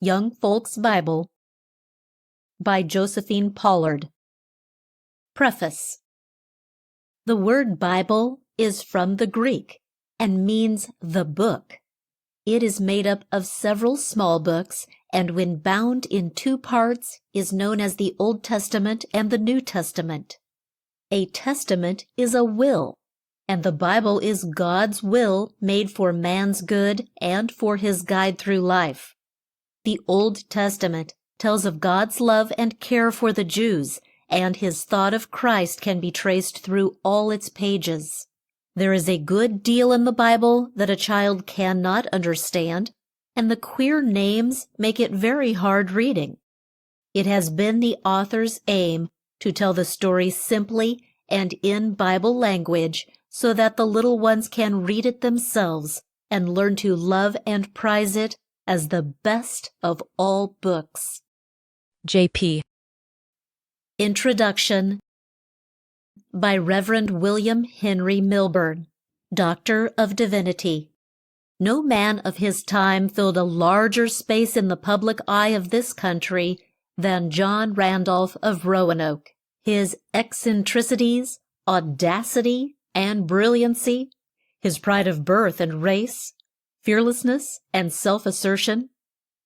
Young Folks' Bible by Josephine Pollard. Preface. The word Bible is from the Greek and means the book. It is made up of several small books, and when bound in two parts is known as the Old Testament and the New Testament. A testament is a will, and the Bible is God's will made for man's good and for his guide through life. The Old Testament tells of God's love and care for the Jews, and his thought of Christ can be traced through all its pages. There is a good deal in the Bible that a child cannot understand, and the queer names make it very hard reading. It has been the author's aim to tell the story simply and in Bible language so that the little ones can read it themselves and learn to love and prize it as the best of all books. J.P. Introduction by Reverend William Henry Milburn, Doctor of Divinity. No man of his time filled a larger space in the public eye of this country than John Randolph of Roanoke. His eccentricities, audacity, and brilliancy, his pride of birth and race, fearlessness and self-assertion,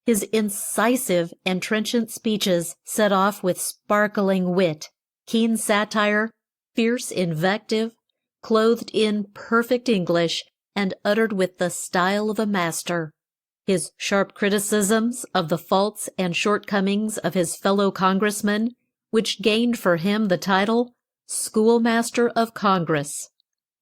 his incisive and trenchant speeches set off with sparkling wit, keen satire, fierce invective, clothed in perfect English and uttered with the style of a master. His sharp criticisms of the faults and shortcomings of his fellow congressmen, which gained for him the title Schoolmaster of Congress,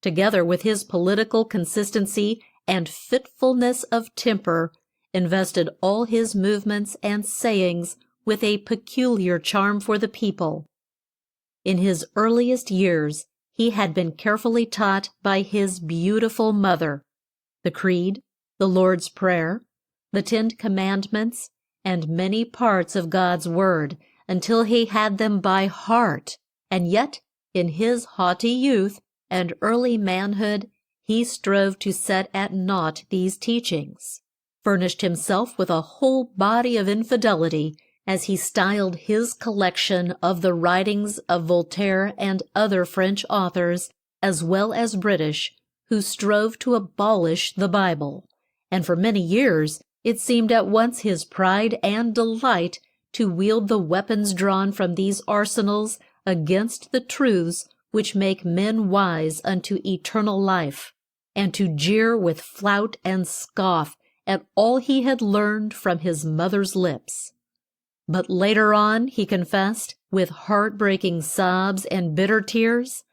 together with his political consistency and fitfulness of temper, invested all his movements and sayings with a peculiar charm for the people. In his earliest years, he had been carefully taught by his beautiful mother the Creed, the Lord's Prayer, the 10 Commandments, and many parts of God's Word, until he had them by heart, and yet, in his haughty youth and early manhood, he strove to set at naught these teachings, furnished himself with a whole body of infidelity, as he styled his collection of the writings of Voltaire and other French authors, as well as British, who strove to abolish the Bible, and for many years it seemed at once his pride and delight to wield the weapons drawn from these arsenals against the truths which make men wise unto eternal life, and to jeer with flout and scoff at all he had learned from his mother's lips. But later on he confessed, with heart-breaking sobs and bitter tears,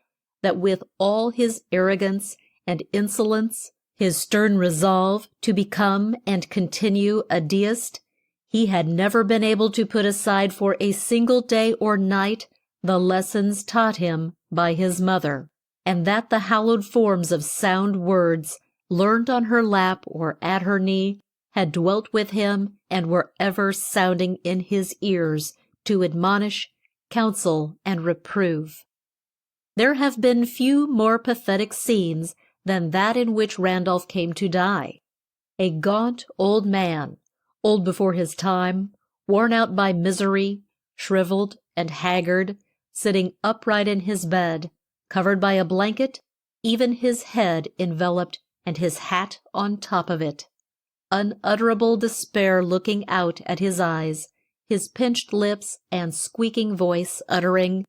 that with all his arrogance and insolence, his stern resolve to become and continue a deist, he had never been able to put aside for a single day or night the lessons taught him by his mother, and that the hallowed forms of sound words, learned on her lap or at her knee, had dwelt with him and were ever sounding in his ears to admonish, counsel, and reprove. There have been few more pathetic scenes than that in which Randolph came to die. A gaunt old man, old before his time, worn out by misery, shriveled and haggard, sitting upright in his bed, covered by a blanket, even his head enveloped and his hat on top of it. Unutterable despair looking out at his eyes, his pinched lips and squeaking voice uttering,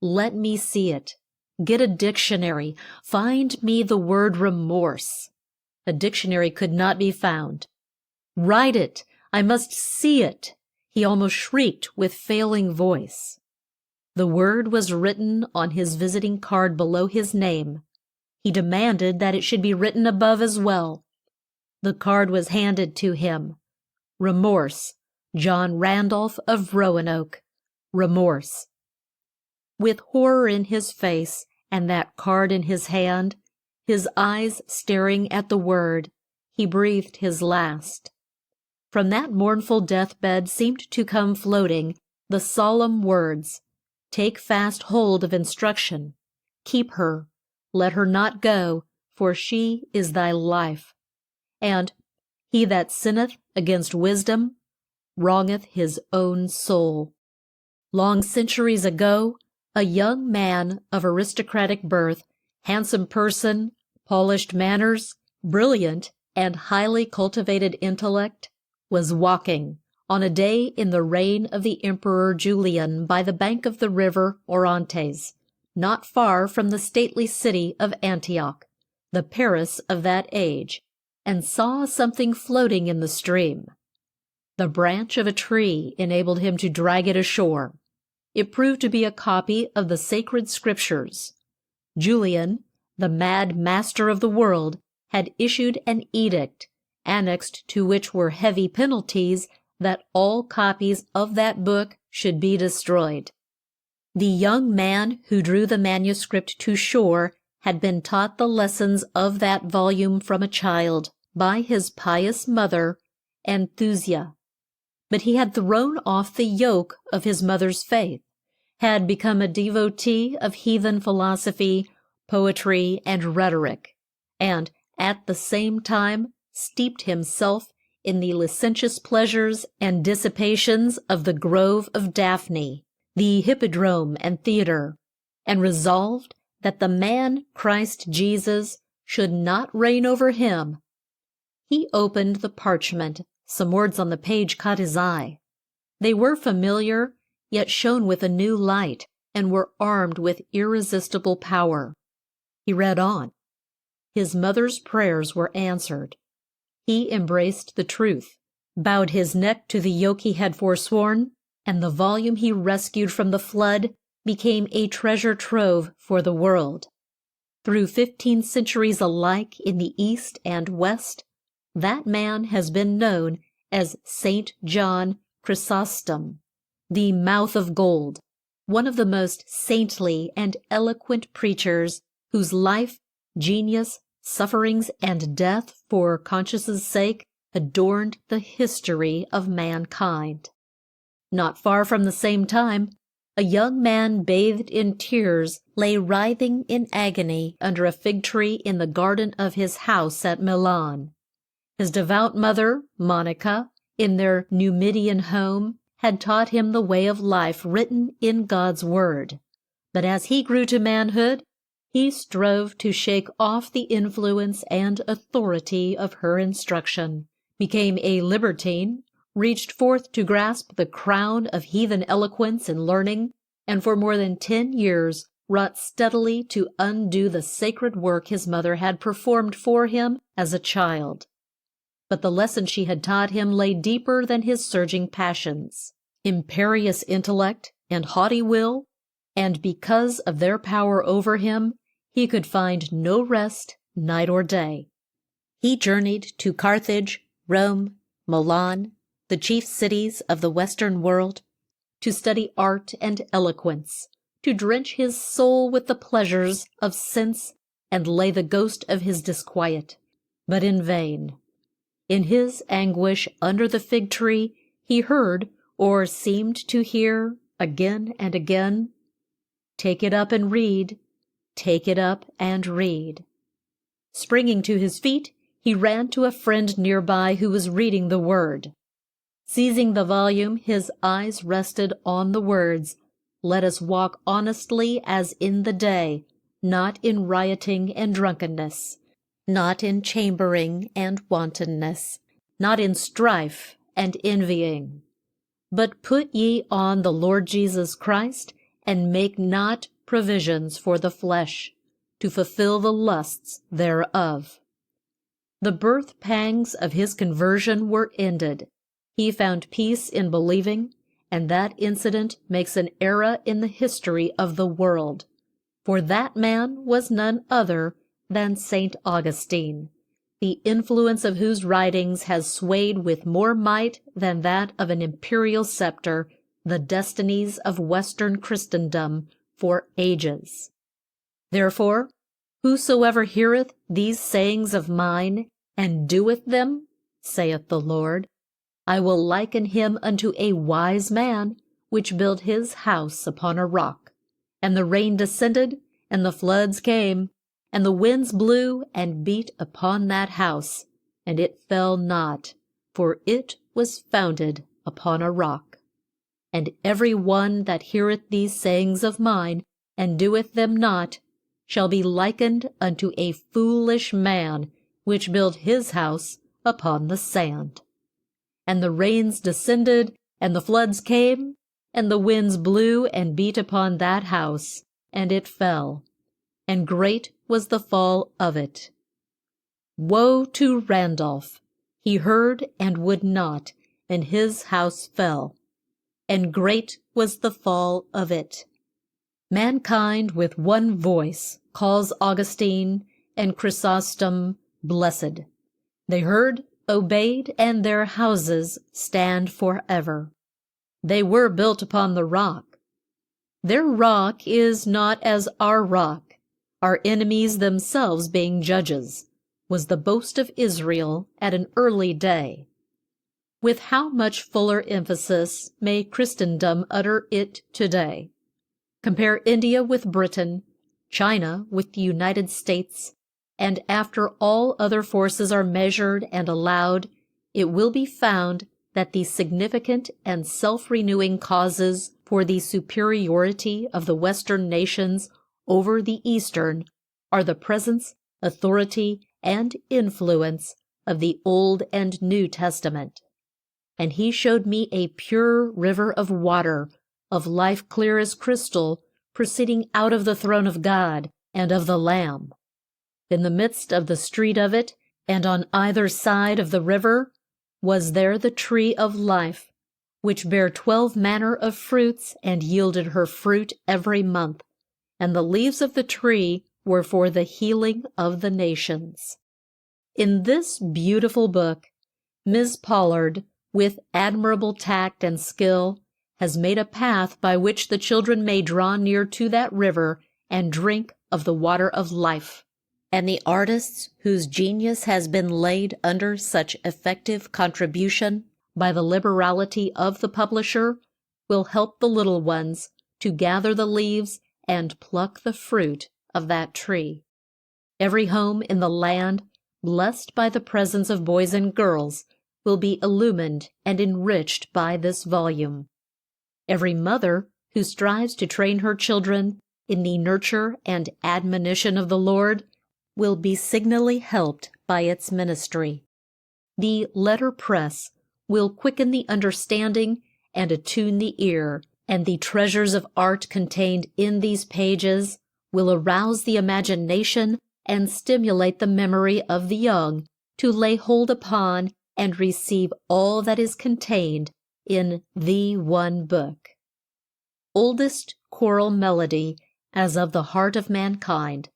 "Let me see it. Get a dictionary. Find me the word remorse." A dictionary could not be found. "Write it. I must see it," he almost shrieked with failing voice. The word was written on his visiting card below his name. He demanded that it should be written above as well. The card was handed to him. Remorse. John Randolph of Roanoke. Remorse. With horror in his face and that card in his hand, his eyes staring at the word, he breathed his last. From that mournful deathbed seemed to come floating the solemn words, "Take fast hold of instruction. Keep her. Let her not go, for she is thy life." And, "He that sinneth against wisdom, wrongeth his own soul. Long centuries ago, a young man of aristocratic birth, handsome person, polished manners, brilliant and highly cultivated intellect, was walking on a day in the reign of the Emperor Julian by the bank of the river Orontes, not far from the stately city of Antioch, the Paris of that age, and saw something floating in the stream. The branch of a tree enabled him to drag it ashore. It proved to be a copy of the sacred scriptures. Julian, the mad master of the world, had issued an edict, annexed to which were heavy penalties, that all copies of that book should be destroyed. The young man who drew the manuscript to shore had been taught the lessons of that volume from a child by his pious mother, Anthusia. But he had thrown off the yoke of his mother's faith, had become a devotee of heathen philosophy, poetry, and rhetoric, and at the same time steeped himself in the licentious pleasures and dissipations of the Grove of Daphne, the Hippodrome and theatre, and resolved that the man Christ Jesus should not reign over him. He opened the parchment. Some words on the page caught his eye. They were familiar, yet shone with a new light, and were armed with irresistible power. He read on. His mother's prayers were answered. He embraced the truth, bowed his neck to the yoke he had forsworn, and the volume he rescued from the flood became a treasure trove for the world. Through 15 centuries alike in the East and West, that man has been known as St. John Chrysostom, the mouth of gold, one of the most saintly and eloquent preachers whose life, genius, sufferings, and death for conscience' sake adorned the history of mankind. Not far from the same time, a young man bathed in tears lay writhing in agony under a fig tree in the garden of his house at Milan. His devout mother, Monica, in their Numidian home, had taught him the way of life written in God's Word. But as he grew to manhood, he strove to shake off the influence and authority of her instruction, became a libertine, reached forth to grasp the crown of heathen eloquence and learning, and for more than 10 years wrought steadily to undo the sacred work his mother had performed for him as a child. But the lesson she had taught him lay deeper than his surging passions, imperious intellect, and haughty will, and because of their power over him, he could find no rest night or day. He journeyed to Carthage, Rome, Milan, the chief cities of the Western world, to study art and eloquence, to drench his soul with the pleasures of sense and lay the ghost of his disquiet, but in vain. In his anguish under the fig tree, he heard, or seemed to hear, again and again, "Take it up and read, take it up and read." Springing to his feet, he ran to a friend nearby who was reading the Word. Seizing the volume, his eyes rested on the words, "Let us walk honestly as in the day, not in rioting and drunkenness, not in chambering and wantonness, not in strife and envying. But put ye on the Lord Jesus Christ, and make not provisions for the flesh, to fulfill the lusts thereof." The birth pangs of his conversion were ended. He found peace in believing, and that incident makes an era in the history of the world. For that man was none other than St. Augustine, the influence of whose writings has swayed with more might than that of an imperial scepter the destinies of Western Christendom for ages. Therefore, whosoever heareth these sayings of mine, and doeth them, saith the Lord, I will liken him unto a wise man, which built his house upon a rock. And the rain descended, and the floods came, and the winds blew and beat upon that house, and it fell not, for it was founded upon a rock. And every one that heareth these sayings of mine, and doeth them not, shall be likened unto a foolish man, which built his house upon the sand. And the rains descended, and the floods came, and the winds blew and beat upon that house, and it fell, and great was the fall of it. Woe to Randolph! He heard and would not, and his house fell, and great was the fall of it. Mankind with one voice calls Augustine and Chrysostom blessed. They heard, obeyed, and their houses stand forever. They were built upon the rock. Their rock is not as our rock, our enemies themselves being judges, was the boast of Israel at an early day. With how much fuller emphasis may Christendom utter it today? Compare India with Britain, China with the United States, and after all other forces are measured and allowed, it will be found that the significant and self-renewing causes for the superiority of the Western nations over the Eastern are the presence, authority, and influence of the Old and New Testament. And he showed me a pure river of water, of life clear as crystal, proceeding out of the throne of God and of the Lamb. In the midst of the street of it, and on either side of the river, was there the tree of life, which bare 12 manner of fruits, and yielded her fruit every month, and the leaves of the tree were for the healing of the nations. In this beautiful book, Ms. Pollard, with admirable tact and skill, has made a path by which the children may draw near to that river and drink of the water of life. And the artists whose genius has been laid under such effective contribution by the liberality of the publisher will help the little ones to gather the leaves and pluck the fruit of that tree. Every home in the land, blessed by the presence of boys and girls, will be illumined and enriched by this volume. Every mother who strives to train her children in the nurture and admonition of the Lord will be signally helped by its ministry. The letterpress will quicken the understanding and attune the ear, and the treasures of art contained in these pages will arouse the imagination and stimulate the memory of the young to lay hold upon and receive all that is contained in the one book. Oldest choral melody as of the heart of mankind,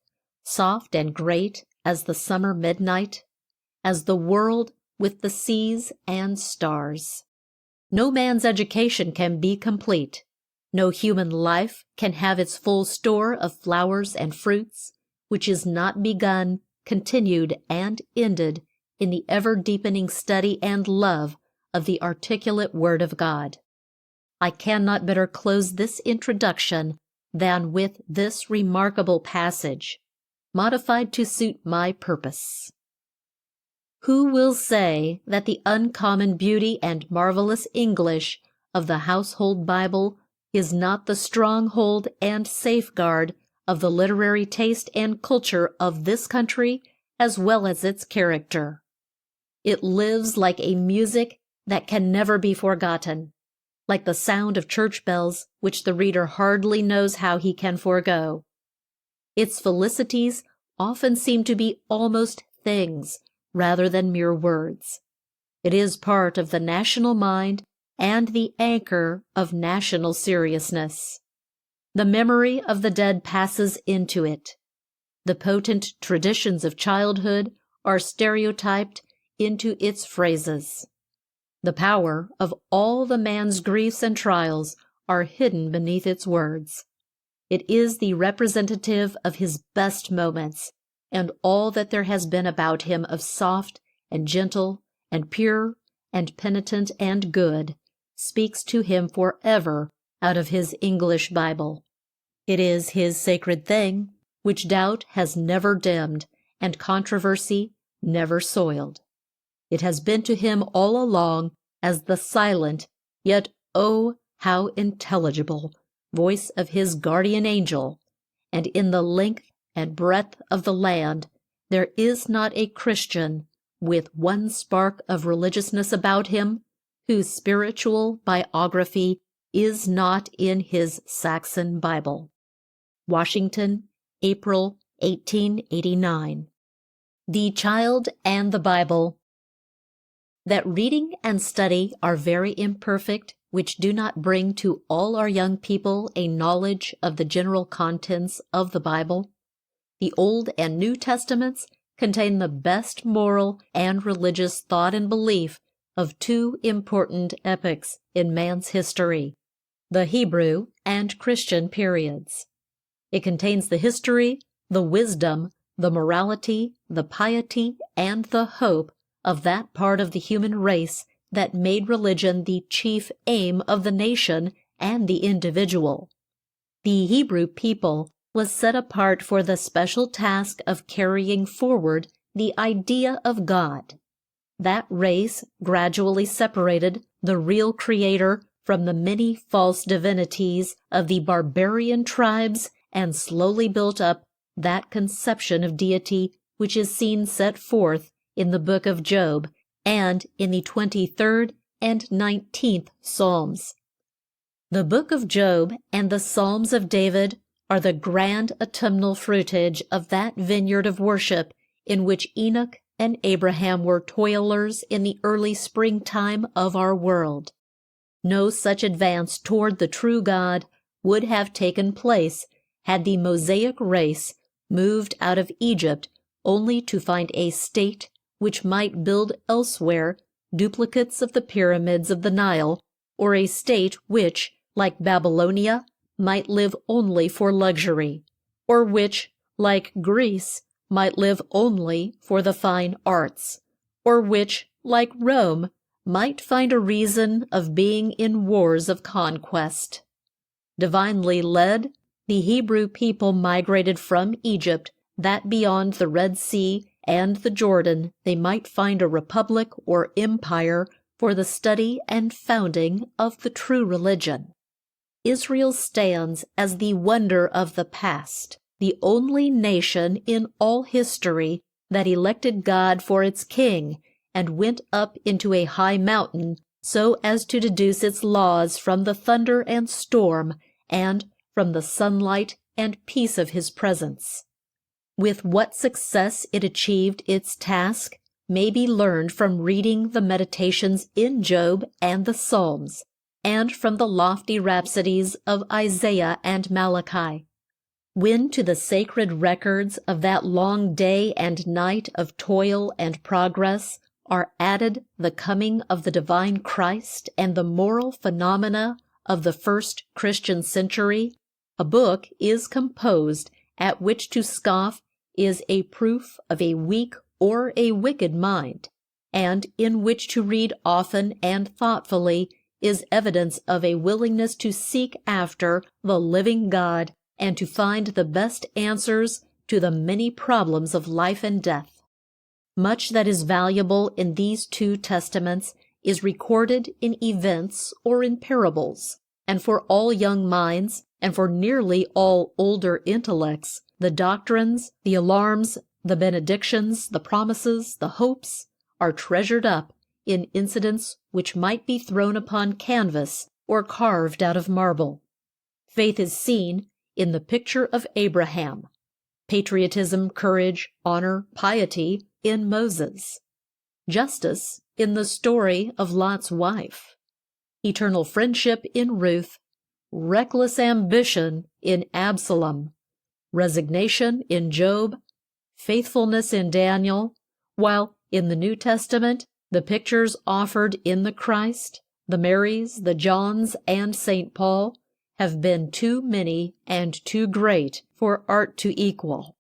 soft and great as the summer midnight, as the world with the seas and stars. No man's education can be complete. No human life can have its full store of flowers and fruits, which is not begun, continued, and ended in the ever-deepening study and love of the articulate Word of God. I cannot better close this introduction than with this remarkable passage, modified to suit my purpose. Who will say that the uncommon beauty and marvelous English of the Household Bible is not the stronghold and safeguard of the literary taste and culture of this country as well as its character? It lives like a music that can never be forgotten, like the sound of church bells which the reader hardly knows how he can forego. Its felicities often seem to be almost things rather than mere words. It is part of the national mind and the anchor of national seriousness. The memory of the dead passes into it. The potent traditions of childhood are stereotyped into its phrases. The power of all the man's griefs and trials are hidden beneath its words. It is the representative of his best moments, and all that there has been about him of soft and gentle and pure and penitent and good speaks to him forever out of his English Bible. It is his sacred thing, which doubt has never dimmed and controversy never soiled. It has been to him all along as the silent yet oh, how intelligible, voice of his guardian angel, and in the length and breadth of the land there is not a Christian with one spark of religiousness about him whose spiritual biography is not in his Saxon Bible. Washington, April 1889. The Child and the Bible. That reading and study are very imperfect, which do not bring to all our young people a knowledge of the general contents of the Bible. The Old and New Testaments contain the best moral and religious thought and belief of two important epochs in man's history, the Hebrew and Christian periods. It contains the history, the wisdom, the morality, the piety, and the hope of that part of the human race that made religion the chief aim of the nation and the individual. The Hebrew people was set apart for the special task of carrying forward the idea of God. That race gradually separated the real Creator from the many false divinities of the barbarian tribes and slowly built up that conception of deity which is seen set forth in the book of Job and in the 23rd and 19th Psalms. The book of Job and the Psalms of David are the grand autumnal fruitage of that vineyard of worship in which Enoch and Abraham were toilers in the early springtime of our world. No such advance toward the true God would have taken place had the Mosaic race moved out of Egypt only to find a state which might build elsewhere duplicates of the pyramids of the Nile, or a state which, like Babylonia, might live only for luxury, or which, like Greece, might live only for the fine arts, or which, like Rome, might find a reason of being in wars of conquest. Divinely led, the Hebrew people migrated from Egypt that beyond the Red Sea and the Jordan they might find a republic or empire for the study and founding of the true religion. Israel stands as the wonder of the past, the only nation in all history that elected God for its king and went up into a high mountain so as to deduce its laws from the thunder and storm and from the sunlight and peace of his presence. With what success it achieved its task may be learned from reading the meditations in Job and the Psalms, and from the lofty rhapsodies of Isaiah and Malachi. When to the sacred records of that long day and night of toil and progress are added the coming of the divine Christ and the moral phenomena of the first Christian century, a book is composed at which to scoff is a proof of a weak or a wicked mind, and in which to read often and thoughtfully is evidence of a willingness to seek after the living God and to find the best answers to the many problems of life and death. Much that is valuable in these two testaments is recorded in events or in parables, and for all young minds, and for nearly all older intellects, the doctrines, the alarms, the benedictions, the promises, the hopes, are treasured up in incidents which might be thrown upon canvas or carved out of marble. Faith is seen in the picture of Abraham, patriotism, courage, honor, piety in Moses, justice in the story of Lot's wife, eternal friendship in Ruth, reckless ambition in Absalom, resignation in Job, faithfulness in Daniel, while in the New Testament the pictures offered in the Christ, the Marys, the Johns, and St. Paul have been too many and too great for art to equal.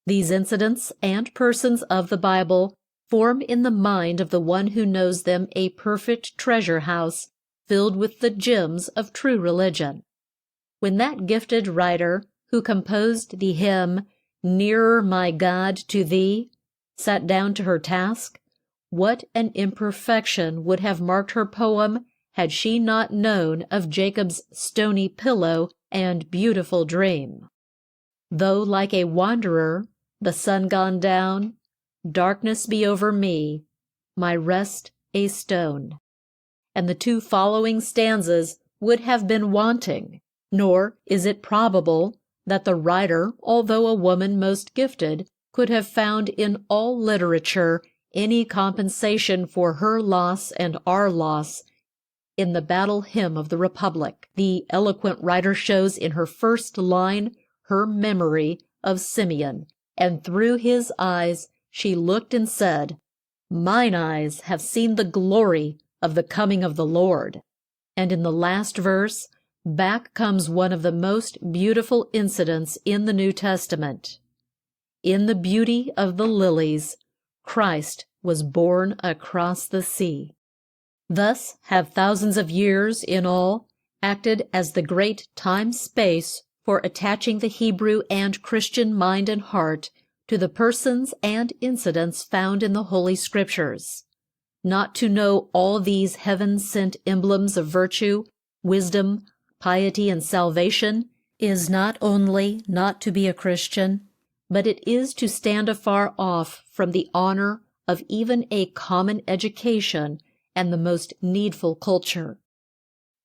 These incidents and persons of the Bible form in the mind of the one who knows them a perfect treasure house filled with the gems of true religion. When that gifted writer who composed the hymn, "Nearer, my God, to Thee," sat down to her task, what an imperfection would have marked her poem had she not known of Jacob's stony pillow and beautiful dream. Though like a wanderer, the sun gone down, darkness be over me, my rest a stone. And the two following stanzas would have been wanting, nor is it probable that the writer, although a woman most gifted, could have found in all literature any compensation for her loss and our loss. In the battle hymn of the Republic, the eloquent writer shows in her first line her memory of Simeon, and through his eyes she looked and said, "Mine eyes have seen the glory of the coming of the Lord." And in the last verse, back comes one of the most beautiful incidents in the New Testament. In the beauty of the lilies, Christ was born across the sea. Thus have thousands of years in all acted as the great time-space for attaching the Hebrew and Christian mind and heart to the persons and incidents found in the Holy Scriptures. Not to know all these heaven-sent emblems of virtue, wisdom, piety, and salvation is not only not to be a Christian, but it is to stand afar off from the honor of even a common education and the most needful culture.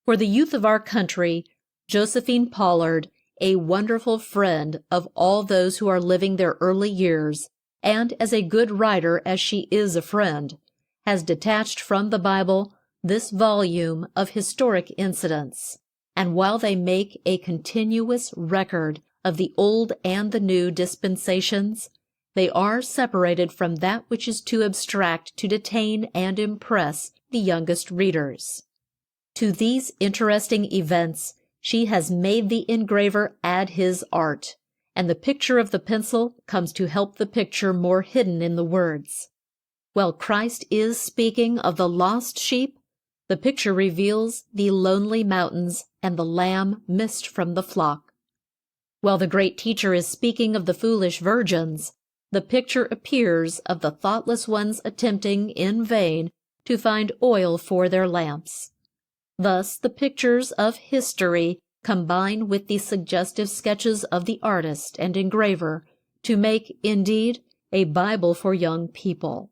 For the youth of our country, Josephine Pollard, a wonderful friend of all those who are living their early years, and as a good writer as she is a friend, has detached from the Bible this volume of historic incidents, and while they make a continuous record of the Old and the New dispensations, they are separated from that which is too abstract to detain and impress the youngest readers. To these interesting events she has made the engraver add his art, and the picture of the pencil comes to help the picture more hidden in the words. While Christ is speaking of the lost sheep, the picture reveals the lonely mountains and the lamb missed from the flock. While the great teacher is speaking of the foolish virgins, the picture appears of the thoughtless ones attempting in vain to find oil for their lamps. Thus the pictures of history combine with the suggestive sketches of the artist and engraver to make, indeed, a Bible for young people.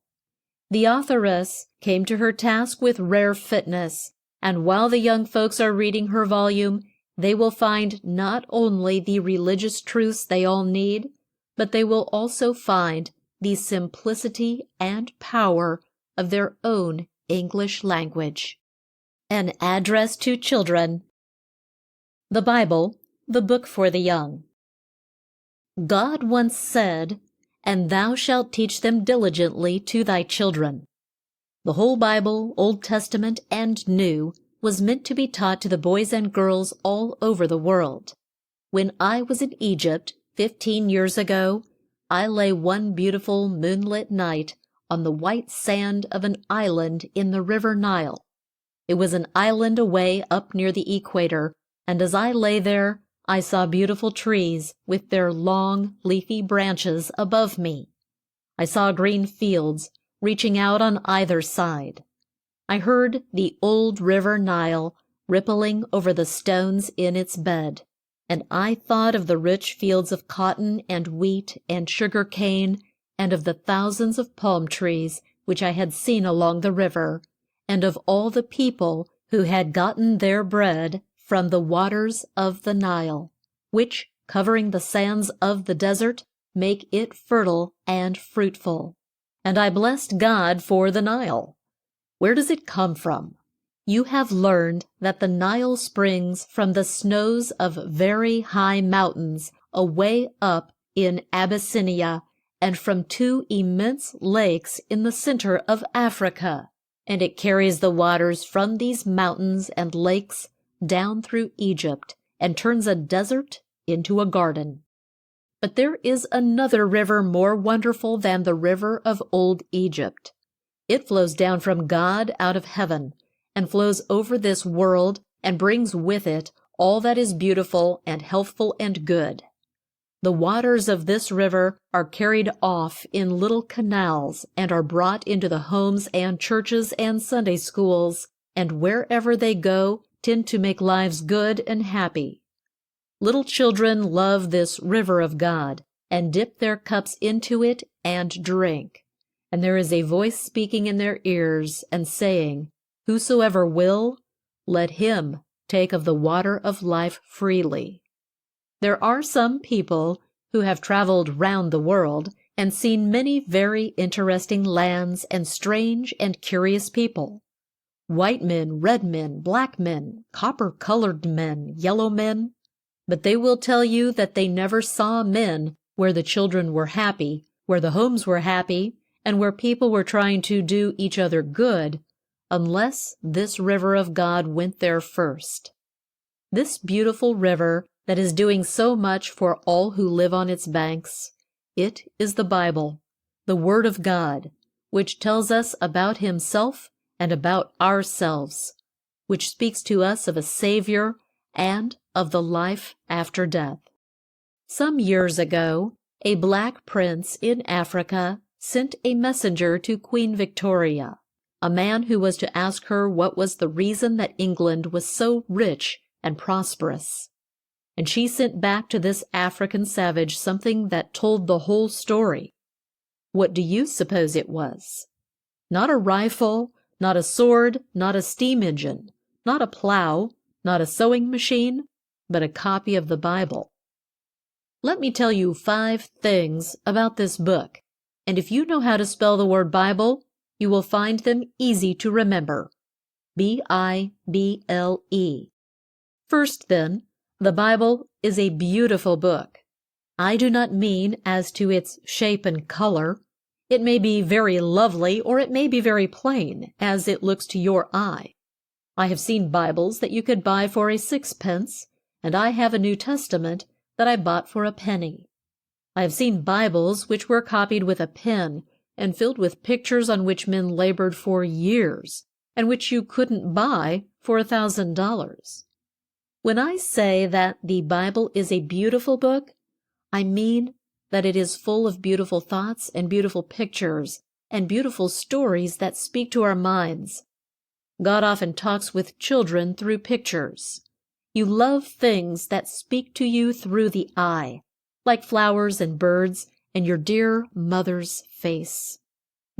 The authoress came to her task with rare fitness, and while the young folks are reading her volume, they will find not only the religious truths they all need, but they will also find the simplicity and power of their own English language. An address to children. The Bible, the book for the young. God once said, "And thou shalt teach them diligently to thy children." The whole Bible, Old Testament and New, was meant to be taught to the boys and girls all over the world. When I was in Egypt 15 years ago, I lay one beautiful moonlit night on the white sand of an island in the river Nile. It was an island away up near the equator, and as I lay there, I saw beautiful trees with their long, leafy branches above me. I saw green fields reaching out on either side. I heard the old river Nile rippling over the stones in its bed, and I thought of the rich fields of cotton and wheat and sugar cane, and of the thousands of palm trees which I had seen along the river, and of all the people who had gotten their bread from the waters of the Nile, which, covering the sands of the desert, make it fertile and fruitful. And I blessed God for the Nile. Where does it come from? You have learned that the Nile springs from the snows of very high mountains away up in Abyssinia, and from two immense lakes in the center of Africa, and it carries the waters from these mountains and lakes down through Egypt and turns a desert into a garden. But there is another river more wonderful than the river of old Egypt. It flows down from God out of heaven and flows over this world and brings with it all that is beautiful and healthful and good. The waters of this river are carried off in little canals and are brought into the homes and churches and Sunday schools and wherever they go tend to make lives good and happy. Little children love this river of God and dip their cups into it and drink. And there is a voice speaking in their ears and saying, "Whosoever will, let him take of the water of life freely." There are some people who have traveled round the world and seen many very interesting lands and strange and curious people. White men, red men, black men, copper-colored men, yellow men. But they will tell you that they never saw men where the children were happy, where the homes were happy, and where people were trying to do each other good, unless this river of God went there first. This beautiful river that is doing so much for all who live on its banks, it is the Bible, the Word of God, which tells us about Himself and about ourselves, which speaks to us of a Savior and of the life after death. Some years ago, a black prince in Africa sent a messenger to Queen Victoria, a man who was to ask her what was the reason that England was so rich and prosperous. And she sent back to this African savage something that told the whole story. What do you suppose it was? Not a rifle, not a sword, not a steam engine, not a plow, not a sewing machine, but a copy of the Bible. Let me tell you 5 things about this book, and if you know how to spell the word Bible, you will find them easy to remember. Bible. First, then, the Bible is a beautiful book. I do not mean as to its shape and color. It may be very lovely, or it may be very plain, as it looks to your eye. I have seen Bibles that you could buy for a 6-pence, and I have a New Testament that I bought for a penny. I have seen Bibles which were copied with a pen and filled with pictures on which men labored for years, and which you couldn't buy for $1,000. When I say that the Bible is a beautiful book, I mean that it is full of beautiful thoughts and beautiful pictures and beautiful stories that speak to our minds. God often talks with children through pictures. You love things that speak to you through the eye, like flowers and birds and your dear mother's face.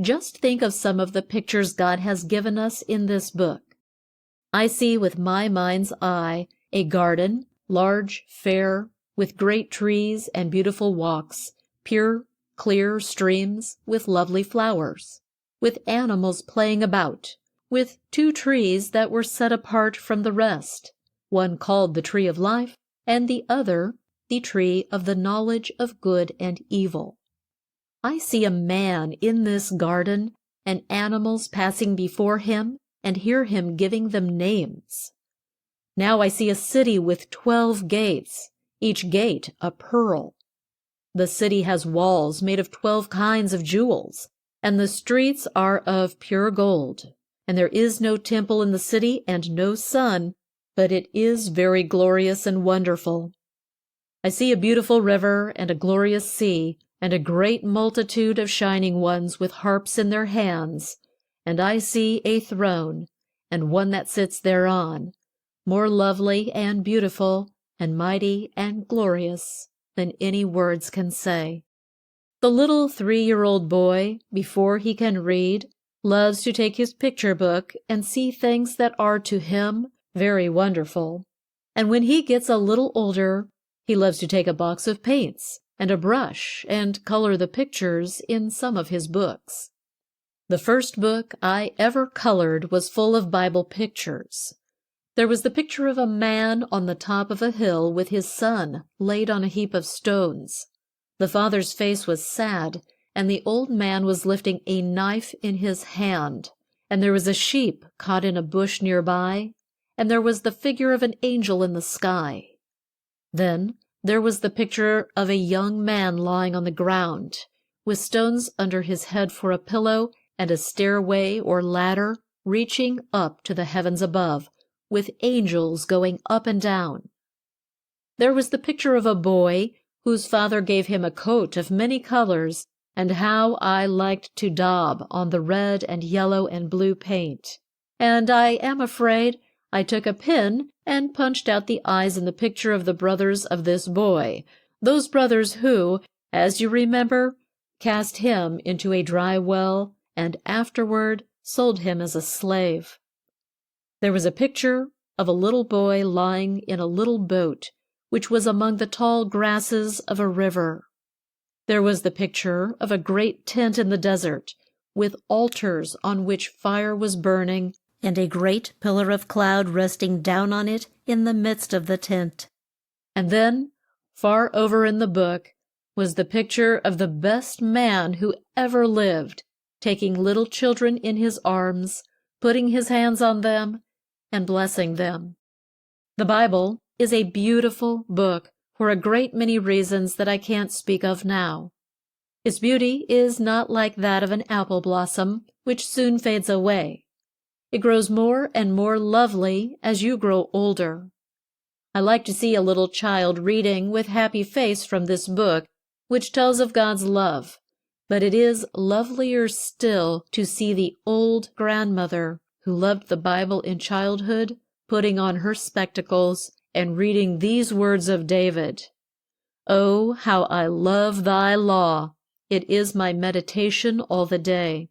Just think of some of the pictures God has given us in this book. I see with my mind's eye a garden, large, fair, with great trees and beautiful walks, pure, clear streams with lovely flowers, with animals playing about, with 2 trees that were set apart from the rest, one called the tree of life, and the other the tree of the knowledge of good and evil. I see a man in this garden, and animals passing before him, and hear him giving them names. Now I see a city with 12 gates, each gate a pearl. The city has walls made of 12 kinds of jewels, and the streets are of pure gold. And there is no temple in the city and no sun, but it is very glorious and wonderful. I see a beautiful river and a glorious sea, and a great multitude of shining ones with harps in their hands, and I see a throne, and one that sits thereon, more lovely and beautiful and mighty and glorious than any words can say. The little 3-year-old boy, before he can read, loves to take his picture book and see things that are to him very wonderful. And when he gets a little older, he loves to take a box of paints and a brush and color the pictures in some of his books. The first book I ever colored was full of Bible pictures. There was the picture of a man on the top of a hill with his son laid on a heap of stones. The father's face was sad, and the old man was lifting a knife in his hand, and there was a sheep caught in a bush nearby, and there was the figure of an angel in the sky. Then there was the picture of a young man lying on the ground, with stones under his head for a pillow, and a stairway or ladder reaching up to the heavens above, with angels going up and down. There was the picture of a boy whose father gave him a coat of many colors, and how I liked to daub on the red and yellow and blue paint. and I am afraid I took a pin and punched out the eyes in the picture of the brothers of this boy, those brothers who, as you remember, cast him into a dry well and afterward sold him as a slave. There was a picture of a little boy lying in a little boat, which was among the tall grasses of a river. There was the picture of a great tent in the desert, with altars on which fire was burning, and a great pillar of cloud resting down on it in the midst of the tent. And then, far over in the book, was the picture of the best man who ever lived, taking little children in his arms, putting his hands on them, and blessing them. The Bible is a beautiful book for a great many reasons that I can't speak of now. Its beauty is not like that of an apple blossom, which soon fades away. It grows more and more lovely as you grow older. I like to see a little child reading with happy face from this book, which tells of God's love, but it is lovelier still to see the old grandmother who loved the Bible in childhood putting on her spectacles and reading these words of David. "Oh, how I love thy law! It is my meditation all the day.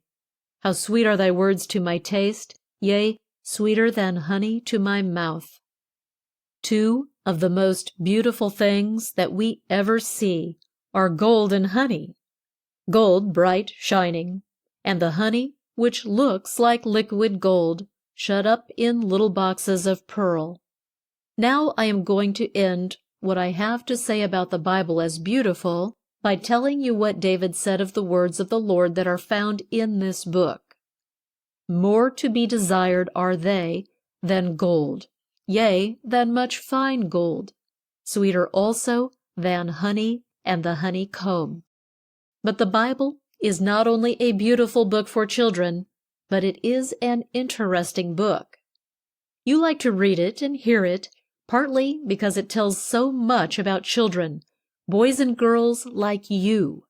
How sweet are thy words to my taste, yea, sweeter than honey to my mouth." Two of the most beautiful things that we ever see are gold and honey. Gold bright shining, and the honey which looks like liquid gold, shut up in little boxes of pearl. Now I am going to end what I have to say about the Bible as beautiful by telling you what David said of the words of the Lord that are found in this book. "More to be desired are they than gold, yea, than much fine gold, sweeter also than honey and the honeycomb." But the Bible is not only a beautiful book for children, but it is an interesting book. You like to read it and hear it, partly because it tells so much about children, boys and girls like you.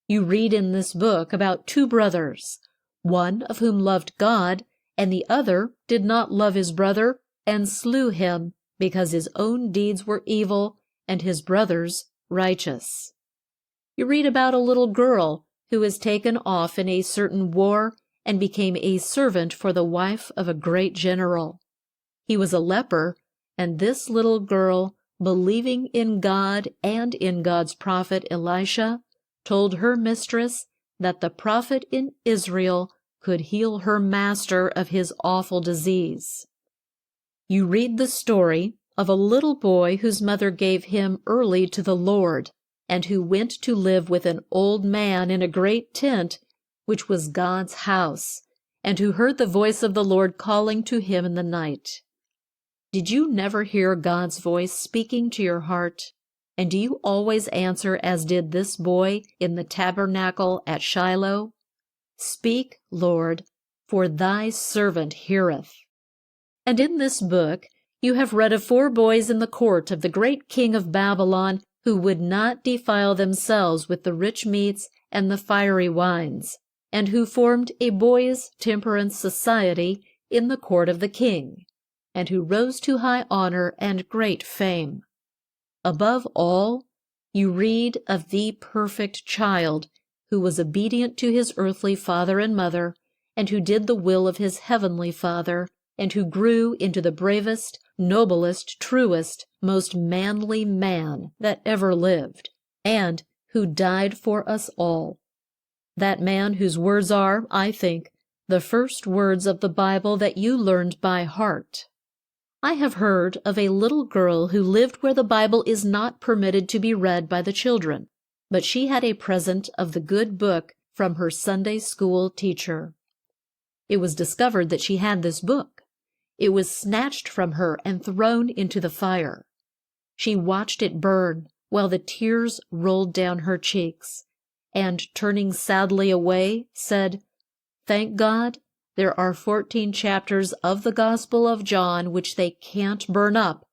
You read in this book about two brothers, one of whom loved God, and the other did not love his brother and slew him because his own deeds were evil and his brother's righteous. You read about a little girl who was taken off in a certain war and became a servant for the wife of a great general. He was a leper, and this little girl, believing in God and in God's prophet Elisha, told her mistress that the prophet in Israel could heal her master of his awful disease. You read the story of a little boy whose mother gave him early to the Lord, and who went to live with an old man in a great tent, which was God's house, and who heard the voice of the Lord calling to him in the night. Did you never hear God's voice speaking to your heart? And do you always answer as did this boy in the tabernacle at Shiloh? "Speak, Lord, for thy servant heareth." And in this book you have read of 4 boys in the court of the great king of Babylon who would not defile themselves with the rich meats and the fiery wines, and who formed a boys' temperance society in the court of the king, and who rose to high honor and great fame. Above all, you read of the perfect child who was obedient to his earthly father and mother, and who did the will of his heavenly Father, and who grew into the bravest, noblest, truest, most manly man that ever lived, and who died for us all. That man whose words are, I think, the first words of the Bible that you learned by heart. I have heard of a little girl who lived where the Bible is not permitted to be read by the children, but she had a present of the good book from her Sunday school teacher. It was discovered that she had this book. It was snatched from her and thrown into the fire. She watched it burn while the tears rolled down her cheeks, and turning sadly away, said, "Thank God, there are 14 chapters of the Gospel of John which they can't burn up,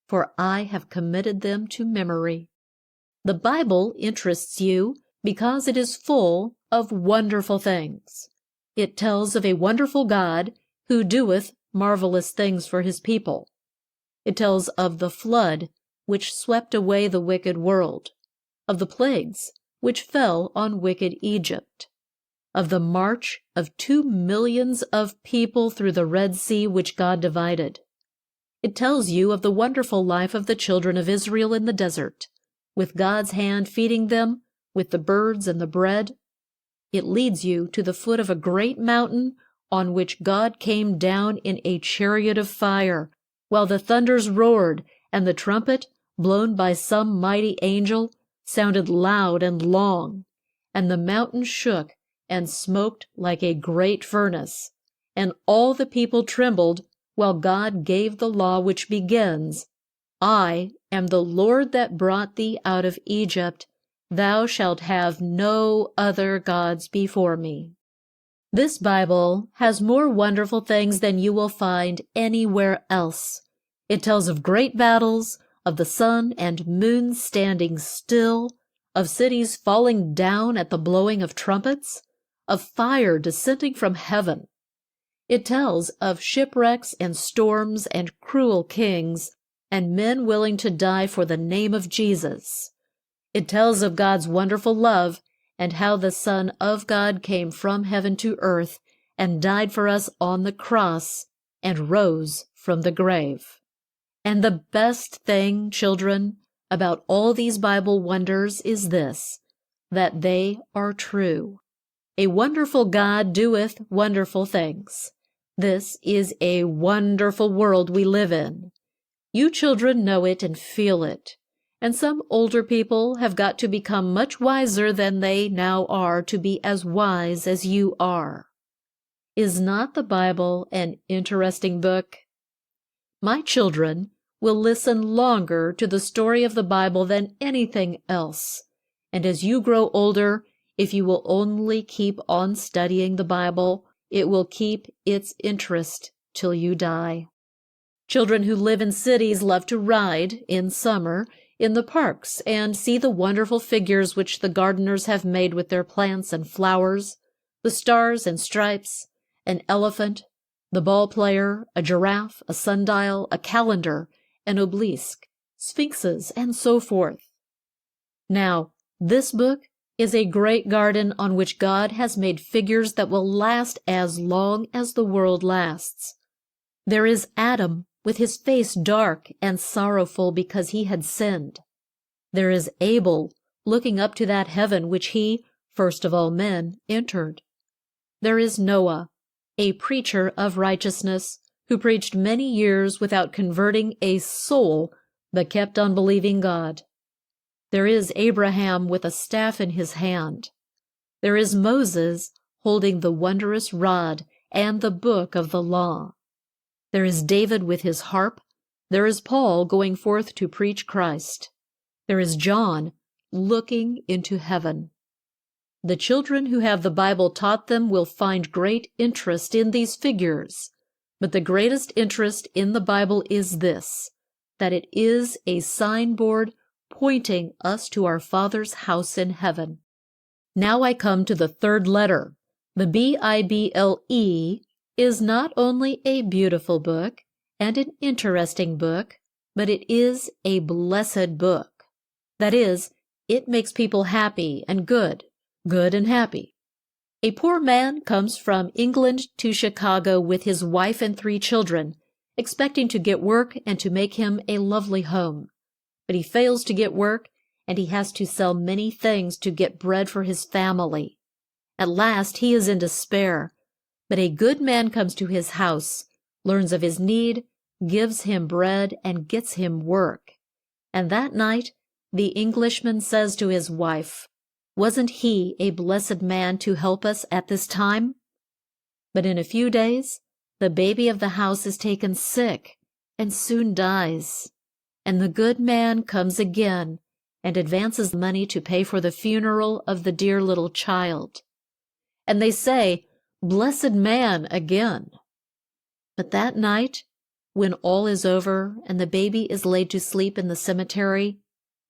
for I have committed them to memory." The Bible interests you because it is full of wonderful things. It tells of a wonderful God who doeth marvelous things for his people. It tells of the flood which swept away the wicked world, of the plagues which fell on wicked Egypt, of the march of 2 millions of people through the Red Sea which God divided. It tells you of the wonderful life of the children of Israel in the desert, with God's hand feeding them with the birds and the bread. It leads you to the foot of a great mountain on which God came down in a chariot of fire, while the thunders roared, and the trumpet, blown by some mighty angel, sounded loud and long, and the mountain shook and smoked like a great furnace, and all the people trembled, while God gave the law which begins, I am the Lord that brought thee out of Egypt. Thou shalt have no other gods before me. This Bible has more wonderful things than you will find anywhere else. It tells of great battles, of the sun and moon standing still, of cities falling down at the blowing of trumpets, of fire descending from heaven. It tells of shipwrecks and storms and cruel kings, and men willing to die for the name of Jesus. It tells of God's wonderful love, and how the Son of God came from heaven to earth and died for us on the cross and rose from the grave. And the best thing, children, about all these Bible wonders is this, that they are true. A wonderful God doeth wonderful things. This is a wonderful world we live in. You children know it and feel it. And some older people have got to become much wiser than they now are to be as wise as you are. Is not the Bible an interesting book? My children will listen longer to the story of the Bible than anything else. And as you grow older, if you will only keep on studying the Bible, it will keep its interest till you die. Children who live in cities love to ride, in summer, in the parks and see the wonderful figures which the gardeners have made with their plants and flowers, the stars and stripes, an elephant, the ball player, a giraffe, a sundial, a calendar, an obelisk, sphinxes, and so forth. Now, this book is a great garden on which God has made figures that will last as long as the world lasts. There is Adam, with his face dark and sorrowful because he had sinned. There is Abel, looking up to that heaven which he, first of all men, entered. There is Noah, a preacher of righteousness, who preached many years without converting a soul, but kept on believing God. There is Abraham with a staff in his hand. There is Moses, holding the wondrous rod and the book of the law. There is David with his harp. There is Paul going forth to preach Christ. There is John looking into heaven. The children who have the Bible taught them will find great interest in these figures, but the greatest interest in the Bible is this, that it is a signboard pointing us to our Father's house in heaven. Now I come to the third letter. The Bible is not only a beautiful book and an interesting book, but it is a blessed book. That is, it makes people happy and good and happy. A poor man comes from England to Chicago with his wife and 3 children, expecting to get work and to make him a lovely home. But he fails to get work, and he has to sell many things to get bread for his family. At last he is in despair. But a good man comes to his house, learns of his need, gives him bread, and gets him work. And that night the Englishman says to his wife, "Wasn't he a blessed man to help us at this time?" But in a few days the baby of the house is taken sick and soon dies. And the good man comes again and advances money to pay for the funeral of the dear little child. And they say, "Blessed man," again. But that night, when all is over and the baby is laid to sleep in the cemetery,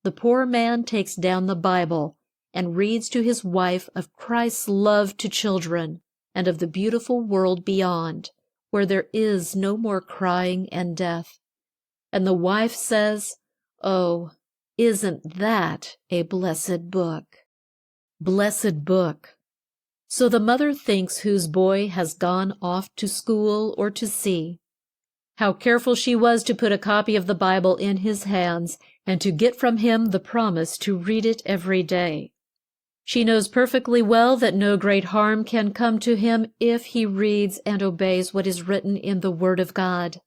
the poor man takes down the Bible and reads to his wife of Christ's love to children and of the beautiful world beyond, where there is no more crying and death. And the wife says, "Oh, isn't that a blessed book?" Blessed book. So the mother thinks whose boy has gone off to school or to sea. How careful she was to put a copy of the Bible in his hands and to get from him the promise to read it every day. She knows perfectly well that no great harm can come to him if he reads and obeys what is written in the Word of God.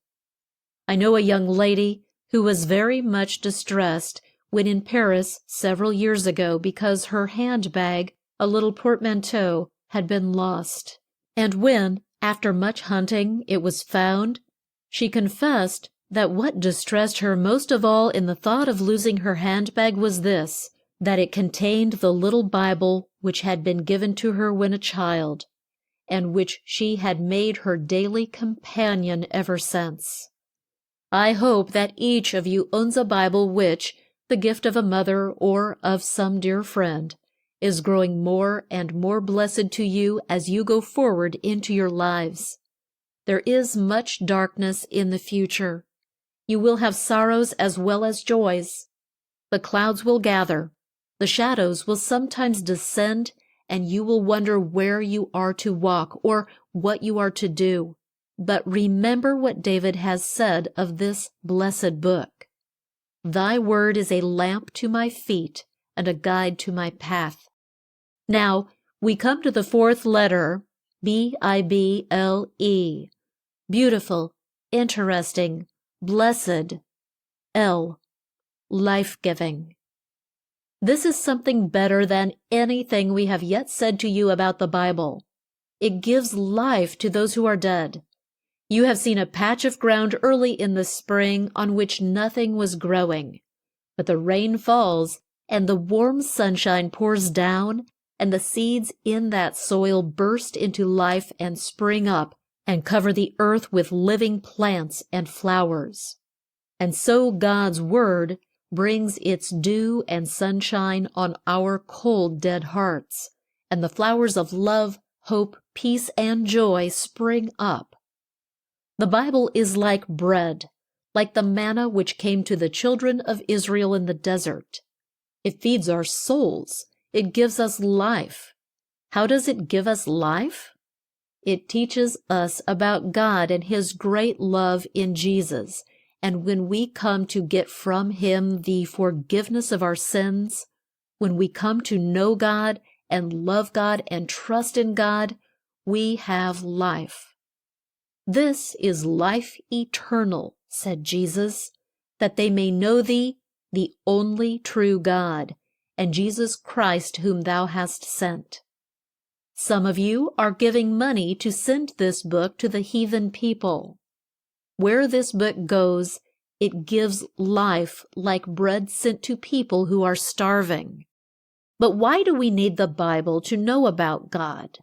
I know a young lady who was very much distressed when in Paris several years ago because her handbag, a little portmanteau, had been lost. And when, after much hunting, it was found, she confessed that what distressed her most of all in the thought of losing her handbag was this, that it contained the little Bible which had been given to her when a child, and which she had made her daily companion ever since. I hope that each of you owns a Bible which, the gift of a mother or of some dear friend, is growing more and more blessed to you as you go forward into your lives. There is much darkness in the future. You will have sorrows as well as joys. The clouds will gather. The shadows will sometimes descend, and you will wonder where you are to walk or what you are to do. But remember what David has said of this blessed book. Thy word is a lamp to my feet and a guide to my path. Now, we come to the fourth letter, B-I-B-L-E. Beautiful, interesting, blessed, L, life-giving. This is something better than anything we have yet said to you about the Bible. It gives life to those who are dead. You have seen a patch of ground early in the spring on which nothing was growing. But the rain falls, and the warm sunshine pours down, and the seeds in that soil burst into life and spring up, and cover the earth with living plants and flowers. And so God's Word brings its dew and sunshine on our cold, dead hearts, and the flowers of love, hope, peace, and joy spring up. The Bible is like bread, like the manna which came to the children of Israel in the desert. It feeds our souls. It gives us life. How does it give us life? It teaches us about God and His great love in Jesus, and when we come to get from Him the forgiveness of our sins, when we come to know God and love God and trust in God, we have life. This is life eternal, said Jesus, that they may know Thee, the only true God, and Jesus Christ whom Thou hast sent. Some of you are giving money to send this book to the heathen people. Where this book goes, it gives life like bread sent to people who are starving. But why do we need the Bible to know about God?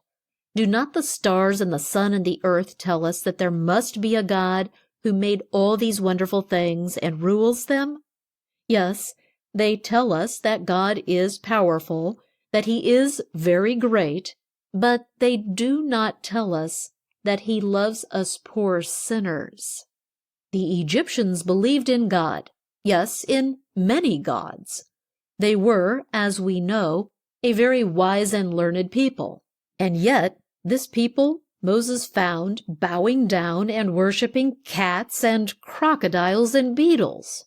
Do not the stars and the sun and the earth tell us that there must be a God who made all these wonderful things and rules them? Yes, they tell us that God is powerful, that He is very great, but they do not tell us that He loves us poor sinners. The Egyptians believed in God, yes, in many gods. They were, as we know, a very wise and learned people. And yet, this people Moses found bowing down and worshipping cats and crocodiles and beetles.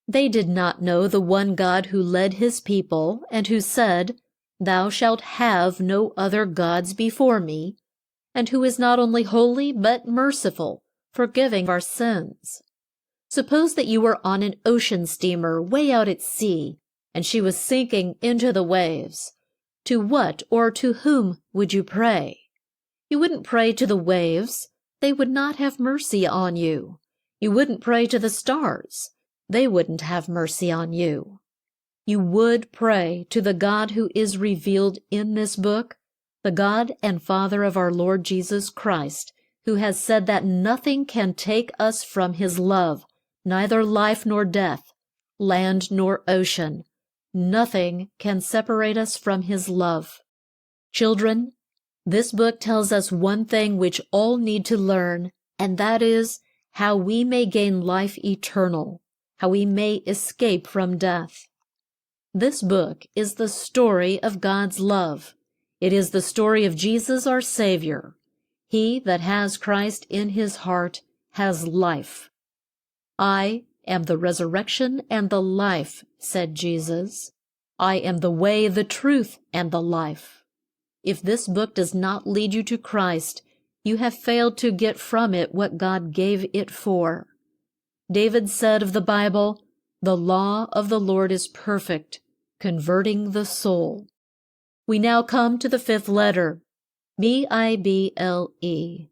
They did not know the one God who led His people and who said, "Thou shalt have no other gods before me," and who is not only holy but merciful, forgiving our sins. Suppose that you were on an ocean steamer way out at sea, and she was sinking into the waves. To what or to whom would you pray? You wouldn't pray to the waves. They would not have mercy on you. You wouldn't pray to the stars. They wouldn't have mercy on you. You would pray to the God who is revealed in this book, the God and Father of our Lord Jesus Christ, who has said that nothing can take us from His love, neither life nor death, land nor ocean. Nothing can separate us from His love. Children, this book tells us one thing which all need to learn, and that is how we may gain life eternal, how we may escape from death. This book is the story of God's love. It is the story of Jesus our Savior. He that has Christ in his heart has life. I am the resurrection and the life, said Jesus. I am the way, the truth, and the life. If this book does not lead you to Christ, you have failed to get from it what God gave it for. David said of the Bible, "The law of the Lord is perfect, converting the soul." We now come to the fifth letter, B-I-B-L-E,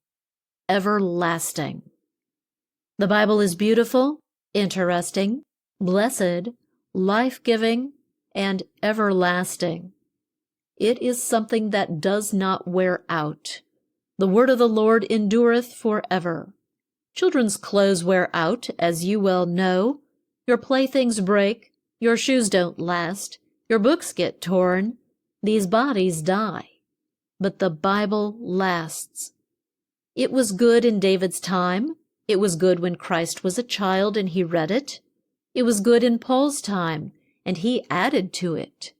everlasting. The Bible is beautiful, interesting, blessed, life-giving, and everlasting. It is something that does not wear out. The word of the Lord endureth forever. Children's clothes wear out, as you well know. Your playthings break. Your shoes don't last. Your books get torn. These bodies die. But the Bible lasts. It was good in David's time. It was good when Christ was a child and he read it. It was good in Paul's time, and he added to it.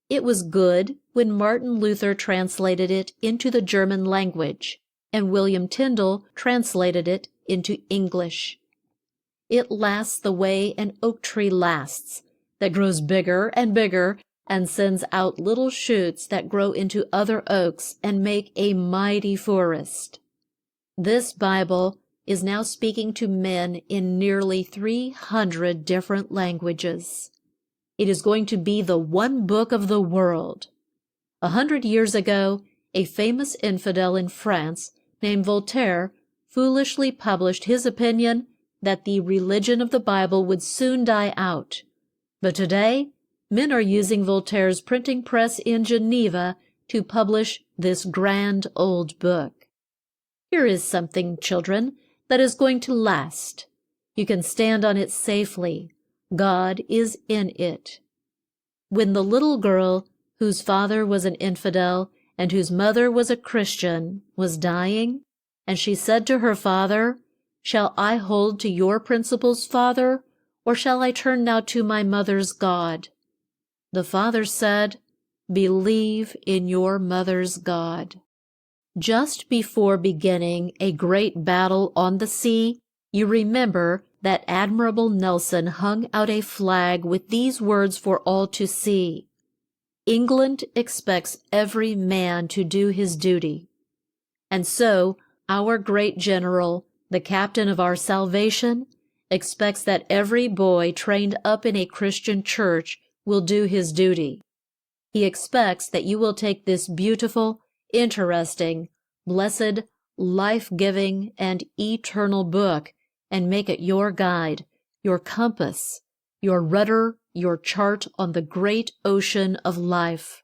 It was good when Martin Luther translated it into the German language, and William Tyndale translated it into English. It lasts the way an oak tree lasts, that grows bigger and bigger and sends out little shoots that grow into other oaks and make a mighty forest. This Bible is now speaking to men in nearly 300 different languages. It is going to be the one book of the world. 100 years ago, a famous infidel in France named Voltaire foolishly published his opinion that the religion of the Bible would soon die out. But today, men are using Voltaire's printing press in Geneva to publish this grand old book. Here is something, children, that is going to last. You can stand on it safely. God is in it. When the little girl, whose father was an infidel and whose mother was a Christian, was dying, and she said to her father, "Shall I hold to your principles, Father, or shall I turn now to my mother's God?" The father said, "Believe in your mother's God." Just before beginning a great battle on the sea, you remember that Admiral Nelson hung out a flag with these words for all to see: "England expects every man to do his duty." And so, our great general, the captain of our salvation, expects that every boy trained up in a Christian church will do his duty. He expects that you will take this beautiful, interesting, blessed, life-giving, and eternal book and make it your guide, your compass, your rudder, your chart on the great ocean of life.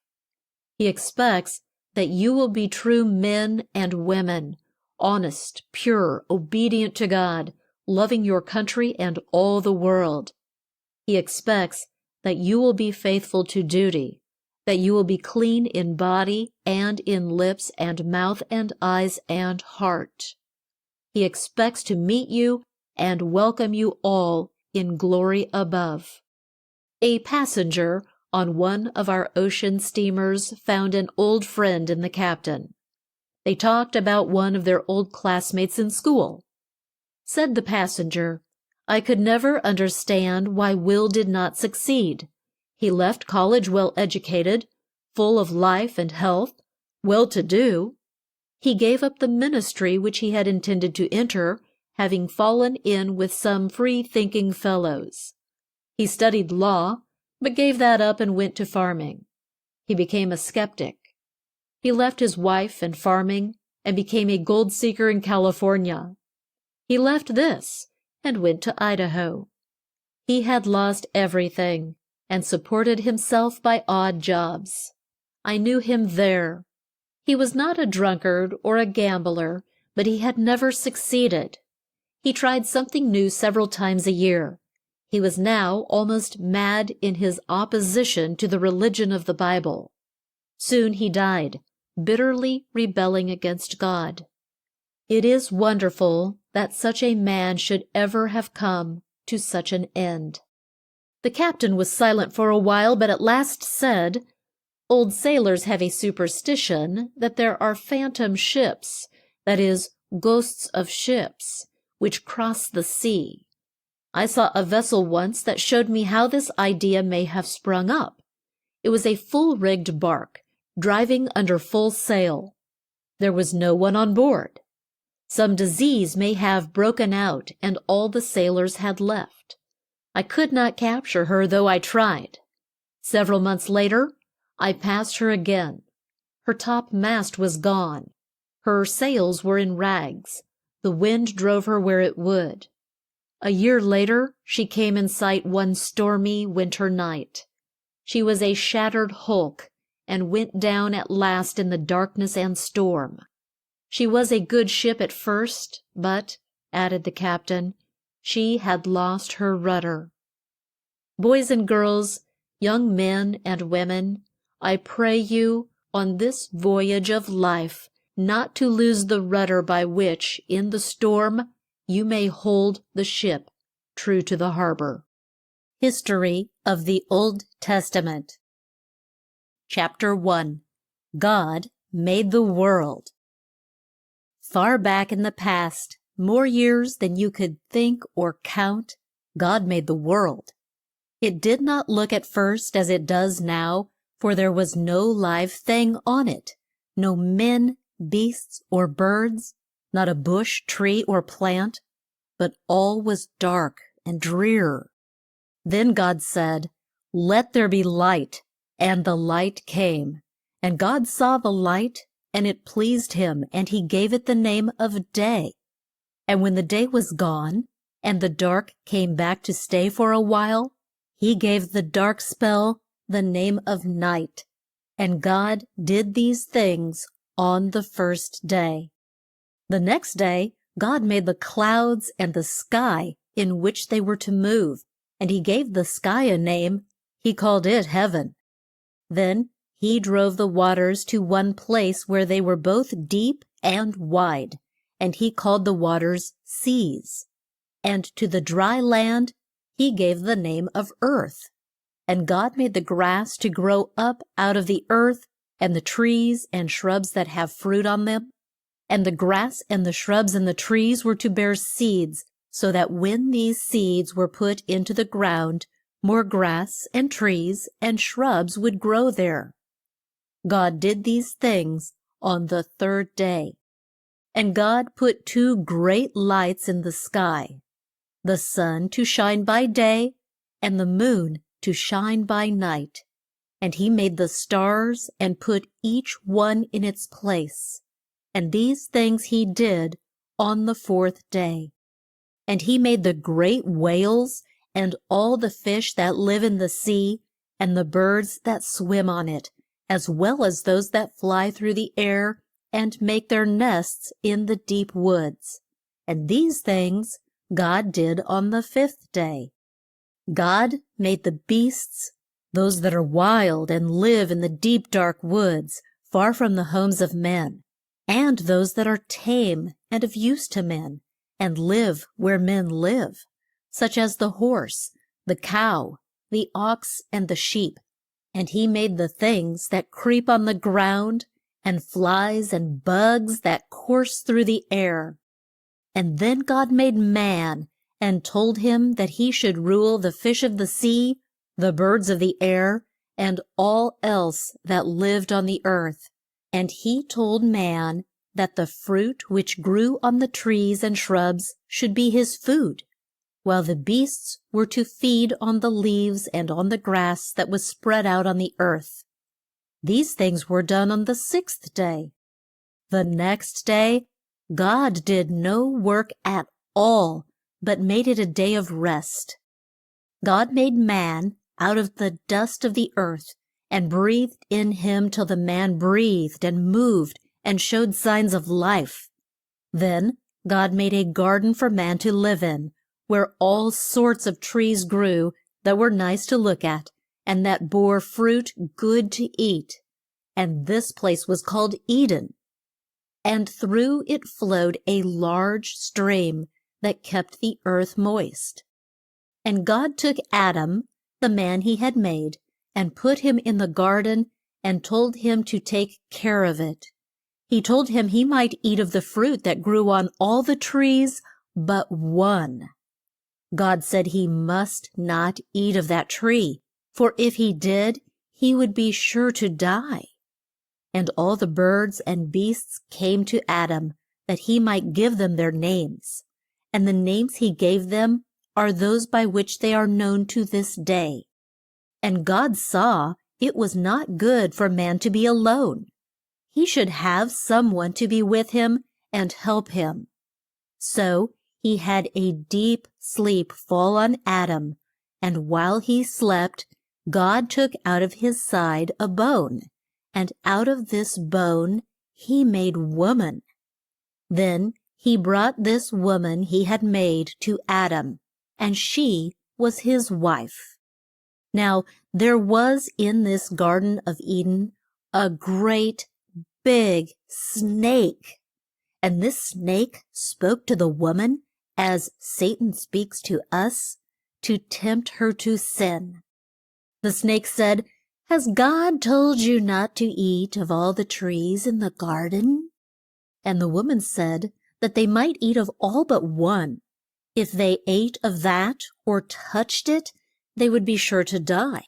He expects that you will be true men and women, honest, pure, obedient to God, loving your country and all the world. He expects that you will be faithful to duty, that you will be clean in body and in lips and mouth and eyes and heart. He expects to meet you and welcome you all in glory above. A passenger on one of our ocean steamers found an old friend in the captain. They talked about one of their old classmates in school. Said the passenger, "I could never understand why Will did not succeed. He left college well educated, full of life and health, well-to-do. He gave up the ministry which he had intended to enter, having fallen in with some free-thinking fellows. He studied law, but gave that up and went to farming. He became a skeptic. He left his wife and farming and became a gold seeker in California. He left this and went to Idaho. He had lost everything and supported himself by odd jobs. I knew him there. He was not a drunkard or a gambler, but he had never succeeded. He tried something new several times a year. He was now almost mad in his opposition to the religion of the Bible. Soon he died, bitterly rebelling against God. It is wonderful that such a man should ever have come to such an end. The captain was silent for a while, but at last said, "Old sailors have a superstition that there are phantom ships, that is, ghosts of ships, which cross the sea. I saw a vessel once that showed me how this idea may have sprung up. It was a full-rigged bark, driving under full sail. There was no one on board. Some disease may have broken out, and all the sailors had left. I could not capture her, though I tried. Several months later, I passed her again. Her top mast was gone. Her sails were in rags. The wind drove her where it would. A year later, she came in sight one stormy winter night. She was a shattered hulk, and went down at last in the darkness and storm. She was a good ship at first, but, added the captain, she had lost her rudder. Boys and girls, young men and women, I pray you, on this voyage of life, not to lose the rudder by which, in the storm, you may hold the ship true to the harbor." History of the Old Testament. Chapter 1. God made the world. Far back in the past, more years than you could think or count, God made the world. It did not look at first as it does now, for there was no live thing on it, no men, beasts, or birds, not a bush, tree, or plant, but all was dark and drear. Then God said, "Let there be light," and the light came. And God saw the light, and it pleased him, and he gave it the name of day. And when the day was gone, and the dark came back to stay for a while, he gave the dark spell the name of night. And God did these things on the first day. The next day, God made the clouds and the sky in which they were to move, and he gave the sky a name. He called it heaven. Then he drove the waters to one place where they were both deep and wide, and he called the waters seas. And to the dry land he gave the name of earth. And God made the grass to grow up out of the earth, and the trees and shrubs that have fruit on them. And the grass and the shrubs and the trees were to bear seeds, so that when these seeds were put into the ground, more grass and trees and shrubs would grow there. God did these things on the third day. And God put two great lights in the sky, the sun to shine by day, and the moon to shine by night. And he made the stars and put each one in its place. And these things he did on the fourth day. And he made the great whales and all the fish that live in the sea, and the birds that swim on it, as well as those that fly through the air and make their nests in the deep woods. And these things God did on the fifth day. God made the beasts, those that are wild and live in the deep dark woods, far from the homes of men, and those that are tame and of use to men, and live where men live, such as the horse, the cow, the ox, and the sheep. And he made the things that creep on the ground, and flies and bugs that course through the air. And then God made man, and told him that he should rule the fish of the sea, the birds of the air, and all else that lived on the earth. And he told man that the fruit which grew on the trees and shrubs should be his food, while the beasts were to feed on the leaves and on the grass that was spread out on the earth. These things were done on the sixth day. The next day God did no work at all, but made it a day of rest. God made man out of the dust of the earth, and breathed in him till the man breathed and moved and showed signs of life. Then God made a garden for man to live in, where all sorts of trees grew that were nice to look at, and that bore fruit good to eat. And this place was called Eden. and through it flowed a large stream that kept the earth moist. And God took Adam, the man he had made, and put him in the garden, and told him to take care of it. He told him he might eat of the fruit that grew on all the trees but one. God said he must not eat of that tree, for if he did, he would be sure to die. And all the birds and beasts came to Adam, that he might give them their names. And the names he gave them are those by which they are known to this day. And God saw it was not good for man to be alone. He should have someone to be with him and help him. So he had a deep sleep fall on Adam, and while he slept, God took out of his side a bone, and out of this bone he made woman. Then he brought this woman he had made to Adam, and she was his wife. Now there was in this Garden of Eden a great big snake, and this snake spoke to the woman as Satan speaks to us, to tempt her to sin. The snake said, "Has God told you not to eat of all the trees in the garden?" And the woman said that they might eat of all but one. If they ate of that or touched it, they would be sure to die.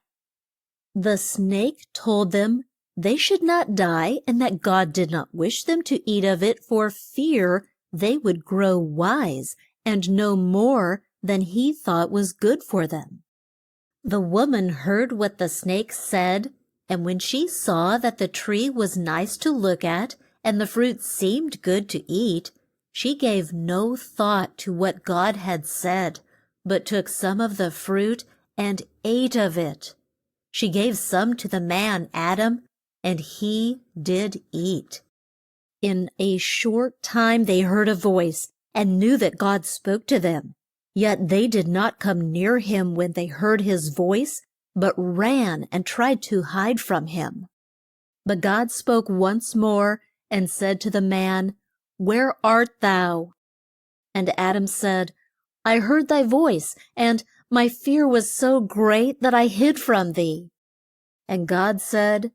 The snake told them they should not die, and that God did not wish them to eat of it for fear they would grow wise and know more than he thought was good for them. The woman heard what the snake said, and when she saw that the tree was nice to look at and the fruit seemed good to eat, she gave no thought to what God had said, but took some of the fruit and ate of it. She gave some to the man Adam, and he did eat. In a short time they heard a voice, and knew that God spoke to them. Yet they did not come near him when they heard his voice, but ran and tried to hide from him. But God spoke once more, and said to the man, "Where art thou?" And Adam said, "I heard thy voice, and my fear was so great that I hid from thee." And God said,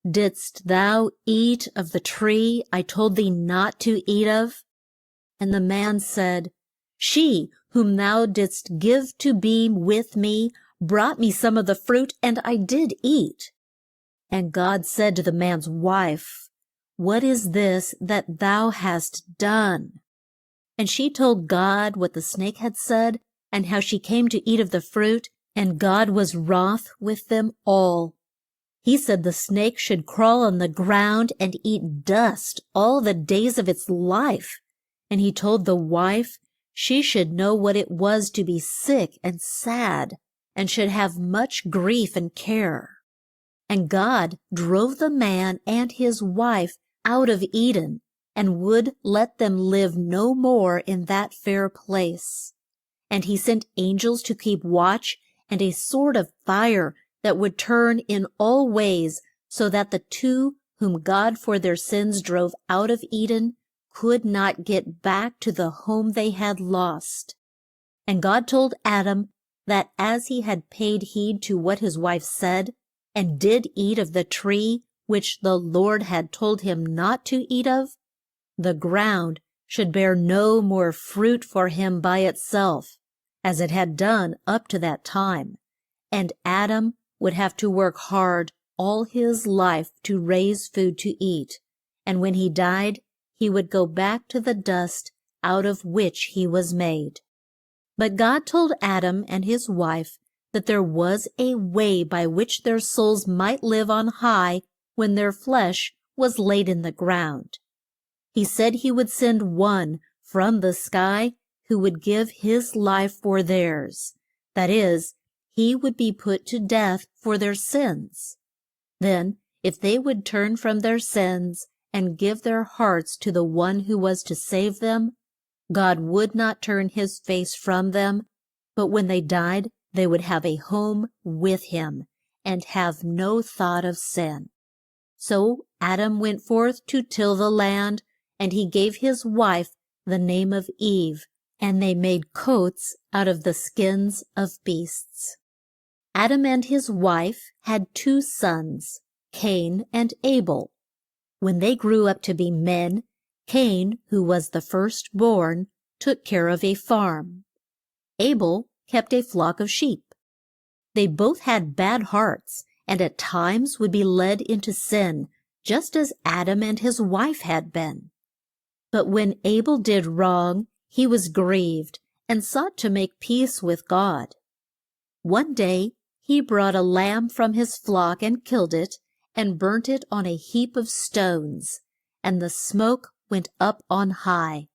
"Didst thou eat of the tree I told thee not to eat of?" And the man said, "She whom thou didst give to be with me brought me some of the fruit, and I did eat." And God said to the man's wife, "What is this that thou hast done?" And she told God what the snake had said, and how she came to eat of the fruit, and God was wroth with them all. He said the snake should crawl on the ground and eat dust all the days of its life. And he told the wife she should know what it was to be sick and sad, and should have much grief and care. And God drove the man and his wife out of Eden, and would let them live no more in that fair place. And he sent angels to keep watch, and a sword of fire that would turn in all ways, so that the two whom God for their sins drove out of Eden could not get back to the home they had lost. And God told Adam that as he had paid heed to what his wife said, and did eat of the tree which the Lord had told him not to eat of, the ground should bear no more fruit for him by itself, as it had done up to that time, and Adam would have to work hard all his life to raise food to eat, and when he died, he would go back to the dust out of which he was made. But God told Adam and his wife that there was a way by which their souls might live on high when their flesh was laid in the ground. He said he would send one from the sky who would give his life for theirs. That is, he would be put to death for their sins. Then, if they would turn from their sins and give their hearts to the one who was to save them, God would not turn his face from them, but when they died, they would have a home with him and have no thought of sin. So Adam went forth to till the land, and he gave his wife the name of Eve, and they made coats out of the skins of beasts. Adam and his wife had 2 sons, Cain and Abel. When they grew up to be men, Cain, who was the firstborn, took care of a farm. Abel kept a flock of sheep. They both had bad hearts, and at times would be led into sin, just as Adam and his wife had been. But when Abel did wrong, he was grieved and sought to make peace with God. One day he brought a lamb from his flock and killed it, and burnt it on a heap of stones, and the smoke went up on high.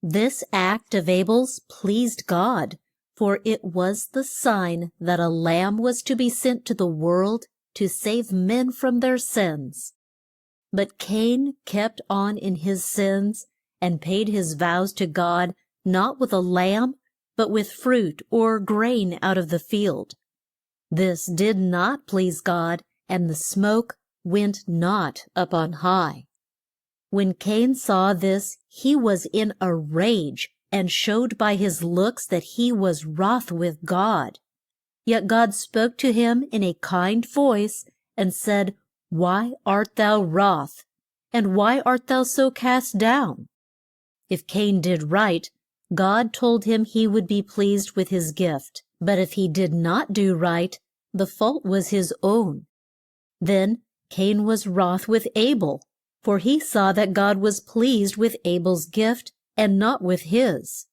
This act of Abel's pleased God, for it was the sign that a lamb was to be sent to the world to save men from their sins. But Cain kept on in his sins, and paid his vows to God not with a lamb, but with fruit or grain out of the field. This did not please God, and the smoke went not up on high. When Cain saw this, he was in a rage, and showed by his looks that he was wroth with God. Yet God spoke to him in a kind voice, and said, Why art thou wroth? And why art thou so cast down? If Cain did right, God told him he would be pleased with his gift. But if he did not do right, the fault was his own. Then Cain was wroth with Abel, for he saw that God was pleased with Abel's gift and not with his.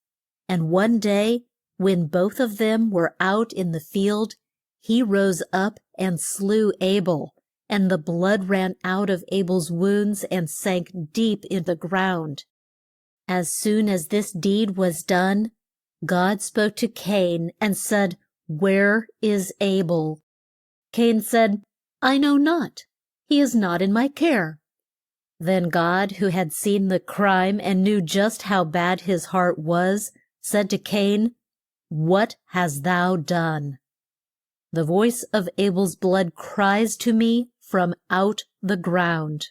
And one day, when both of them were out in the field, he rose up and slew Abel, and the blood ran out of Abel's wounds and sank deep in the ground. As soon as this deed was done, God spoke to Cain and said, Where is Abel? Cain said, I know not. He is not in my care. Then God, who had seen the crime and knew just how bad his heart was, said to Cain, What hast thou done? The voice of Abel's blood cries to me from out the ground.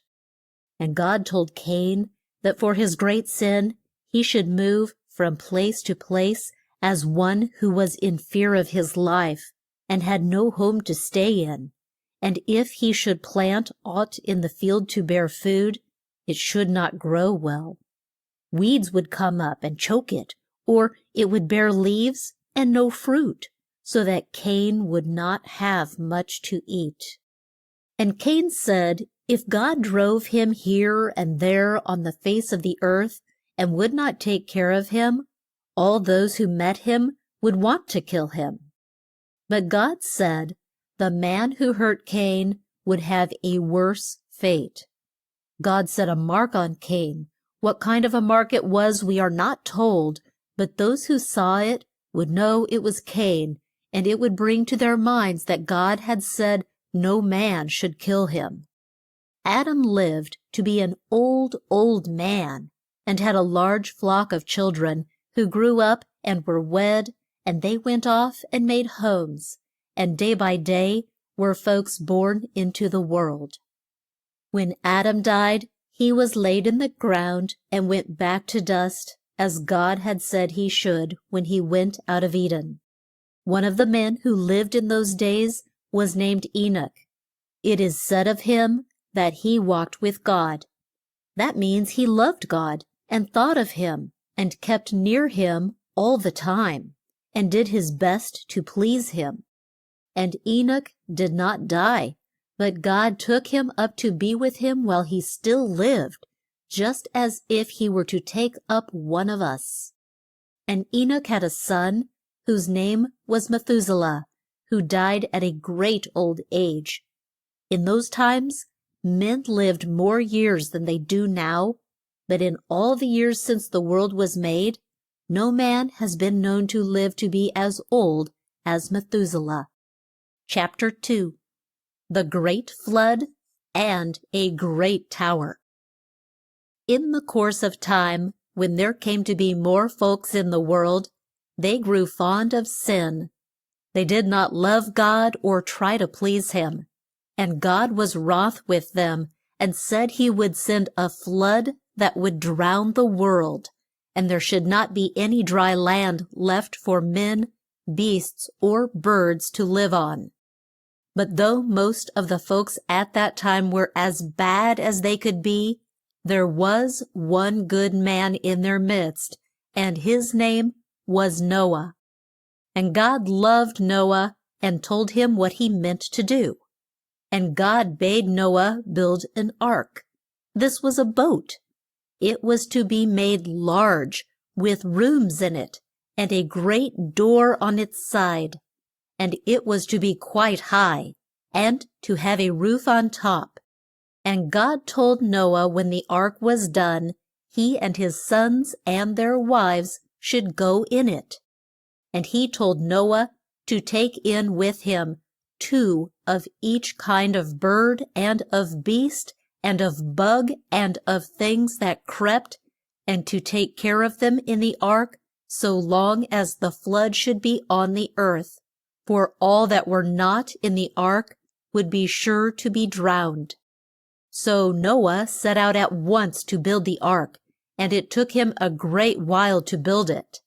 And God told Cain that for his great sin he should move from place to place as one who was in fear of his life, and had no home to stay in. And if he should plant aught in the field to bear food, it should not grow well. Weeds would come up and choke it, or it would bear leaves and no fruit, so that Cain would not have much to eat. And Cain said, If God drove him here and there on the face of the earth, and would not take care of him, all those who met him would want to kill him. But God said, The man who hurt Cain would have a worse fate. God set a mark on Cain. What kind of a mark it was we are not told, but those who saw it would know it was Cain, and it would bring to their minds that God had said no man should kill him. Adam lived to be an old, old man, and had a large flock of children who grew up and were wed, and they went off and made homes, and day by day were folks born into the world. When Adam died, he was laid in the ground and went back to dust, as God had said he should when he went out of Eden. One of the men who lived in those days was named Enoch. It is said of him that he walked with God. That means he loved God and thought of him and kept near him all the time, and did his best to please him. And Enoch did not die, but God took him up to be with him while he still lived, just as if he were to take up one of us. And Enoch had a son whose name was Methuselah, who died at a great old age. In those times, men lived more years than they do now, but in all the years since the world was made, no man has been known to live to be as old as Methuselah. Chapter 2. The Great Flood and a Great Tower. In the course of time, when there came to be more folks in the world, they grew fond of sin. They did not love God or try to please him, and God was wroth with them, and said he would send a flood that would drown the world, and there should not be any dry land left for men, beasts, or birds to live on. But though most of the folks at that time were as bad as they could be, there was one good man in their midst, and his name was Noah. And God loved Noah and told him what he meant to do. And God bade Noah build an ark. This was a boat. It was to be made large, with rooms in it, and a great door on its side. And it was to be quite high, and to have a roof on top. And God told Noah when the ark was done, he and his sons and their wives should go in it. And he told Noah to take in with him 2 of each kind of bird and of beast and of bug and of things that crept, and to take care of them in the ark so long as the flood should be on the earth, for all that were not in the ark would be sure to be drowned. So Noah set out at once to build the ark, and it took him a great while to build it.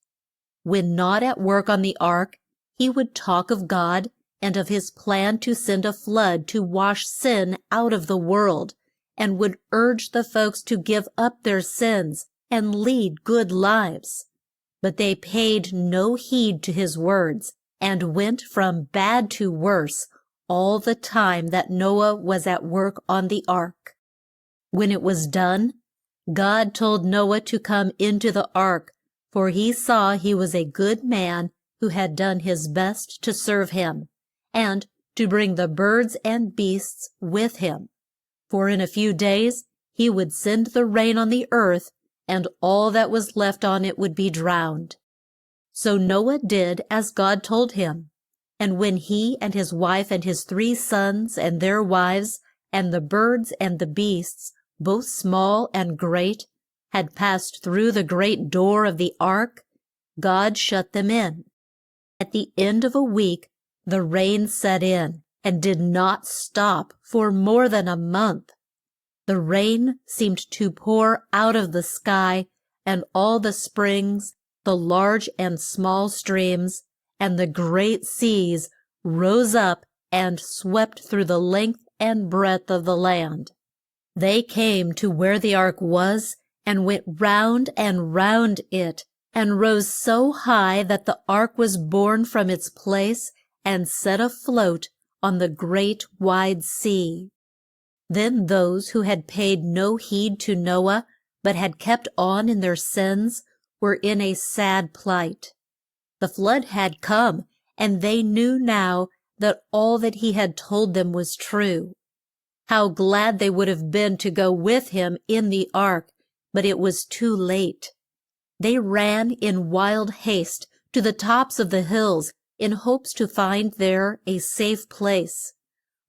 When not at work on the ark, he would talk of God and of his plan to send a flood to wash sin out of the world, and would urge the folks to give up their sins and lead good lives. But they paid no heed to his words, and went from bad to worse all the time that Noah was at work on the ark. When it was done, God told Noah to come into the ark, for he saw he was a good man who had done his best to serve him, and to bring the birds and beasts with him. For in a few days he would send the rain on the earth, and all that was left on it would be drowned. So Noah did as God told him. And when he and his wife and his 3 sons and their wives, and the birds and the beasts, both small and great, had passed through the great door of the ark, God shut them in. At the end of a week, the rain set in and did not stop for more than a month. The rain seemed to pour out of the sky, and all the springs, the large and small streams, and the great seas rose up and swept through the length and breadth of the land. They came to where the ark was, and went round and round it, and rose so high that the ark was borne from its place and set afloat on the great wide sea. Then those who had paid no heed to Noah, but had kept on in their sins, were in a sad plight. The flood had come, and they knew now that all that he had told them was true. How glad they would have been to go with him in the ark, but it was too late. They ran in wild haste to the tops of the hills in hopes to find there a safe place.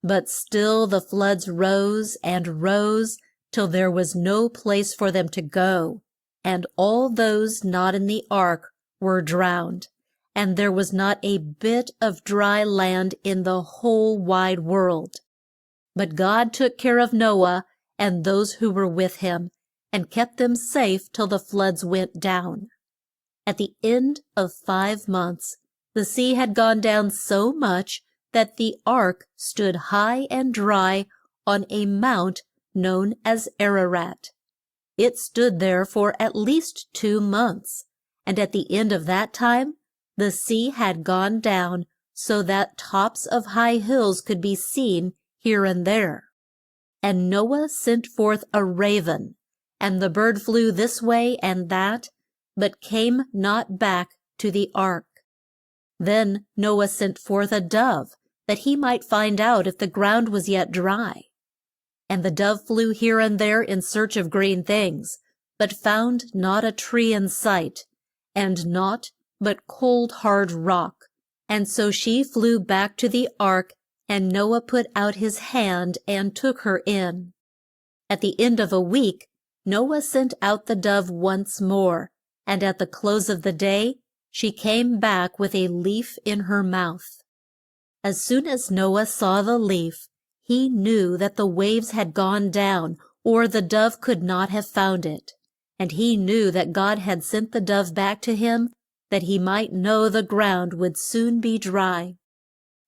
But still the floods rose and rose till there was no place for them to go, and all those not in the ark were drowned, and there was not a bit of dry land in the whole wide world. But God took care of Noah and those who were with him, and kept them safe till the floods went down. At the end of 5 months, the sea had gone down so much that the ark stood high and dry on a mount known as Ararat. It stood there for at least 2 months, and at the end of that time the sea had gone down so that tops of high hills could be seen here and there. And Noah sent forth a raven, and the bird flew this way and that, but came not back to the ark. Then Noah sent forth a dove, that he might find out if the ground was yet dry. And the dove flew here and there in search of green things, but found not a tree in sight, and naught but cold hard rock. And so she flew back to the ark, and Noah put out his hand and took her in. At the end of a week, Noah sent out the dove once more, and at the close of the day she came back with a leaf in her mouth. As soon as Noah saw the leaf, he knew that the waves had gone down, or the dove could not have found it. And he knew that God had sent the dove back to him, that he might know the ground would soon be dry.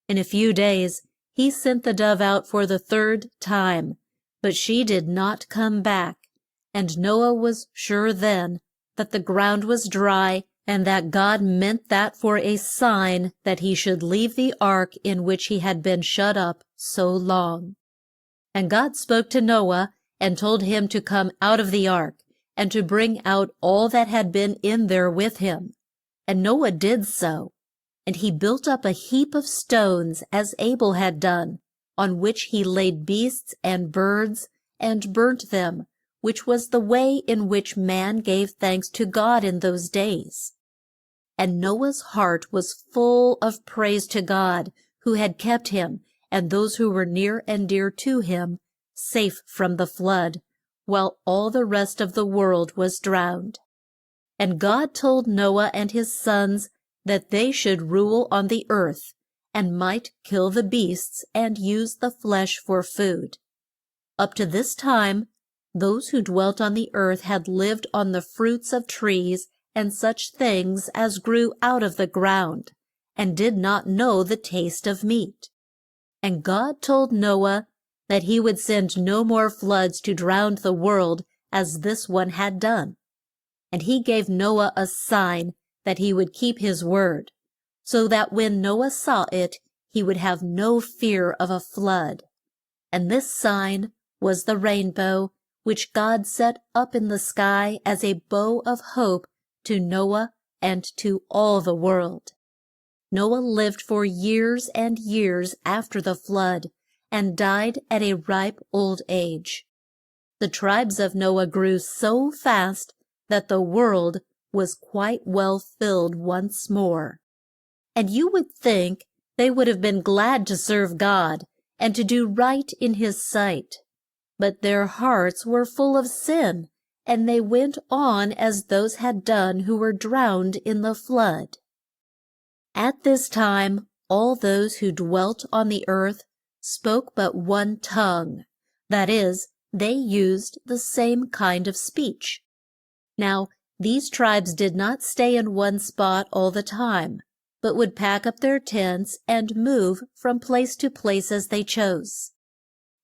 In a few days he sent the dove out for the third time, but she did not come back, and Noah was sure then that the ground was dry, and that God meant that for a sign that he should leave the ark in which he had been shut up so long. And God spoke to Noah and told him to come out of the ark, and to bring out all that had been in there with him. And Noah did so. And he built up a heap of stones, as Abel had done, on which he laid beasts and birds, and burnt them, which was the way in which man gave thanks to God in those days. And Noah's heart was full of praise to God, who had kept him, and those who were near and dear to him, safe from the flood, while all the rest of the world was drowned. And God told Noah and his sons that they should rule on the earth, and might kill the beasts and use the flesh for food. Up to this time, those who dwelt on the earth had lived on the fruits of trees and such things as grew out of the ground, and did not know the taste of meat. And God told Noah that he would send no more floods to drown the world as this one had done. And he gave Noah a sign that he would keep his word, so that when Noah saw it, he would have no fear of a flood. And this sign was the rainbow, which God set up in the sky as a bow of hope to Noah and to all the world. Noah lived for years and years after the flood, and died at a ripe old age. The tribes of Noah grew so fast that the world was quite well filled once more. And you would think they would have been glad to serve God and to do right in his sight. But their hearts were full of sin, and they went on as those had done who were drowned in the flood. At this time all those who dwelt on the earth spoke but one tongue, that is, they used the same kind of speech. Now, these tribes did not stay in one spot all the time, but would pack up their tents and move from place to place as they chose.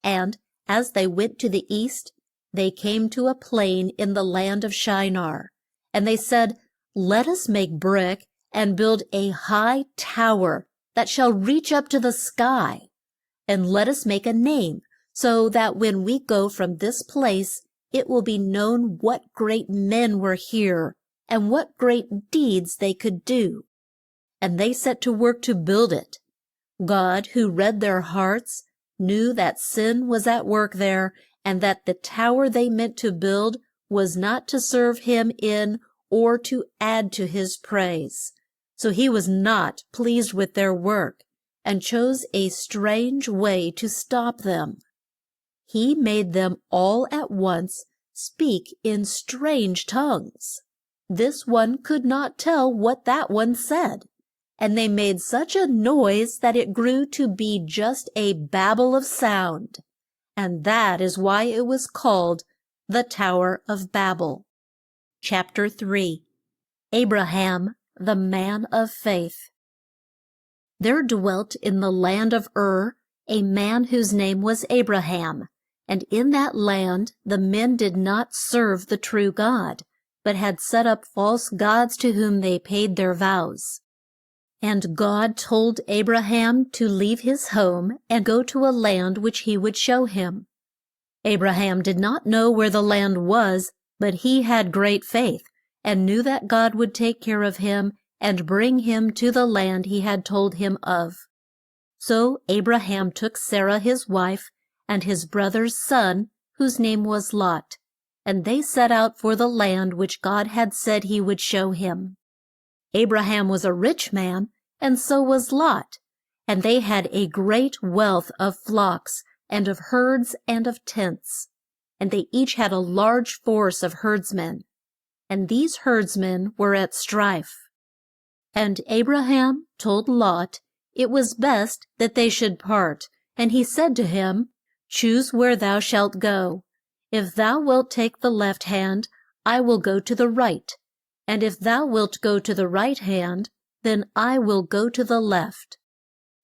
And as they went to the east, they came to a plain in the land of Shinar, and they said, "Let us make brick and build a high tower that shall reach up to the sky. And let us make a name, so that when we go from this place, it will be known what great men were here, and what great deeds they could do." And they set to work to build it. God, who read their hearts, knew that sin was at work there, and that the tower they meant to build was not to serve him in or to add to his praise. So he was not pleased with their work, and chose a strange way to stop them. He made them all at once speak in strange tongues. This one could not tell what that one said, and they made such a noise that it grew to be just a babel of sound, and that is why it was called the Tower of Babel. Chapter 3. Abraham, the man of faith. There dwelt in the land of Ur a man whose name was Abraham, and in that land the men did not serve the true God, but had set up false gods to whom they paid their vows. And God told Abraham to leave his home and go to a land which he would show him. Abraham did not know where the land was, but he had great faith, and knew that God would take care of him and bring him to the land he had told him of. So Abraham took Sarah his wife, and his brother's son, whose name was Lot, and they set out for the land which God had said he would show him. Abraham was a rich man, and so was Lot, and they had a great wealth of flocks, and of herds, and of tents. And they each had a large force of herdsmen, and these herdsmen were at strife. And Abraham told Lot it was best that they should part, and he said to him, "Choose where thou shalt go. If thou wilt take the left hand, I will go to the right, and if thou wilt go to the right hand, then I will go to the left.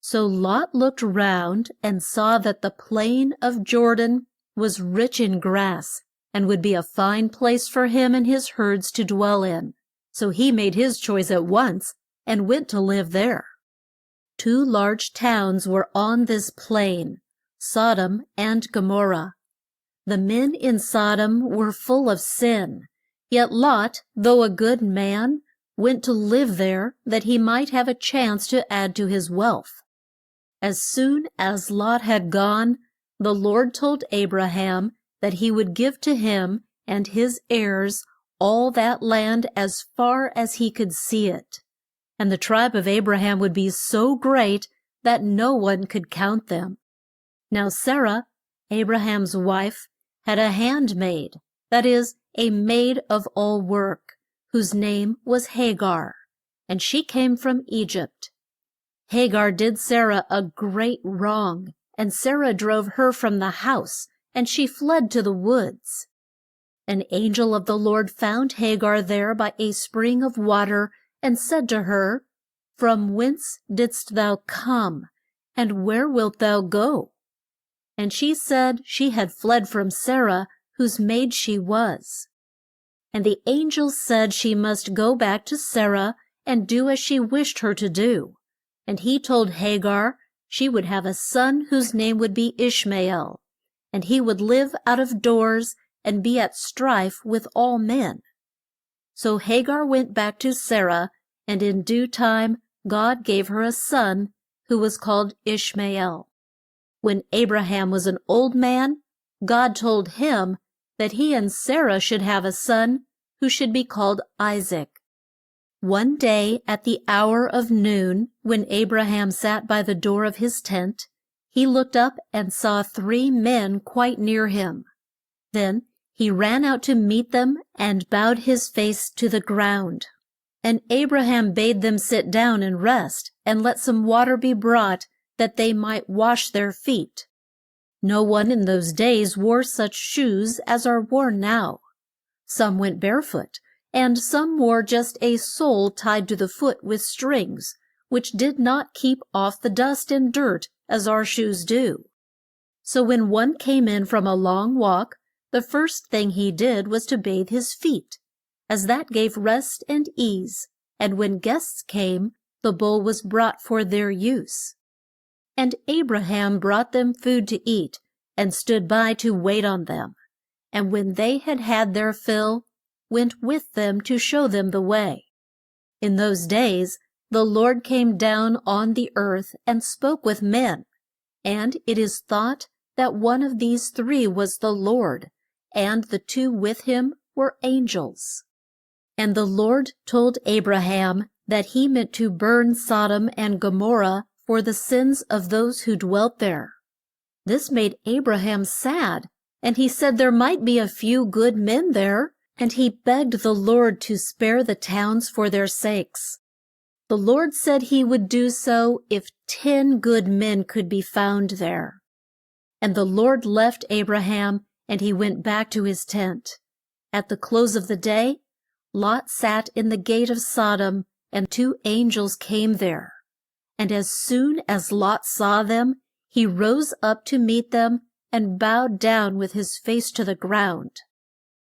So Lot looked round and saw that the plain of Jordan was rich in grass, and would be a fine place for him and his herds to dwell in. So he made his choice at once, and went to live there. 2 large towns were on this plain, Sodom and Gomorrah. The men in Sodom were full of sin, yet Lot, though a good man, went to live there that he might have a chance to add to his wealth. As soon as Lot had gone, the Lord told Abraham that he would give to him and his heirs all that land as far as he could see it. And the tribe of Abraham would be so great that no one could count them. Now Sarah, Abraham's wife, had a handmaid, that is, a maid of all work, whose name was Hagar, and she came from Egypt. Hagar did Sarah a great wrong, and Sarah drove her from the house, and she fled to the woods. An angel of the Lord found Hagar there by a spring of water, and said to her, From whence didst thou come, and where wilt thou go? And she said she had fled from Sarah, whose maid she was. And the angel said she must go back to Sarah and do as she wished her to do. And he told Hagar she would have a son whose name would be Ishmael, and he would live out of doors and be at strife with all men. So Hagar went back to Sarah, and in due time God gave her a son, who was called Ishmael. When Abraham was an old man, God told him that he and Sarah should have a son, who should be called Isaac. One day at the hour of noon, when Abraham sat by the door of his tent, he looked up and saw 3 men quite near him. Then he ran out to meet them and bowed his face to the ground. And Abraham bade them sit down and rest, and let some water be brought, that they might wash their feet. No one in those days wore such shoes as are worn now. Some went barefoot, and some wore just a sole tied to the foot with strings, which did not keep off the dust and dirt as our shoes do. So when one came in from a long walk, the first thing he did was to bathe his feet, as that gave rest and ease, and when guests came, the bowl was brought for their use. And Abraham brought them food to eat, and stood by to wait on them, and when they had had their fill, went with them to show them the way. In those days the Lord came down on the earth and spoke with men, and it is thought that one of these 3 was the Lord, and the 2 with him were angels. And the Lord told Abraham that he meant to burn Sodom and Gomorrah for the sins of those who dwelt there. This made Abraham sad, and he said there might be a few good men there, and he begged the Lord to spare the towns for their sakes. The Lord said he would do so if 10 good men could be found there. And the Lord left Abraham, and he went back to his tent. At the close of the day, Lot sat in the gate of Sodom, and 2 angels came there. And as soon as Lot saw them, he rose up to meet them, and bowed down with his face to the ground.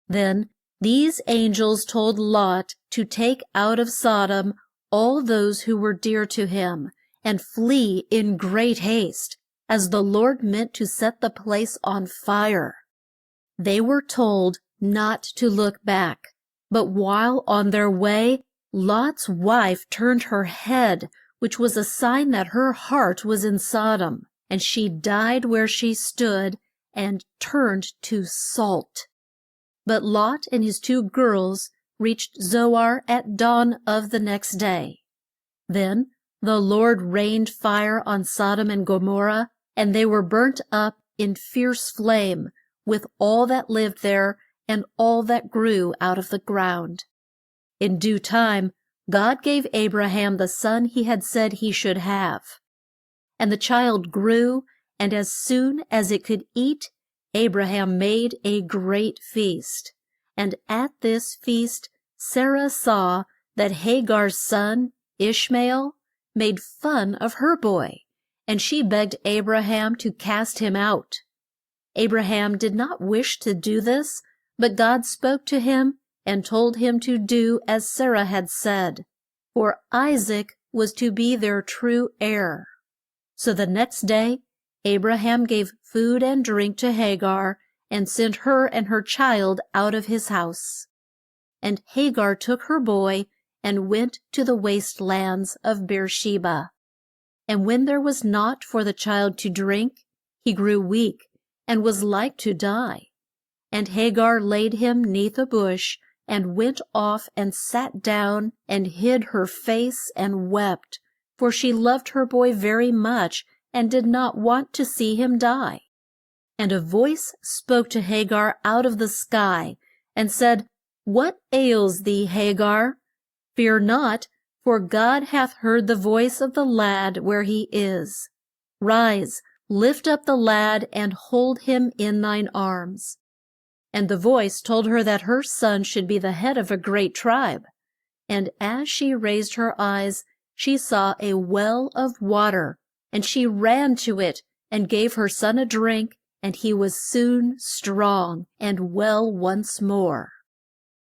Then these angels told Lot to take out of Sodom all those who were dear to him, and flee in great haste, as the Lord meant to set the place on fire. They were told not to look back, but while on their way, Lot's wife turned her head, which was a sign that her heart was in Sodom, and she died where she stood, and turned to salt. But Lot and his 2 girls reached Zoar at dawn of the next day. Then the Lord rained fire on Sodom and Gomorrah, and they were burnt up in fierce flame, with all that lived there, and all that grew out of the ground. In due time, God gave Abraham the son he had said he should have. And the child grew, and as soon as it could eat, Abraham made a great feast, and at this feast Sarah saw that Hagar's son, Ishmael, made fun of her boy, and she begged Abraham to cast him out. Abraham did not wish to do this, but God spoke to him and told him to do as Sarah had said, for Isaac was to be their true heir. So the next day Abraham gave food and drink to Hagar, and sent her and her child out of his house. And Hagar took her boy and went to the waste lands of Beersheba. And when there was naught for the child to drink, he grew weak, and was like to die. And Hagar laid him neath a bush, and went off and sat down, and hid her face, and wept, for she loved her boy very much, and did not want to see him die. And a voice spoke to Hagar out of the sky, and said, What ails thee, Hagar? Fear not, for God hath heard the voice of the lad where he is. Rise, lift up the lad, and hold him in thine arms. And the voice told her that her son should be the head of a great tribe. And as she raised her eyes, she saw a well of water, and she ran to it, and gave her son a drink, and he was soon strong and well once more.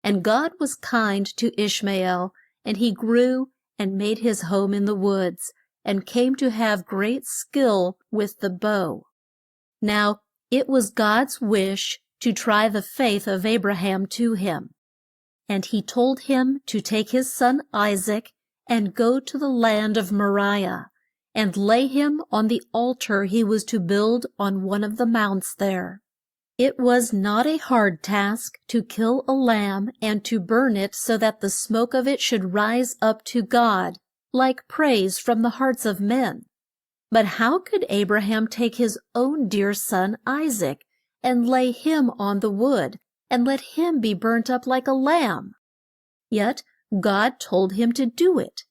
And God was kind to Ishmael, and he grew and made his home in the woods, and came to have great skill with the bow. Now it was God's wish to try the faith of Abraham to him. And he told him to take his son Isaac, and go to the land of Moriah, and lay him on the altar he was to build on one of the mounts there. It was not a hard task to kill a lamb and to burn it so that the smoke of it should rise up to God, like praise from the hearts of men. But how could Abraham take his own dear son Isaac, and lay him on the wood, and let him be burnt up like a lamb? Yet God told him to do it,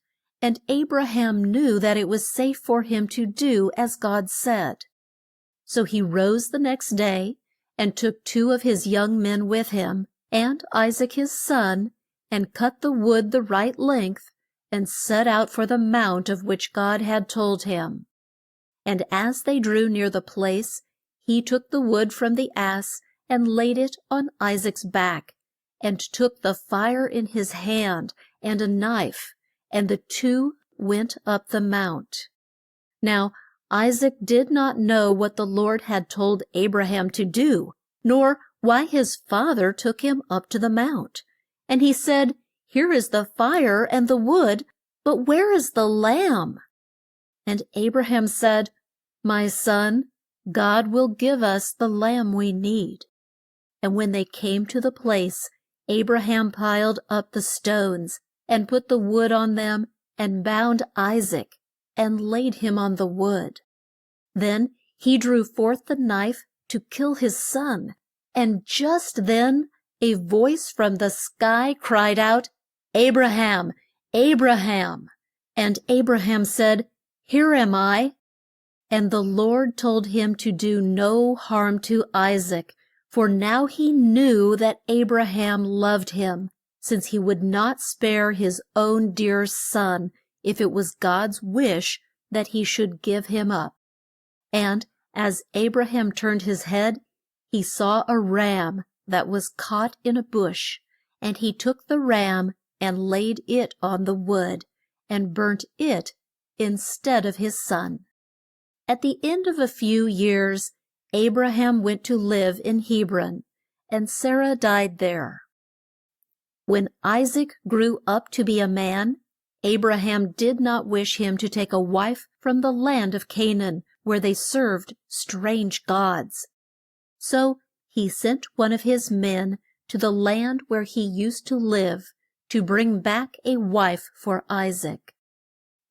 and Abraham knew that it was safe for him to do as God said. So he rose the next day, and took 2 of his young men with him, and Isaac his son, and cut the wood the right length, and set out for the mount of which God had told him. And as they drew near the place, he took the wood from the ass, and laid it on Isaac's back, and took the fire in his hand, and a knife, and the 2 went up the mount. Now Isaac did not know what the Lord had told Abraham to do, nor why his father took him up to the mount. And he said, Here is the fire and the wood, but where is the lamb? And Abraham said, My son, God will give us the lamb we need. And when they came to the place, Abraham piled up the stones, and put the wood on them, and bound Isaac, and laid him on the wood. Then he drew forth the knife to kill his son, and just then a voice from the sky cried out, Abraham, Abraham! And Abraham said, Here am I. And the Lord told him to do no harm to Isaac, for now he knew that Abraham loved him, since he would not spare his own dear son, if it was God's wish that he should give him up. And as Abraham turned his head, he saw a ram that was caught in a bush, and he took the ram and laid it on the wood, and burnt it instead of his son. At the end of a few years, Abraham went to live in Hebron, and Sarah died there. When Isaac grew up to be a man, Abraham did not wish him to take a wife from the land of Canaan, where they served strange gods. So he sent one of his men to the land where he used to live, to bring back a wife for Isaac.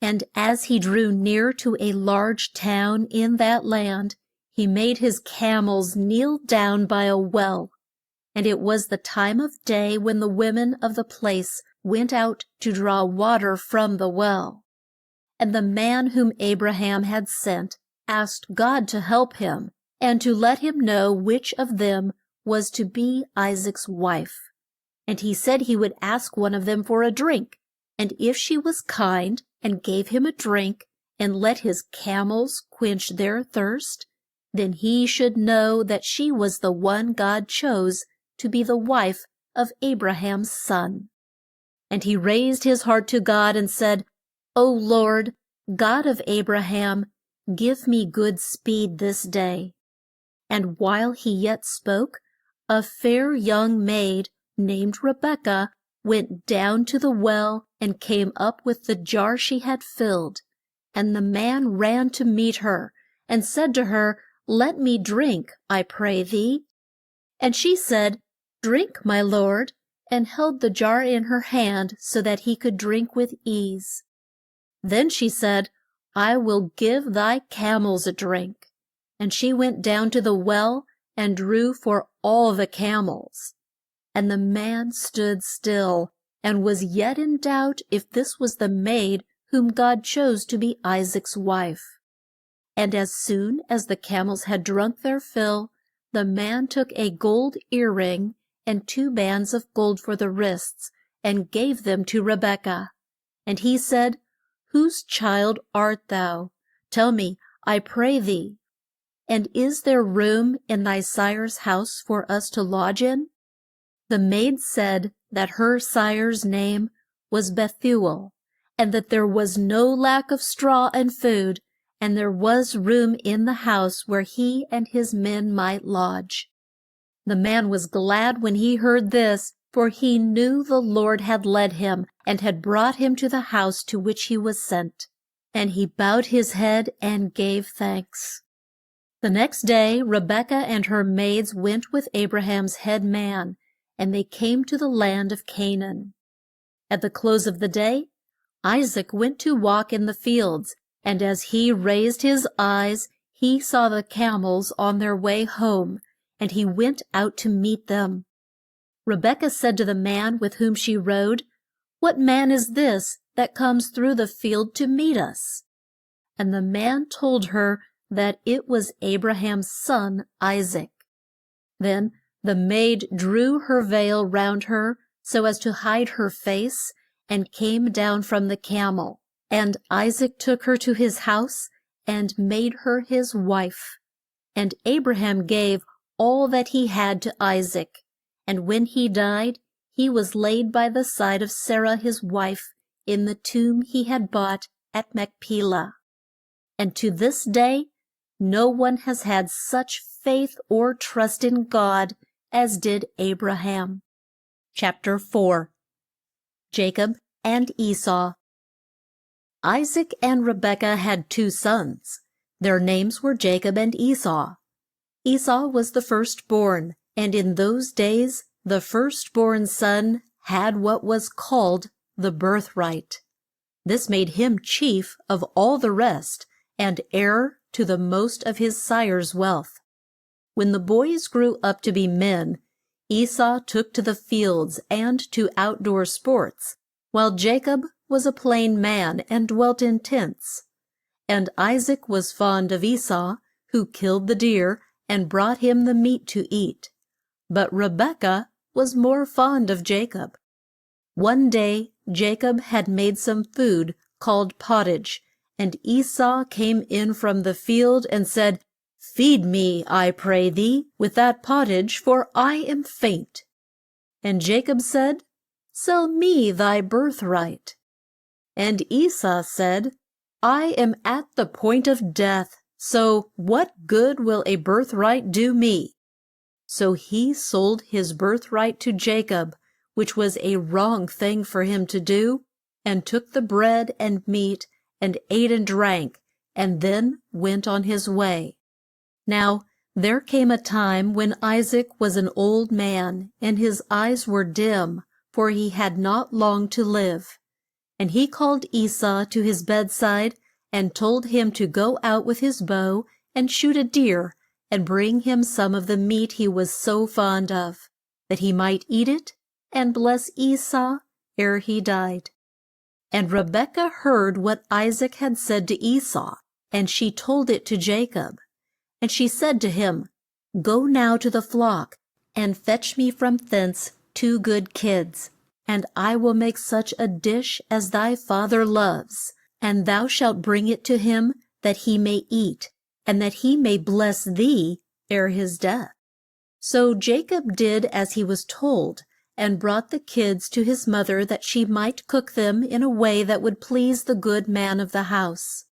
And as he drew near to a large town in that land, he made his camels kneel down by a well. And it was the time of day when the women of the place went out to draw water from the well. And the man whom Abraham had sent asked God to help him, and to let him know which of them was to be Isaac's wife. And he said he would ask one of them for a drink, and if she was kind and gave him a drink, and let his camels quench their thirst, then he should know that she was the one God chose to be the wife of Abraham's son. And he raised his heart to God and said, O Lord, God of Abraham, give me good speed this day. And while he yet spoke, a fair young maid named Rebekah went down to the well and came up with the jar she had filled. And the man ran to meet her, and said to her, Let me drink, I pray thee. And she said, Drink, my lord, and held the jar in her hand so that he could drink with ease. Then she said, I will give thy camels a drink. And she went down to the well and drew for all the camels. And the man stood still, and was yet in doubt if this was the maid whom God chose to be Isaac's wife. And as soon as the camels had drunk their fill, the man took a gold earring and 2 bands of gold for the wrists, and gave them to Rebekah. And he said, Whose child art thou? Tell me, I pray thee. And is there room in thy sire's house for us to lodge in? The maid said that her sire's name was Bethuel, and that there was no lack of straw and food, and there was room in the house where he and his men might lodge. The man was glad when he heard this, for he knew the Lord had led him, and had brought him to the house to which he was sent. And he bowed his head and gave thanks. The next day Rebekah and her maids went with Abraham's head man, and they came to the land of Canaan. At the close of the day, Isaac went to walk in the fields, and as he raised his eyes, he saw the camels on their way home, and he went out to meet them. Rebekah said to the man with whom she rode, What man is this that comes through the field to meet us? And the man told her that it was Abraham's son Isaac. Then the maid drew her veil round her so as to hide her face, and came down from the camel. And Isaac took her to his house, and made her his wife. And Abraham gave all that he had to Isaac. And when he died, he was laid by the side of Sarah his wife, in the tomb he had bought at Machpelah. And to this day no one has had such faith or trust in God as did Abraham. Chapter 4. Jacob and Esau. Isaac and Rebekah had 2 sons. Their names were Jacob and Esau. Esau was the firstborn, and in those days the firstborn son had what was called the birthright. This made him chief of all the rest, and heir to the most of his sire's wealth. When the boys grew up to be men, Esau took to the fields and to outdoor sports, while Jacob was a plain man and dwelt in tents. And Isaac was fond of Esau, who killed the deer and brought him the meat to eat. But Rebekah was more fond of Jacob. One day Jacob had made some food called pottage, and Esau came in from the field and said, Feed me, I pray thee, with that pottage, for I am faint. And Jacob said, Sell me thy birthright. And Esau said, I am at the point of death, so what good will a birthright do me? So he sold his birthright to Jacob, which was a wrong thing for him to do, and took the bread and meat, and ate and drank, and then went on his way. Now there came a time when Isaac was an old man, and his eyes were dim, for he had not long to live. And he called Esau to his bedside, and told him to go out with his bow, and shoot a deer, and bring him some of the meat he was so fond of, that he might eat it, and bless Esau ere he died. And Rebekah heard what Isaac had said to Esau, and she told it to Jacob. And she said to him, Go now to the flock, and fetch me from thence 2 good kids, and I will make such a dish as thy father loves, and thou shalt bring it to him, that he may eat, and that he may bless thee ere his death. So Jacob did as he was told, and brought the kids to his mother, that she might cook them in a way that would please the good man of the house.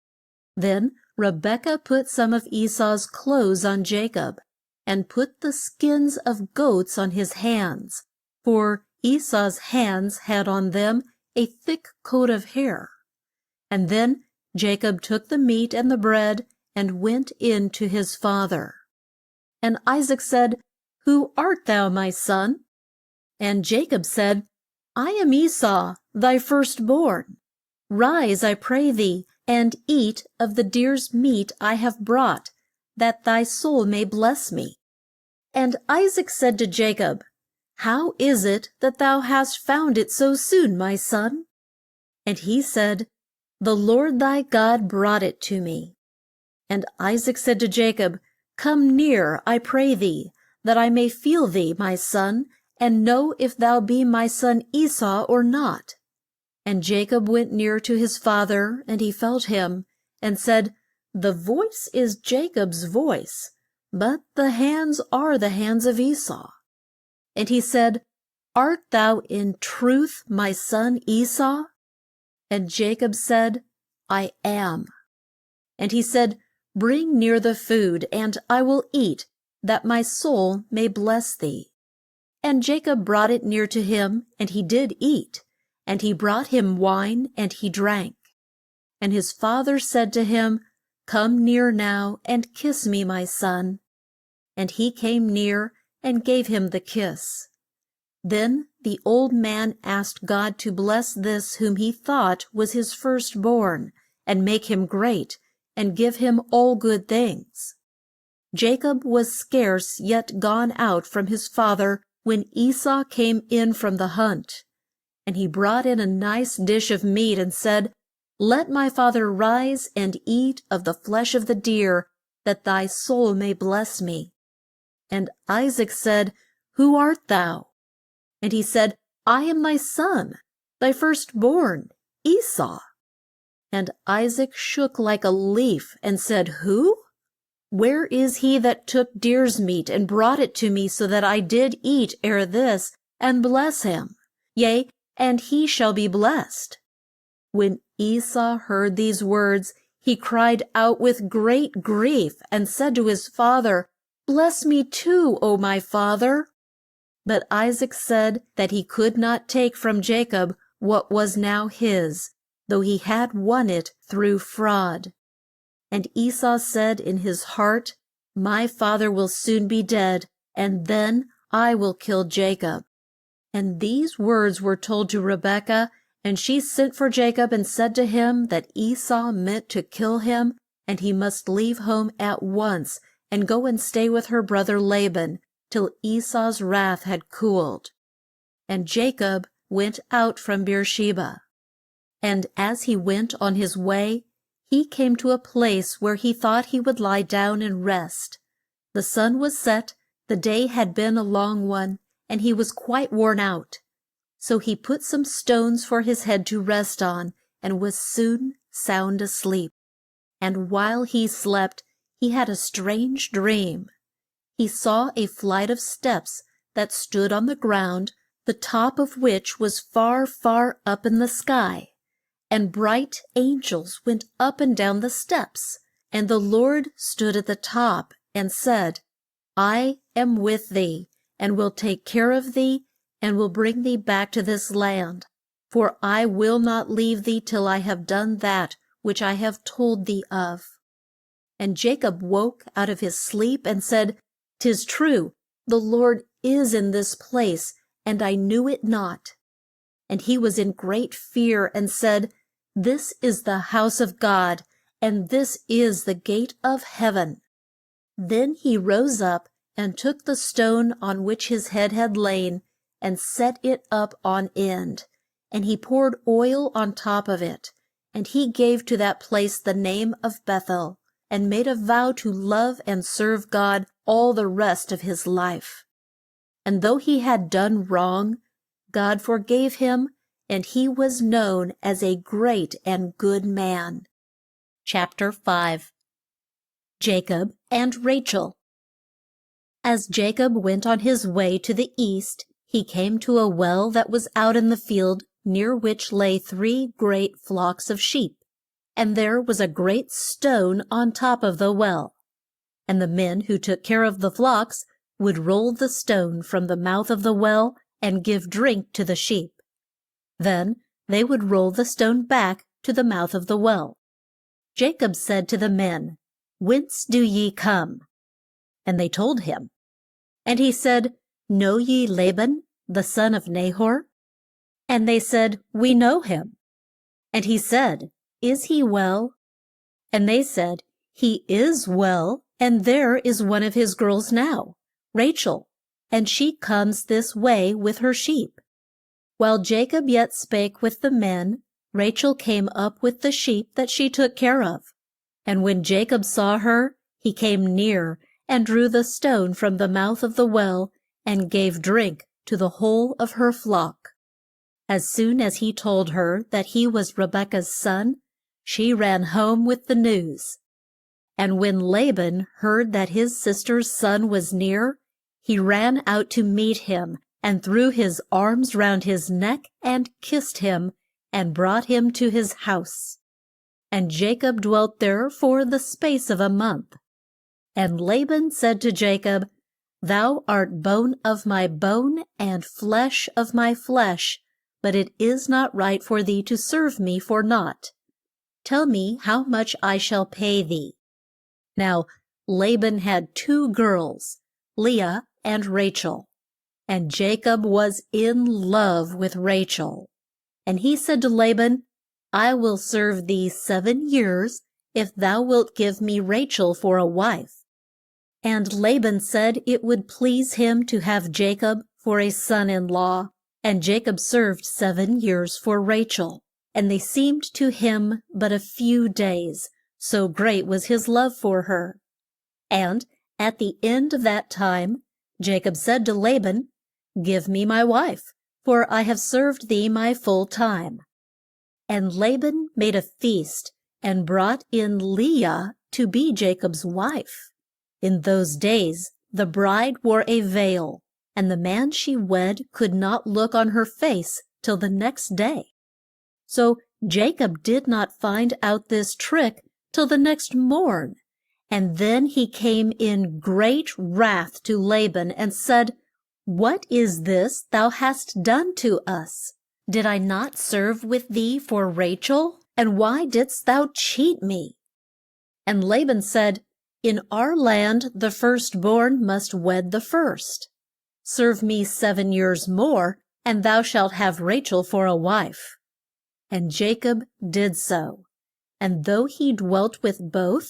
Then Rebekah put some of Esau's clothes on Jacob, and put the skins of goats on his hands, for Esau's hands had on them a thick coat of hair. And then Jacob took the meat and the bread, and went in to his father. And Isaac said, Who art thou, my son? And Jacob said, I am Esau, thy firstborn. Rise, I pray thee, and eat of the deer's meat I have brought, that thy soul may bless me. And Isaac said to Jacob, How is it that thou hast found it so soon, my son? And he said, The Lord thy God brought it to me. And Isaac said to Jacob, Come near, I pray thee, that I may feel thee, my son, and know if thou be my son Esau or not. And Jacob went near to his father, and he felt him, and said, The voice is Jacob's voice, but the hands are the hands of Esau. And he said, Art thou in truth my son Esau? And Jacob said, I am. And he said, Bring near the food, and I will eat, that my soul may bless thee. And Jacob brought it near to him, and he did eat. And he brought him wine, and he drank. And his father said to him, Come near now, and kiss me, my son. And he came near, and gave him the kiss. Then the old man asked God to bless this whom he thought was his firstborn, and make him great, and give him all good things. Jacob was scarce yet gone out from his father, when Esau came in from the hunt. And he brought in a nice dish of meat, and said, Let my father rise and eat of the flesh of the deer, that thy soul may bless me. And Isaac said, Who art thou? And he said, I am thy son, thy firstborn, Esau. And Isaac shook like a leaf, and said, Who? Where is he that took deer's meat, and brought it to me, so that I did eat ere this, and bless him? Yea, and he shall be blessed. When Esau heard these words, he cried out with great grief, and said to his father, Bless me too, O my father. But Isaac said that he could not take from Jacob what was now his, though he had won it through fraud. And Esau said in his heart, My father will soon be dead, and then I will kill Jacob. And these words were told to Rebekah, and she sent for Jacob, and said to him that Esau meant to kill him, and he must leave home at once, and go and stay with her brother Laban, till Esau's wrath had cooled. And Jacob went out from Beersheba. And as he went on his way, he came to a place where he thought he would lie down and rest. The sun was set, the day had been a long one, and he was quite worn out. So he put some stones for his head to rest on, and was soon sound asleep. And while he slept, he had a strange dream. He saw a flight of steps that stood on the ground, the top of which was far, far up in the sky. And bright angels went up and down the steps, and the Lord stood at the top, and said, I am with thee, and will take care of thee, and will bring thee back to this land. For I will not leave thee till I have done that which I have told thee of. And Jacob woke out of his sleep, and said, 'Tis true, the Lord is in this place, and I knew it not. And he was in great fear, and said, This is the house of God, and this is the gate of heaven. Then he rose up, and took the stone on which his head had lain, and set it up on end. And he poured oil on top of it, and he gave to that place the name of Bethel, and made a vow to love and serve God all the rest of his life. And though he had done wrong, God forgave him, and he was known as a great and good man. Chapter 5. Jacob and Rachel. As Jacob went on his way to the east, he came to a well that was out in the field, near which lay 3 great flocks of sheep, and there was a great stone on top of the well. And the men who took care of the flocks would roll the stone from the mouth of the well and give drink to the sheep. Then they would roll the stone back to the mouth of the well. Jacob said to the men, "Whence do ye come?" And they told him. And he said, "Know ye Laban, the son of Nahor?" And they said, "We know him." And he said, "Is he well?" And they said, "He is well, and there is one of his girls now, Rachel, and she comes this way with her sheep." While Jacob yet spake with the men, Rachel came up with the sheep that she took care of. And when Jacob saw her, he came near, and drew the stone from the mouth of the well, and gave drink to the whole of her flock. As soon as he told her that he was Rebekah's son, she ran home with the news. And when Laban heard that his sister's son was near, he ran out to meet him, and threw his arms round his neck, and kissed him, and brought him to his house. And Jacob dwelt there for the space of a month. And Laban said to Jacob, "Thou art bone of my bone, and flesh of my flesh, but it is not right for thee to serve me for naught. Tell me how much I shall pay thee." Now Laban had 2 girls, Leah and Rachel. And Jacob was in love with Rachel. And he said to Laban, "I will serve thee 7 years, if thou wilt give me Rachel for a wife." And Laban said it would please him to have Jacob for a son-in-law. And Jacob served 7 years for Rachel, and they seemed to him but a few days, so great was his love for her. And at the end of that time, Jacob said to Laban, "Give me my wife, for I have served thee my full time." And Laban made a feast, and brought in Leah to be Jacob's wife. In those days the bride wore a veil, and the man she wed could not look on her face till the next day. So Jacob did not find out this trick till the next morn. And then he came in great wrath to Laban, and said, "What is this thou hast done to us? Did I not serve with thee for Rachel? And why didst thou cheat me?" And Laban said, "In our land the firstborn must wed the first. Serve me 7 years more, and thou shalt have Rachel for a wife." And Jacob did so. And though he dwelt with both,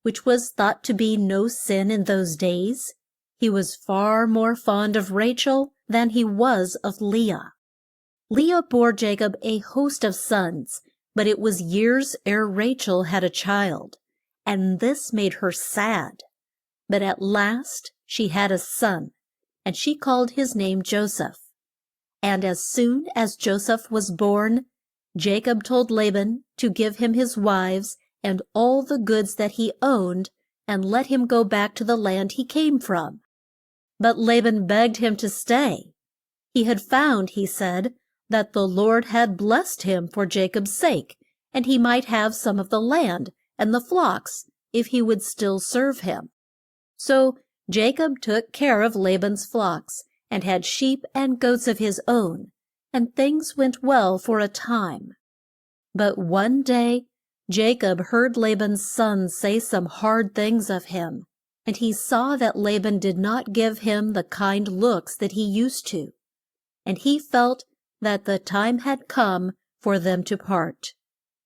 which was thought to be no sin in those days, he was far more fond of Rachel than he was of Leah. Leah bore Jacob a host of sons, but it was years ere Rachel had a child, and this made her sad. But at last she had a son, and she called his name Joseph. And as soon as Joseph was born, Jacob told Laban to give him his wives and all the goods that he owned, and let him go back to the land he came from. But Laban begged him to stay. He had found, he said, that the Lord had blessed him for Jacob's sake, and he might have some of the land and the flocks if he would still serve him. So Jacob took care of Laban's flocks, and had sheep and goats of his own, and things went well for a time. But one day Jacob heard Laban's sons say some hard things of him, and he saw that Laban did not give him the kind looks that he used to, and he felt that the time had come for them to part.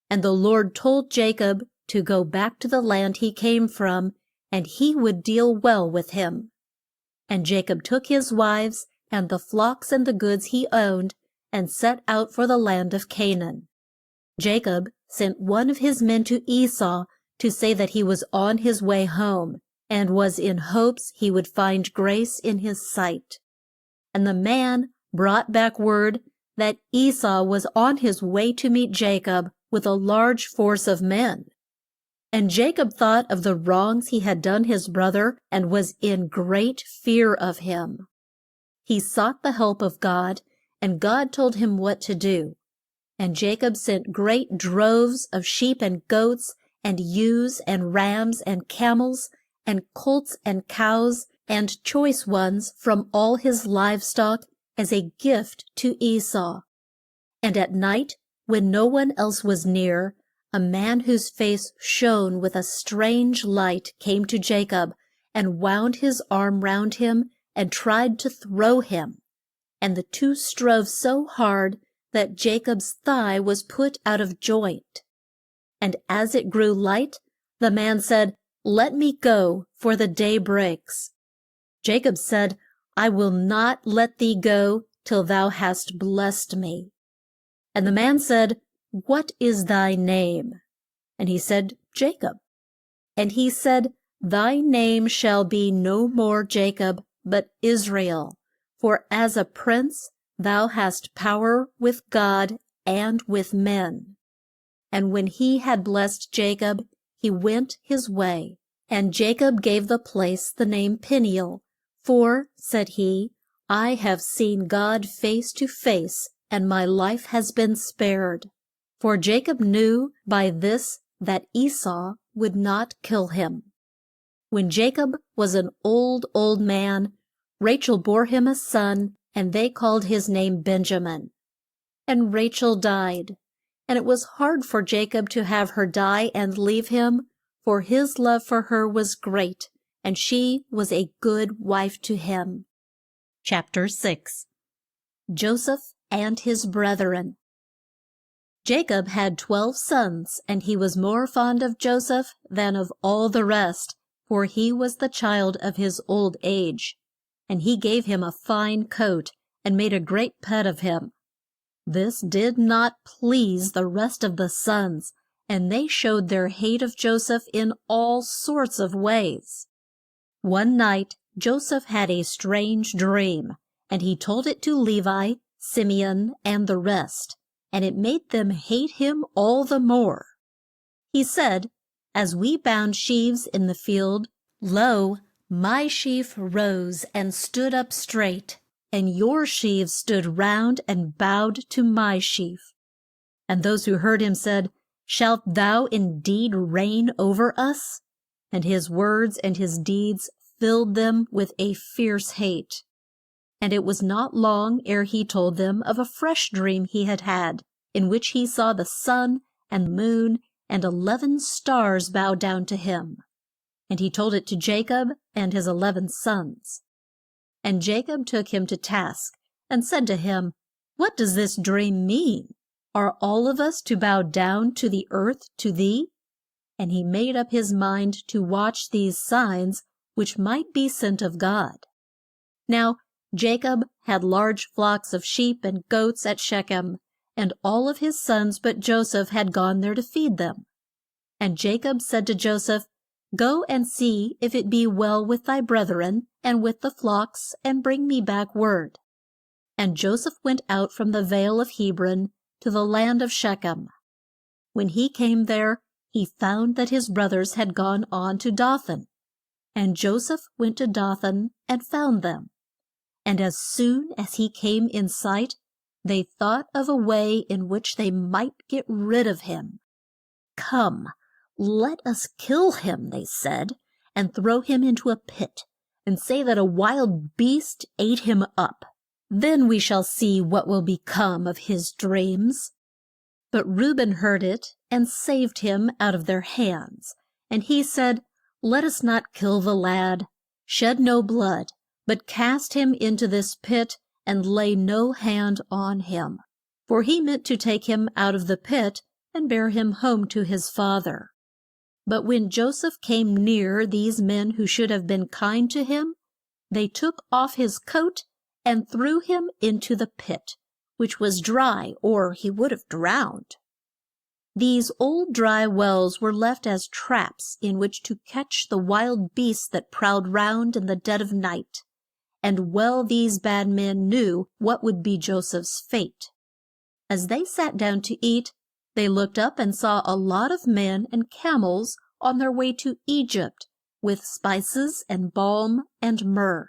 And the Lord told Jacob to go back to the land he came from, and he would deal well with him. And Jacob took his wives and the flocks and the goods he owned, and set out for the land of Canaan. Jacob sent one of his men to Esau to say that he was on his way home, and was in hopes he would find grace in his sight. And the man brought back word that Esau was on his way to meet Jacob with a large force of men. And Jacob thought of the wrongs he had done his brother, and was in great fear of him. He sought the help of God, and God told him what to do. And Jacob sent great droves of sheep and goats, and ewes and rams and camels, and colts and cows, and choice ones from all his livestock, as a gift to Esau. And at night, when no one else was near, a man whose face shone with a strange light came to Jacob, and wound his arm round him, and tried to throw him. And the two strove so hard that Jacob's thigh was put out of joint. And as it grew light, the man said, "Let me go, for the day breaks." Jacob said, "I will not let thee go till thou hast blessed me." And the man said, "What is thy name?" And he said, "Jacob." And he said, "Thy name shall be no more Jacob, but Israel, for as a prince thou hast power with God and with men." And when he had blessed Jacob, he went his way. And Jacob gave the place the name Peniel, for, said he, "I have seen God face to face, and my life has been spared." For Jacob knew by this that Esau would not kill him. When Jacob was an old man, Rachel bore him a son, and they called his name Benjamin. And Rachel died, and it was hard for Jacob to have her die and leave him, for his love for her was great, and she was a good wife to him. Chapter 6. Joseph and his brethren. Jacob had 12 sons, and he was more fond of Joseph than of all the rest, for he was the child of his old age. And he gave him a fine coat, and made a great pet of him. This did not please the rest of the sons, and they showed their hate of Joseph in all sorts of ways. One night Joseph had a strange dream, and he told it to Levi, Simeon, and the rest, and it made them hate him all the more. He said, "As we bound sheaves in the field, lo, my sheaf rose and stood up straight, and your sheaves stood round and bowed to my sheaf." And those who heard him said, "Shalt thou indeed reign over us?" And his words and his deeds filled them with a fierce hate. And it was not long ere he told them of a fresh dream he had had, in which he saw the sun and moon and 11 stars bow down to him. And he told it to Jacob and his 11 sons. And Jacob took him to task, and said to him, "What does this dream mean? Are all of us to bow down to the earth to thee?" And he made up his mind to watch these signs, which might be sent of God. Now Jacob had large flocks of sheep and goats at Shechem, and all of his sons but Joseph had gone there to feed them. And Jacob said to Joseph, "Go and see if it be well with thy brethren and with the flocks, and bring me back word." And Joseph went out from the vale of Hebron to the land of Shechem. When he came there, he found that his brothers had gone on to Dothan. And Joseph went to Dothan and found them. And as soon as he came in sight, they thought of a way in which they might get rid of him. "Come, let us kill him," they said, "and throw him into a pit, and say that a wild beast ate him up. Then we shall see what will become of his dreams." But Reuben heard it, and saved him out of their hands. And he said, "Let us not kill the lad. Shed no blood, but cast him into this pit, and lay no hand on him." For he meant to take him out of the pit, and bear him home to his father. But when Joseph came near these men who should have been kind to him, they took off his coat and threw him into the pit, which was dry, or he would have drowned. These old dry wells were left as traps in which to catch the wild beasts that prowled round in the dead of night. And well these bad men knew what would be Joseph's fate. As they sat down to eat, they looked up and saw a lot of men and camels on their way to Egypt, with spices and balm and myrrh.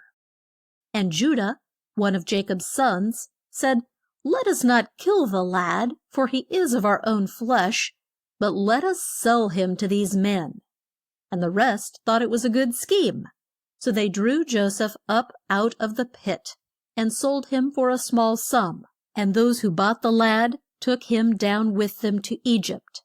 And Judah, one of Jacob's sons, said, "Let us not kill the lad, for he is of our own flesh, but let us sell him to these men." And the rest thought it was a good scheme. So they drew Joseph up out of the pit, and sold him for a small sum. And those who bought the lad took him down with them to Egypt.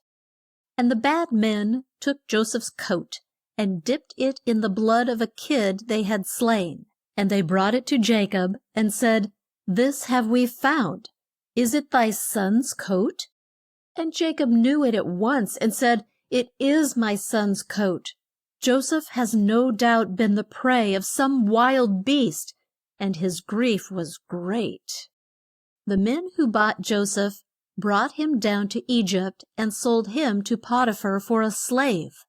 And the bad men took Joseph's coat, and dipped it in the blood of a kid they had slain. And they brought it to Jacob, and said, "This have we found. Is it thy son's coat?" And Jacob knew it at once, and said, "It is my son's coat. Joseph has no doubt been the prey of some wild beast," and his grief was great. The men who bought Joseph brought him down to Egypt, and sold him to Potiphar for a slave.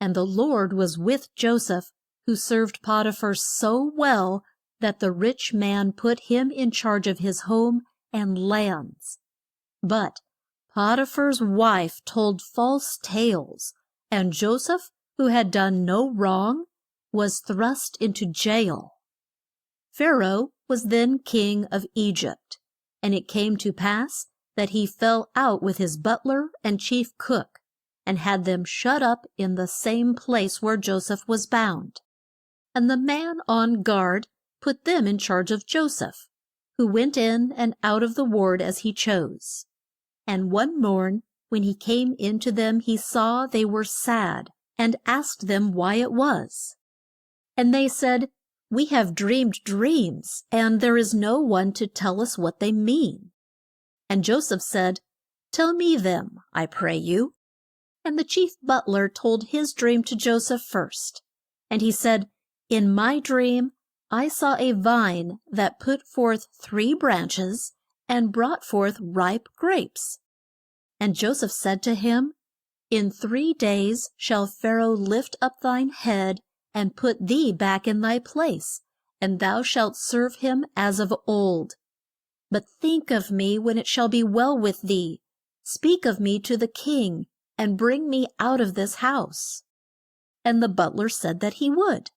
And the Lord was with Joseph, who served Potiphar so well that the rich man put him in charge of his home and lands. But Potiphar's wife told false tales, and Joseph, who had done no wrong, was thrust into jail. Pharaoh was then king of Egypt, and it came to pass that he fell out with his butler and chief cook, and had them shut up in the same place where Joseph was bound. And the man on guard put them in charge of Joseph, who went in and out of the ward as he chose. And one morn, when he came into them, he saw they were sad, and asked them why it was. And they said, "We have dreamed dreams, and there is no one to tell us what they mean." And Joseph said, "Tell me them, I pray you." And the chief butler told his dream to Joseph first. And he said, "In my dream I saw a vine that put forth 3 branches, and brought forth ripe grapes." And Joseph said to him, "In 3 days shall Pharaoh lift up thine head, and put thee back in thy place, and thou shalt serve him as of old. But think of me when it shall be well with thee. Speak of me to the king, and bring me out of this house." And the butler said that he would.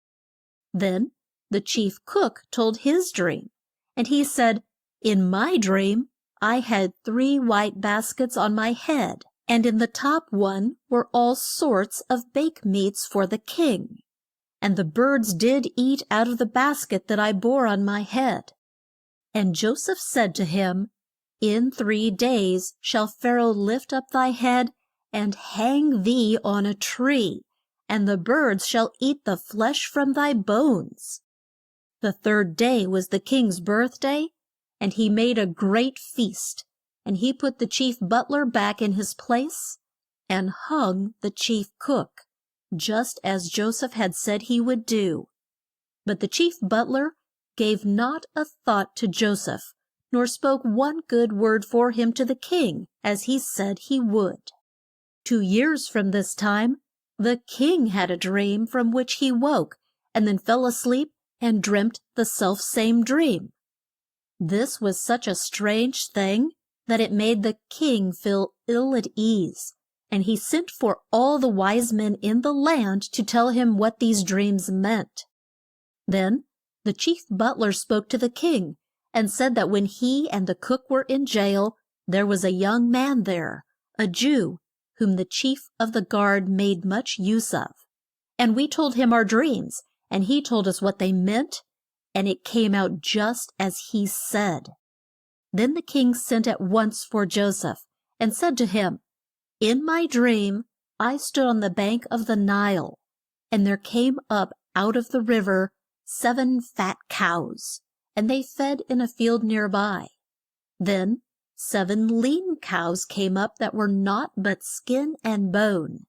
Then the chief cook told his dream, and he said, "In my dream I had 3 white baskets on my head, and in the top one were all sorts of bake meats for the king. And the birds did eat out of the basket that I bore on my head." And Joseph said to him, "In 3 days shall Pharaoh lift up thy head, and hang thee on a tree, and the birds shall eat the flesh from thy bones." The 3rd day was the king's birthday, and he made a great feast, and he put the chief butler back in his place, and hung the chief cook, just as Joseph had said he would do. But the chief butler gave not a thought to Joseph, nor spoke one good word for him to the king, as he said he would. 2 years from this time, the king had a dream from which he woke, and then fell asleep and dreamt the self-same dream. This was such a strange thing that it made the king feel ill at ease, and he sent for all the wise men in the land to tell him what these dreams meant. Then the chief butler spoke to the king, and said that when he and the cook were in jail, there was a young man there, a Jew, whom the chief of the guard made much use of. And we told him our dreams, and he told us what they meant, and it came out just as he said. Then the king sent at once for Joseph, and said to him, "In my dream I stood on the bank of the Nile, and there came up out of the river 7 fat cows, and they fed in a field near by. Then 7 lean cows came up that were naught but skin and bone,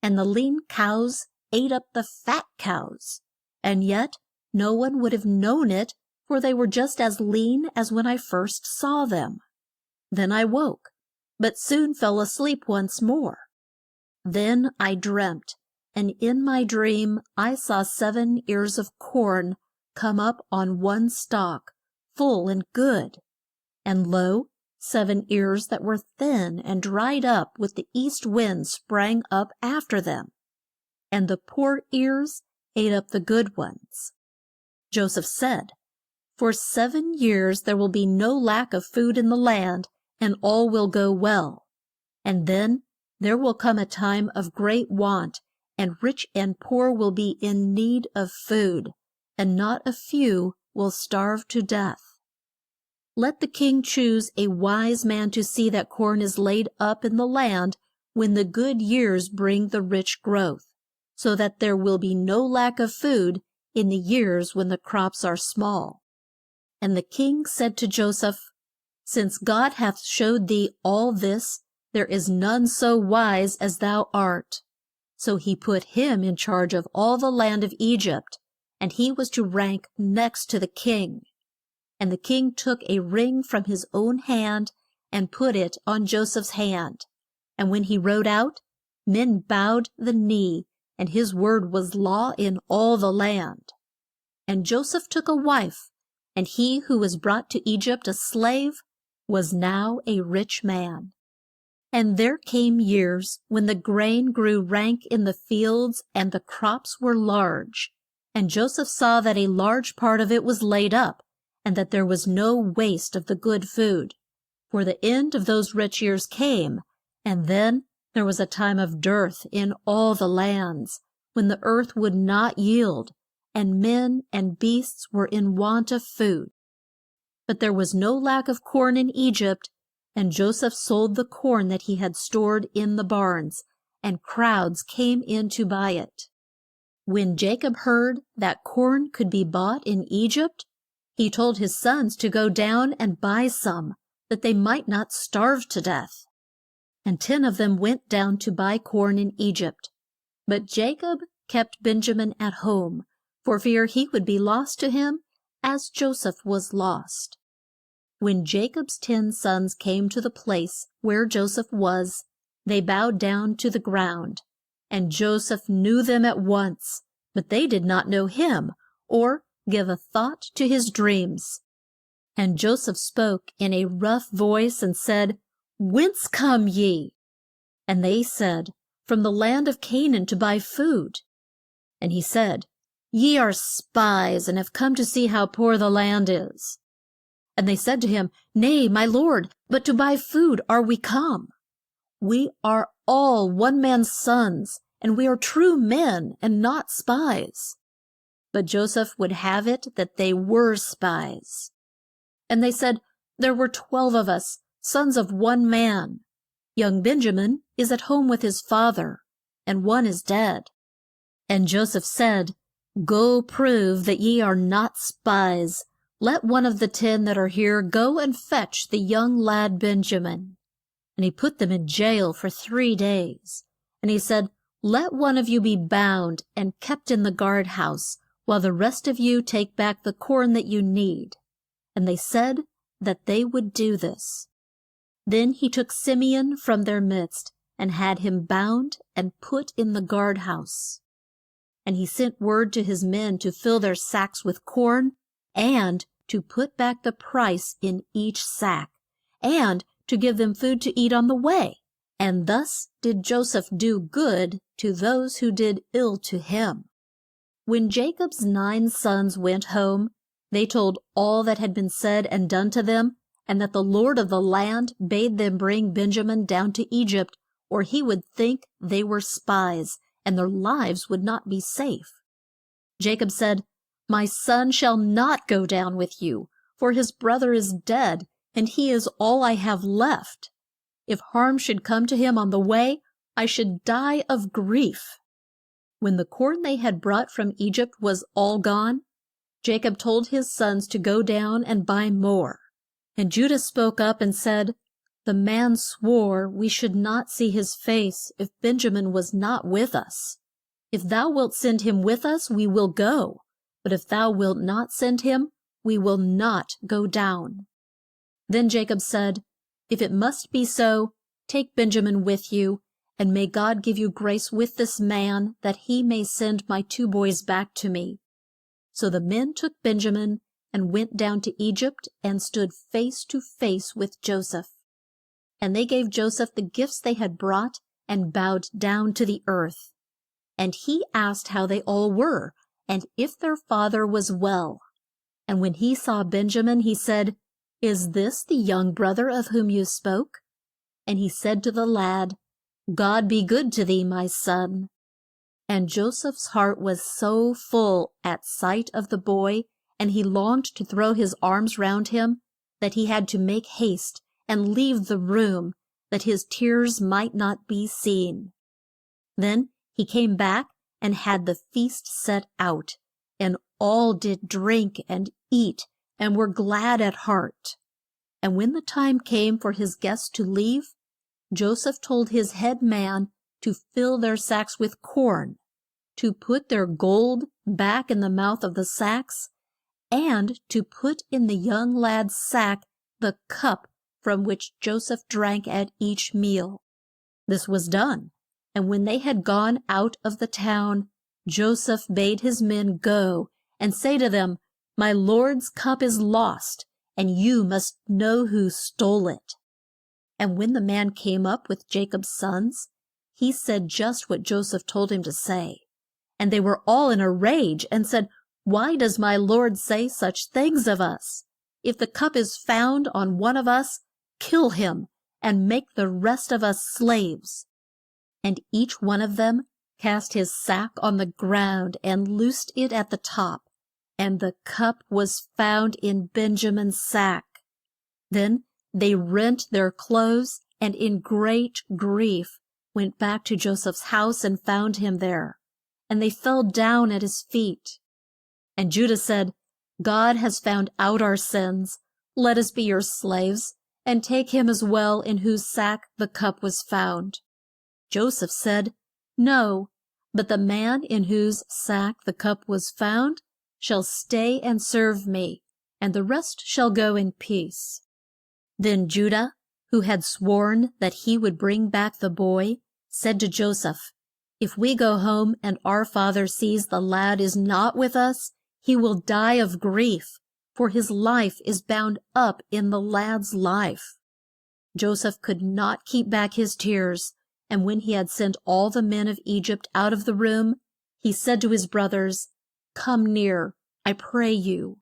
and the lean cows ate up the fat cows, and yet no one would have known it, for they were just as lean as when I first saw them. Then I woke, but soon fell asleep once more. Then I dreamt, and in my dream I saw 7 ears of corn come up on one stalk, full and good. And lo, 7 ears that were thin and dried up with the east wind sprang up after them. And the poor ears ate up the good ones. Joseph said, For 7 years there will be no lack of food in the land, and all will go well. And then there will come a time of great want, and rich and poor will be in need of food, and not a few will starve to death. Let the king choose a wise man to see that corn is laid up in the land when the good years bring the rich growth, so that there will be no lack of food in the years when the crops are small. And the king said to Joseph, Since God hath showed thee all this, there is none so wise as thou art. So he put him in charge of all the land of Egypt, and he was to rank next to the king. And the king took a ring from his own hand and put it on Joseph's hand. And when he rode out, men bowed the knee, and his word was law in all the land. And Joseph took a wife, and he who was brought to Egypt a slave was now a rich man. And there came years when the grain grew rank in the fields, and the crops were large. And Joseph saw that a large part of it was laid up, and that there was no waste of the good food. For the end of those rich years came, and then there was a time of dearth in all the lands, when the earth would not yield, and men and beasts were in want of food. But there was no lack of corn in Egypt, and Joseph sold the corn that he had stored in the barns, and crowds came in to buy it. When Jacob heard that corn could be bought in Egypt, he told his sons to go down and buy some, that they might not starve to death. And 10 of them went down to buy corn in Egypt. But Jacob kept Benjamin at home, for fear he would be lost to him, as Joseph was lost. When Jacob's 10 sons came to the place where Joseph was, they bowed down to the ground. And Joseph knew them at once, but they did not know him, or give a thought to his dreams. And Joseph spoke in a rough voice and said, Whence come ye? And they said, From the land of Canaan to buy food. And he said, Ye are spies, and have come to see how poor the land is. And they said to him, Nay, my lord, but to buy food are we come. We are all one man's sons, and we are true men, and not spies. But Joseph would have it that they were spies. And they said, There were 12 of us, sons of one man. Young Benjamin is at home with his father, and one is dead. And Joseph said, Go prove that ye are not spies. Let one of the 10 that are here go and fetch the young lad Benjamin. And he put them in jail for 3 days. And he said, Let one of you be bound and kept in the guard house, while the rest of you take back the corn that you need. And they said that they would do this. Then he took Simeon from their midst, and had him bound and put in the guard house. And he sent word to his men to fill their sacks with corn, and to put back the price in each sack, and to give them food to eat on the way. And thus did Joseph do good to those who did ill to him. When Jacob's 9 sons went home, they told all that had been said and done to them, and that the Lord of the land bade them bring Benjamin down to Egypt, or he would think they were spies, and their lives would not be safe. Jacob said, My son shall not go down with you, for his brother is dead, and he is all I have left. If harm should come to him on the way, I should die of grief. When the corn they had brought from Egypt was all gone, Jacob told his sons to go down and buy more. And Judah spoke up and said, The man swore we should not see his face if Benjamin was not with us. If thou wilt send him with us, we will go. But if thou wilt not send him, we will not go down. Then Jacob said, If it must be so, Take Benjamin with you, and may God give you grace with this man, that he may send my 2 boys back to me. So the men took Benjamin and went down to Egypt and stood face to face with Joseph. And they gave Joseph the gifts they had brought and bowed down to the earth. And he asked how they all were, and if their father was well. And when he saw Benjamin, he said, Is this the young brother of whom you spoke? And he said to the lad, God be good to thee, my son. And Joseph's heart was so full at sight of the boy, and he longed to throw his arms round him, that he had to make haste and leave the room, that his tears might not be seen. Then he came back and had the feast set out, and all did drink and eat, and were glad at heart. And when the time came for his guests to leave, Joseph told his head man to fill their sacks with corn, to put their gold back in the mouth of the sacks, and to put in the young lad's sack the cup from which Joseph drank at each meal. This was done, and when they had gone out of the town, Joseph bade his men go and say to them, My Lord's cup is lost, and you must know who stole it. And when the man came up with Jacob's sons, he said just what Joseph told him to say. And they were all in a rage, and said, Why does my Lord say such things of us? If the cup is found on one of us, kill him, and make the rest of us slaves. And each one of them cast his sack on the ground, and loosed it at the top, and the cup was found in Benjamin's sack. Then they rent their clothes, and in great grief went back to Joseph's house and found him there. And they fell down at his feet. And Judah said, God has found out our sins. Let us be your slaves, and take him as well in whose sack the cup was found. Joseph said, No, but the man in whose sack the cup was found shall stay and serve me, and the rest shall go in peace. Then Judah, who had sworn that he would bring back the boy, said to Joseph, If we go home and our father sees the lad is not with us, he will die of grief, for his life is bound up in the lad's life. Joseph could not keep back his tears, and when he had sent all the men of Egypt out of the room, he said to his brothers, Come near, I pray you.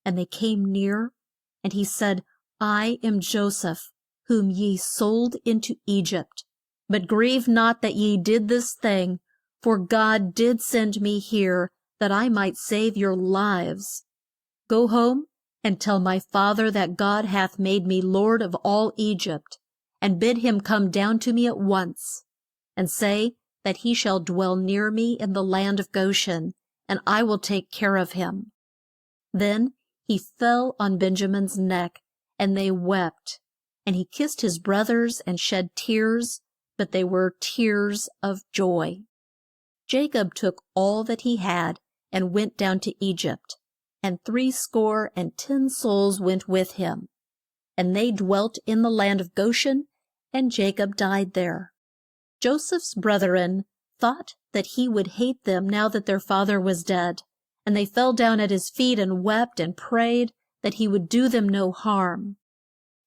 And they came near, and he said, I am Joseph, whom ye sold into Egypt. But grieve not that ye did this thing, for God did send me here, that I might save your lives. Go home and tell my father that God hath made me lord of all Egypt, and bid him come down to me at once, and say that he shall dwell near me in the land of Goshen, and I will take care of him. Then he fell on Benjamin's neck, and they wept, and he kissed his brothers and shed tears, but they were tears of joy. Jacob took all that he had and went down to Egypt, and 70 souls went with him. And they dwelt in the land of Goshen, and Jacob died there. Joseph's brethren thought that he would hate them now that their father was dead, and they fell down at his feet and wept and prayed that he would do them no harm.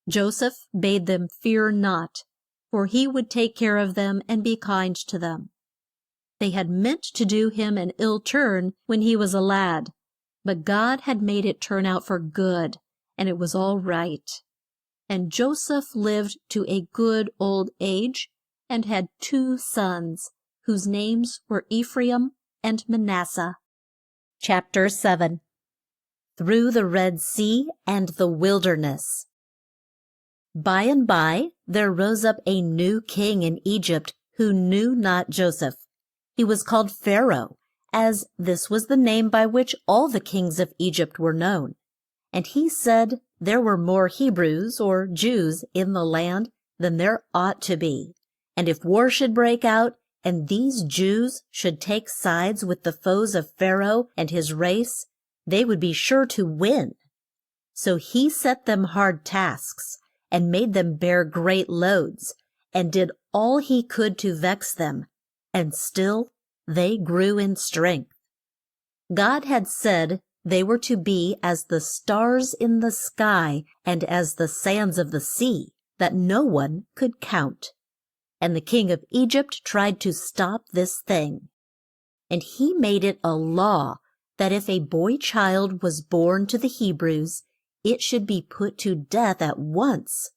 Joseph bade them fear not, for he would take care of them and be kind to them. They had meant to do him an ill turn when he was a lad, but God had made it turn out for good, and it was all right. And Joseph lived to a good old age, and had 2 sons, whose names were Ephraim and Manasseh. Chapter 7. Through the Red Sea and the Wilderness. By and by there rose up a new king in Egypt, who knew not Joseph. He was called Pharaoh, as this was the name by which all the kings of Egypt were known. And he said there were more Hebrews, or Jews, in the land than there ought to be. And if war should break out, and these Jews should take sides with the foes of Pharaoh and his race, they would be sure to win. So he set them hard tasks, and made them bear great loads, and did all he could to vex them, and still they grew in strength. God had said they were to be as the stars in the sky and as the sands of the sea, that no one could count. And the king of Egypt tried to stop this thing. And he made it a law that if a boy child was born to the Hebrews, it should be put to death at once,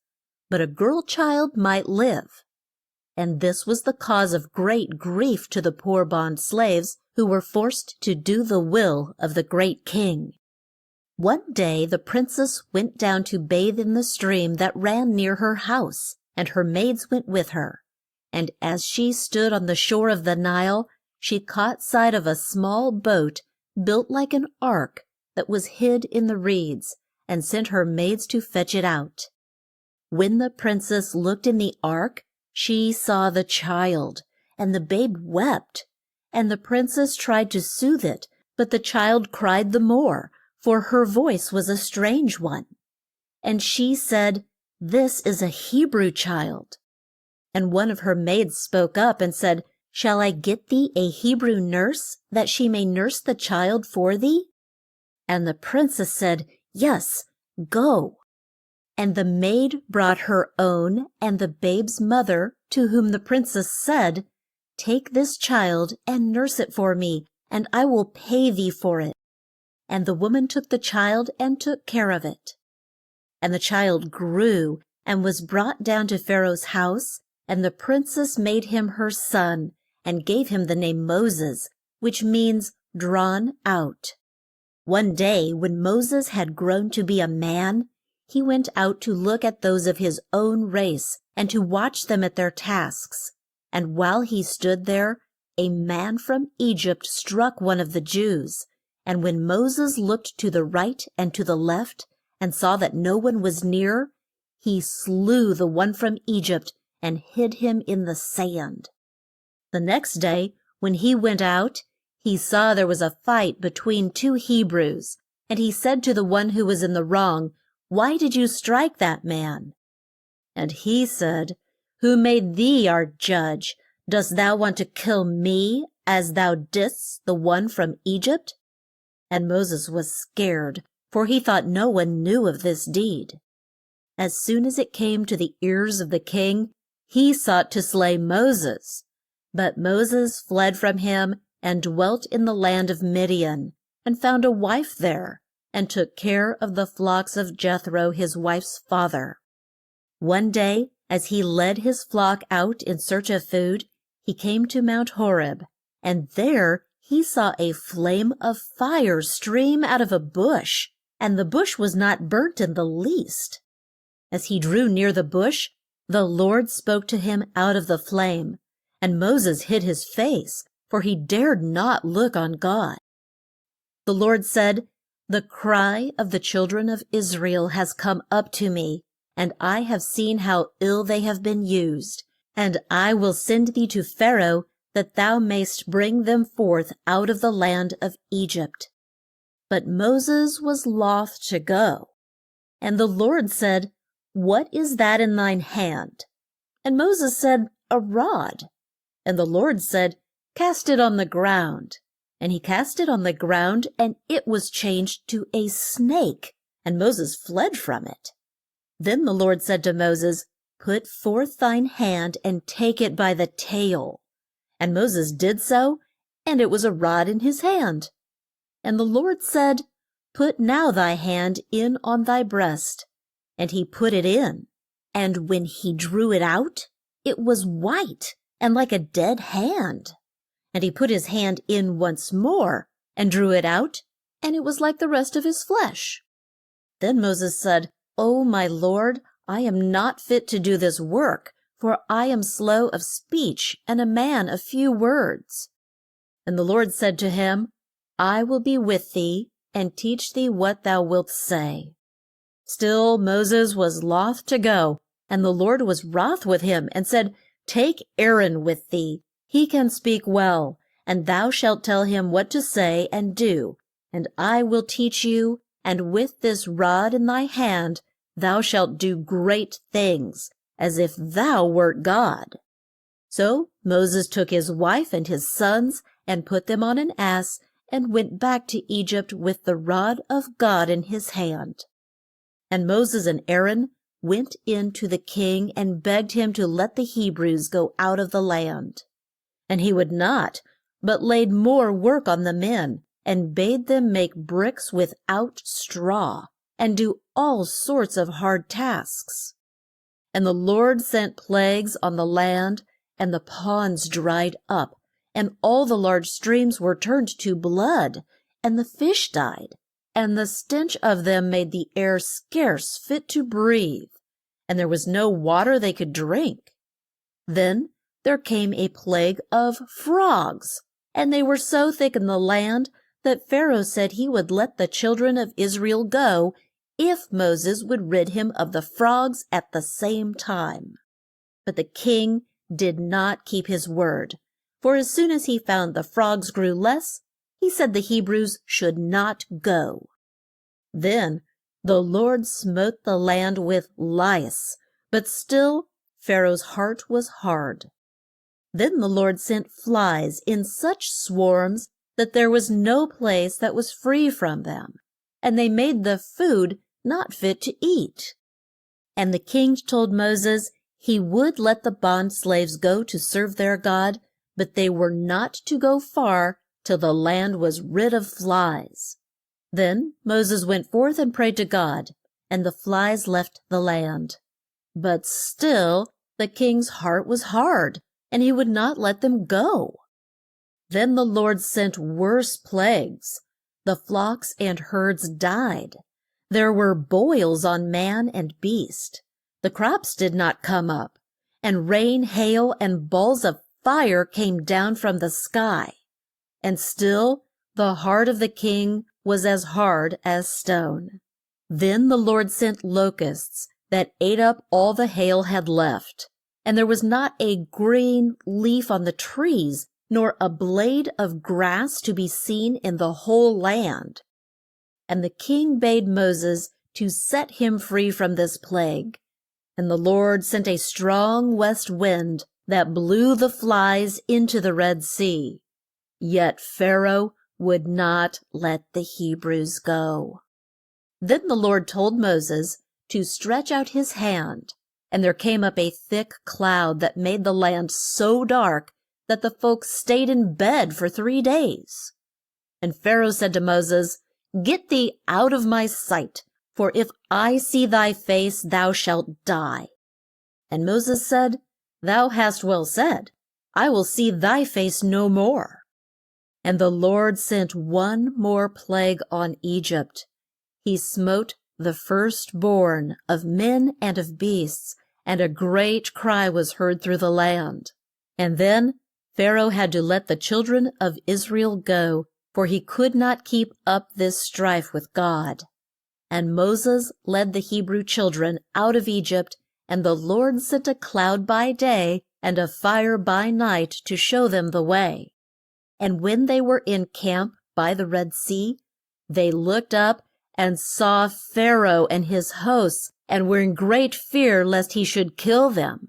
but a girl child might live. And this was the cause of great grief to the poor bond slaves who were forced to do the will of the great king. One day the princess went down to bathe in the stream that ran near her house, and her maids went with her. And as she stood on the shore of the Nile, she caught sight of a small boat built like an ark that was hid in the reeds, and sent her maids to fetch it out. When the princess looked in the ark, she saw the child, and the babe wept. And the princess tried to soothe it, but the child cried the more, for her voice was a strange one. And she said, "This is a Hebrew child." And one of her maids spoke up and said, "Shall I get thee a Hebrew nurse, that she may nurse the child for thee?" And the princess said, "Yes, go." And the maid brought her own and the babe's mother, to whom the princess said, "Take this child and nurse it for me, and I will pay thee for it." And the woman took the child and took care of it. And the child grew and was brought down to Pharaoh's house, and the princess made him her son, and gave him the name Moses, which means drawn out. One day, when Moses had grown to be a man, he went out to look at those of his own race, and to watch them at their tasks. And while he stood there, a man from Egypt struck one of the Jews. And when Moses looked to the right and to the left, and saw that no one was near, he slew the one from Egypt, and hid him in the sand. The next day, when he went out, he saw there was a fight between two Hebrews, and he said to the one who was in the wrong, "Why did you strike that man?" And he said, "Who made thee our judge? Dost thou want to kill me, as thou didst the one from Egypt?" And Moses was scared, for he thought no one knew of this deed. As soon as it came to the ears of the king, he sought to slay Moses. But Moses fled from him, and dwelt in the land of Midian, and found a wife there, and took care of the flocks of Jethro, his wife's father. One day, as he led his flock out in search of food, he came to Mount Horeb, and there he saw a flame of fire stream out of a bush, and the bush was not burnt in the least. As he drew near the bush, the Lord spoke to him out of the flame, and Moses hid his face, for he dared not look on God. The Lord said, "The cry of the children of Israel has come up to me, and I have seen how ill they have been used, and I will send thee to Pharaoh, that thou mayst bring them forth out of the land of Egypt." But Moses was loth to go. And the Lord said, "What is that in thine hand?" And Moses said, "A rod." And the Lord said, "Cast it on the ground." And he cast it on the ground, and it was changed to a snake, and Moses fled from it. Then the Lord said to Moses, "Put forth thine hand, and take it by the tail." And Moses did so, and it was a rod in his hand. And the Lord said, "Put now thy hand in on thy breast." And he put it in. And when he drew it out, it was white, and like a dead hand. And he put his hand in once more, and drew it out, and it was like the rest of his flesh. Then Moses said, "O my Lord, I am not fit to do this work, for I am slow of speech, and a man of few words." And the Lord said to him, "I will be with thee, and teach thee what thou wilt say." Still Moses was loth to go, and the Lord was wroth with him, and said, "Take Aaron with thee, he can speak well, and thou shalt tell him what to say and do, and I will teach you, and with this rod in thy hand thou shalt do great things, as if thou wert God. So Moses took his wife and his sons and put them on an ass and went back to Egypt with the rod of God in his hand. And Moses and Aaron went in to the king and begged him to let the Hebrews go out of the land. And he would not, but laid more work on the men, and bade them make bricks without straw, and do all sorts of hard tasks. And the Lord sent plagues on the land, and the ponds dried up, and all the large streams were turned to blood, and the fish died, and the stench of them made the air scarce fit to breathe, and there was no water they could drink. Then there came a plague of frogs, and they were so thick in the land that Pharaoh said he would let the children of Israel go if Moses would rid him of the frogs at the same time. But the king did not keep his word, for as soon as he found the frogs grew less, he said the Hebrews should not go. Then the Lord smote the land with lice, but still Pharaoh's heart was hard. Then the Lord sent flies in such swarms that there was no place that was free from them, and they made the food not fit to eat. And the king told Moses he would let the bond slaves go to serve their God, but they were not to go far till the land was rid of flies. Then Moses went forth and prayed to God, and the flies left the land. But still the king's heart was hard, and he would not let them go. Then the Lord sent worse plagues. The flocks and herds died. There were boils on man and beast. The crops did not come up, and rain, hail, and balls of fire came down from the sky. And still the heart of the king was as hard as stone. Then the Lord sent locusts that ate up all the hail had left, and there was not a green leaf on the trees, nor a blade of grass to be seen in the whole land. And the king bade Moses to set him free from this plague. And the Lord sent a strong west wind that blew the flies into the Red Sea. Yet Pharaoh would not let the Hebrews go. Then the Lord told Moses to stretch out his hand, and there came up a thick cloud that made the land so dark that the folks stayed in bed for 3 days. And Pharaoh said to Moses, "Get thee out of my sight, for if I see thy face, thou shalt die." And Moses said, "Thou hast well said, I will see thy face no more." And the Lord sent one more plague on Egypt. He smote the firstborn of men and of beasts, and a great cry was heard through the land. And then Pharaoh had to let the children of Israel go, for he could not keep up this strife with God. And Moses led the Hebrew children out of Egypt, and the Lord sent a cloud by day and a fire by night to show them the way. And when they were in camp by the Red Sea, they looked up and saw Pharaoh and his hosts, and were in great fear lest he should kill them.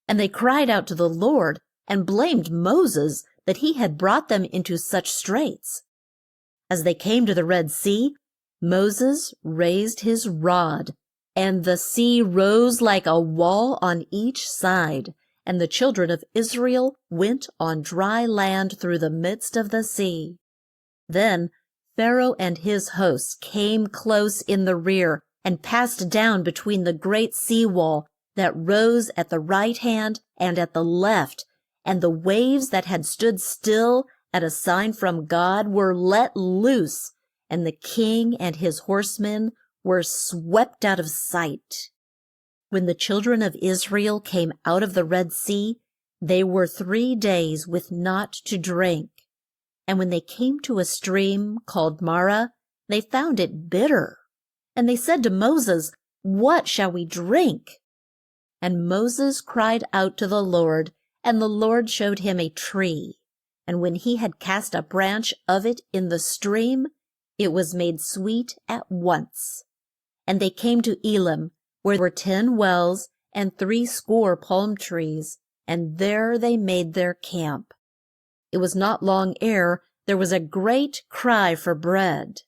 And they cried out to the Lord, and blamed Moses that he had brought them into such straits. As they came to the Red Sea, Moses raised his rod, and the sea rose like a wall on each side, and the children of Israel went on dry land through the midst of the sea. Then Pharaoh and his hosts came close in the rear, and passed down between the great sea wall that rose at the right hand and at the left, and the waves that had stood still at a sign from God were let loose, and the king and his horsemen were swept out of sight. When the children of Israel came out of the Red Sea, they were 3 days with naught to drink. And when they came to a stream called Marah, they found it bitter. And they said to Moses, "What shall we drink?" And Moses cried out to the Lord, and the Lord showed him a tree. And when he had cast a branch of it in the stream, it was made sweet at once. And they came to Elim, where were 10 wells, and 60 palm trees, and there they made their camp. It was not long ere there was a great cry for bread.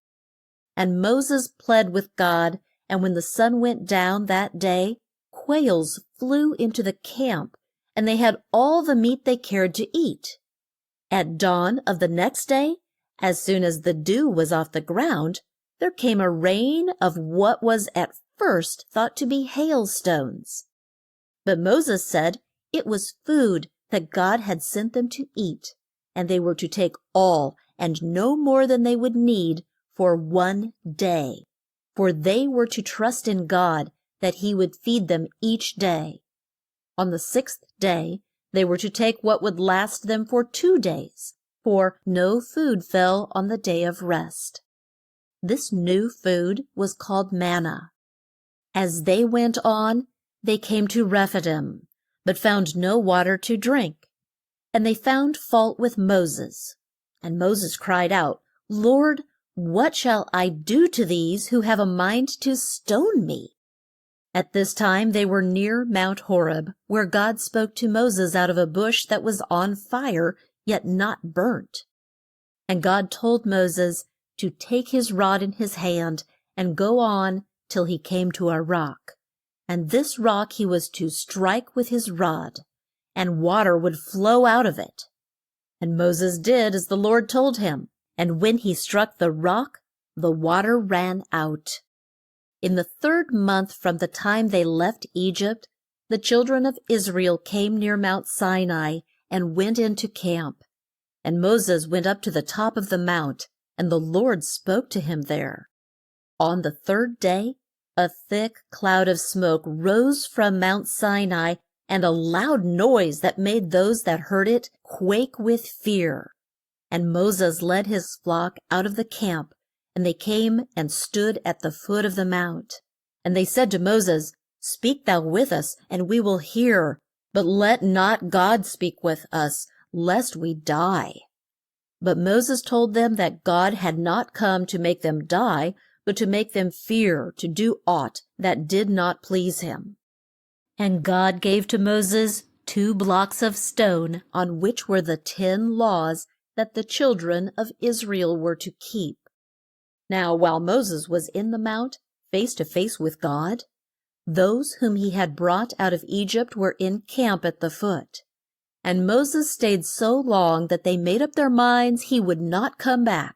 And Moses pled with God, and when the sun went down that day, quails flew into the camp, and they had all the meat they cared to eat. At dawn of the next day, as soon as the dew was off the ground, there came a rain of what was at first thought to be hailstones. But Moses said it was food that God had sent them to eat, and they were to take all and no more than they would need for 1 day, for they were to trust in God that he would feed them each day. On the 6th day they were to take what would last them for 2 days, for no food fell on the day of rest. This new food was called manna. As they went on, they came to Rephidim, but found no water to drink. And they found fault with Moses. And Moses cried out, Lord, what shall I do to these who have a mind to stone me? At this time they were near Mount Horeb, where God spoke to Moses out of a bush that was on fire, yet not burnt. And God told Moses to take his rod in his hand and go on till he came to a rock. And this rock he was to strike with his rod, and water would flow out of it. And Moses did as the Lord told him, and when he struck the rock, the water ran out. In the 3rd month from the time they left Egypt, the children of Israel came near Mount Sinai and went into camp. And Moses went up to the top of the mount, and the Lord spoke to him there. On the 3rd day, a thick cloud of smoke rose from Mount Sinai, and a loud noise that made those that heard it quake with fear. And Moses led his flock out of the camp, and they came and stood at the foot of the mount. And they said to Moses, Speak thou with us, and we will hear, but let not God speak with us, lest we die. But Moses told them that God had not come to make them die, but to make them fear to do aught that did not please him. And God gave to Moses 2 blocks of stone, on which were the 10 laws that the children of Israel were to keep. Now, while Moses was in the mount, face to face with God, those whom he had brought out of Egypt were in camp at the foot. And Moses stayed so long that they made up their minds he would not come back.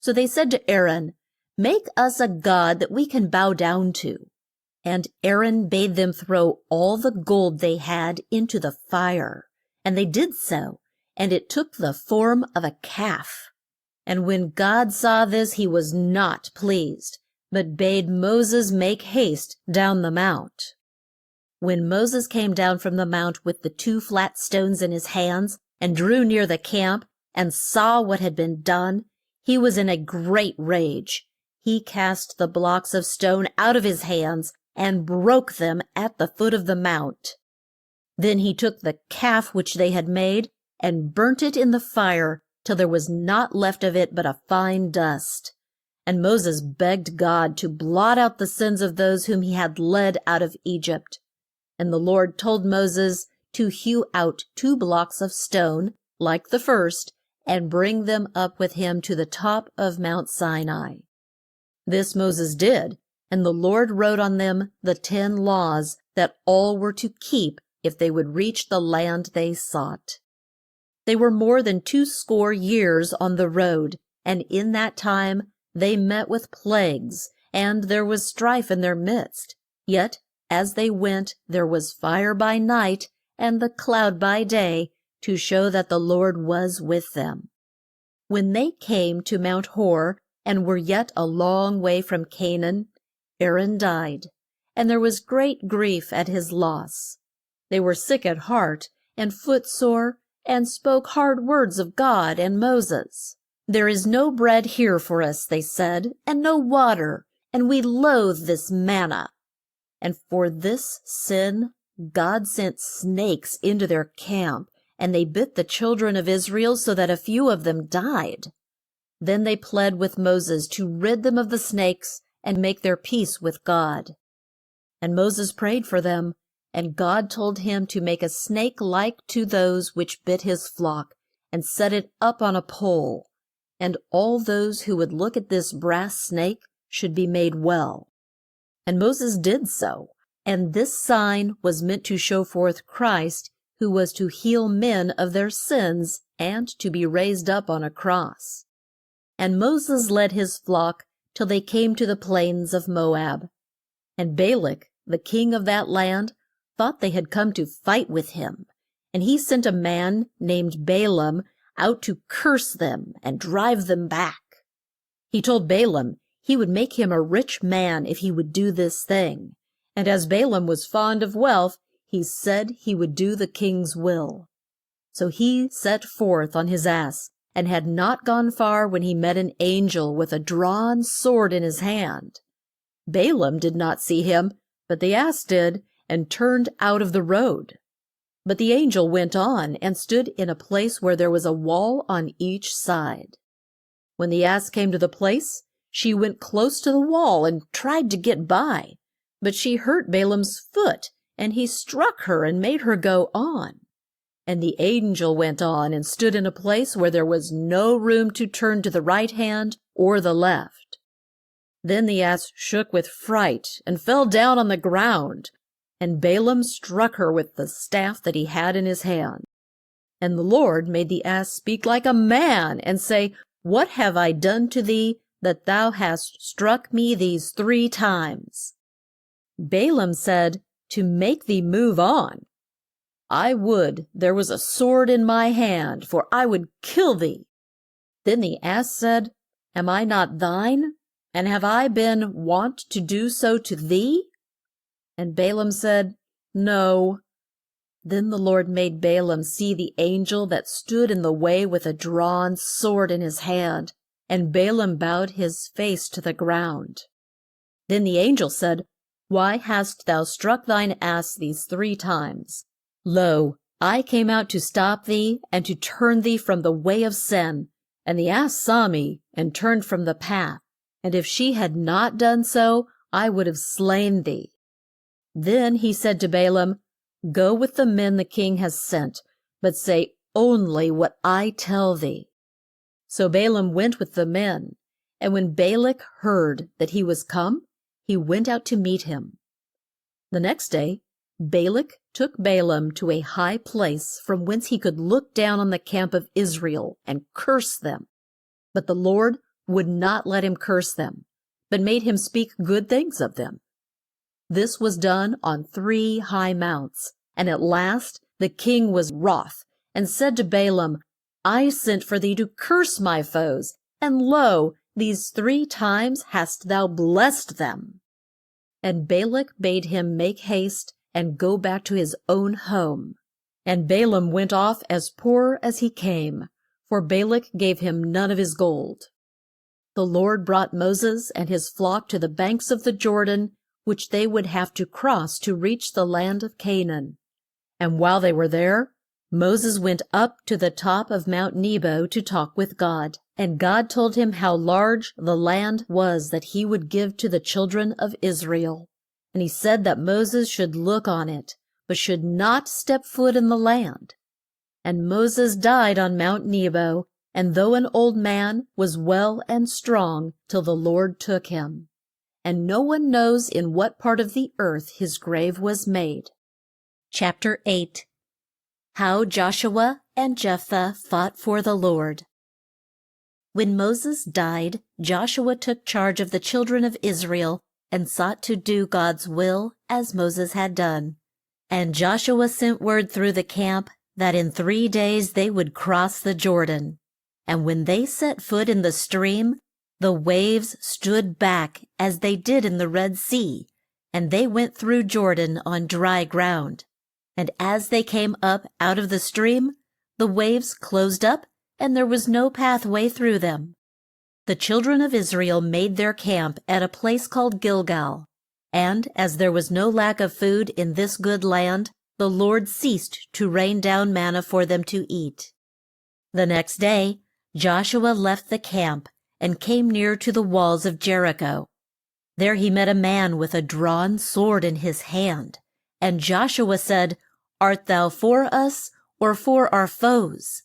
So they said to Aaron, Make us a god that we can bow down to. And Aaron bade them throw all the gold they had into the fire. And they did so, and it took the form of a calf. And when God saw this, he was not pleased, but bade Moses make haste down the mount. When Moses came down from the mount with the 2 flat stones in his hands, and drew near the camp, and saw what had been done, he was in a great rage. He cast the blocks of stone out of his hands, and broke them at the foot of the mount. Then he took the calf which they had made, and burnt it in the fire, till there was not left of it but a fine dust. And Moses begged God to blot out the sins of those whom he had led out of Egypt. And the Lord told Moses to hew out 2 blocks of stone, like the first, and bring them up with him to the top of Mount Sinai. This Moses did, and the Lord wrote on them the 10 laws that all were to keep if they would reach the land they sought. They were more than 80 years on the road, and in that time they met with plagues, and there was strife in their midst. Yet as they went there was fire by night, and the cloud by day, to show that the Lord was with them. When they came to Mount Hor, and were yet a long way from Canaan, Aaron died, and there was great grief at his loss. They were sick at heart, and footsore, and spoke hard words of God and Moses. There is no bread here for us, they said, and no water, and we loathe this manna. And for this sin God sent snakes into their camp, and they bit the children of Israel so that a few of them died. Then they pled with Moses to rid them of the snakes and make their peace with God. And Moses prayed for them, And God told him to make a snake like to those which bit his flock, and set it up on a pole. And all those who would look at this brass snake should be made well. And Moses did so, and this sign was meant to show forth Christ, who was to heal men of their sins and to be raised up on a cross. And Moses led his flock till they came to the plains of Moab. And Balak, the king of that land, thought they had come to fight with him, and he sent a man named Balaam out to curse them and drive them back. He told Balaam he would make him a rich man if he would do this thing, and as Balaam was fond of wealth, he said he would do the king's will. So he set forth on his ass, and had not gone far when he met an angel with a drawn sword in his hand. Balaam did not see him, but the ass did, and turned out of the road. But the angel went on and stood in a place where there was a wall on each side. When the ass came to the place, she went close to the wall and tried to get by, but she hurt Balaam's foot, and he struck her and made her go on. And the angel went on and stood in a place where there was no room to turn to the right hand or the left. Then the ass shook with fright and fell down on the ground, and Balaam struck her with the staff that he had in his hand. And the Lord made the ass speak like a man, and say, What have I done to thee, that thou hast struck me these 3 times? Balaam said, To make thee move on. I would there was a sword in my hand, for I would kill thee. Then the ass said, Am I not thine? And have I been wont to do so to thee? And Balaam said, No. Then the Lord made Balaam see the angel that stood in the way with a drawn sword in his hand, and Balaam bowed his face to the ground. Then the angel said, Why hast thou struck thine ass these 3 times? Lo, I came out to stop thee, and to turn thee from the way of sin. And the ass saw me, and turned from the path. And if she had not done so, I would have slain thee. Then he said to Balaam, Go with the men the king has sent, but say only what I tell thee. So Balaam went with the men, and when Balak heard that he was come, he went out to meet him. The next day Balak took Balaam to a high place from whence he could look down on the camp of Israel and curse them. But the Lord would not let him curse them, but made him speak good things of them. This was done on 3 high mounts, and at last the king was wroth, and said to Balaam, I sent for thee to curse my foes, and lo, these 3 times hast thou blessed them. And Balak bade him make haste and go back to his own home. And Balaam went off as poor as he came, for Balak gave him none of his gold. The Lord brought Moses and his flock to the banks of the Jordan, which they would have to cross to reach the land of Canaan. And while they were there, Moses went up to the top of Mount Nebo to talk with God. And God told him how large the land was that he would give to the children of Israel. And he said that Moses should look on it, but should not step foot in the land. And Moses died on Mount Nebo, and though an old man, was well and strong till the Lord took him. And no one knows in what part of the earth his grave was made. Chapter 8. How Joshua and Jephthah fought for the Lord. When Moses died, Joshua took charge of the children of Israel and sought to do God's will as Moses had done. And Joshua sent word through the camp that in 3 days they would cross the Jordan. And when they set foot in the stream, the waves stood back as they did in the Red Sea, and they went through Jordan on dry ground. And as they came up out of the stream, the waves closed up, and there was no pathway through them. The children of Israel made their camp at a place called Gilgal. And as there was no lack of food in this good land, the Lord ceased to rain down manna for them to eat. The next day Joshua left the camp and came near to the walls of Jericho. There he met a man with a drawn sword in his hand, And Joshua said, Art thou for us, or for our foes?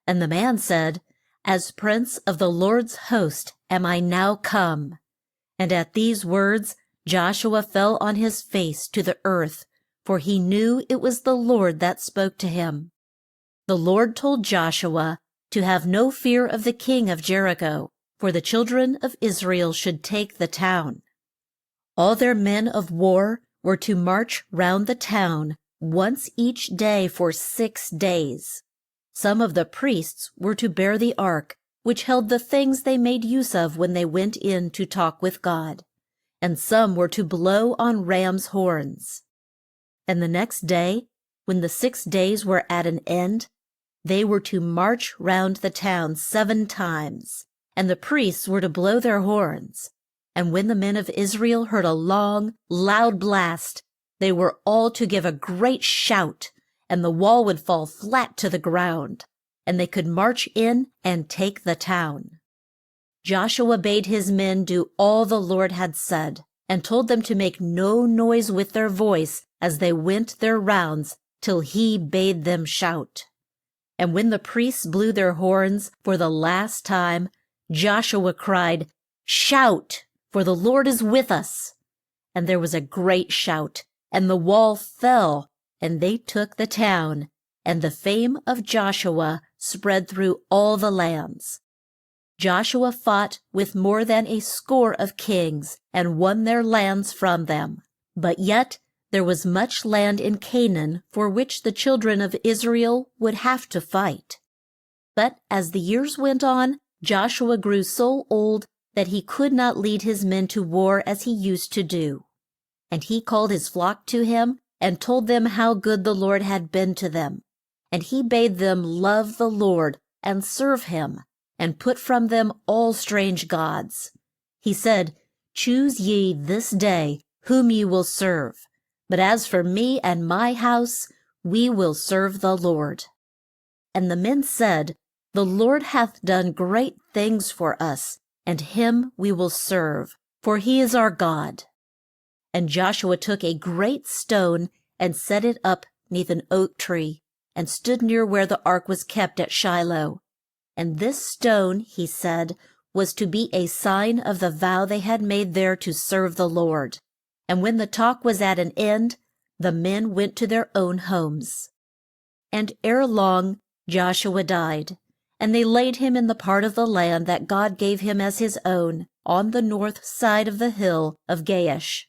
And the man said, As prince of the Lord's host am I now come. And at these words Joshua fell on his face to the earth, for he knew it was the Lord that spoke to him. The Lord told Joshua to have no fear of the king of Jericho, for the children of Israel should take the town. All their men of war were to march round the town once each day for 6 days. Some of the priests were to bear the ark, which held the things they made use of when they went in to talk with God, and some were to blow on rams' horns. And the next day, when the 6 days were at an end, they were to march round the town 7 times, and the priests were to blow their horns. And when the men of Israel heard a long, loud blast, they were all to give a great shout, and the wall would fall flat to the ground, and they could march in and take the town. Joshua bade his men do all the Lord had said, and told them to make no noise with their voice as they went their rounds till he bade them shout. And when the priests blew their horns for the last time, Joshua cried, Shout, for the Lord is with us. And there was a great shout, and the wall fell, and they took the town, and the fame of Joshua spread through all the lands. Joshua fought with more than a score of kings, and won their lands from them. But yet there was much land in Canaan for which the children of Israel would have to fight. But as the years went on, Joshua grew so old that he could not lead his men to war as he used to do. And he called his flock to him, and told them how good the Lord had been to them. And he bade them love the Lord, and serve him, and put from them all strange gods. He said, Choose ye this day whom ye will serve. But as for me and my house, we will serve the Lord. And the men said, The Lord hath done great things for us, and him we will serve, for he is our God. And Joshua took a great stone, and set it up neath an oak tree, and stood near where the ark was kept at Shiloh. And this stone, he said, was to be a sign of the vow they had made there to serve the Lord. And when the talk was at an end, the men went to their own homes. And ere long Joshua died, and they laid him in the part of the land that God gave him as his own, on the north side of the hill of Gaash.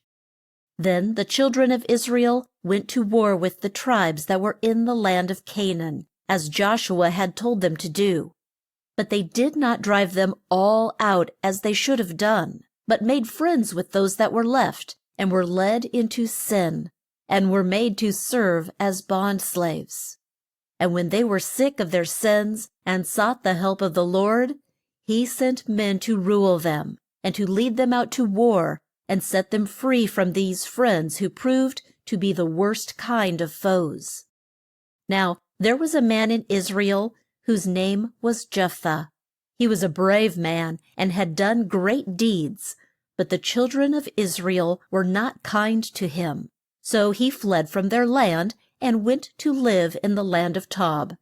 Then the children of Israel went to war with the tribes that were in the land of Canaan, as Joshua had told them to do. But they did not drive them all out as they should have done, but made friends with those that were left, and were led into sin, and were made to serve as bondslaves. And when they were sick of their sins, and sought the help of the Lord, he sent men to rule them, and to lead them out to war, and set them free from these friends who proved to be the worst kind of foes. Now there was a man in Israel whose name was Jephthah. He was a brave man, and had done great deeds, but the children of Israel were not kind to him. So he fled from their land, and went to live in the land of Tob.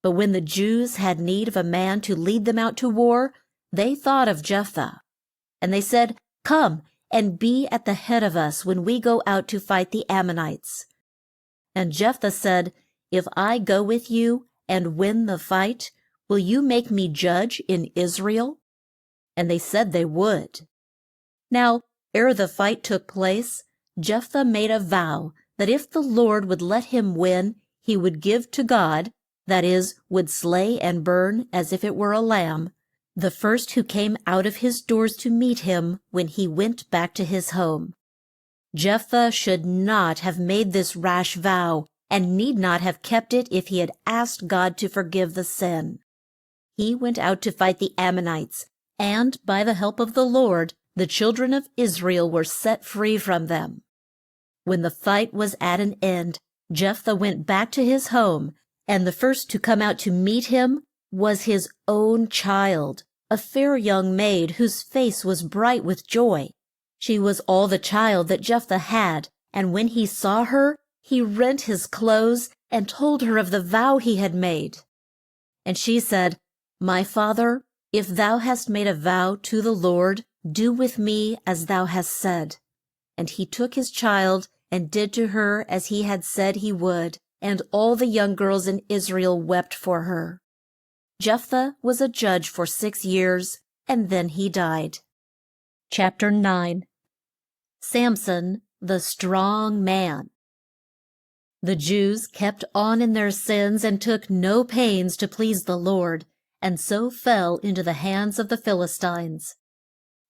But when the Jews had need of a man to lead them out to war, they thought of Jephthah. And they said, Come, and be at the head of us when we go out to fight the Ammonites. And Jephthah said, If I go with you and win the fight, will you make me judge in Israel? And they said they would. Now, ere the fight took place, Jephthah made a vow that if the Lord would let him win, he would give to God, that is, would slay and burn as if it were a lamb, the first who came out of his doors to meet him when he went back to his home. Jephthah should not have made this rash vow, and need not have kept it if he had asked God to forgive the sin. He went out to fight the Ammonites, and by the help of the Lord, the children of Israel were set free from them. When the fight was at an end, Jephthah went back to his home, and the first to come out to meet him was his own child, a fair young maid whose face was bright with joy. She was all the child that Jephthah had, And when he saw her, he rent his clothes and told her of the vow he had made. And she said, My father, if thou hast made a vow to the Lord, do with me as thou hast said. And he took his child and did to her as he had said he would, and all the young girls in Israel wept for her. Jephthah was a judge for 6 years, and then he died. Chapter 9. Samson, the strong man. The Jews kept on in their sins and took no pains to please the Lord, and so fell into the hands of the Philistines.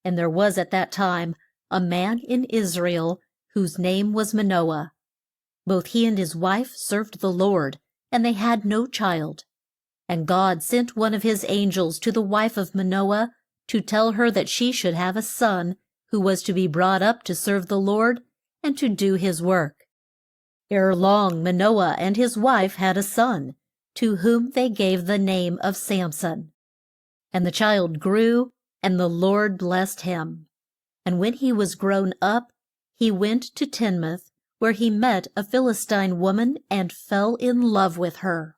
And there was at that time a man in Israel whose name was Manoah. Both he and his wife served the Lord, and they had no child. And God sent one of his angels to the wife of Manoah to tell her that she should have a son who was to be brought up to serve the Lord and to do his work. Ere long Manoah and his wife had a son, to whom they gave the name of Samson. And the child grew, and the Lord blessed him. And when he was grown up, he went to Tinmouth, where he met a Philistine woman and fell in love with her.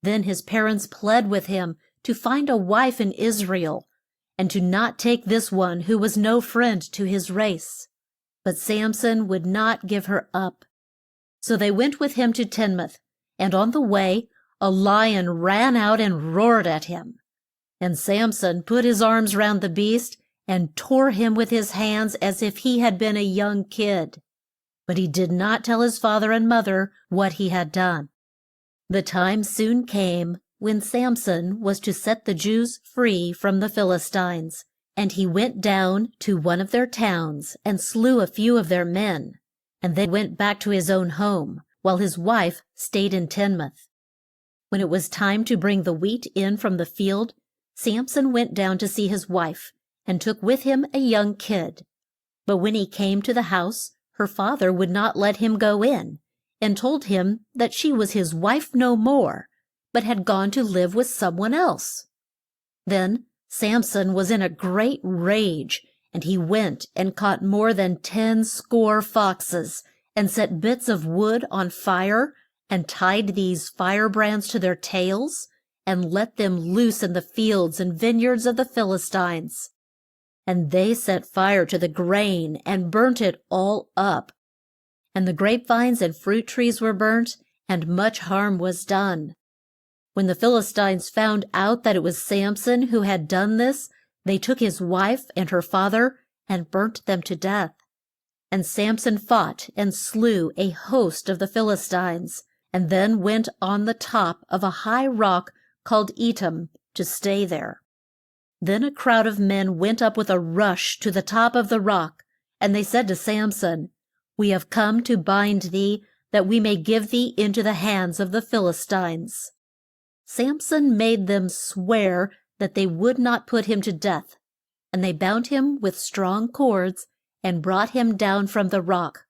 Then his parents pled with him to find a wife in Israel, and to not take this one who was no friend to his race. But Samson would not give her up. So they went with him to Tinmouth, and on the way a lion ran out and roared at him. And Samson put his arms round the beast and tore him with his hands as if he had been a young kid. But he did not tell his father and mother what he had done. The time soon came when Samson was to set the Jews free from the Philistines, and he went down to one of their towns and slew a few of their men, and then went back to his own home, while his wife stayed in Tinmouth. When it was time to bring the wheat in from the field, Samson went down to see his wife, and took with him a young kid. But when he came to the house, her father would not let him go in, and told him that she was his wife no more, but had gone to live with someone else. Then Samson was in a great rage, and he went and caught more than 10 score foxes, and set bits of wood on fire, and tied these firebrands to their tails, and let them loose in the fields and vineyards of the Philistines. And they set fire to the grain, and burnt it all up. And the grapevines and fruit trees were burnt, and much harm was done. When the Philistines found out that it was Samson who had done this, they took his wife and her father, and burnt them to death. And Samson fought and slew a host of the Philistines, and then went on the top of a high rock called Etam to stay there. Then a crowd of men went up with a rush to the top of the rock, and they said to Samson, We have come to bind thee, that we may give thee into the hands of the Philistines. Samson made them swear that they would not put him to death, and they bound him with strong cords, and brought him down from the rock.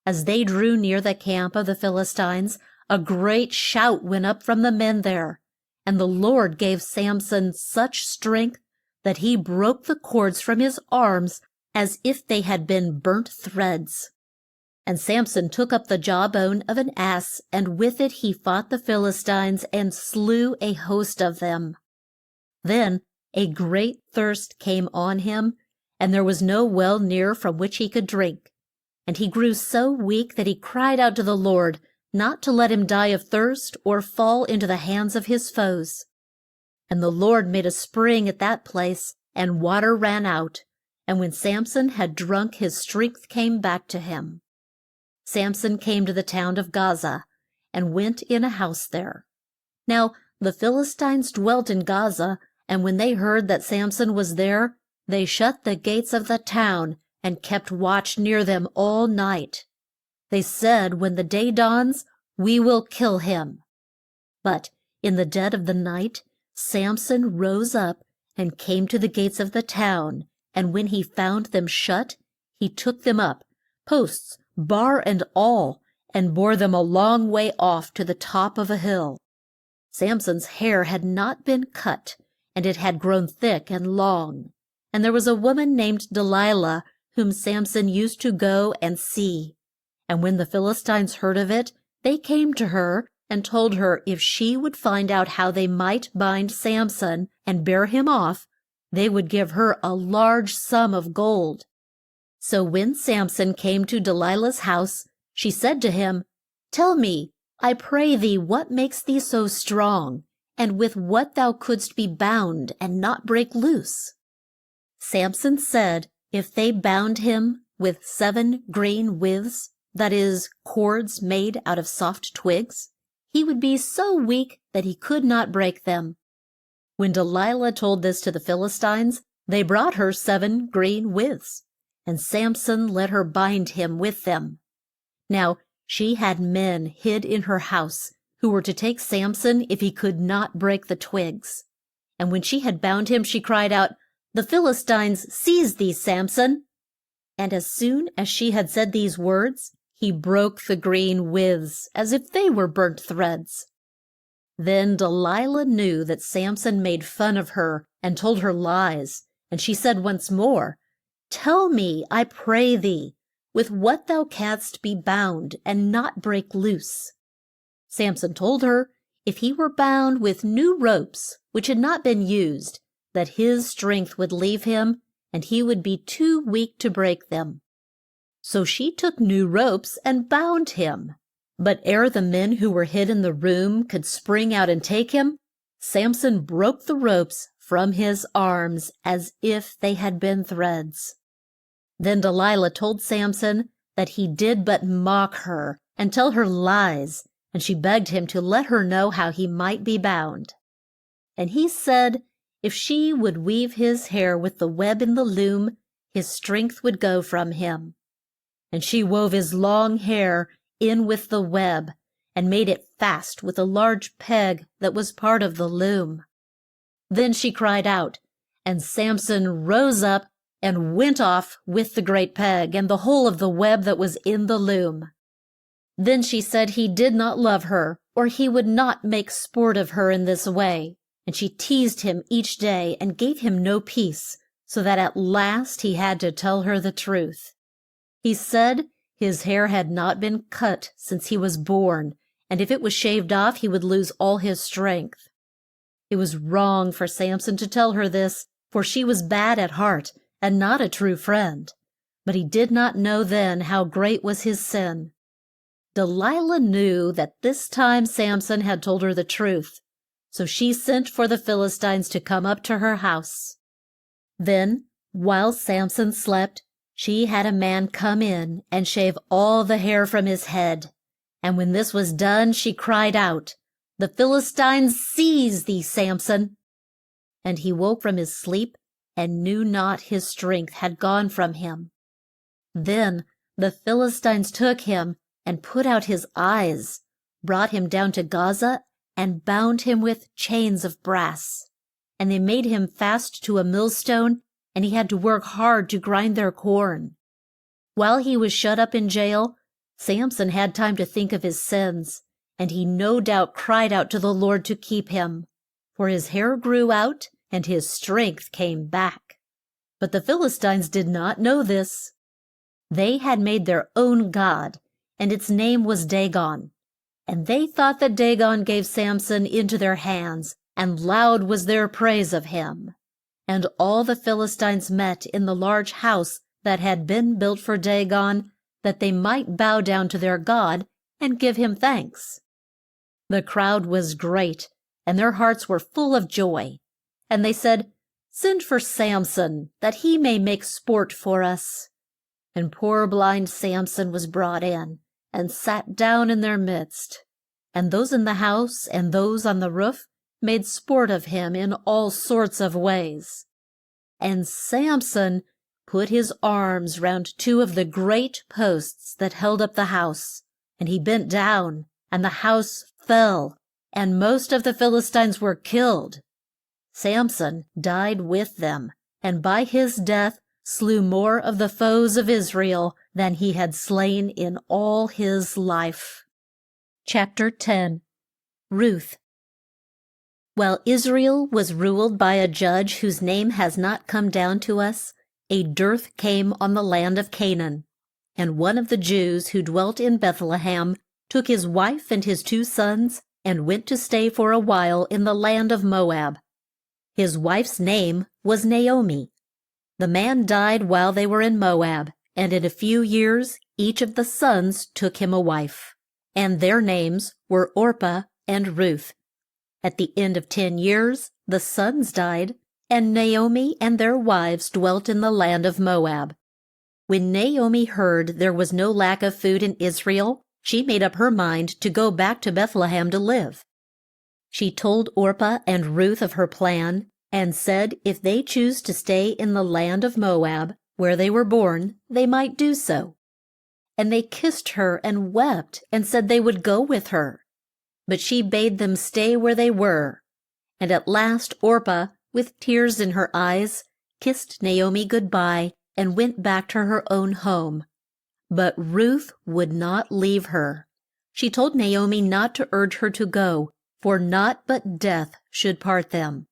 As they drew near the camp of the Philistines, a great shout went up from the men there, and the Lord gave Samson such strength that he broke the cords from his arms as if they had been burnt threads. And Samson took up the jawbone of an ass, and with it he fought the Philistines, and slew a host of them. Then a great thirst came on him, and there was no well near from which he could drink. And he grew so weak that he cried out to the Lord not to let him die of thirst or fall into the hands of his foes. And the Lord made a spring at that place, and water ran out, and when Samson had drunk, his strength came back to him. Samson came to the town of Gaza, and went in a house there. Now the Philistines dwelt in Gaza, and when they heard that Samson was there, they shut the gates of the town, and kept watch near them all night. They said, When the day dawns, we will kill him. But in the dead of the night, Samson rose up and came to the gates of the town, and when he found them shut, he took them up, posts, bar and all, and bore them a long way off to the top of a hill. Samson's hair had not been cut, and it had grown thick and long. And there was a woman named Delilah, whom Samson used to go and see. And when the Philistines heard of it, they came to her and told her if she would find out how they might bind Samson and bear him off, they would give her a large sum of gold. So when Samson came to Delilah's house, she said to him, "Tell me, I pray thee, what makes thee so strong, and with what thou couldst be bound and not break loose?" Samson said if they bound him with 7 green withes, that is, cords made out of soft twigs, he would be so weak that he could not break them. When Delilah told this to the Philistines, they brought her 7 green withes, and Samson let her bind him with them. Now she had men hid in her house who were to take Samson if he could not break the twigs. And when she had bound him, she cried out, "The Philistines seize thee, Samson!" And as soon as she had said these words, he broke the green withes as if they were burnt threads. Then Delilah knew that Samson made fun of her and told her lies, and she said once more, "Tell me, I pray thee, with what thou canst be bound and not break loose." Samson told her if he were bound with new ropes which had not been used, that his strength would leave him and he would be too weak to break them. So she took new ropes and bound him. But ere the men who were hid in the room could spring out and take him, Samson broke the ropes from his arms as if they had been threads. Then Delilah told Samson that he did but mock her and tell her lies, and she begged him to let her know how he might be bound. And he said if she would weave his hair with the web in the loom, his strength would go from him. And she wove his long hair in with the web, and made it fast with a large peg that was part of the loom. Then she cried out, and Samson rose up and went off with the great peg and the whole of the web that was in the loom. Then she said he did not love her, or he would not make sport of her in this way, and she teased him each day and gave him no peace, so that at last he had to tell her the truth. He said his hair had not been cut since he was born, and if it was shaved off, he would lose all his strength. It was wrong for Samson to tell her this, for she was bad at heart and not a true friend. But he did not know then how great was his sin. Delilah knew that this time Samson had told her the truth, so she sent for the Philistines to come up to her house. Then, while Samson slept, she had a man come in and shave all the hair from his head. And when this was done, she cried out, "The Philistines seize thee, Samson!" And he woke from his sleep and knew not his strength had gone from him. Then the Philistines took him and put out his eyes, brought him down to Gaza, and bound him with chains of brass. And they made him fast to a millstone, and he had to work hard to grind their corn. While he was shut up in jail, Samson had time to think of his sins, and he no doubt cried out to the Lord to keep him, for his hair grew out and his strength came back. But the Philistines did not know this. They had made their own god, and its name was Dagon, and they thought that Dagon gave Samson into their hands, and loud was their praise of him. And all the Philistines met in the large house that had been built for Dagon, that they might bow down to their god and give him thanks. The crowd was great, and their hearts were full of joy. And they said, "Send for Samson, that he may make sport for us." And poor blind Samson was brought in, and sat down in their midst. And those in the house and those on the roof made sport of him in all sorts of ways. And Samson put his arms round 2 of the great posts that held up the house, and he bent down, and the house fell, and most of the Philistines were killed. Samson died with them, and by his death slew more of the foes of Israel than he had slain in all his life. Chapter 10. Ruth. While Israel was ruled by a judge whose name has not come down to us, a dearth came on the land of Canaan. And one of the Jews who dwelt in Bethlehem took his wife and his 2 sons and went to stay for a while in the land of Moab. His wife's name was Naomi. The man died while they were in Moab, and in a few years each of the sons took him a wife. And their names were Orpah and Ruth. At the end of 10 years, the sons died, and Naomi and their wives dwelt in the land of Moab. When Naomi heard there was no lack of food in Israel, she made up her mind to go back to Bethlehem to live. She told Orpah and Ruth of her plan, and said if they choose to stay in the land of Moab, where they were born, they might do so. And they kissed her and wept and said they would go with her. But she bade them stay where they were. And at last Orpah, with tears in her eyes, kissed Naomi good-bye and went back to her own home. But Ruth would not leave her. She told Naomi not to urge her to go, for naught but death should part them.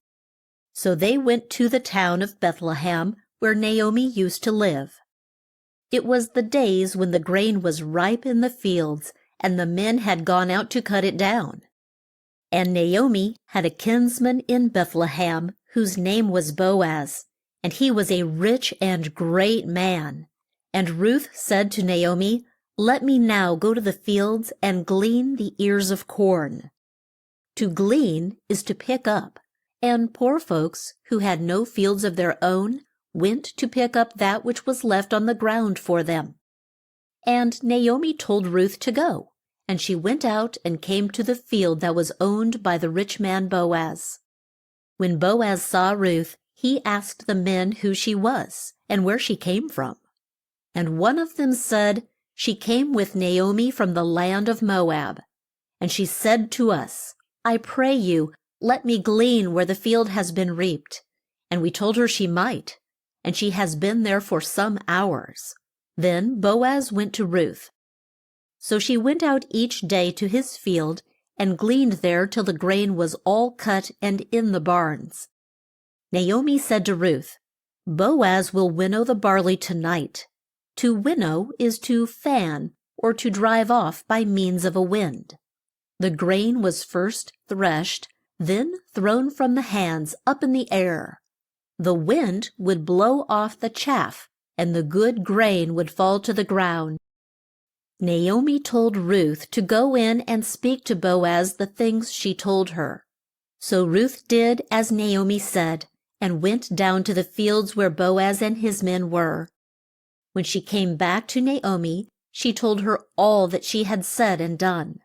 So they went to the town of Bethlehem, where Naomi used to live. It was the days when the grain was ripe in the fields, and the men had gone out to cut it down. And Naomi had a kinsman in Bethlehem, whose name was Boaz, and he was a rich and great man. And Ruth said to Naomi, "Let me now go to the fields and glean the ears of corn." To glean is to pick up, and poor folks who had no fields of their own went to pick up that which was left on the ground for them. And Naomi told Ruth to go, and she went out and came to the field that was owned by the rich man Boaz. When Boaz saw Ruth, he asked the men who she was and where she came from. And one of them said, "She came with Naomi from the land of Moab. And she said to us, 'I pray you, let me glean where the field has been reaped.' And we told her she might, and she has been there for some hours." Then Boaz went to Ruth. So she went out each day to his field and gleaned there till the grain was all cut and in the barns. Naomi said to Ruth, "Boaz will winnow the barley tonight." To winnow is to fan or to drive off by means of a wind. The grain was first threshed, then thrown from the hands up in the air. The wind would blow off the chaff, and the good grain would fall to the ground. Naomi told Ruth to go in and speak to Boaz the things she told her. So Ruth did as Naomi said, and went down to the fields where Boaz and his men were. When she came back to Naomi, she told her all that she had said and done.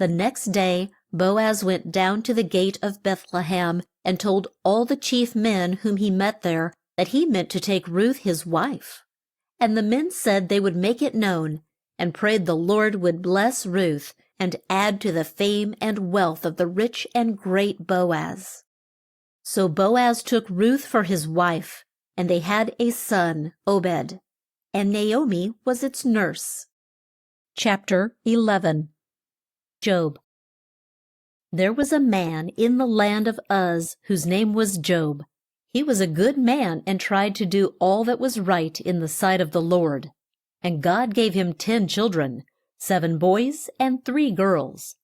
The next day Boaz went down to the gate of Bethlehem and told all the chief men whom he met there that he meant to take Ruth his wife. And the men said they would make it known, and prayed the Lord would bless Ruth and add to the fame and wealth of the rich and great Boaz. So Boaz took Ruth for his wife, and they had a son, Obed, and Naomi was its nurse. Chapter 11. Job. There was a man in the land of Uz whose name was Job. He was a good man and tried to do all that was right in the sight of the Lord. And God gave him 10 children, 7 boys and 3 girls.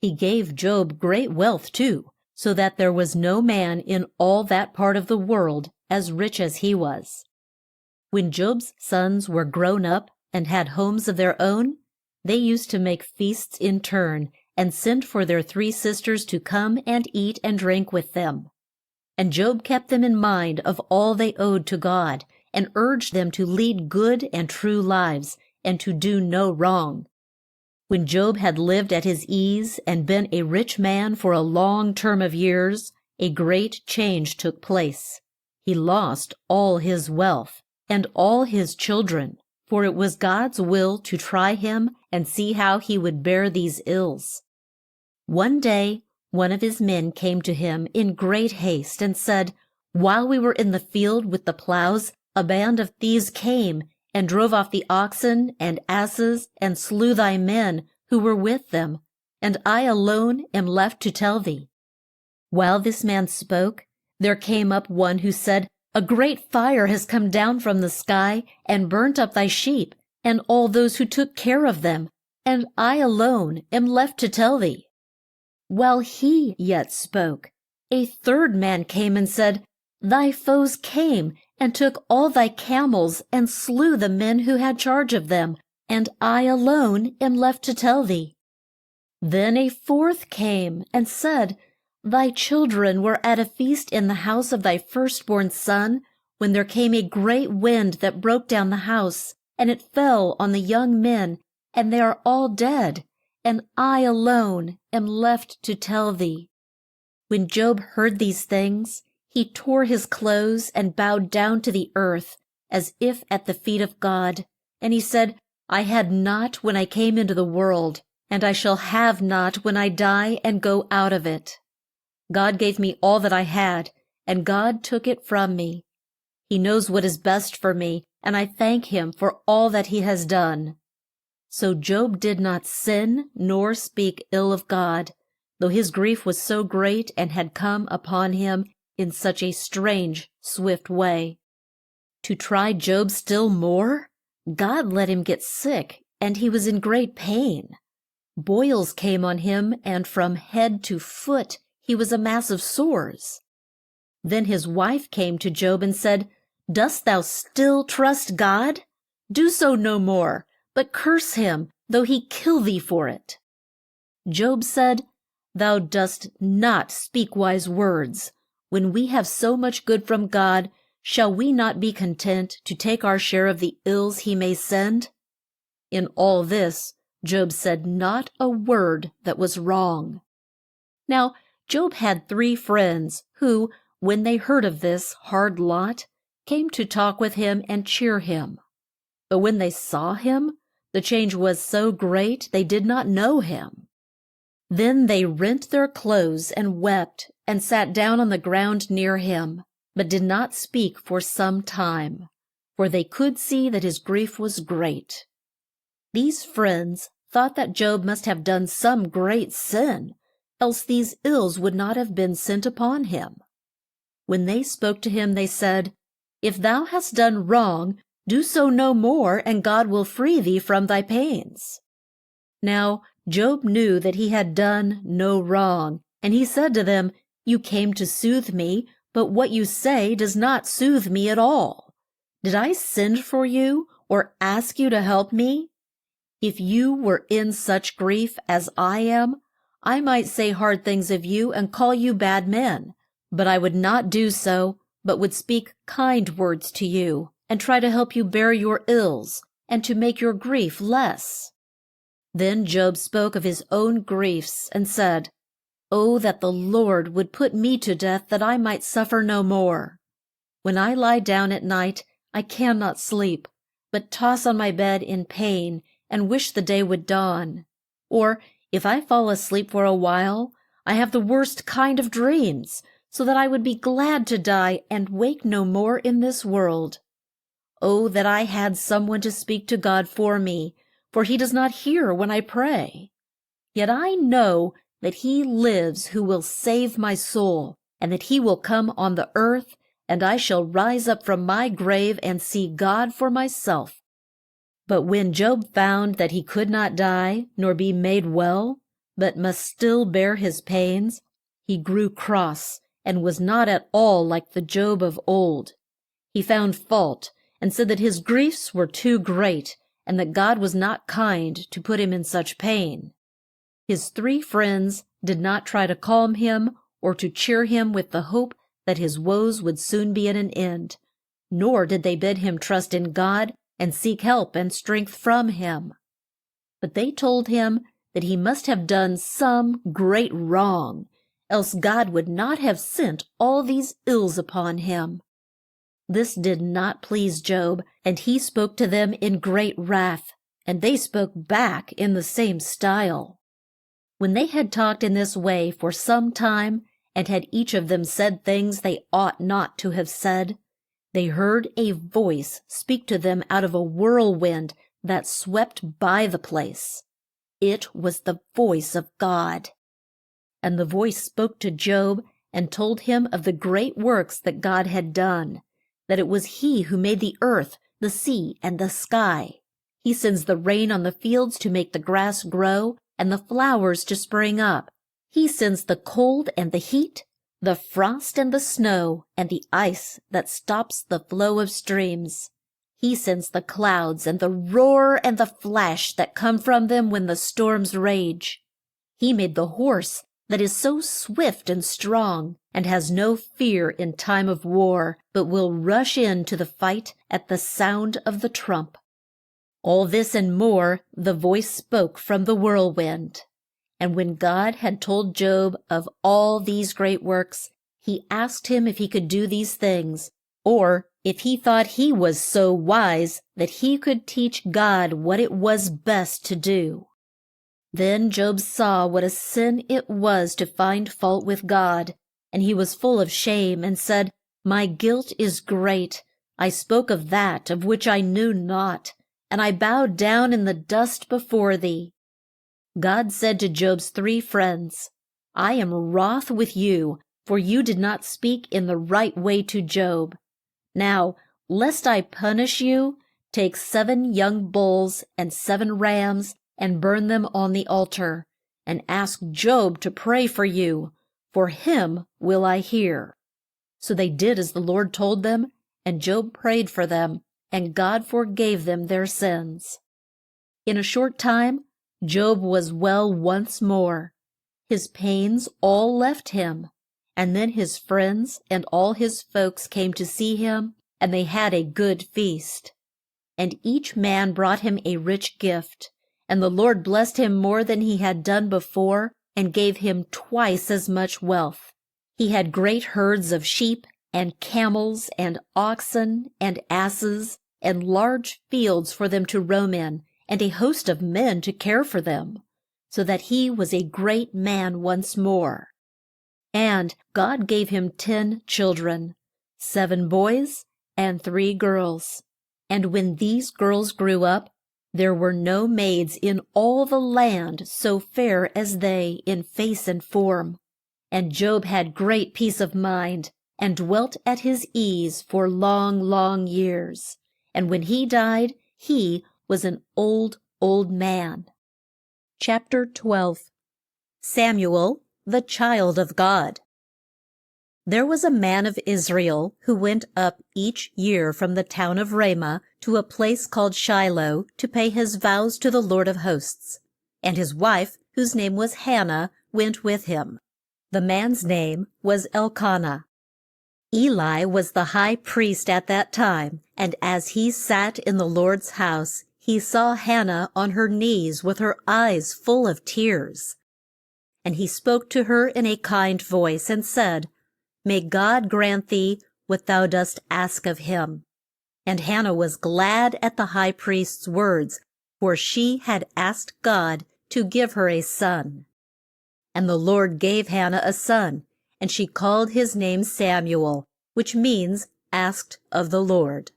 He gave Job great wealth too, so that there was no man in all that part of the world as rich as he was. When Job's sons were grown up and had homes of their own, they used to make feasts in turn and sent for their 3 sisters to come and eat and drink with them. And Job kept them in mind of all they owed to God, and urged them to lead good and true lives, and to do no wrong. When Job had lived at his ease and been a rich man for a long term of years, a great change took place. He lost all his wealth and all his children, for it was God's will to try him and see how he would bear these ills. One day, one of his men came to him in great haste and said, "While we were in the field with the plows, a band of thieves came and drove off the oxen and asses and slew thy men who were with them, and I alone am left to tell thee." While this man spoke, there came up one who said, "A great fire has come down from the sky and burnt up thy sheep, and all those who took care of them, and I alone am left to tell thee. While he yet spoke, a third man came and said, Thy foes came and took all thy camels and slew the men who had charge of them, and I alone am left to tell thee. Then a fourth came and said, Thy children were at a feast in the house of thy firstborn son, when there came a great wind that broke down the house, and it fell on the young men, and they are all dead, and I alone am left to tell thee. When Job heard these things, he tore his clothes and bowed down to the earth, as if at the feet of God. And he said, I had not when I came into the world, and I shall have not when I die and go out of it. God gave me all that I had, and God took it from me. He knows what is best for me, and I thank him for all that he has done. So Job did not sin nor speak ill of God, though his grief was so great and had come upon him in such a strange, swift way. To try Job still more, God let him get sick, and he was in great pain. Boils came on him, and from head to foot he was a mass of sores. Then his wife came to Job and said, Dost thou still trust God? Do so no more, but curse him, though he kill thee for it. Job said, Thou dost not speak wise words. When we have so much good from God, shall we not be content to take our share of the ills he may send? In all this, Job said not a word that was wrong. Now, Job had 3 friends who, when they heard of this hard lot, came to talk with him and cheer him. But when they saw him, the change was so great they did not know him. Then they rent their clothes and wept, and sat down on the ground near him, but did not speak for some time, for they could see that his grief was great. These friends thought that Job must have done some great sin, else these ills would not have been sent upon him. When they spoke to him, they said, If thou hast done wrong, do so no more, and God will free thee from thy pains. Now Job knew that he had done no wrong, and he said to them, You came to soothe me, but what you say does not soothe me at all. Did I send for you, or ask you to help me? If you were in such grief as I am, I might say hard things of you and call you bad men, but I would not do so, but would speak kind words to you, and try to help you bear your ills, and to make your grief less. Then Job spoke of his own griefs, and said, Oh, that the Lord would put me to death, that I might suffer no more. When I lie down at night, I cannot sleep, but toss on my bed in pain, and wish the day would dawn. Or, if I fall asleep for a while, I have the worst kind of dreams, so that I would be glad to die and wake no more in this world. Oh, that I had someone to speak to God for me, for he does not hear when I pray. Yet I know that he lives who will save my soul, and that he will come on the earth, and I shall rise up from my grave and see God for myself. But when Job found that he could not die, nor be made well, but must still bear his pains, he grew cross, and was not at all like the Job of old. He found fault, and said that his griefs were too great, and that God was not kind to put him in such pain. His 3 friends did not try to calm him or to cheer him with the hope that his woes would soon be at an end, nor did they bid him trust in God and seek help and strength from him. But they told him that he must have done some great wrong, else God would not have sent all these ills upon him. This did not please Job, and he spoke to them in great wrath, and they spoke back in the same style. When they had talked in this way for some time, and had each of them said things they ought not to have said, they heard a voice speak to them out of a whirlwind that swept by the place. It was the voice of God. And the voice spoke to Job and told him of the great works that God had done, that it was he who made the earth, the sea, and the sky. He sends the rain on the fields to make the grass grow and the flowers to spring up. He sends the cold and the heat, the frost and the snow, and the ice that stops the flow of streams. He sends the clouds and the roar and the flash that come from them when the storms rage. He made the horse that is so swift and strong and has no fear in time of war, but will rush into the fight at the sound of the trump. All this and more the voice spoke from the whirlwind. And when God had told Job of all these great works, he asked him if he could do these things, or if he thought he was so wise that he could teach God what it was best to do. Then Job saw what a sin it was to find fault with God, and he was full of shame and said, "My guilt is great. I spoke of that of which I knew not, and I bowed down in the dust before thee." God said to Job's 3 friends, "I am wroth with you, for you did not speak in the right way to Job. Now, lest I punish you, take 7 young bulls and 7 rams, and burn them on the altar, and ask Job to pray for you. For him will I hear." So they did as the Lord told them, and Job prayed for them, and God forgave them their sins. In a short time, Job was well once more. His pains all left him, and then his friends and all his folks came to see him, and they had a good feast. And each man brought him a rich gift, and the Lord blessed him more than he had done before, and gave him twice as much wealth. He had great herds of sheep, and camels, and oxen, and asses, and large fields for them to roam in, and a host of men to care for them, so that he was a great man once more. And God gave him 10 children, 7 boys and 3 girls. And when these girls grew up, there were no maids in all the land so fair as they in face and form. And Job had great peace of mind, and dwelt at his ease for long, long years. And when he died, he was an old, old man. Chapter 12. Samuel, the child of God. There was a man of Israel who went up each year from the town of Ramah to a place called Shiloh to pay his vows to the Lord of hosts. And his wife, whose name was Hannah, went with him. The man's name was Elkanah. Eli was the high priest at that time, and as he sat in the Lord's house, he saw Hannah on her knees with her eyes full of tears. And he spoke to her in a kind voice and said, "May God grant thee what thou dost ask of him." And Hannah was glad at the high priest's words, for she had asked God to give her a son. And the Lord gave Hannah a son, and she called his name Samuel, which means asked of the Lord.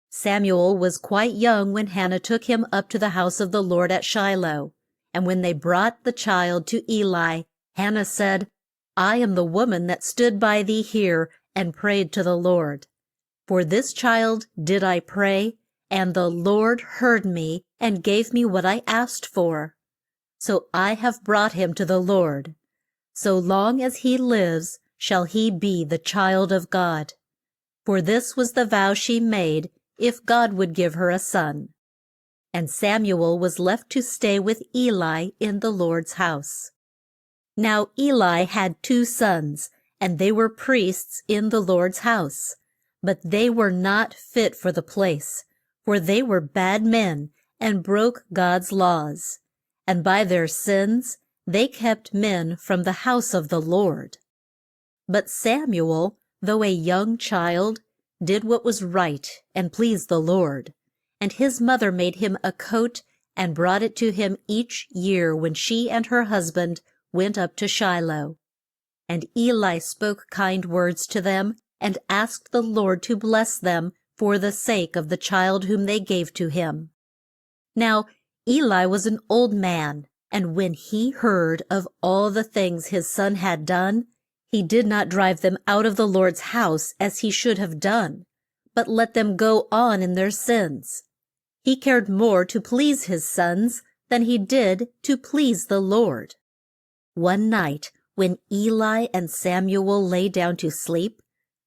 Samuel was quite young when Hannah took him up to the house of the Lord at Shiloh. And when they brought the child to Eli, Hannah said, "I am the woman that stood by thee here and prayed to the Lord. For this child did I pray, and the Lord heard me and gave me what I asked for. So I have brought him to the Lord. So long as he lives shall he be the child of God." For this was the vow she made, if God would give her a son. And Samuel was left to stay with Eli in the Lord's house. Now Eli had 2 sons, and they were priests in the Lord's house. But they were not fit for the place, for they were bad men, and broke God's laws. And by their sins they kept men from the house of the Lord. But Samuel, though a young child, did what was right and pleased the Lord. And his mother made him a coat and brought it to him each year when she and her husband went up to Shiloh. And Eli spoke kind words to them, and asked the Lord to bless them for the sake of the child whom they gave to him. Now Eli was an old man, and when he heard of all the things his son had done, he did not drive them out of the Lord's house as he should have done, but let them go on in their sins. He cared more to please his sons than he did to please the Lord. One night, when Eli and Samuel lay down to sleep,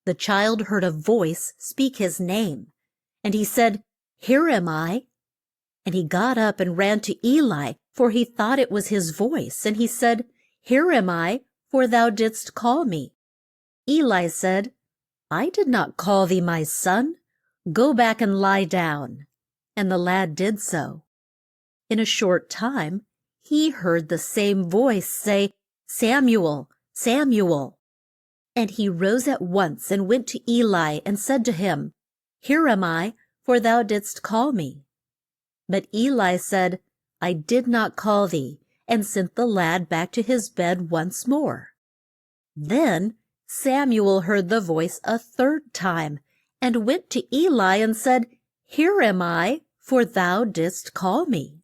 the child heard a voice speak his name, and he said, "Here am I." And he got up and ran to Eli, for he thought it was his voice, and he said, "Here am I, for thou didst call me." Eli said, "I did not call thee, my son. Go back and lie down." And the lad did so. In a short time he heard the same voice say, "Samuel, Samuel." And he rose at once and went to Eli and said to him, "Here am I, for thou didst call me." But Eli said, "I did not call thee," and sent the lad back to his bed once more. Then Samuel heard the voice a third time, and went to Eli and said, "Here am I, for thou didst call me."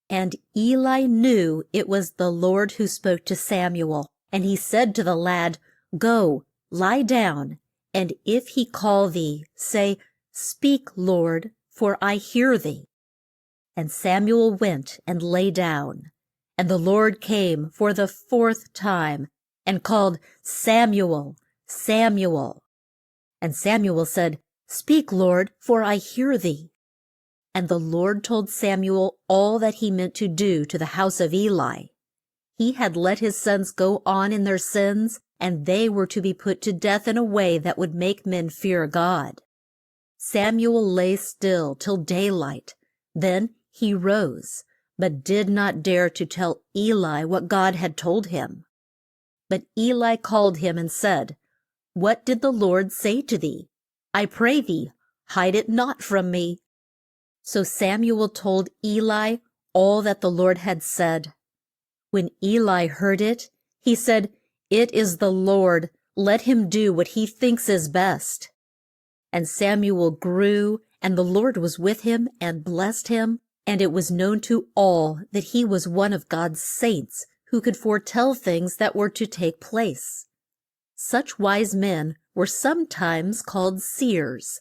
And Eli knew it was the Lord who spoke to Samuel, and he said to the lad, "Go, lie down, and if he call thee, say, 'Speak, Lord, for I hear thee.'" And Samuel went and lay down. And the Lord came for the fourth time, and called, "Samuel, Samuel." And Samuel said, "Speak, Lord, for I hear thee." And the Lord told Samuel all that he meant to do to the house of Eli. He had let his sons go on in their sins, and they were to be put to death in a way that would make men fear God. Samuel lay still till daylight. Then he rose, but did not dare to tell Eli what God had told him. But Eli called him and said, "What did the Lord say to thee? I pray thee, hide it not from me." So Samuel told Eli all that the Lord had said. When Eli heard it, he said, "It is the Lord. Let him do what he thinks is best." And Samuel grew, and the Lord was with him and blessed him, and it was known to all that he was one of God's saints who could foretell things that were to take place. Such wise men were sometimes called seers.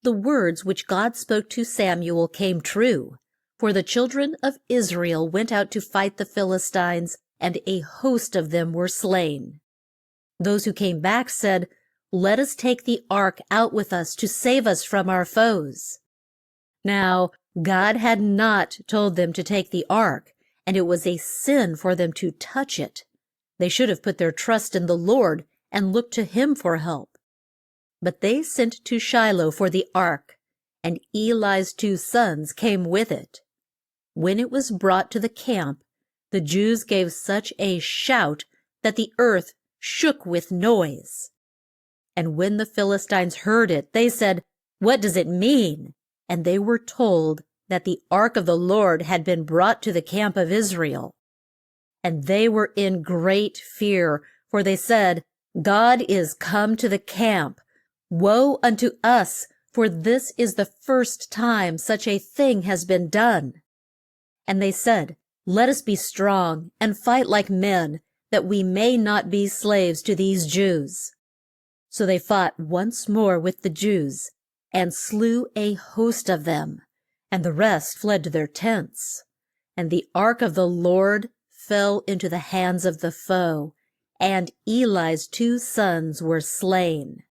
The words which God spoke to Samuel came true, for the children of Israel went out to fight the Philistines, and a host of them were slain. Those who came back said, "Let us take the ark out with us to save us from our foes." Now, God had not told them to take the ark, and it was a sin for them to touch it. They should have put their trust in the Lord and looked to him for help. But they sent to Shiloh for the ark, and Eli's 2 sons came with it. When it was brought to the camp, the Jews gave such a shout that the earth shook with noise. And when the Philistines heard it, they said, "What does it mean?" And they were told that the ark of the Lord had been brought to the camp of Israel. And they were in great fear, for they said, "God is come to the camp. Woe unto us, for this is the first time such a thing has been done." And they said, "Let us be strong and fight like men, that we may not be slaves to these Jews." So they fought once more with the Jews, and slew a host of them, and the rest fled to their tents. And the ark of the Lord fell into the hands of the foe, and Eli's 2 sons were slain.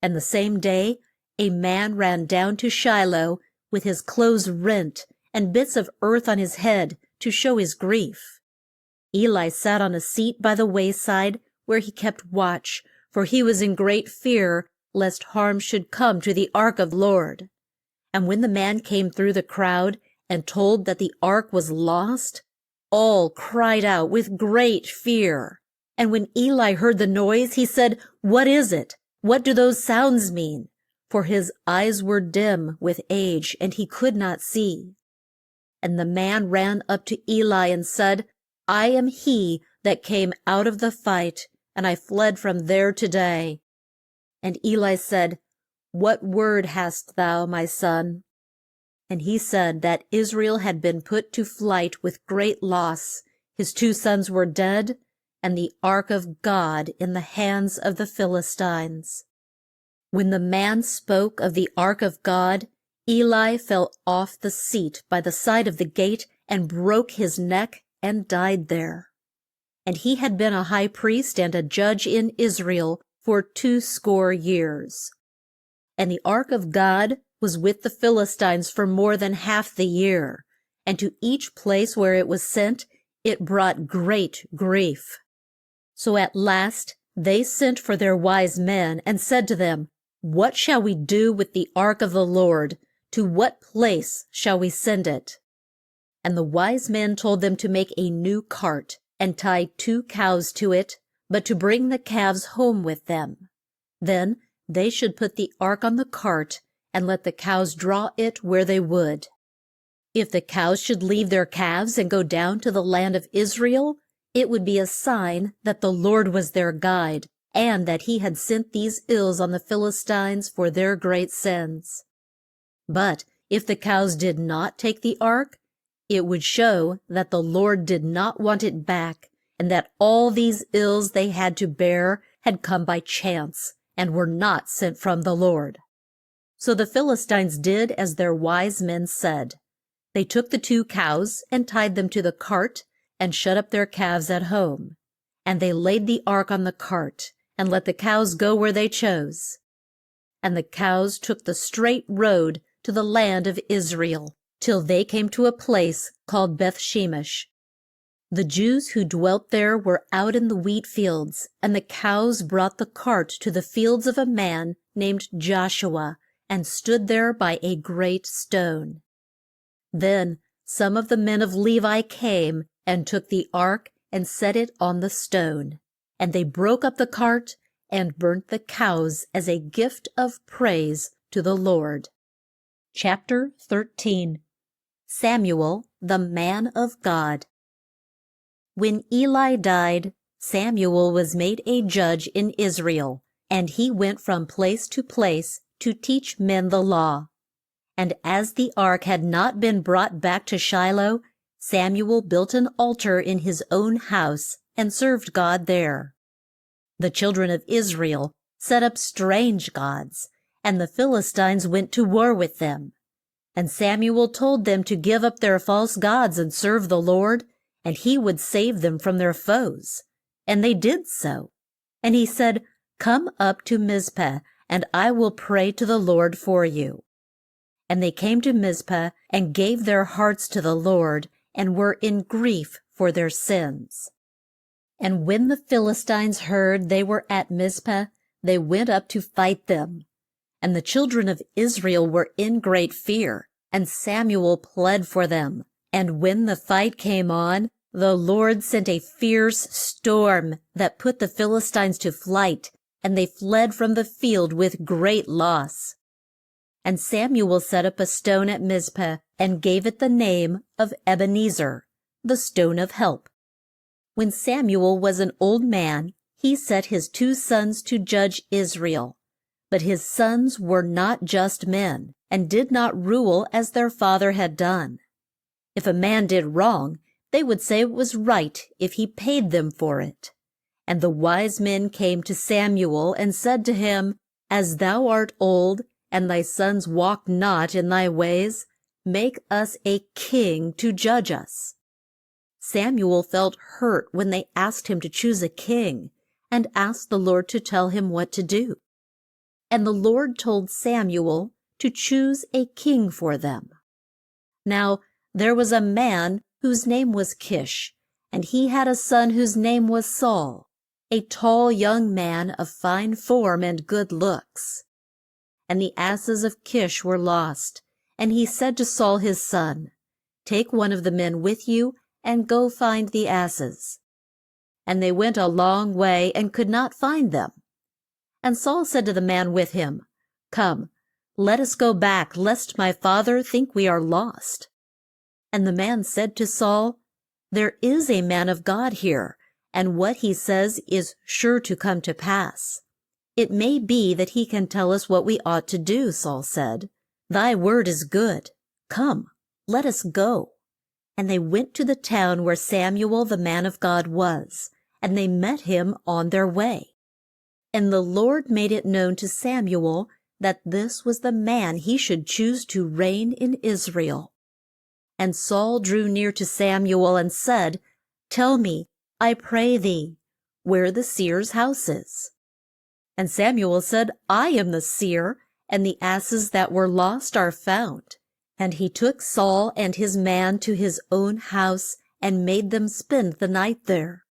And the same day a man ran down to Shiloh with his clothes rent and bits of earth on his head to show his grief. Eli sat on a seat by the wayside where he kept watch, for he was in great fear lest harm should come to the ark of the Lord. And when the man came through the crowd and told that the ark was lost, all cried out with great fear. And when Eli heard the noise, he said, "What is it? What do those sounds mean?" For his eyes were dim with age, and he could not see. And the man ran up to Eli and said, "I am he that came out of the fight, and I fled from there today." And Eli said, "What word hast thou, my son?" And he said that Israel had been put to flight with great loss, his 2 sons were dead, and the ark of God in the hands of the Philistines. When the man spoke of the ark of God, Eli fell off the seat by the side of the gate and broke his neck and died there. And he had been a high priest and a judge in Israel for 80 years. And the ark of God was with the Philistines for more than half the year, and to each place where it was sent, it brought great grief. So at last they sent for their wise men and said to them, "What shall we do with the ark of the Lord? To what place shall we send it?" And the wise men told them to make a new cart and tie 2 cows to it, but to bring the calves home with them. Then they should put the ark on the cart and let the cows draw it where they would. If the cows should leave their calves and go down to the land of Israel, it would be a sign that the Lord was their guide, and that he had sent these ills on the Philistines for their great sins. But if the cows did not take the ark, it would show that the Lord did not want it back, and that all these ills they had to bear had come by chance, and were not sent from the Lord. So the Philistines did as their wise men said. They took the 2 cows and tied them to the cart, and shut up their calves at home. And they laid the ark on the cart, and let the cows go where they chose. And the cows took the straight road to the land of Israel, till they came to a place called Beth-shemesh. The Jews who dwelt there were out in the wheat fields, and the cows brought the cart to the fields of a man named Joshua, and stood there by a great stone. Then some of the men of Levi came and took the ark and set it on the stone, and they broke up the cart and burnt the cows as a gift of praise to the Lord. Chapter 13. Samuel, the man of God. When Eli died, Samuel was made a judge in Israel, and he went from place to place to teach men the law. And as the ark had not been brought back to Shiloh, Samuel built an altar in his own house and served God there. The children of Israel set up strange gods, and the Philistines went to war with them. And Samuel told them to give up their false gods and serve the Lord, and he would save them from their foes. And they did so. And he said, "Come up to Mizpah, and I will pray to the Lord for you." And they came to Mizpah and gave their hearts to the Lord, and were in grief for their sins. And when the Philistines heard they were at Mizpah, they went up to fight them. And the children of Israel were in great fear, and Samuel pled for them. And when the fight came on, the Lord sent a fierce storm that put the Philistines to flight, and they fled from the field with great loss. And Samuel set up a stone at Mizpah, and gave it the name of Ebenezer, the stone of help. When Samuel was an old man, he set his 2 sons to judge Israel. But his sons were not just men, and did not rule as their father had done. If a man did wrong, they would say it was right if he paid them for it. And the wise men came to Samuel and said to him, "As thou art old, and thy sons walk not in thy ways, make us a king to judge us." Samuel felt hurt when they asked him to choose a king, and asked the Lord to tell him what to do. And the Lord told Samuel to choose a king for them. Now there was a man whose name was Kish, and he had a son whose name was Saul, a tall young man of fine form and good looks. And the asses of Kish were lost, and he said to Saul his son, "Take one of the men with you, and go find the asses." And they went a long way, and could not find them. And Saul said to the man with him, "Come, let us go back, lest my father think we are lost." And the man said to Saul, "There is a man of God here, and what he says is sure to come to pass." "It may be that he can tell us what we ought to do," Saul said. "Thy word is good. Come, let us go." And they went to the town where Samuel the man of God was, and they met him on their way. And the Lord made it known to Samuel that this was the man he should choose to reign in Israel. And Saul drew near to Samuel and said, Tell me, I pray thee, where the seer's house is. And Samuel said, I am the seer, and the asses that were lost are found. And he took Saul and his man to his own house, and made them spend the night there.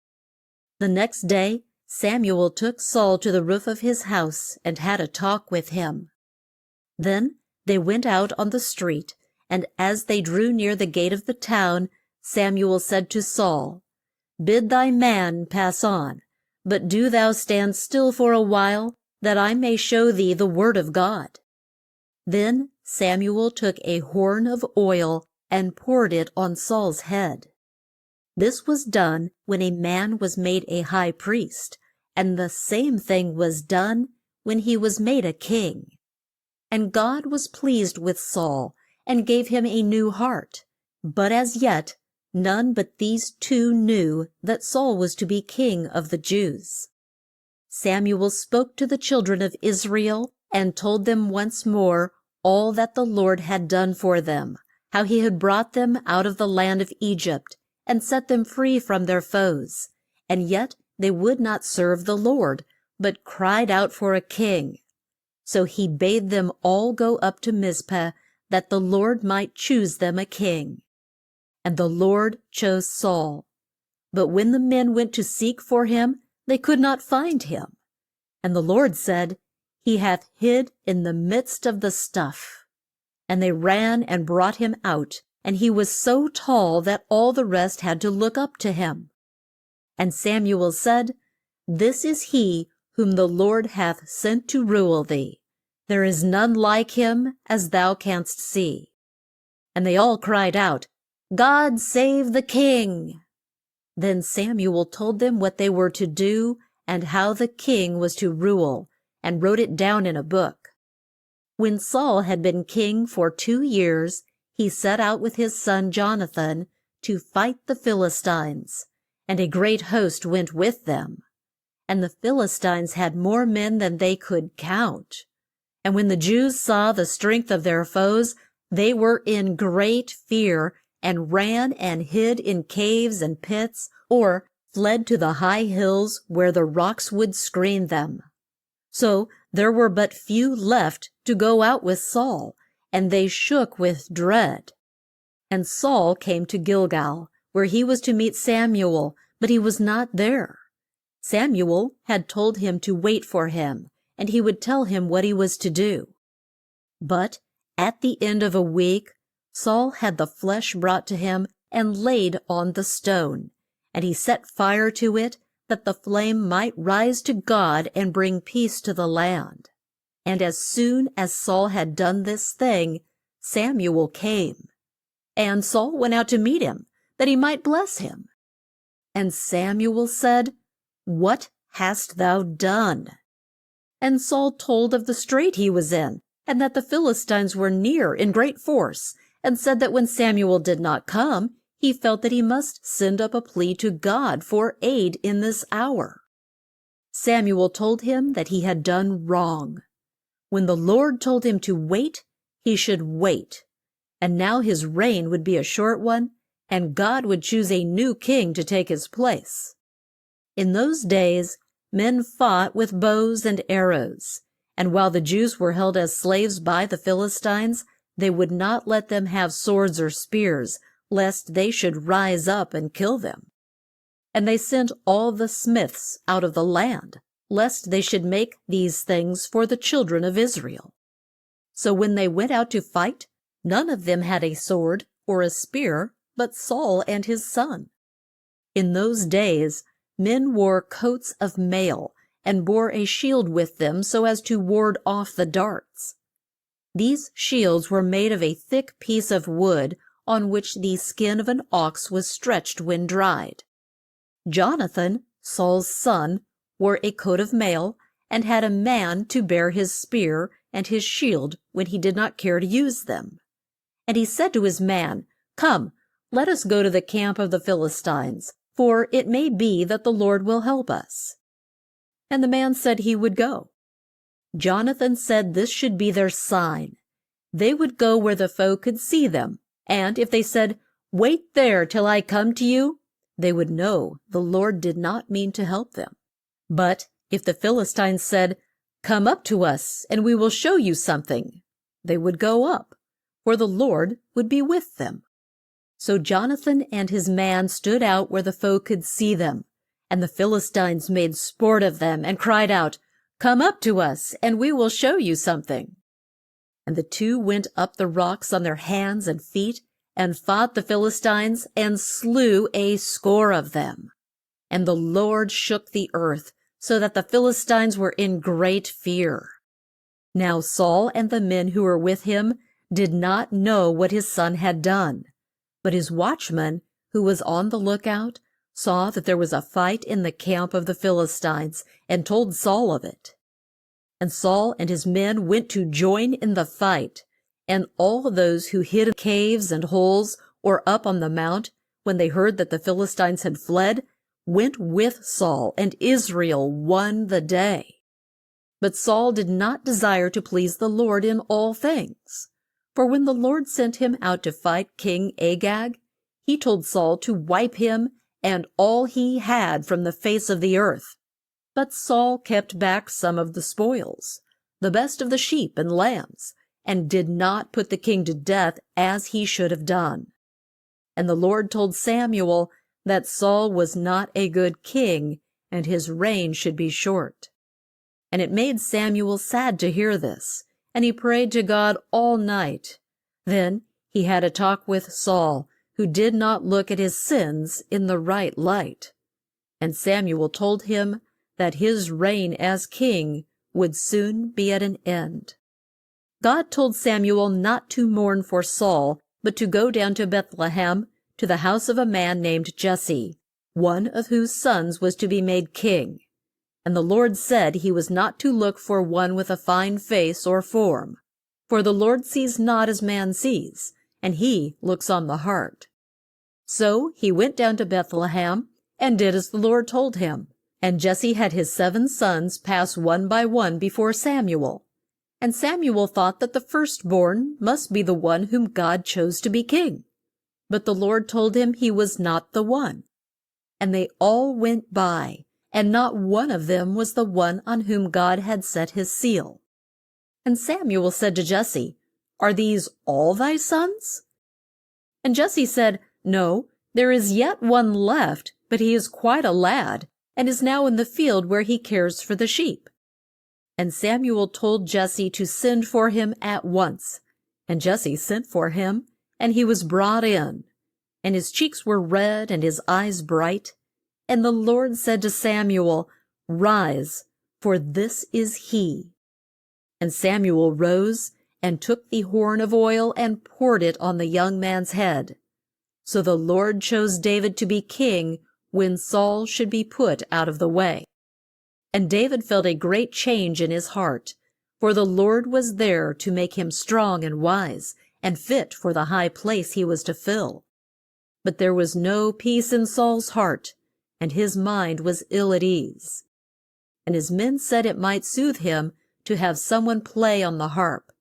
The next day Samuel took Saul to the roof of his house, and had a talk with him. Then they went out on the street, and as they drew near the gate of the town, Samuel said to Saul, Bid thy man pass on, but do thou stand still for a while, that I may show thee the word of God. Then Samuel took a horn of oil and poured it on Saul's head. This was done when a man was made a high priest, and the same thing was done when he was made a king. And God was pleased with Saul, and gave him a new heart. But as yet none but these two knew that Saul was to be king of the Jews. Samuel spoke to the children of Israel, and told them once more all that the Lord had done for them, how he had brought them out of the land of Egypt, and set them free from their foes. And yet they would not serve the Lord, but cried out for a king. So he bade them all go up to Mizpah, that the Lord might choose them a king. And the Lord chose Saul. But when the men went to seek for him, they could not find him. And the Lord said, He hath hid in the midst of the stuff. And they ran and brought him out, and he was so tall that all the rest had to look up to him. And Samuel said, This is he whom the Lord hath sent to rule thee. There is none like him, as thou canst see. And they all cried out, God save the king! Then Samuel told them what they were to do, and how the king was to rule, and wrote it down in a book. When Saul had been king for 2 years, he set out with his son Jonathan to fight the Philistines, and a great host went with them. And the Philistines had more men than they could count. And when the Jews saw the strength of their foes, they were in great fear, and ran and hid in caves and pits, or fled to the high hills where the rocks would screen them. So there were but few left to go out with Saul, and they shook with dread. And Saul came to Gilgal, where he was to meet Samuel, but he was not there. Samuel had told him to wait for him, and he would tell him what he was to do. But at the end of a week, Saul had the flesh brought to him and laid on the stone, and he set fire to it, that the flame might rise to God and bring peace to the land. And as soon as Saul had done this thing, Samuel came. And Saul went out to meet him, that he might bless him. And Samuel said, What hast thou done? And Saul told of the strait he was in, and that the Philistines were near in great force, and said that when Samuel did not come, he felt that he must send up a plea to God for aid in this hour. Samuel told him that he had done wrong. When the Lord told him to wait, he should wait. And now his reign would be a short one, and God would choose a new king to take his place. In those days, men fought with bows and arrows, and while the Jews were held as slaves by the Philistines, they would not let them have swords or spears, lest they should rise up and kill them. And they sent all the smiths out of the land, lest they should make these things for the children of Israel. So when they went out to fight, none of them had a sword or a spear, but Saul and his son. In those days, men wore coats of mail, and bore a shield with them so as to ward off the darts. These shields were made of a thick piece of wood, on which the skin of an ox was stretched when dried. Jonathan, Saul's son, wore a coat of mail, and had a man to bear his spear and his shield when he did not care to use them. And he said to his man, Come, let us go to the camp of the Philistines, for it may be that the Lord will help us. And the man said he would go. Jonathan said this should be their sign. They would go where the foe could see them, and if they said, "Wait there till I come to you," they would know the Lord did not mean to help them. But if the Philistines said, "Come up to us, and we will show you something," they would go up, for the Lord would be with them. So Jonathan and his man stood out where the foe could see them, and the Philistines made sport of them and cried out, "Come up to us, and we will show you something." And the two went up the rocks on their hands and feet, and fought the Philistines, and slew a score of them. And the Lord shook the earth, so that the Philistines were in great fear. Now Saul and the men who were with him did not know what his son had done. But his watchman, who was on the lookout, saw that there was a fight in the camp of the Philistines, and told Saul of it. And Saul and his men went to join in the fight, and all those who hid in caves and holes or up on the mount, when they heard that the Philistines had fled, went with Saul, and Israel won the day. But Saul did not desire to please the Lord in all things. For when the Lord sent him out to fight King Agag, he told Saul to wipe him and all he had from the face of the earth. But Saul kept back some of the spoils, the best of the sheep and lambs, and did not put the king to death as he should have done. And the Lord told Samuel that Saul was not a good king, and his reign should be short. And it made Samuel sad to hear this, and he prayed to God all night. Then he had a talk with Saul, who did not look at his sins in the right light. And Samuel told him that his reign as king would soon be at an end. God told Samuel not to mourn for Saul, but to go down to Bethlehem, to the house of a man named Jesse, one of whose sons was to be made king. And the Lord said he was not to look for one with a fine face or form, for the Lord sees not as man sees, and he looks on the heart. So he went down to Bethlehem, and did as the Lord told him. And Jesse had his 7 sons pass one by one before Samuel. And Samuel thought that the firstborn must be the one whom God chose to be king. But the Lord told him he was not the one. And they all went by, and not one of them was the one on whom God had set his seal. And Samuel said to Jesse, "Are these all thy sons?" And Jesse said, "No, there is yet one left, but he is quite a lad, and is now in the field where he cares for the sheep." And Samuel told Jesse to send for him at once. And Jesse sent for him, and he was brought in. And his cheeks were red, and his eyes bright. And the Lord said to Samuel, "Rise, for this is he." And Samuel rose, and took the horn of oil, and poured it on the young man's head. So the Lord chose David to be king, when Saul should be put out of the way. And David felt a great change in his heart, for the Lord was there to make him strong and wise, and fit for the high place he was to fill. But there was no peace in Saul's heart, and his mind was ill at ease. And his men said it might soothe him to have someone play on the harp,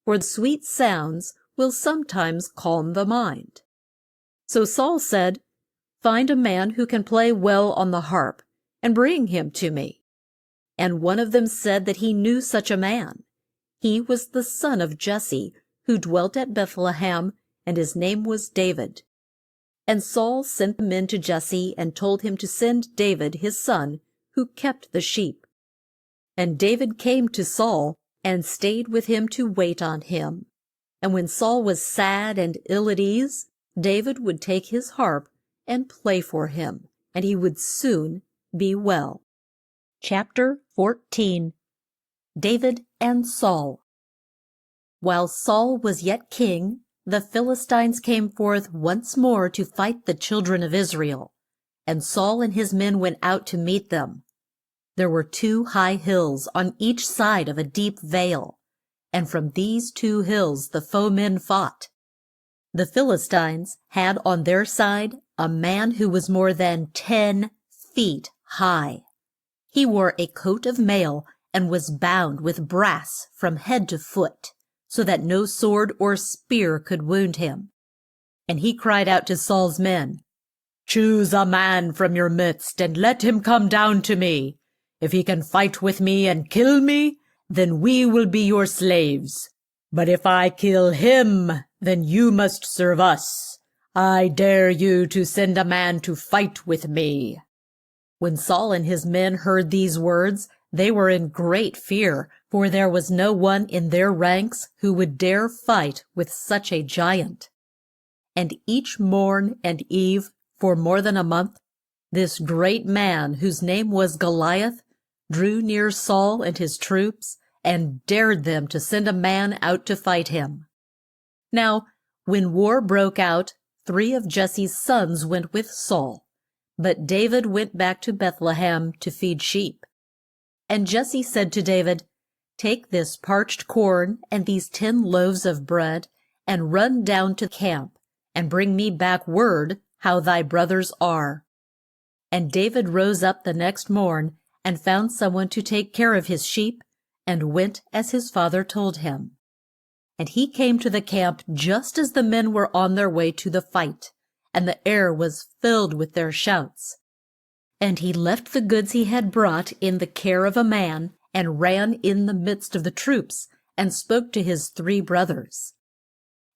for the sweet sounds will sometimes calm the mind. So Saul said, "Find a man who can play well on the harp, and bring him to me." And one of them said that he knew such a man. He was the son of Jesse, who dwelt at Bethlehem, and his name was David. And Saul sent the men to Jesse, and told him to send David his son, who kept the sheep. And David came to Saul, and stayed with him to wait on him. And when Saul was sad and ill at ease, David would take his harp and play for him, and he would soon be well. Chapter 14. David and Saul. While Saul was yet king, the Philistines came forth once more to fight the children of Israel, and Saul and his men went out to meet them. There were 2 high hills on each side of a deep vale, and from these 2 hills the foemen fought. The Philistines had on their side a man who was more than 10 feet high. He wore a coat of mail and was bound with brass from head to foot, so that no sword or spear could wound him. And he cried out to Saul's men, "Choose a man from your midst, and let him come down to me. If he can fight with me and kill me, then we will be your slaves. But if I kill him, then you must serve us. I dare you to send a man to fight with me." When Saul and his men heard these words, they were in great fear, for there was no one in their ranks who would dare fight with such a giant. And each morn and eve, for more than a month, this great man, whose name was Goliath, drew near Saul and his troops, and dared them to send a man out to fight him. Now, when war broke out, 3 of Jesse's sons went with Saul, but David went back to Bethlehem to feed sheep. And Jesse said to David, "Take this parched corn and these 10 loaves of bread, and run down to camp, and bring me back word how thy brothers are." And David rose up the next morn, and found someone to take care of his sheep, and went as his father told him. And he came to the camp just as the men were on their way to the fight, and the air was filled with their shouts. And he left the goods he had brought in the care of a man, and ran in the midst of the troops, and spoke to his 3 brothers.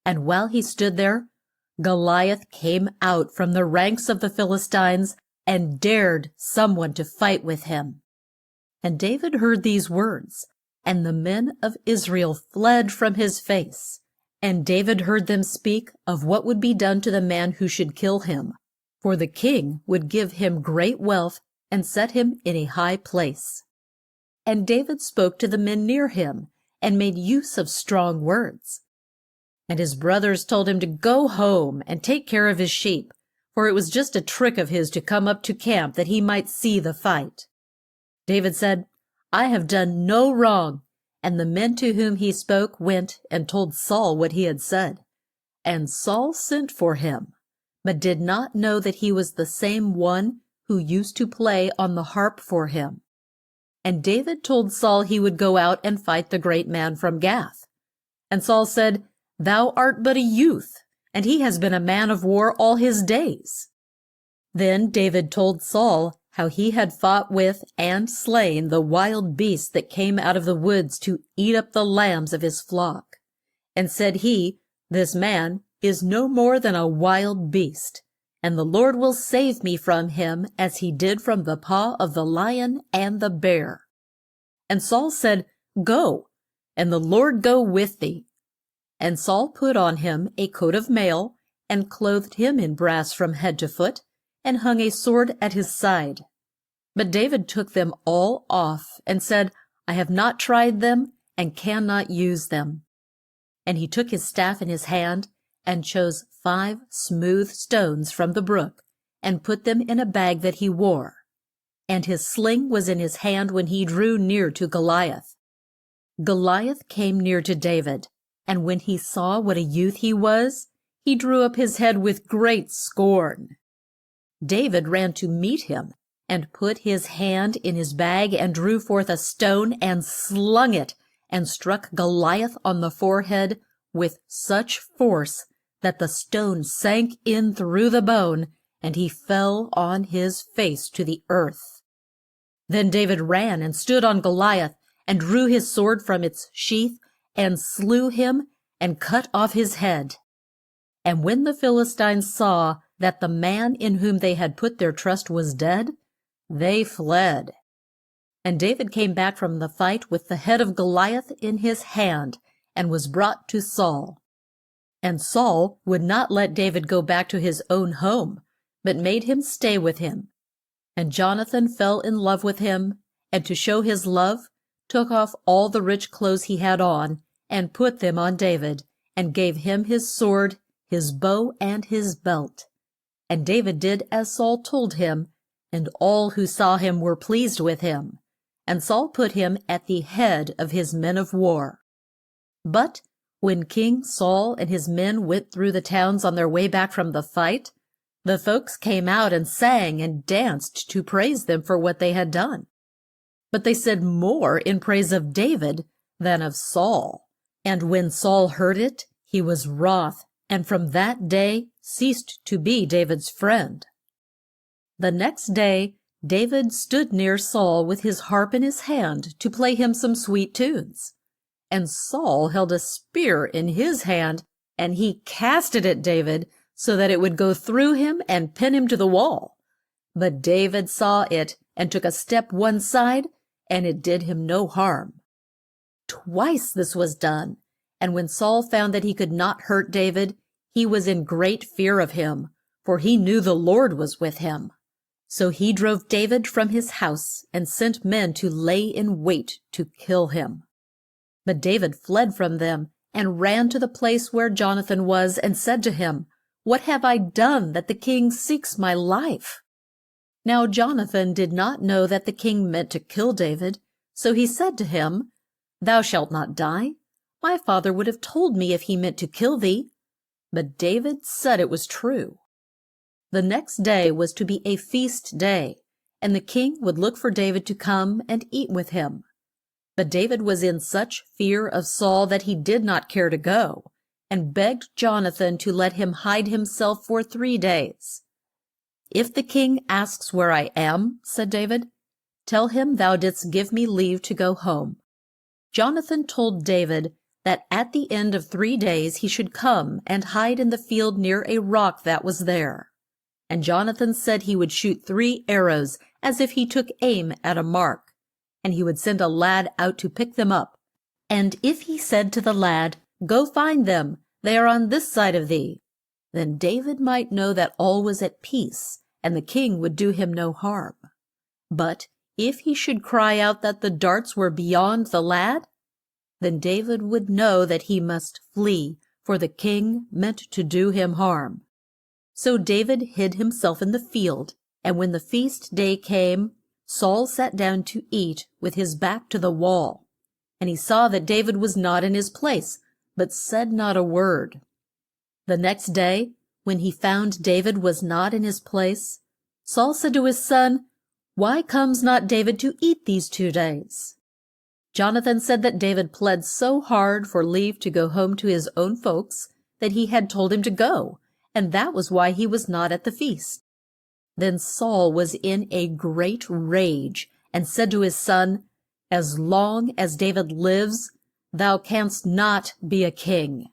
And while he stood there, Goliath came out from the ranks of the Philistines, and dared someone to fight with him. And David heard these words, and the men of Israel fled from his face. And David heard them speak of what would be done to the man who should kill him, for the king would give him great wealth and set him in a high place. And David spoke to the men near him, and made use of strong words. And his brothers told him to go home and take care of his sheep, for it was just a trick of his to come up to camp that he might see the fight. David said, "I have done no wrong." And the men to whom he spoke went and told Saul what he had said. And Saul sent for him, but did not know that he was the same one who used to play on the harp for him. And David told Saul he would go out and fight the great man from Gath. And Saul said, "Thou art but a youth, and he has been a man of war all his days." Then David told Saul how he had fought with and slain the wild beasts that came out of the woods to eat up the lambs of his flock. And said he, "This man is no more than a wild beast, and the Lord will save me from him as he did from the paw of the lion and the bear." And Saul said, "Go, and the Lord go with thee." And Saul put on him a coat of mail, and clothed him in brass from head to foot, and hung a sword at his side. But David took them all off, and said, "I have not tried them, and cannot use them." And he took his staff in his hand, and chose 5 smooth stones from the brook, and put them in a bag that he wore. And his sling was in his hand when he drew near to Goliath. Goliath came near to David, and when he saw what a youth he was, he drew up his head with great scorn. David ran to meet him, and put his hand in his bag, and drew forth a stone, and slung it, and struck Goliath on the forehead with such force that the stone sank in through the bone, and he fell on his face to the earth. Then David ran and stood on Goliath, and drew his sword from its sheath, and slew him, and cut off his head. And when the Philistines saw that the man in whom they had put their trust was dead, they fled. And David came back from the fight with the head of Goliath in his hand, and was brought to Saul. And Saul would not let David go back to his own home, but made him stay with him. And Jonathan fell in love with him, and to show his love, took off all the rich clothes he had on, and put them on David, and gave him his sword, his bow, and his belt. And David did as Saul told him, and all who saw him were pleased with him. And Saul put him at the head of his men of war. But when King Saul and his men went through the towns on their way back from the fight, the folks came out and sang and danced to praise them for what they had done. but they said more in praise of David than of Saul. And when Saul heard it, he was wroth, and from that day ceased to be David's friend. The next day David stood near Saul with his harp in his hand to play him some sweet tunes. And Saul held a spear in his hand, and he cast it at David so that it would go through him and pin him to the wall. But David saw it and took a step one side, and it did him no harm. Twice this was done, and when Saul found that he could not hurt David, he was in great fear of him, for he knew the Lord was with him. So he drove David from his house and sent men to lay in wait to kill him. But David fled from them and ran to the place where Jonathan was and said to him, "What have I done that the king seeks my life?" Now Jonathan did not know that the king meant to kill David, so he said to him, "Thou shalt not die. My father would have told me if he meant to kill thee." But David said it was true. The next day was to be a feast day, and the king would look for David to come and eat with him. But David was in such fear of Saul that he did not care to go, and begged Jonathan to let him hide himself for 3 days. "If the king asks where I am," said David, "tell him thou didst give me leave to go home." Jonathan told David that at the end of 3 days he should come and hide in the field near a rock that was there. And Jonathan said he would shoot 3 arrows as if he took aim at a mark, and he would send a lad out to pick them up. And if he said to the lad, "Go find them, they are on this side of thee," then David might know that all was at peace, and the king would do him no harm. But if he should cry out that the darts were beyond the lad, then David would know that he must flee, for the king meant to do him harm. So David hid himself in the field, and when the feast day came, Saul sat down to eat with his back to the wall. And he saw that David was not in his place, but said not a word. The next day, when he found David was not in his place, Saul said to his son, "Why comes not David to eat these 2 days?" Jonathan said that David pled so hard for leave to go home to his own folks that he had told him to go, and that was why he was not at the feast. Then Saul was in a great rage, and said to his son, "As long as David lives, thou canst not be a king.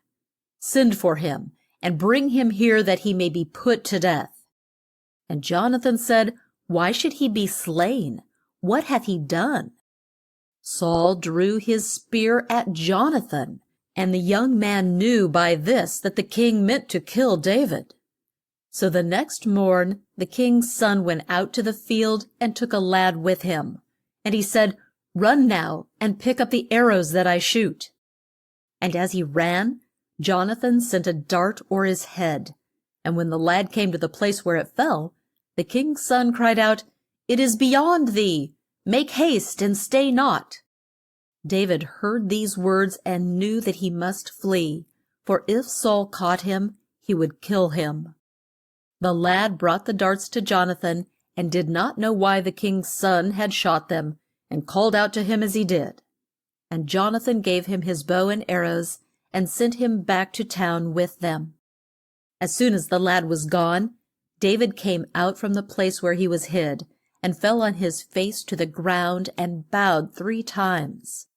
Send for him, and bring him here that he may be put to death." And Jonathan said, "Why should he be slain? What hath he done?" Saul drew his spear at Jonathan, and the young man knew by this that the king meant to kill David. So the next morn the king's son went out to the field and took a lad with him. And he said, "Run now and pick up the arrows that I shoot." And as he ran, Jonathan sent a dart o'er his head. And when the lad came to the place where it fell, the king's son cried out, "It is beyond thee. Make haste and stay not." David heard these words and knew that he must flee, for if Saul caught him, he would kill him. The lad brought the darts to Jonathan, and did not know why the king's son had shot them, and called out to him as he did. And Jonathan gave him his bow and arrows, and sent him back to town with them. As soon as the lad was gone, David came out from the place where he was hid, and fell on his face to the ground, and bowed 3 times.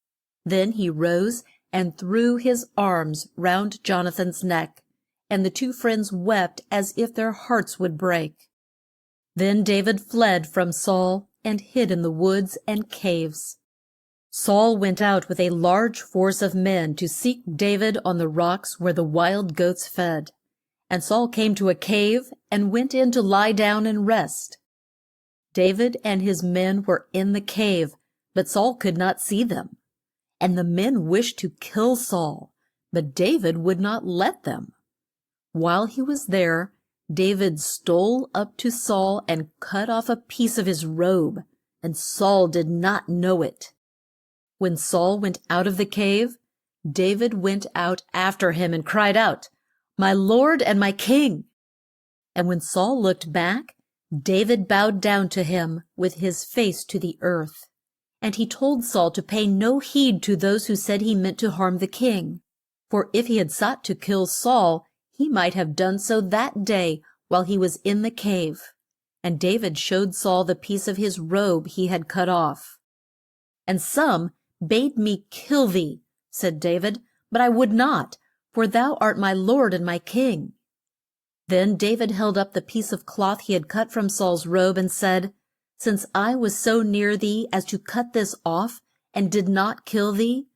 Then he rose and threw his arms round Jonathan's neck, and the 2 friends wept as if their hearts would break. Then David fled from Saul, and hid in the woods and caves. Saul went out with a large force of men to seek David on the rocks where the wild goats fed. And Saul came to a cave, and went in to lie down and rest. David and his men were in the cave, but Saul could not see them. And the men wished to kill Saul, but David would not let them. While he was there, David stole up to Saul and cut off a piece of his robe, and Saul did not know it. When Saul went out of the cave, David went out after him and cried out, "My Lord and my King!" And when Saul looked back, David bowed down to him with his face to the earth. And he told Saul to pay no heed to those who said he meant to harm the king. For if he had sought to kill Saul, he might have done so that day while he was in the cave. And David showed Saul the piece of his robe he had cut off. And some bade me kill thee, said David, but I would not, for thou art my lord and my king. Then David held up the piece of cloth he had cut from Saul's robe and said, Since I was so near thee as to cut this off, and did not kill thee,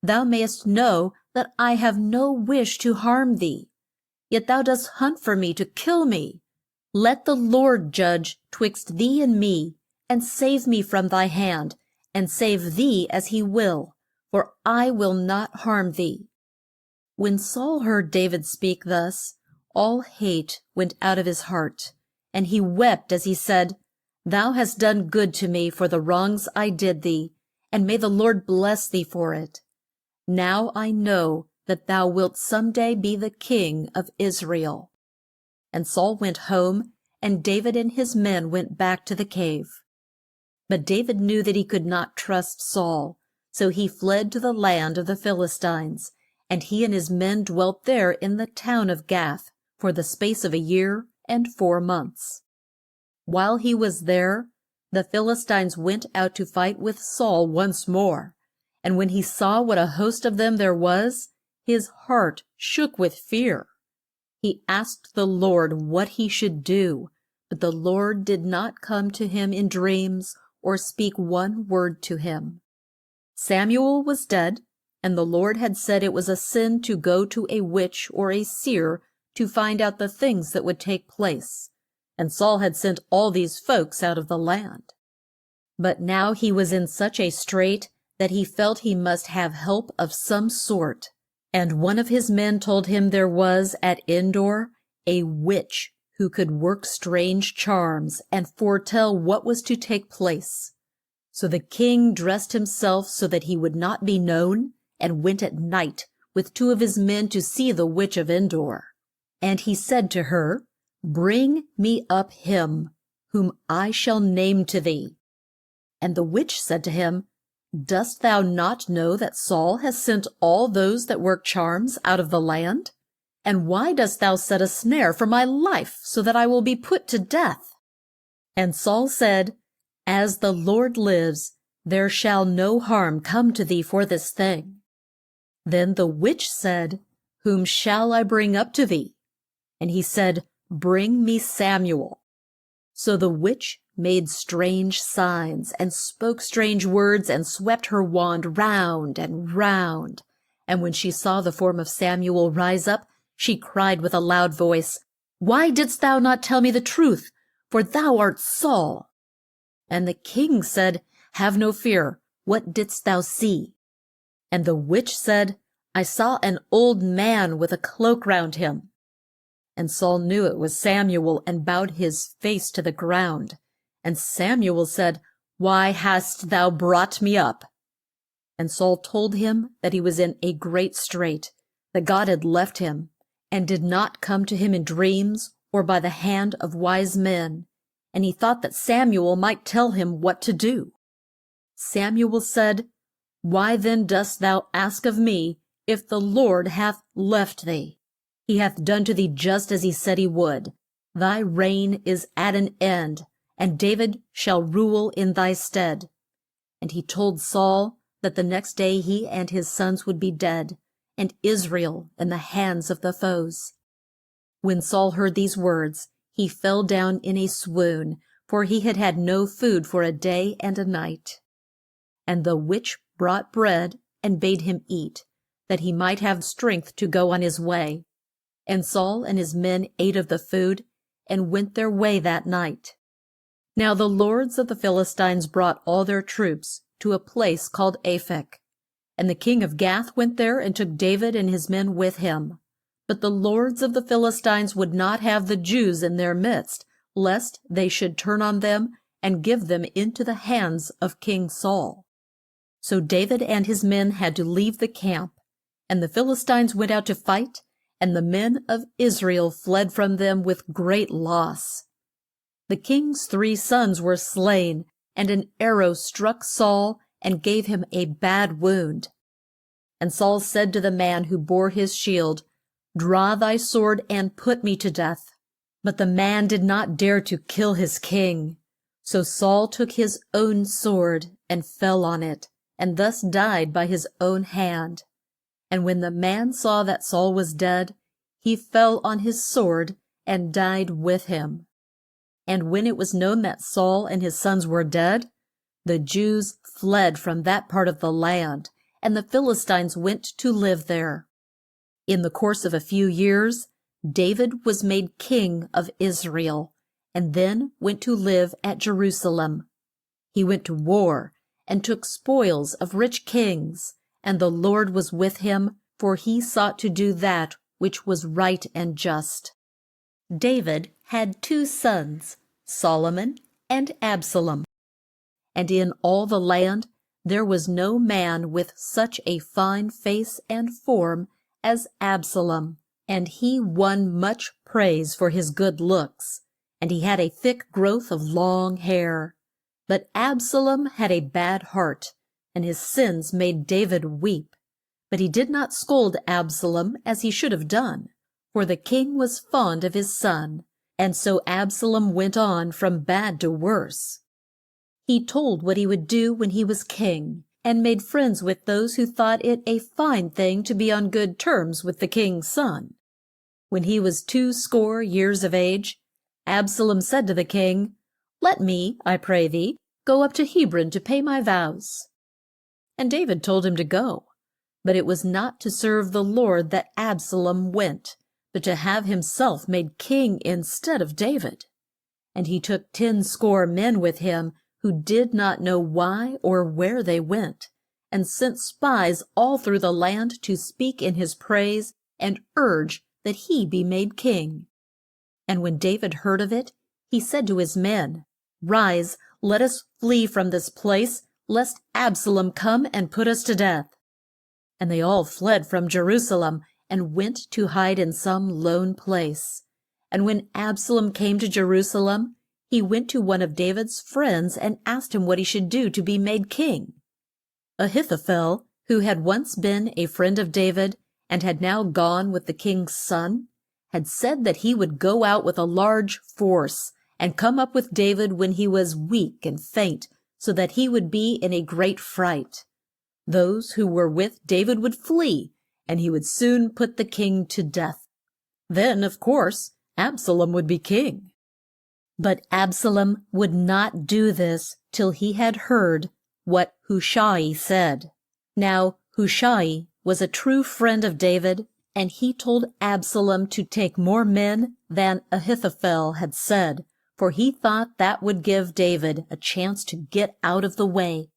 thou mayest know that I have no wish to harm thee. Yet thou dost hunt for me to kill me. Let the Lord judge twixt thee and me, and save me from thy hand, and save thee as he will, for I will not harm thee. When Saul heard David speak thus, all hate went out of his heart, and he wept as he said, Thou hast done good to me for the wrongs I did thee, and may the Lord bless thee for it. Now I know that thou wilt some day be the king of Israel. And Saul went home, and David and his men went back to the cave. But David knew that he could not trust Saul, so he fled to the land of the Philistines, and he and his men dwelt there in the town of Gath for the space of 1 year and 4 months. While he was there, the Philistines went out to fight with Saul once more, and when he saw what a host of them there was, his heart shook with fear. He asked the Lord what he should do, but the Lord did not come to him in dreams or speak one word to him. Samuel was dead, and the Lord had said it was a sin to go to a witch or a seer to find out the things that would take place, and Saul had sent all these folks out of the land. But now he was in such a strait that he felt he must have help of some sort, and one of his men told him there was at Endor a witch who could work strange charms and foretell what was to take place. So the king dressed himself so that he would not be known, and went at night with 2 of his men to see the witch of Endor. And he said to her, Bring me up him, whom I shall name to thee. And the witch said to him, Dost thou not know that Saul has sent all those that work charms out of the land? And why dost thou set a snare for my life, so that I will be put to death? And Saul said, As the Lord lives, there shall no harm come to thee for this thing. Then the witch said, Whom shall I bring up to thee? And he said, Bring me Samuel. So the witch made strange signs, and spoke strange words, and swept her wand round and round. And when she saw the form of Samuel rise up, she cried with a loud voice, Why didst thou not tell me the truth? For thou art Saul. And the king said, Have no fear. What didst thou see? And the witch said, I saw an old man with a cloak round him. And Saul knew it was Samuel, and bowed his face to the ground. And Samuel said, Why hast thou brought me up? And Saul told him that he was in a great strait, that God had left him, and did not come to him in dreams or by the hand of wise men. And he thought that Samuel might tell him what to do. Samuel said, Why then dost thou ask of me, if the Lord hath left thee? He hath done to thee just as he said he would. Thy reign is at an end, and David shall rule in thy stead. And he told Saul that the next day he and his sons would be dead, and Israel in the hands of the foes. When Saul heard these words, he fell down in a swoon, for he had had no food for a day and a night. And the witch brought bread and bade him eat, that he might have strength to go on his way. And Saul and his men ate of the food, and went their way that night. Now the lords of the Philistines brought all their troops to a place called Aphek. And the king of Gath went there, and took David and his men with him. But the lords of the Philistines would not have the Jews in their midst, lest they should turn on them, and give them into the hands of King Saul. So David and his men had to leave the camp, and the Philistines went out to fight, and the men of Israel fled from them with great loss. The king's 3 sons were slain, and an arrow struck Saul and gave him a bad wound. And Saul said to the man who bore his shield, "Draw thy sword and put me to death." But the man did not dare to kill his king. So Saul took his own sword and fell on it, and thus died by his own hand. And when the man saw that Saul was dead, he fell on his sword and died with him. And when it was known that Saul and his sons were dead, the Jews fled from that part of the land, and the Philistines went to live there. In the course of a few years, David was made king of Israel, and then went to live at Jerusalem. He went to war, and took spoils of rich kings, and the Lord was with him, for he sought to do that which was right and just. David had 2 sons, Solomon and Absalom. And in all the land there was no man with such a fine face and form as Absalom, and he won much praise for his good looks, and he had a thick growth of long hair. But Absalom had a bad heart, and his sins made David weep. But he did not scold Absalom as he should have done, for the king was fond of his son, and so Absalom went on from bad to worse. He told what he would do when he was king, and made friends with those who thought it a fine thing to be on good terms with the king's son. When he was 80 years of age, Absalom said to the king, "Let me, I pray thee, go up to Hebron to pay my vows." And David told him to go. But it was not to serve the Lord that Absalom went, but to have himself made king instead of David. And he took 80 men with him, who did not know why or where they went, and sent spies all through the land to speak in his praise and urge that he be made king. And when David heard of it, he said to his men, "Rise, let us flee from this place, lest Absalom come and put us to death." And they all fled from Jerusalem, and went to hide in some lone place. And when Absalom came to Jerusalem, he went to one of David's friends and asked him what he should do to be made king. Ahithophel, who had once been a friend of David, and had now gone with the king's son, had said that he would go out with a large force, and come up with David when he was weak and faint, so that he would be in a great fright. Those who were with David would flee, and he would soon put the king to death. Then, of course, Absalom would be king. But Absalom would not do this till he had heard what Hushai said. Now Hushai was a true friend of David, and he told Absalom to take more men than Ahithophel had said, for he thought that would give David a chance to get out of the way.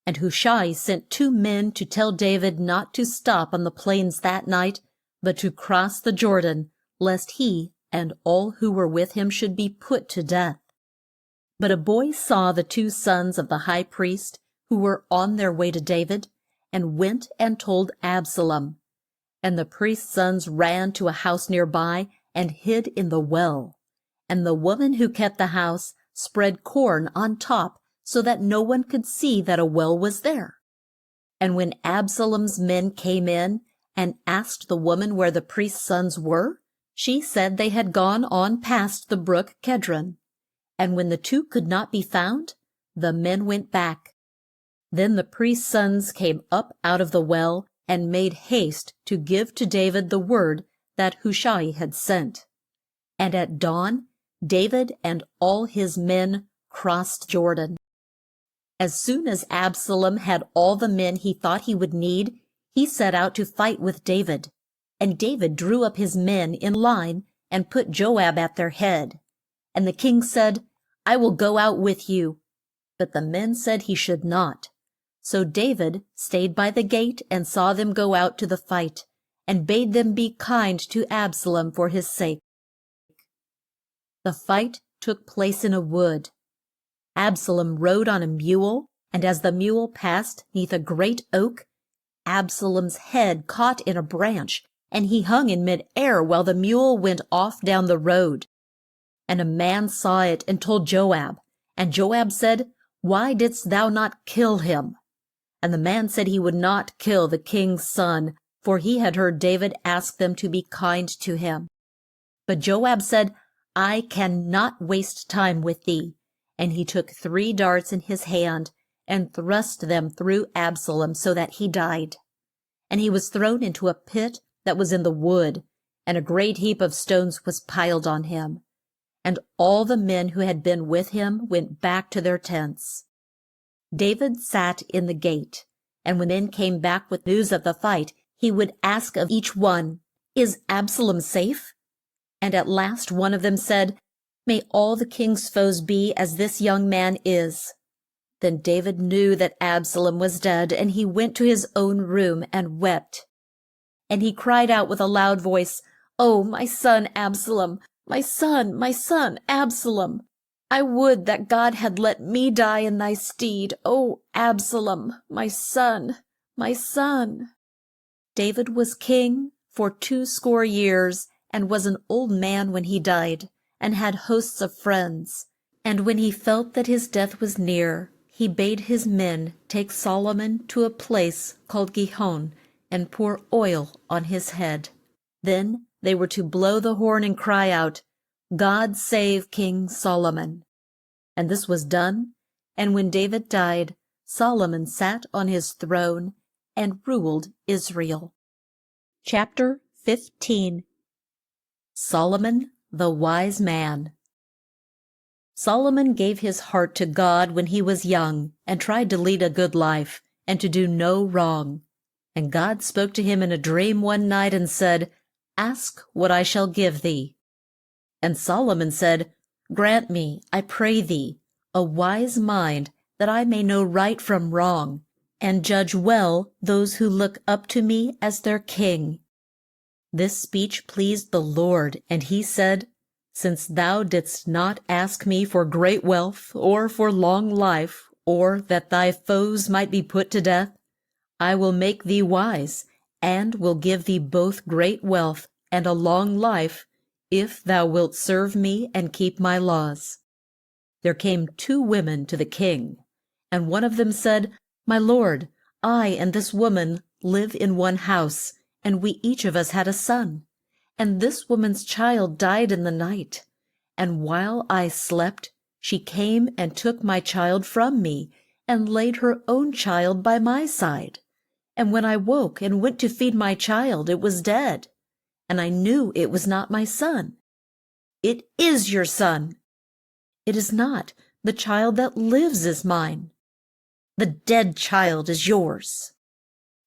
And Hushai sent 2 men to tell David not to stop on the plains that night, but to cross the Jordan, lest he and all who were with him should be put to death. But a boy saw the 2 sons of the high priest, who were on their way to David, and went and told Absalom. And the priest's sons ran to a house near by, and hid in the well. And the woman who kept the house spread corn on top, so that no one could see that a well was there. And when Absalom's men came in, and asked the woman where the priest's sons were, she said they had gone on past the brook Kedron. And when the 2 could not be found, the men went back. Then the priest's sons came up out of the well, and made haste to give to David the word that Hushai had sent. And at dawn, David and all his men crossed Jordan. As soon as Absalom had all the men he thought he would need, he set out to fight with David. And David drew up his men in line, and put Joab at their head. And the king said, "I will go out with you." But the men said he should not. So David stayed by the gate, and saw them go out to the fight, and bade them be kind to Absalom for his sake. The fight took place in a wood. Absalom rode on a mule, and as the mule passed neath a great oak, Absalom's head caught in a branch, and he hung in mid-air while the mule went off down the road. And a man saw it and told Joab, and Joab said, "Why didst thou not kill him?" And the man said he would not kill the king's son, for he had heard David ask them to be kind to him. But Joab said, I cannot waste time with thee. And he took 3 darts in his hand, and thrust them through Absalom, so that he died. And he was thrown into a pit that was in the wood, and a great heap of stones was piled on him. And all the men who had been with him went back to their tents. David sat in the gate, and when men came back with news of the fight, he would ask of each one, Is Absalom safe? And at last one of them said, May all the king's foes be as this young man is. Then David knew that Absalom was dead, and he went to his own room and wept. And he cried out with a loud voice, Oh, my son Absalom, my son Absalom! I would that God had let me die in thy stead, O Absalom, my son, my son. David was king for 62 years, and was an old man when he died, and had hosts of friends. And when he felt that his death was near, he bade his men take Solomon to a place called Gihon, and pour oil on his head. Then they were to blow the horn and cry out, God save King Solomon. And this was done, and when David died, Solomon sat on his throne and ruled Israel. Chapter 15. Solomon the Wise Man. Solomon gave his heart to God when he was young, and tried to lead a good life, and to do no wrong. And God spoke to him in a dream one night and said, Ask what I shall give thee. And Solomon said, Grant me, I pray thee, a wise mind, that I may know right from wrong, and judge well those who look up to me as their king. This speech pleased the Lord, and he said, Since thou didst not ask me for great wealth, or for long life, or that thy foes might be put to death, I will make thee wise, and will give thee both great wealth and a long life, if thou wilt serve me and keep my laws. There came 2 women to the king, and one of them said, My lord, I and this woman live in one house, and we each of us had a son. And this woman's child died in the night. And while I slept, she came and took my child from me, and laid her own child by my side. And when I woke and went to feed my child, it was dead. And I knew it was not my son. It is your son. It is not. The child that lives is mine. The dead child is yours.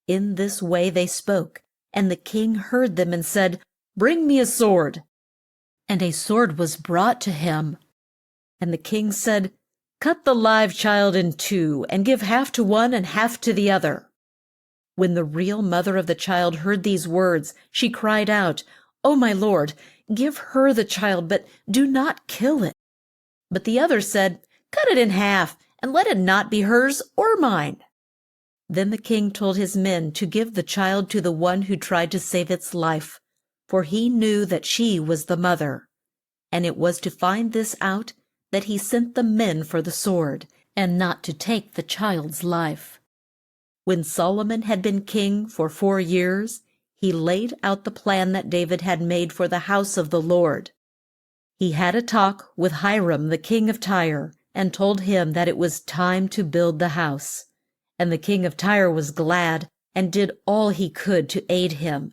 In this way they spoke, and the king heard them and said, Bring me a sword. And a sword was brought to him. And the king said, Cut the live child in 2, and give half to one and half to the other. When the real mother of the child heard these words, she cried out, O my lord, give her the child, but do not kill it. But the other said, Cut it in half, and let it not be hers or mine. Then the king told his men to give the child to the one who tried to save its life, for he knew that she was the mother. And it was to find this out that he sent the men for the sword, and not to take the child's life. When Solomon had been king for 4 years, he laid out the plan that David had made for the house of the Lord. He had a talk with Hiram, the king of Tyre, and told him that it was time to build the house. And the king of Tyre was glad, and did all he could to aid him.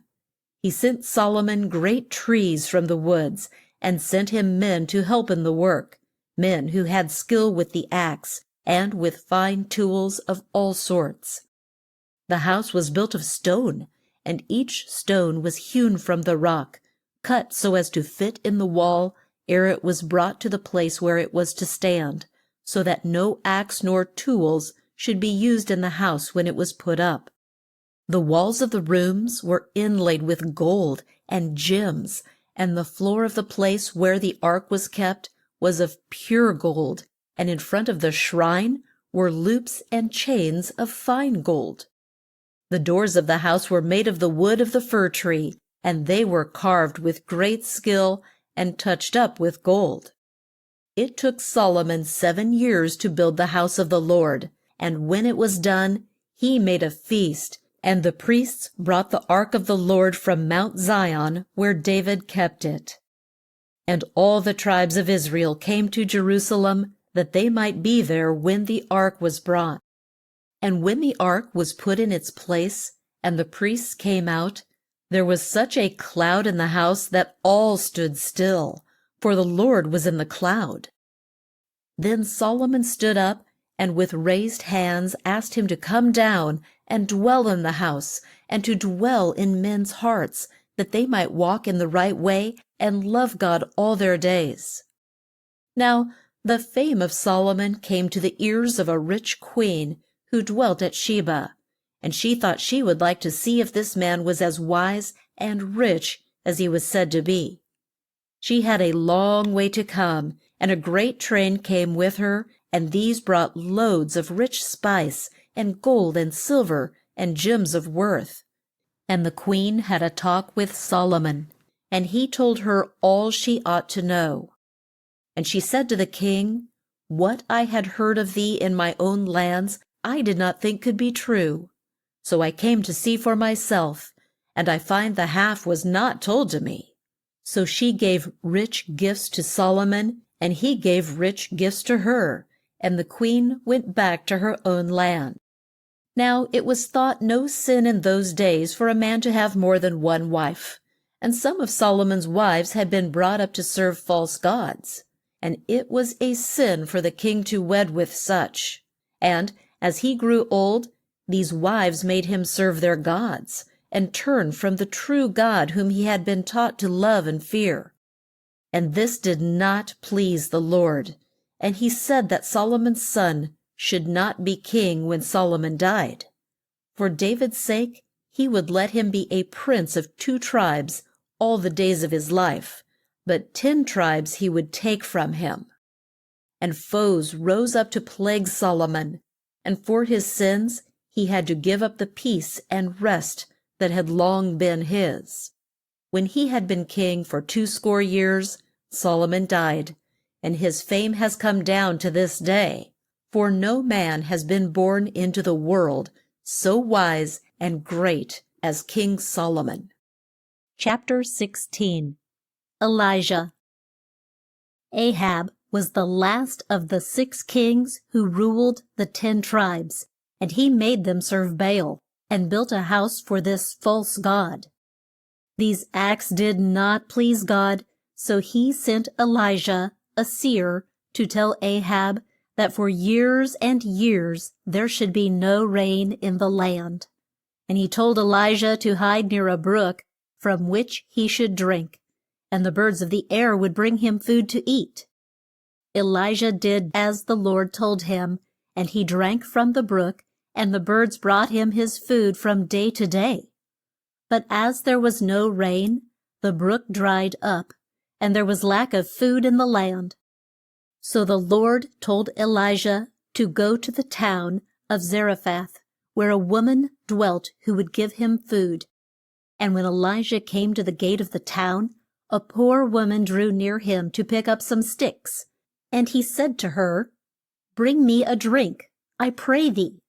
He sent Solomon great trees from the woods, and sent him men to help in the work, men who had skill with the axe, and with fine tools of all sorts. The house was built of stone, and each stone was hewn from the rock, cut so as to fit in the wall ere it was brought to the place where it was to stand, so that no axe nor tools should be used in the house when it was put up. The walls of the rooms were inlaid with gold and gems, and the floor of the place where the ark was kept was of pure gold, and in front of the shrine were loops and chains of fine gold. The doors of the house were made of the wood of the fir tree, and they were carved with great skill and touched up with gold. It took Solomon 7 years to build the house of the Lord, and when it was done, he made a feast, and the priests brought the ark of the Lord from Mount Zion, where David kept it. And all the tribes of Israel came to Jerusalem, that they might be there when the ark was brought. And when the ark was put in its place, and the priests came out, there was such a cloud in the house that all stood still, for the Lord was in the cloud. Then Solomon stood up, and with raised hands asked him to come down and dwell in the house, and to dwell in men's hearts, that they might walk in the right way and love God all their days. Now the fame of Solomon came to the ears of a rich queen who dwelt at Sheba, and she thought she would like to see if this man was as wise and rich as he was said to be. She had a long way to come, and a great train came with her, and these brought loads of rich spice, and gold and silver, and gems of worth. And the queen had a talk with Solomon, and he told her all she ought to know. And she said to the king, "What I had heard of thee in my own lands I did not think could be true. So I came to see for myself, and I find the half was not told to me." So she gave rich gifts to Solomon, and he gave rich gifts to her, and the queen went back to her own land. Now it was thought no sin in those days for a man to have more than one wife, and some of Solomon's wives had been brought up to serve false gods, and it was a sin for the king to wed with such. And as he grew old, these wives made him serve their gods, and turn from the true God whom he had been taught to love and fear. And this did not please the Lord, and he said that Solomon's son should not be king when Solomon died. For David's sake, he would let him be a prince of 2 tribes all the days of his life, but 10 tribes he would take from him. And foes rose up to plague Solomon, and for his sins he had to give up the peace and rest that had long been his. When he had been king for 80 years, Solomon died, and his fame has come down to this day, for no man has been born into the world so wise and great as King Solomon. Chapter 16. Elijah. Ahab was the last of the 6 kings who ruled the 10 tribes, and he made them serve Baal, and built a house for this false god. These acts did not please God, so he sent Elijah, a seer, to tell Ahab that for years and years there should be no rain in the land. And he told Elijah to hide near a brook from which he should drink, and the birds of the air would bring him food to eat. Elijah did as the Lord told him, and he drank from the brook, and the birds brought him his food from day to day. But as there was no rain, the brook dried up, and there was lack of food in the land. So the Lord told Elijah to go to the town of Zarephath, where a woman dwelt who would give him food. And when Elijah came to the gate of the town, a poor woman drew near him to pick up some sticks. And he said to her, "Bring me a drink, I pray thee."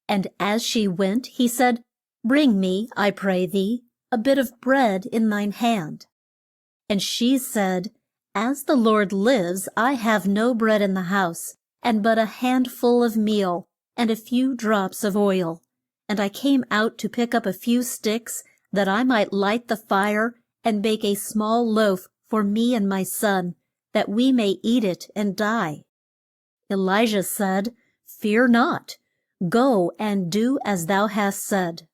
And as she went, he said, "Bring me, I pray thee, a bit of bread in thine hand." And she said, "As the Lord lives, I have no bread in the house, and but a handful of meal, and a few drops of oil. And I came out to pick up a few sticks, that I might light the fire, and bake a small loaf for me and my son, that we may eat it and die." Elijah said, "Fear not. Go and do as thou hast said.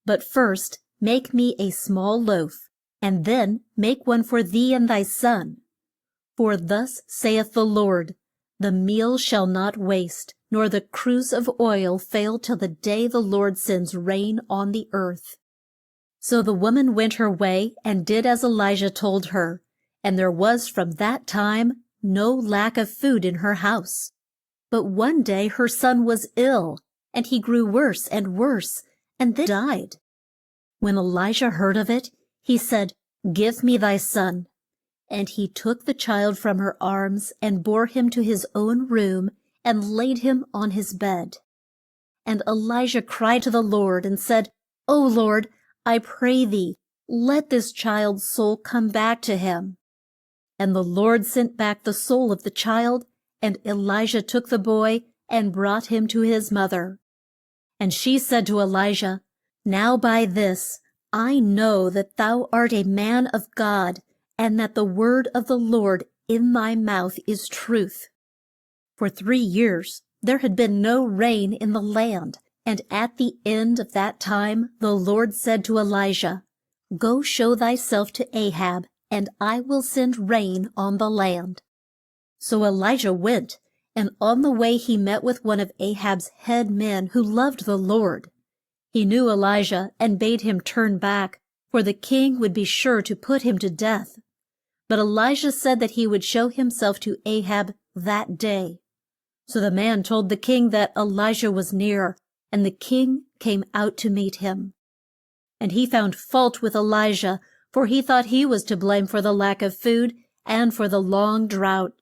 But first make me a small loaf, and then make one for thee and thy son. For thus saith the Lord, the meal shall not waste, nor the cruse of oil fail till the day the Lord sends rain on the earth." So the woman went her way and did as Elijah told her, and there was from that time no lack of food in her house. But one day her son was ill, and he grew worse and worse, and then died. When Elijah heard of it, he said, "Give me thy son." And he took the child from her arms, and bore him to his own room, and laid him on his bed. And Elijah cried to the Lord and said, O Lord, I pray thee, let this child's soul come back to him. And the Lord sent back the soul of the child, and Elijah took the boy and brought him to his mother. And she said to Elijah, Now by this I know that thou art a man of God, and that the word of the Lord in thy mouth is truth. For 3 years there had been no rain in the land, and at the end of that time the Lord said to Elijah, Go show thyself to Ahab, and I will send rain on the land. So Elijah went, and on the way he met with one of Ahab's head men who loved the Lord. He knew Elijah and bade him turn back, for the king would be sure to put him to death. But Elijah said that he would show himself to Ahab that day. So the man told the king that Elijah was near, and the king came out to meet him. And he found fault with Elijah, for he thought he was to blame for the lack of food and for the long drought.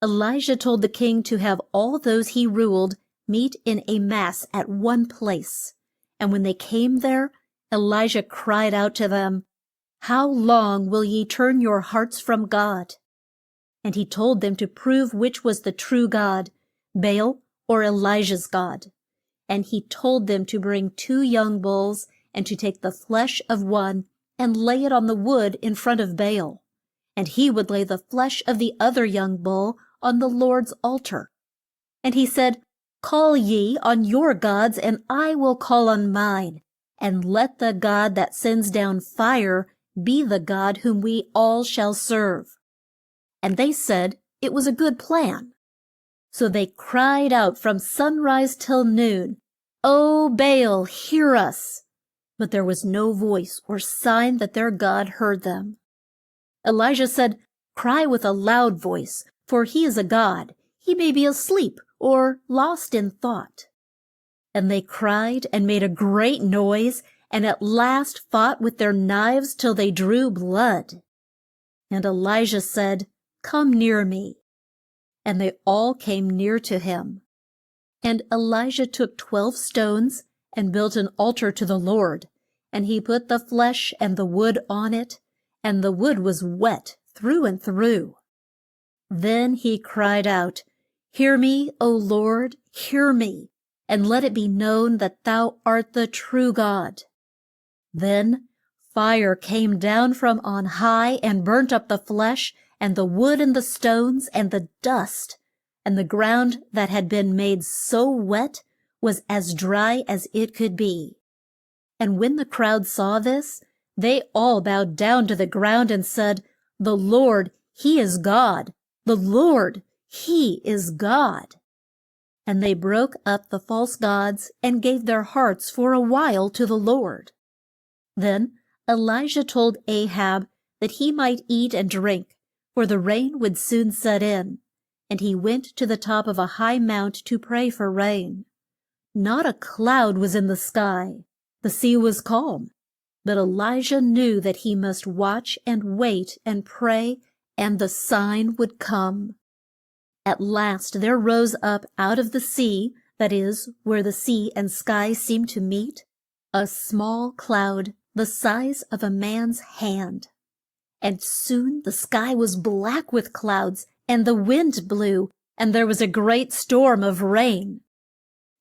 Elijah told the king to have all those he ruled meet in a mass at one place. And when they came there, Elijah cried out to them, How long will ye turn your hearts from God? And he told them to prove which was the true God, Baal or Elijah's God. And he told them to bring 2 young bulls, and to take the flesh of one, and lay it on the wood in front of Baal. And he would lay the flesh of the other young bull on the Lord's altar. And he said, Call ye on your gods, and I will call on mine, and let the God that sends down fire be the God whom we all shall serve. And they said it was a good plan. So they cried out from sunrise till noon, O Baal, hear us! But there was no voice or sign that their God heard them. Elijah said, Cry with a loud voice, for he is a god. He may be asleep or lost in thought. And they cried and made a great noise, and at last fought with their knives till they drew blood. And Elijah said, Come near me. And they all came near to him. And Elijah took 12 stones, and built an altar to the Lord, and he put the flesh and the wood on it, and the wood was wet through and through. Then he cried out, Hear me, O Lord, hear me, and let it be known that thou art the true God. Then fire came down from on high, and burnt up the flesh, and the wood, and the stones, and the dust, and the ground that had been made so wet was as dry as it could be. And when the crowd saw this, they all bowed down to the ground and said, The Lord, he is God. The Lord, he is God. And they broke up the false gods and gave their hearts for a while to the Lord. Then Elijah told Ahab that he might eat and drink, for the rain would soon set in. And he went to the top of a high mount to pray for rain. Not a cloud was in the sky. The sea was calm. But Elijah knew that he must watch and wait and pray, and the sign would come. At last there rose up out of the sea, that is, where the sea and sky seemed to meet, a small cloud the size of a man's hand. And soon the sky was black with clouds, and the wind blew, and there was a great storm of rain.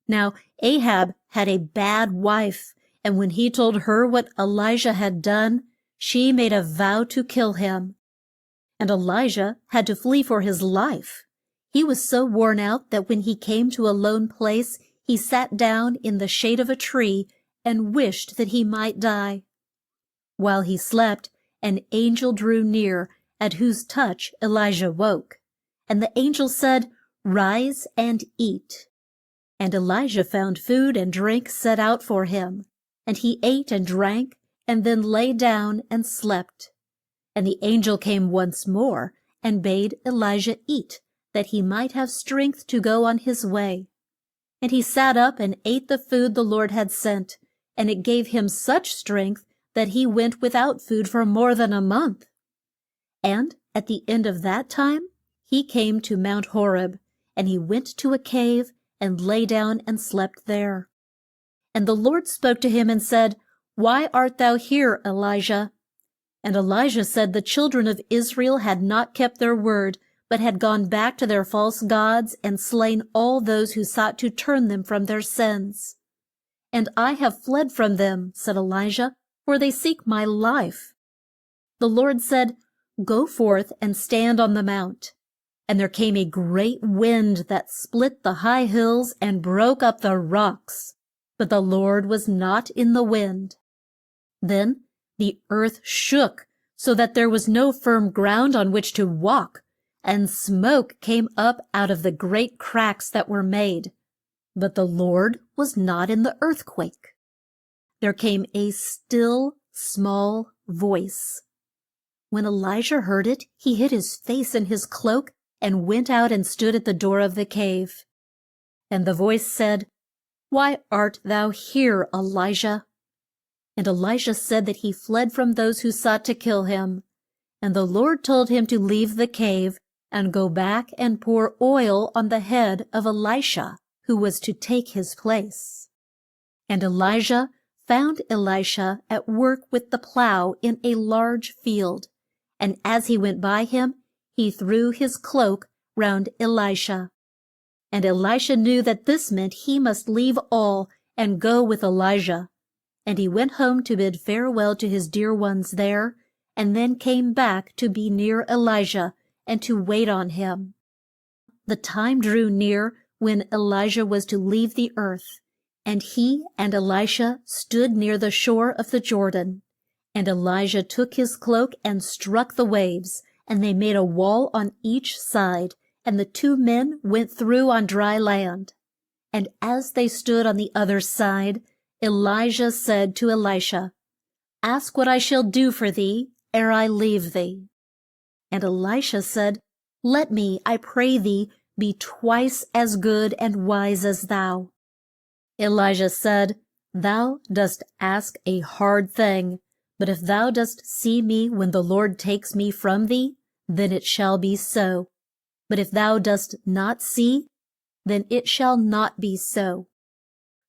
Now Ahab had a bad wife, and when he told her what Elijah had done, she made a vow to kill him. And Elijah had to flee for his life. He was so worn out that when he came to a lone place, he sat down in the shade of a tree and wished that he might die. While he slept, an angel drew near, at whose touch Elijah woke. And the angel said, Rise and eat. And Elijah found food and drink set out for him. And he ate and drank, and then lay down and slept. And the angel came once more, and bade Elijah eat, that he might have strength to go on his way. And he sat up and ate the food the Lord had sent, and it gave him such strength that he went without food for more than a month. And at the end of that time he came to Mount Horeb, and he went to a cave, and lay down and slept there. And the Lord spoke to him and said, Why art thou here, Elijah? And Elijah said the children of Israel had not kept their word, but had gone back to their false gods and slain all those who sought to turn them from their sins. And I have fled from them, said Elijah, for they seek my life. The Lord said, Go forth and stand on the mount. And there came a great wind that split the high hills and broke up the rocks. But the Lord was not in the wind. Then the earth shook, so that there was no firm ground on which to walk, and smoke came up out of the great cracks that were made. But the Lord was not in the earthquake. There came a still, small voice. When Elijah heard it, he hid his face in his cloak and went out and stood at the door of the cave. And the voice said, Why art thou here, Elijah? And Elisha said that he fled from those who sought to kill him. And the Lord told him to leave the cave and go back and pour oil on the head of Elisha, who was to take his place. And Elijah found Elisha at work with the plow in a large field. And as he went by him, he threw his cloak round Elisha. And Elisha knew that this meant he must leave all and go with Elijah. And he went home to bid farewell to his dear ones there, and then came back to be near Elijah and to wait on him. The time drew near when Elijah was to leave the earth, and he and Elisha stood near the shore of the Jordan. And Elijah took his cloak and struck the waves, and they made a wall on each side, and the two men went through on dry land. And as they stood on the other side, Elijah said to Elisha, Ask what I shall do for thee ere I leave thee. And Elisha said, Let me, I pray thee, be twice as good and wise as thou. Elijah said, Thou dost ask a hard thing, but if thou dost see me when the Lord takes me from thee, then it shall be so. But if thou dost not see, then it shall not be so.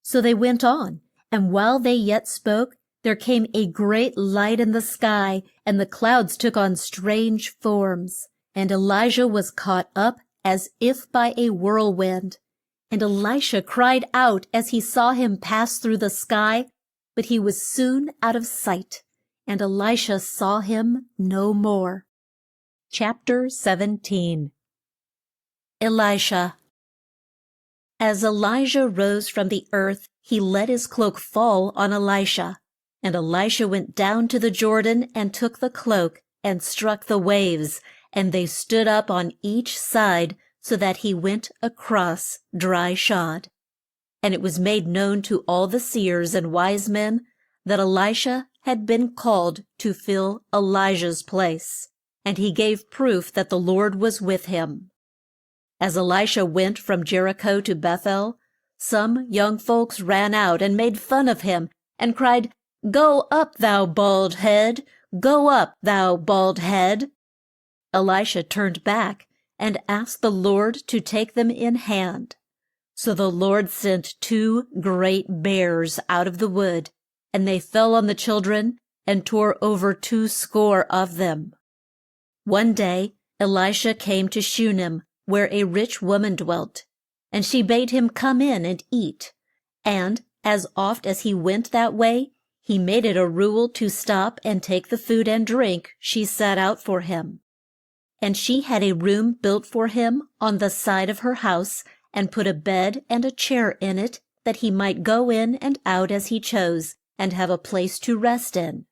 So they went on, and while they yet spoke, there came a great light in the sky, and the clouds took on strange forms, and Elijah was caught up as if by a whirlwind. And Elisha cried out as he saw him pass through the sky, but he was soon out of sight, and Elisha saw him no more. Chapter 17. Elisha. As Elijah rose from the earth, he let his cloak fall on Elisha. And Elisha went down to the Jordan and took the cloak and struck the waves, and they stood up on each side, so that he went across dry shod. And it was made known to all the seers and wise men that Elisha had been called to fill Elijah's place, and he gave proof that the Lord was with him. As Elisha went from Jericho to Bethel, some young folks ran out and made fun of him, and cried, Go up, thou bald head! Go up, thou bald head! Elisha turned back and asked the Lord to take them in hand. So the Lord sent 2 great bears out of the wood, and they fell on the children and tore over 20 of them. One day Elisha came to Shunem, where a rich woman dwelt, and she bade him come in and eat. And as oft as he went that way, he made it a rule to stop and take the food and drink she set out for him. And she had a room built for him on the side of her house, and put a bed and a chair in it, that he might go in and out as he chose, and have a place to rest in.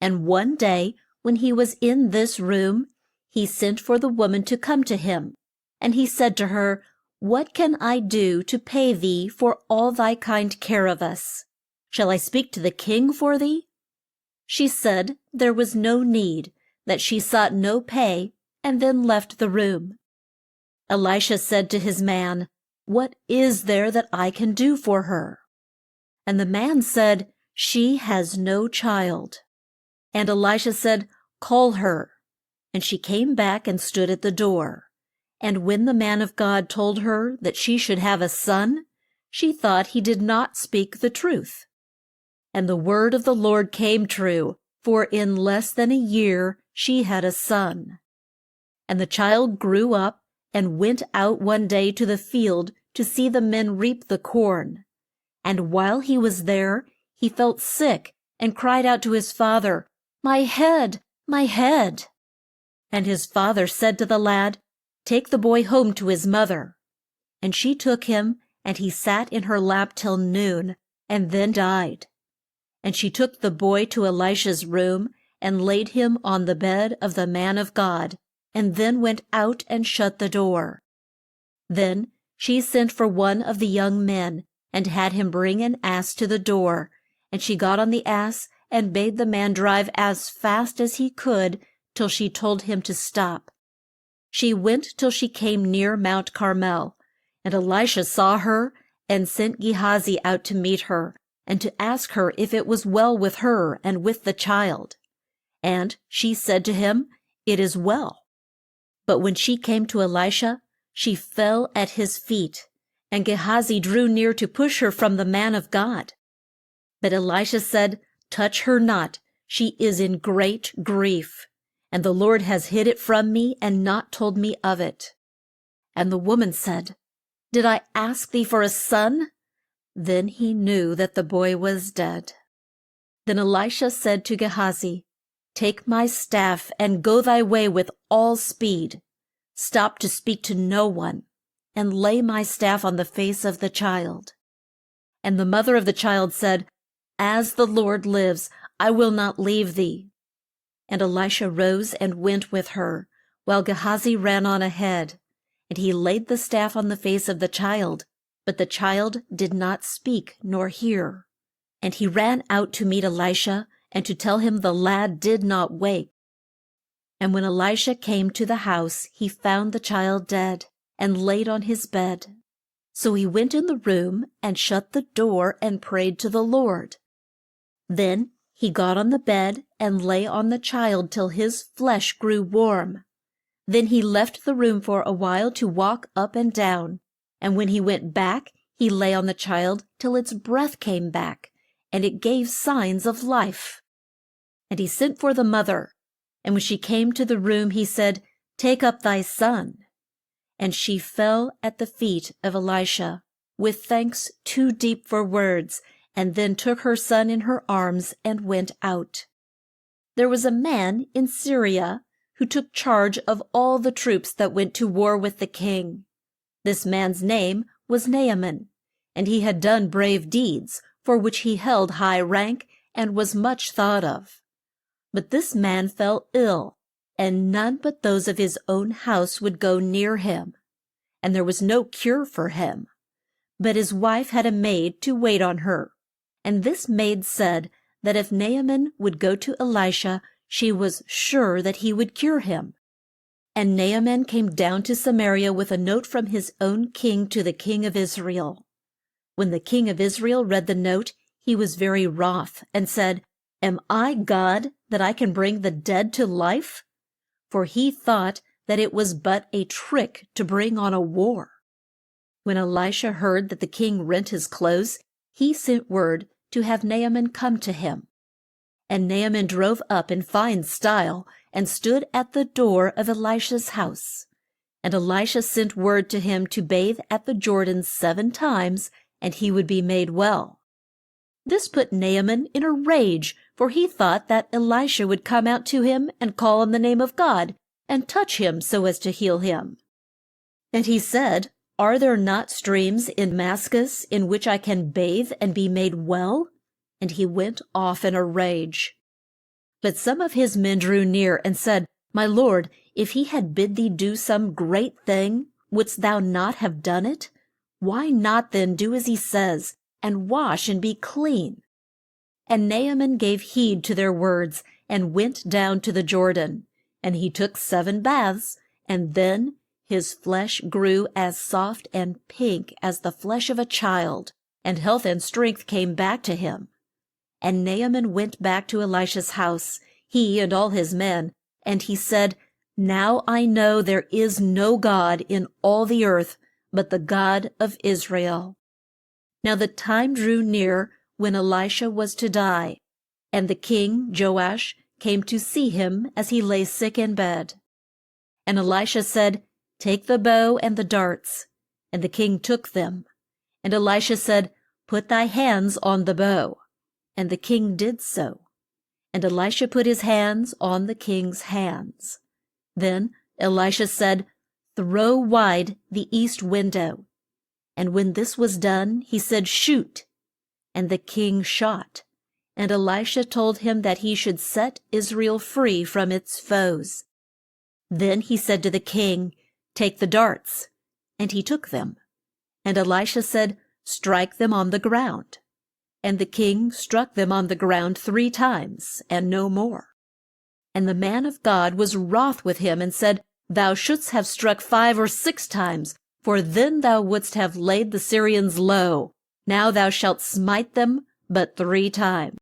And one day, when he was in this room, he sent for the woman to come to him. And he said to her, What can I do to pay thee for all thy kind care of us? Shall I speak to the king for thee? She said there was no need, that she sought no pay, and then left the room. Elisha said to his man, What is there that I can do for her? And the man said, She has no child. And Elisha said, Call her. And she came back and stood at the door. And when the man of God told her that she should have a son, she thought he did not speak the truth. And the word of the Lord came true, for in less than a year she had a son. And the child grew up and went out one day to the field to see the men reap the corn. And while he was there, he felt sick and cried out to his father, "My head, my head!" And his father said to the lad, "Take the boy home to his mother." And she took him, and he sat in her lap till noon, and then died. And she took the boy to Elisha's room, and laid him on the bed of the man of God, and then went out and shut the door. Then she sent for one of the young men, and had him bring an ass to the door. And she got on the ass, and bade the man drive as fast as he could, till she told him to stop. She went till she came near Mount Carmel, and Elisha saw her, and sent Gehazi out to meet her, and to ask her if it was well with her and with the child. And she said to him, "It is well." But when she came to Elisha, she fell at his feet, and Gehazi drew near to push her from the man of God. But Elisha said, "Touch her not, she is in great grief, and the Lord has hid it from me and not told me of it." And the woman said, "Did I ask thee for a son?" Then he knew that the boy was dead. Then Elisha said to Gehazi, "Take my staff and go thy way with all speed. Stop to speak to no one, and lay my staff on the face of the child." And the mother of the child said, "As the Lord lives, I will not leave thee." And Elisha rose and went with her, while Gehazi ran on ahead. And he laid the staff on the face of the child, but the child did not speak nor hear. And he ran out to meet Elisha, and to tell him the lad did not wake. And when Elisha came to the house, he found the child dead, and laid on his bed. So he went in the room, and shut the door, and prayed to the Lord. Then he got on the bed, and lay on the child till his flesh grew warm. Then he left the room for a while to walk up and down, and when he went back, he lay on the child till its breath came back, and it gave signs of life. And he sent for the mother, and when she came to the room, he said, "Take up thy son." And she fell at the feet of Elisha, with thanks too deep for words, and then took her son in her arms and went out. There was a man in Syria who took charge of all the troops that went to war with the king. This man's name was Naaman, and he had done brave deeds, for which he held high rank and was much thought of. But this man fell ill, and none but those of his own house would go near him. And there was no cure for him. But his wife had a maid to wait on her. And this maid said that if Naaman would go to Elisha, she was sure that he would cure him. And Naaman came down to Samaria with a note from his own king to the king of Israel. When the king of Israel read the note, he was very wroth, and said, "Am I God, that I can bring the dead to life?" For he thought that it was but a trick to bring on a war. When Elisha heard that the king rent his clothes, he sent word to have Naaman come to him. And Naaman drove up in fine style, and stood at the door of Elisha's house. And Elisha sent word to him to bathe at the Jordan 7 times, and he would be made well. This put Naaman in a rage, for he thought that Elisha would come out to him and call on the name of God, and touch him so as to heal him. And he said, "Are there not streams in Damascus in which I can bathe and be made well?" And he went off in a rage. But some of his men drew near and said, "My lord, if he had bid thee do some great thing, wouldst thou not have done it? Why not then do as he says, and wash and be clean?" And Naaman gave heed to their words, and went down to the Jordan. And he took 7 baths, and then his flesh grew as soft and pink as the flesh of a child, and health and strength came back to him. And Naaman went back to Elisha's house, he and all his men, and he said, Now I know there is no God in all the earth but the God of Israel. Now the time drew near when Elisha was to die, and the king Joash came to see him as he lay sick in bed. And Elisha said, Take the bow and the darts. And the king took them. And Elisha said, Put thy hands on the bow. And the king did so. And Elisha put his hands on the king's hands. Then Elisha said, Throw wide the east window. And when this was done, he said, Shoot. And the king shot. And Elisha told him that he should set Israel free from its foes. Then he said to the king, Take the darts. And he took them. And Elisha said, Strike them on the ground. And the king struck them on the ground 3 times, and no more. And the man of God was wroth with him, and said, Thou shouldst have struck 5 or 6 times, for then thou wouldst have laid the Syrians low. Now thou shalt smite them but 3 times.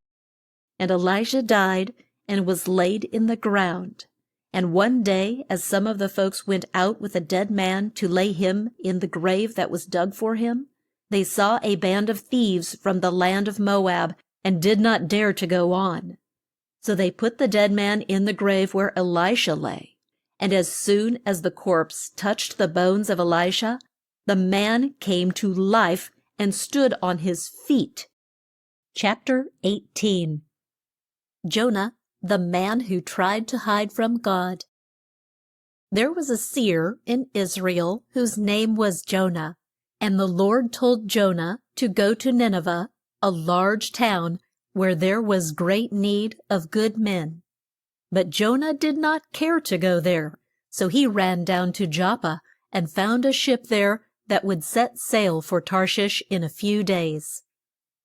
And Elijah died, and was laid in the ground. And one day, as some of the folks went out with a dead man to lay him in the grave that was dug for him, they saw a band of thieves from the land of Moab, and did not dare to go on. So they put the dead man in the grave where Elisha lay. And as soon as the corpse touched the bones of Elisha, the man came to life and stood on his feet. Chapter 18. Jonah, the man who tried to hide from God. There was a seer in Israel whose name was Jonah. And the Lord told Jonah to go to Nineveh, a large town where there was great need of good men. But Jonah did not care to go there, so he ran down to Joppa and found a ship there that would set sail for Tarshish in a few days.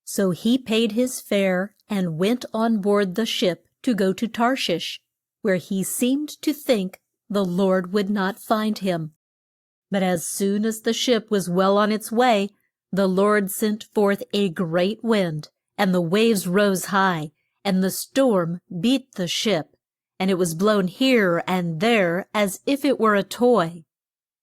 So he paid his fare and went on board the ship to go to Tarshish, where he seemed to think the Lord would not find him. But as soon as the ship was well on its way, the Lord sent forth a great wind, and the waves rose high, and the storm beat the ship, and it was blown here and there as if it were a toy.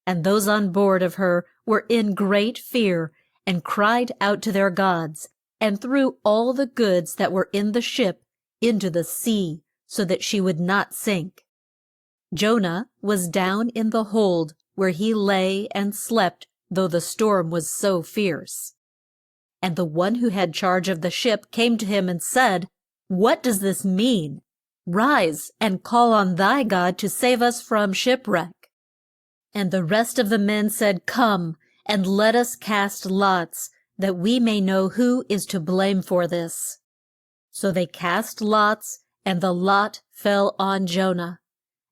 And those on board of her were in great fear, and cried out to their gods, and threw all the goods that were in the ship into the sea, so that she would not sink. Jonah was down in the hold, where he lay and slept, though the storm was so fierce. And the one who had charge of the ship came to him and said, What does this mean? Rise and call on thy God to save us from shipwreck. And the rest of the men said, Come, and let us cast lots, that we may know who is to blame for this. So they cast lots, and the lot fell on Jonah.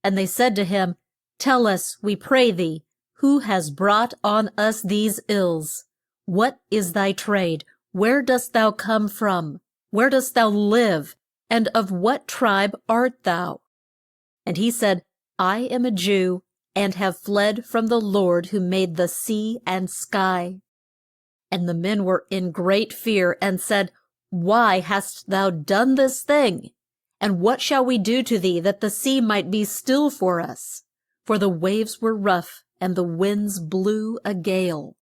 And they said to him, Tell us, we pray thee, who has brought on us these ills? What is thy trade? Where dost thou come from? Where dost thou live? And of what tribe art thou? And he said, I am a Jew, and have fled from the Lord who made the sea and sky. And the men were in great fear, and said, Why hast thou done this thing? And what shall we do to thee, that the sea might be still for us? For the waves were rough, and the winds blew a gale.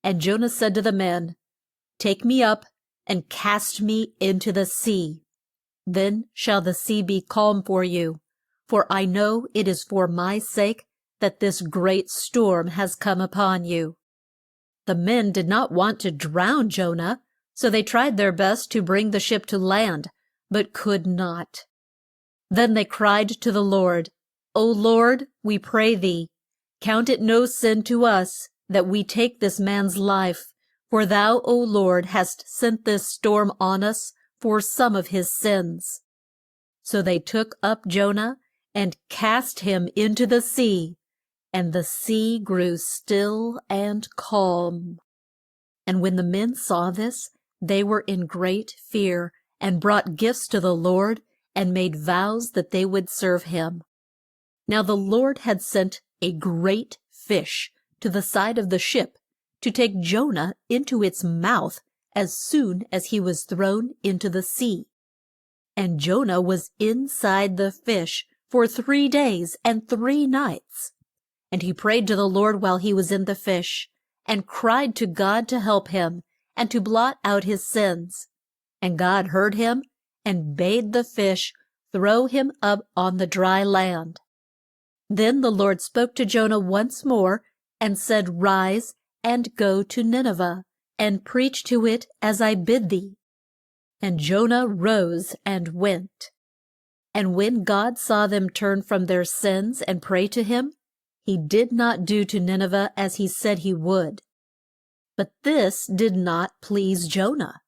And Jonah said to the men, Take me up, and cast me into the sea. Then shall the sea be calm for you, for I know it is for my sake that this great storm has come upon you. The men did not want to drown Jonah, so they tried their best to bring the ship to land, but could not. Then they cried to the Lord, O Lord, we pray thee, count it no sin to us that we take this man's life, for thou, O Lord, hast sent this storm on us for some of his sins. So they took up Jonah and cast him into the sea, and the sea grew still and calm. And when the men saw this, they were in great fear, and brought gifts to the Lord, and made vows that they would serve him. Now the Lord had sent a great fish to the side of the ship to take Jonah into its mouth as soon as he was thrown into the sea. And Jonah was inside the fish for 3 days and 3 nights. And he prayed to the Lord while he was in the fish, and cried to God to help him, and to blot out his sins. And God heard him, and bade the fish throw him up on the dry land. Then the Lord spoke to Jonah once more, and said, Rise, and go to Nineveh, and preach to it as I bid thee. And Jonah rose and went. And when God saw them turn from their sins and pray to him, he did not do to Nineveh as he said he would. But this did not please Jonah.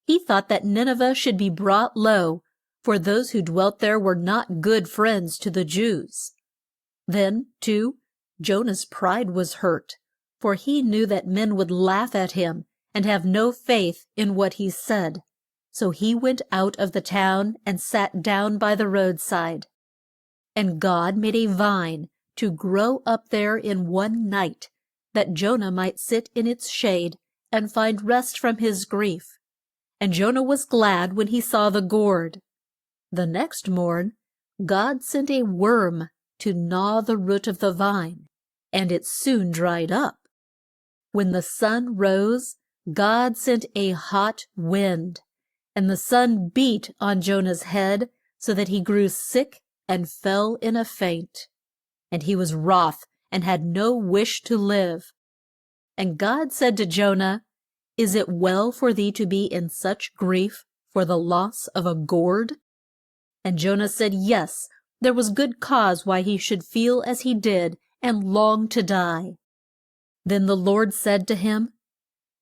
He thought that Nineveh should be brought low, for those who dwelt there were not good friends to the Jews. Then, too, Jonah's pride was hurt, for he knew that men would laugh at him and have no faith in what he said. So he went out of the town and sat down by the roadside. And God made a vine to grow up there in one night, that Jonah might sit in its shade and find rest from his grief. And Jonah was glad when he saw the gourd. The next morn God sent a worm to gnaw the root of the vine, and it soon dried up. When the sun rose, God sent a hot wind, and the sun beat on Jonah's head, so that he grew sick and fell in a faint. And he was wroth, and had no wish to live. And God said to Jonah, Is it well for thee to be in such grief for the loss of a gourd? And Jonah said, Yes, there was good cause why he should feel as he did, and long to die. Then the Lord said to him,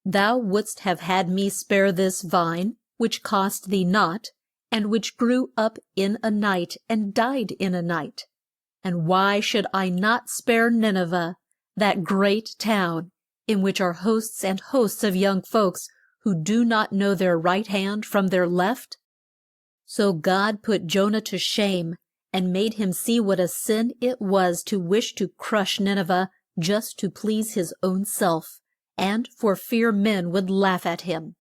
Thou wouldst have had me spare this vine, which cost thee not, and which grew up in a night, and died in a night. And why should I not spare Nineveh, that great town, in which are hosts and hosts of young folks who do not know their right hand from their left? So God put Jonah to shame, and made him see what a sin it was to wish to crush Nineveh just to please his own self, and for fear men would laugh at him.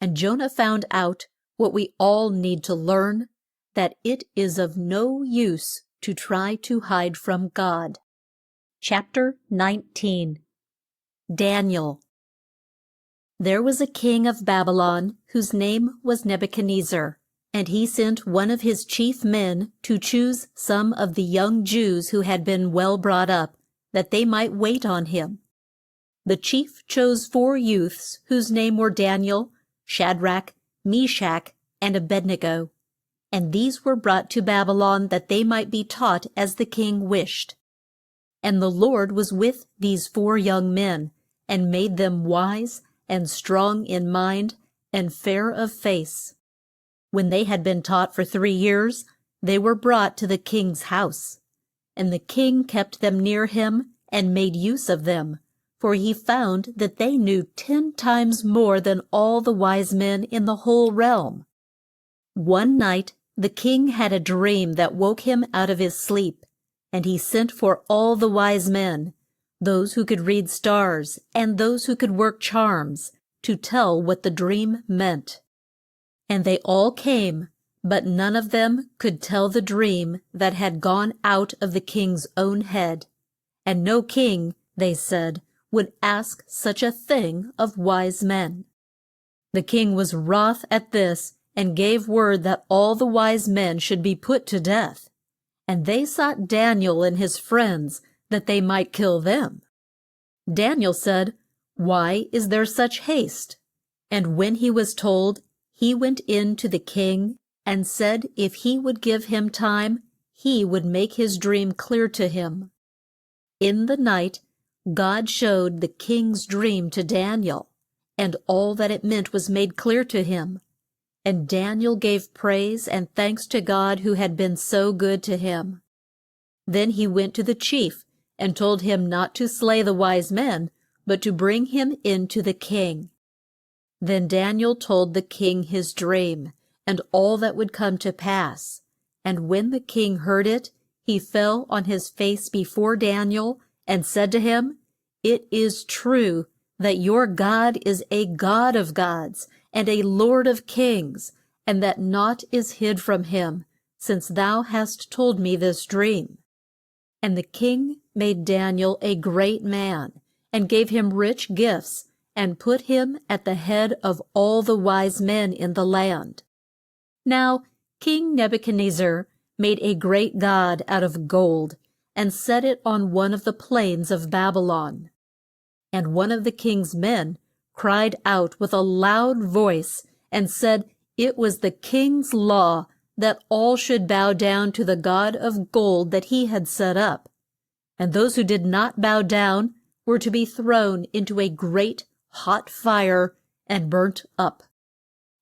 And Jonah found out what we all need to learn, that it is of no use to try to hide from God. Chapter 19. Daniel. There was a king of Babylon whose name was Nebuchadnezzar, and he sent one of his chief men to choose some of the young Jews who had been well brought up, that they might wait on him. The chief chose 4 youths whose name were Daniel, Shadrach, Meshach, and Abednego. And these were brought to Babylon that they might be taught as the king wished. And the Lord was with these 4 young men, and made them wise, and strong in mind, and fair of face. When they had been taught for 3 years, they were brought to the king's house. And the king kept them near him, and made use of them, for he found that they knew 10 times more than all the wise men in the whole realm. One night the king had a dream that woke him out of his sleep, and he sent for all the wise men, those who could read stars and those who could work charms, to tell what the dream meant. And they all came, but none of them could tell the dream that had gone out of the king's own head. And no king, they said, would ask such a thing of wise men. The king was wroth at this, and gave word that all the wise men should be put to death. And they sought Daniel and his friends, that they might kill them. Daniel said, Why is there such haste? And when he was told, he went in to the king, and said if he would give him time, he would make his dream clear to him. In the night, God showed the king's dream to Daniel, and all that it meant was made clear to him. And Daniel gave praise and thanks to God who had been so good to him. Then he went to the chief, and told him not to slay the wise men, but to bring him in to the king. Then Daniel told the king his dream, and all that would come to pass. And when the king heard it, he fell on his face before Daniel, and said to him, It is true that your God is a God of gods, and a Lord of kings, and that naught is hid from him, since thou hast told me this dream. And the king made Daniel a great man, and gave him rich gifts, and put him at the head of all the wise men in the land. Now King Nebuchadnezzar made a great god out of gold, and set it on one of the plains of Babylon. And one of the king's men cried out with a loud voice, and said it was the king's law that all should bow down to the god of gold that he had set up. And those who did not bow down were to be thrown into a great hot fire and burnt up.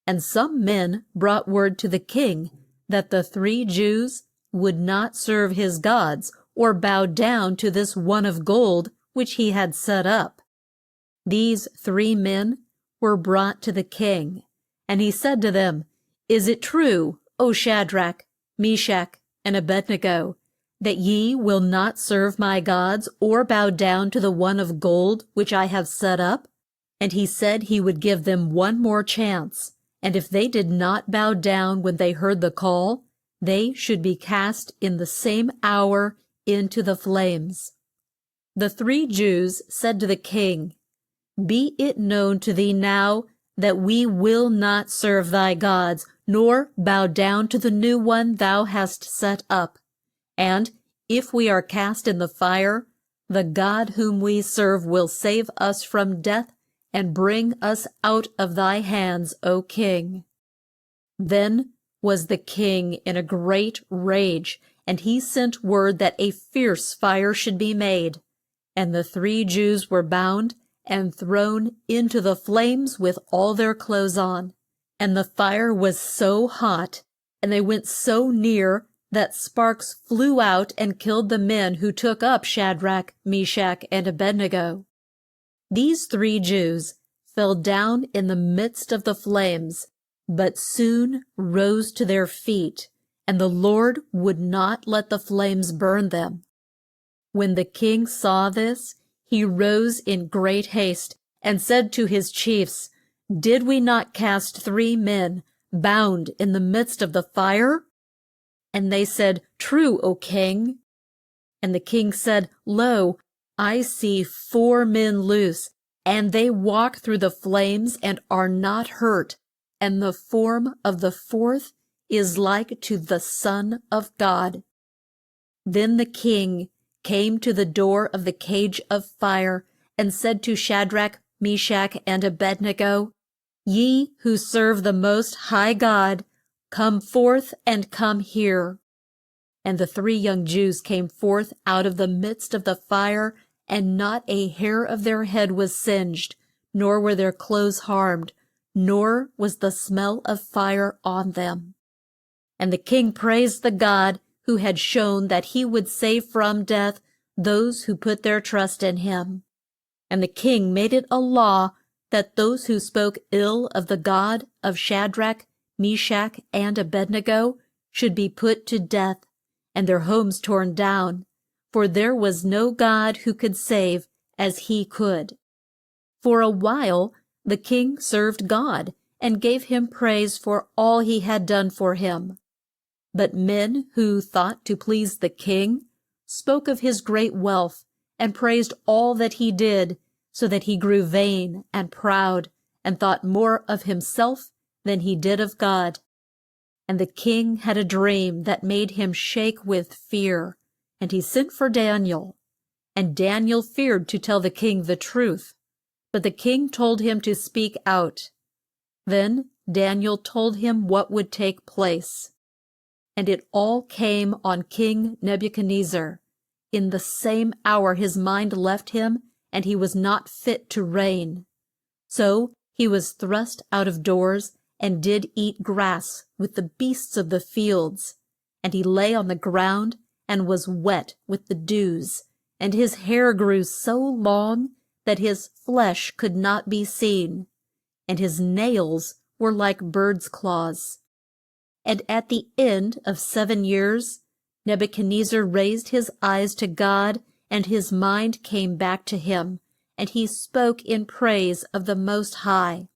And some men brought word to the king that the 3 Jews would not serve his gods or bow down to this one of gold which he had set up. These 3 men were brought to the king, and he said to them, Is it true, O Shadrach, Meshach, and Abednego, that ye will not serve my gods or bow down to the one of gold which I have set up? And he said he would give them one more chance, and if they did not bow down when they heard the call, they should be cast in the same hour into the flames. The 3 Jews said to the king, Be it known to thee now that we will not serve thy gods, nor bow down to the new one thou hast set up. And if we are cast in the fire, the God whom we serve will save us from death and bring us out of thy hands, O king. Then was the king in a great rage, and he sent word that a fierce fire should be made. And the 3 Jews were bound and thrown into the flames with all their clothes on. And the fire was so hot, and they went so near, that sparks flew out and killed the men who took up Shadrach, Meshach, and Abednego. These 3 Jews fell down in the midst of the flames, but soon rose to their feet, and the Lord would not let the flames burn them. When the king saw this, he rose in great haste, and said to his chiefs, Did we not cast 3 men bound in the midst of the fire? And they said, True, O king. And the king said, Lo, I see 4 men loose, and they walk through the flames and are not hurt, and the form of the 4th is like to the Son of God. Then the king came to the door of the cage of fire, and said to Shadrach, Meshach, and Abednego, Ye who serve the Most High God, come forth and come here. And the 3 young Jews came forth out of the midst of the fire, and not a hair of their head was singed, nor were their clothes harmed, nor was the smell of fire on them. And the king praised the God who had shown that he would save from death those who put their trust in him. And the king made it a law that those who spoke ill of the God of Shadrach, Meshach, and Abednego should be put to death, and their homes torn down, for there was no God who could save as he could. For a while the king served God, and gave him praise for all he had done for him. But men who thought to please the king spoke of his great wealth, and praised all that he did, so that he grew vain and proud, and thought more of himself than he did of God. And the king had a dream that made him shake with fear, and he sent for Daniel. And Daniel feared to tell the king the truth, but the king told him to speak out. Then Daniel told him what would take place. And it all came on King Nebuchadnezzar. In the same hour his mind left him, and he was not fit to reign. So he was thrust out of doors, and did eat grass with the beasts of the fields. And he lay on the ground, and was wet with the dews, and his hair grew so long that his flesh could not be seen, and his nails were like birds' claws. And at the end of 7 years, Nebuchadnezzar raised his eyes to God, and his mind came back to him, and he spoke in praise of the Most High.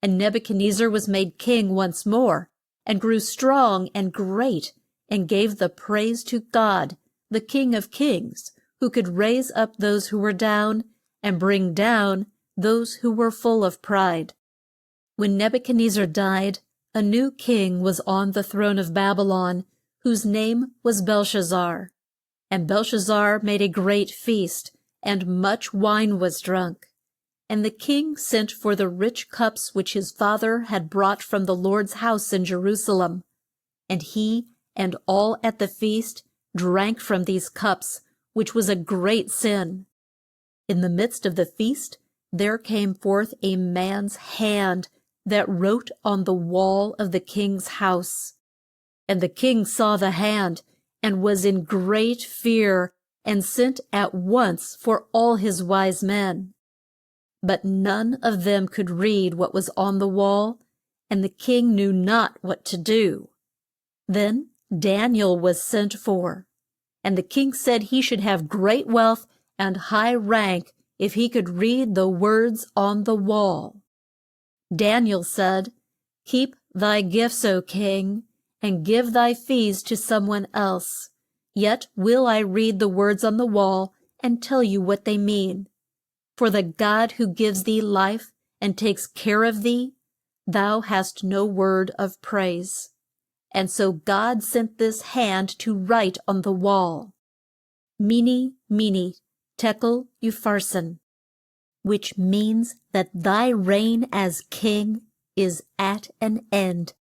And Nebuchadnezzar was made king once more, and grew strong and great, and gave the praise to God, the King of kings, who could raise up those who were down, and bring down those who were full of pride. When Nebuchadnezzar died, a new king was on the throne of Babylon, whose name was Belshazzar. And Belshazzar made a great feast, and much wine was drunk. And the king sent for the rich cups which his father had brought from the Lord's house in Jerusalem. And he and all at the feast drank from these cups, which was a great sin. In the midst of the feast there came forth a man's hand that wrote on the wall of the king's house. And the king saw the hand, and was in great fear, and sent at once for all his wise men. But none of them could read what was on the wall, and the king knew not what to do. Then Daniel was sent for, and the king said he should have great wealth and high rank if he could read the words on the wall. Daniel said, "Keep thy gifts, O king, and give thy fees to someone else. Yet will I read the words on the wall and tell you what they mean. For the God who gives thee life and takes care of thee, thou hast no word of praise." And so God sent this hand to write on the wall, Mene, Mene, Tekel, Upharsin, which means that thy reign as king is at an end.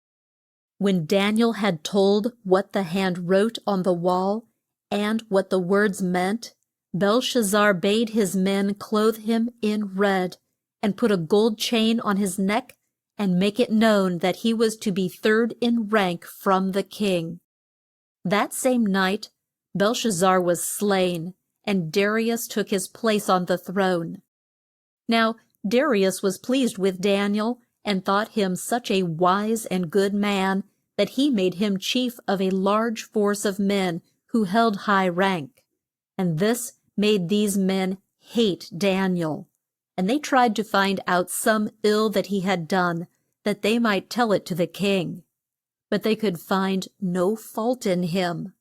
When Daniel had told what the hand wrote on the wall and what the words meant, Belshazzar bade his men clothe him in red, and put a gold chain on his neck, and make it known that he was to be third in rank from the king. That same night Belshazzar was slain, and Darius took his place on the throne. Now Darius was pleased with Daniel, and thought him such a wise and good man that he made him chief of a large force of men who held high rank. And this made these men hate Daniel, and they tried to find out some ill that he had done, that they might tell it to the king. But they could find no fault in him.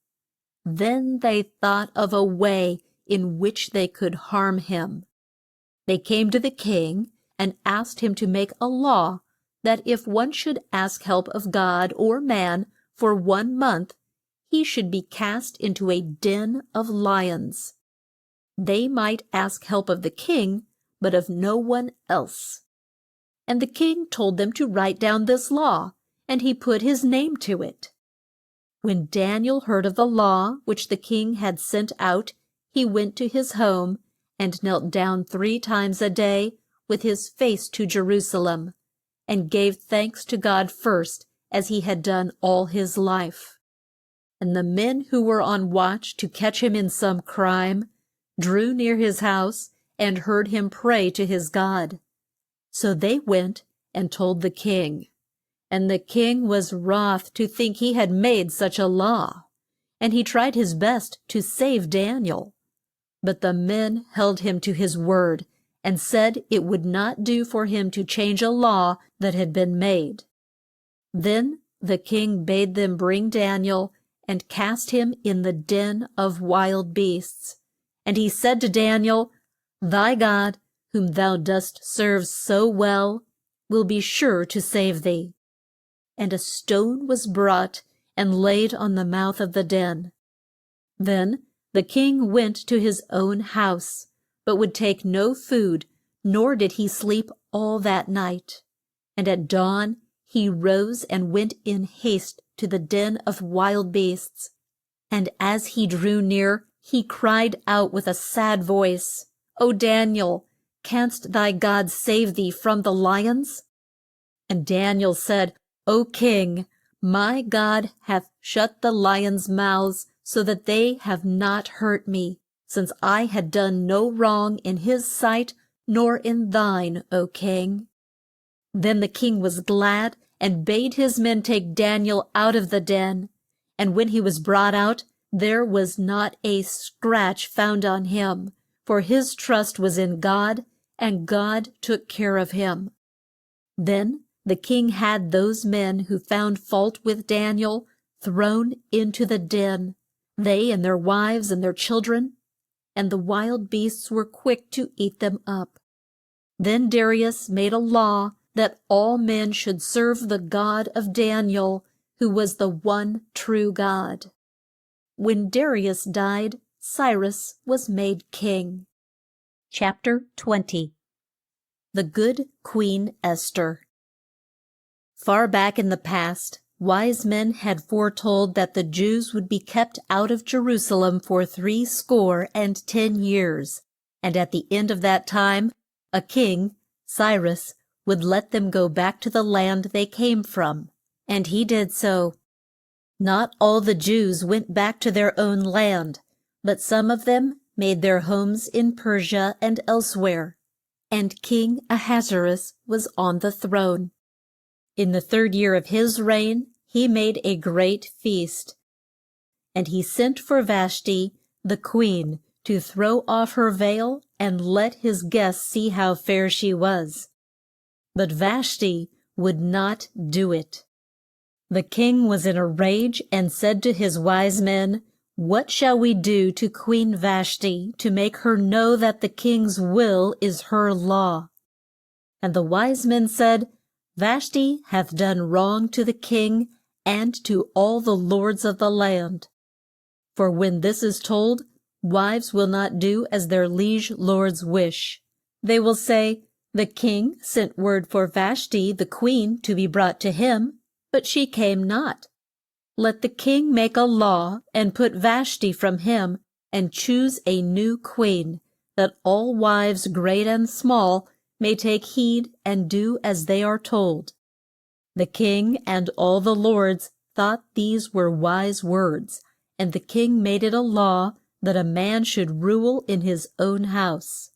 Then they thought of a way in which they could harm him. They came to the king and asked him to make a law that if one should ask help of God or man for 1 month, he should be cast into a den of lions. They might ask help of the king, but of no one else. And the king told them to write down this law, and he put his name to it. When Daniel heard of the law which the king had sent out, he went to his home, and knelt down 3 times a day, with his face to Jerusalem, and gave thanks to God first, as he had done all his life. And the men who were on watch to catch him in some crime drew near his house, and heard him pray to his God. So they went and told the king. And the king was wroth to think he had made such a law, and he tried his best to save Daniel. But the men held him to his word, and said it would not do for him to change a law that had been made. Then the king bade them bring Daniel, and cast him in the den of wild beasts. And he said to Daniel, "Thy God, whom thou dost serve so well, will be sure to save thee." And a stone was brought and laid on the mouth of the den. Then the king went to his own house, but would take no food, nor did he sleep all that night. And at dawn he rose and went in haste to the den of wild beasts. And as he drew near, he cried out with a sad voice, "O Daniel, canst thy God save thee from the lions?" And Daniel said, "O king, my God hath shut the lions' mouths, so that they have not hurt me, since I had done no wrong in his sight, nor in thine, O king." Then the king was glad, and bade his men take Daniel out of the den. And when he was brought out, there was not a scratch found on him, for his trust was in God, and God took care of him. Then the king had those men who found fault with Daniel thrown into the den, they and their wives and their children, and the wild beasts were quick to eat them up. Then Darius made a law that all men should serve the God of Daniel, who was the one true God. When Darius died, Cyrus was made king. Chapter 20. The Good Queen Esther. Far back in the past, wise men had foretold that the Jews would be kept out of Jerusalem for 70 years, and at the end of that time, a king, Cyrus, would let them go back to the land they came from. And he did so. Not all the Jews went back to their own land, but some of them made their homes in Persia and elsewhere, and King Ahasuerus was on the throne. In the 3rd year of his reign, he made a great feast. And he sent for Vashti, the queen, to throw off her veil and let his guests see how fair she was. But Vashti would not do it. The king was in a rage and said to his wise men, "What shall we do to Queen Vashti to make her know that the king's will is her law?" And the wise men said, "Vashti hath done wrong to the king and to all the lords of the land." For when this is told, wives will not do as their liege lords wish. They will say, "The king sent word for Vashti the queen to be brought to him, but she came not. Let the king make a law and put Vashti from him, and choose a new queen, that all wives great and small may take heed and do as they are told." The king and all the lords thought these were wise words, and the king made it a law that a man should rule in his own house.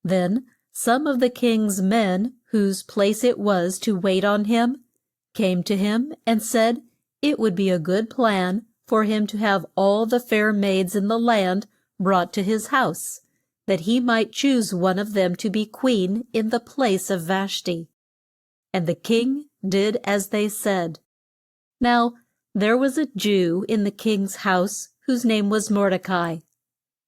Then some of the king's men, whose place it was to wait on him, came to him and said it would be a good plan for him to have all the fair maids in the land brought to his house, that he might choose one of them to be queen in the place of Vashti. And the king did as they said. Now there was a Jew in the king's house whose name was Mordecai.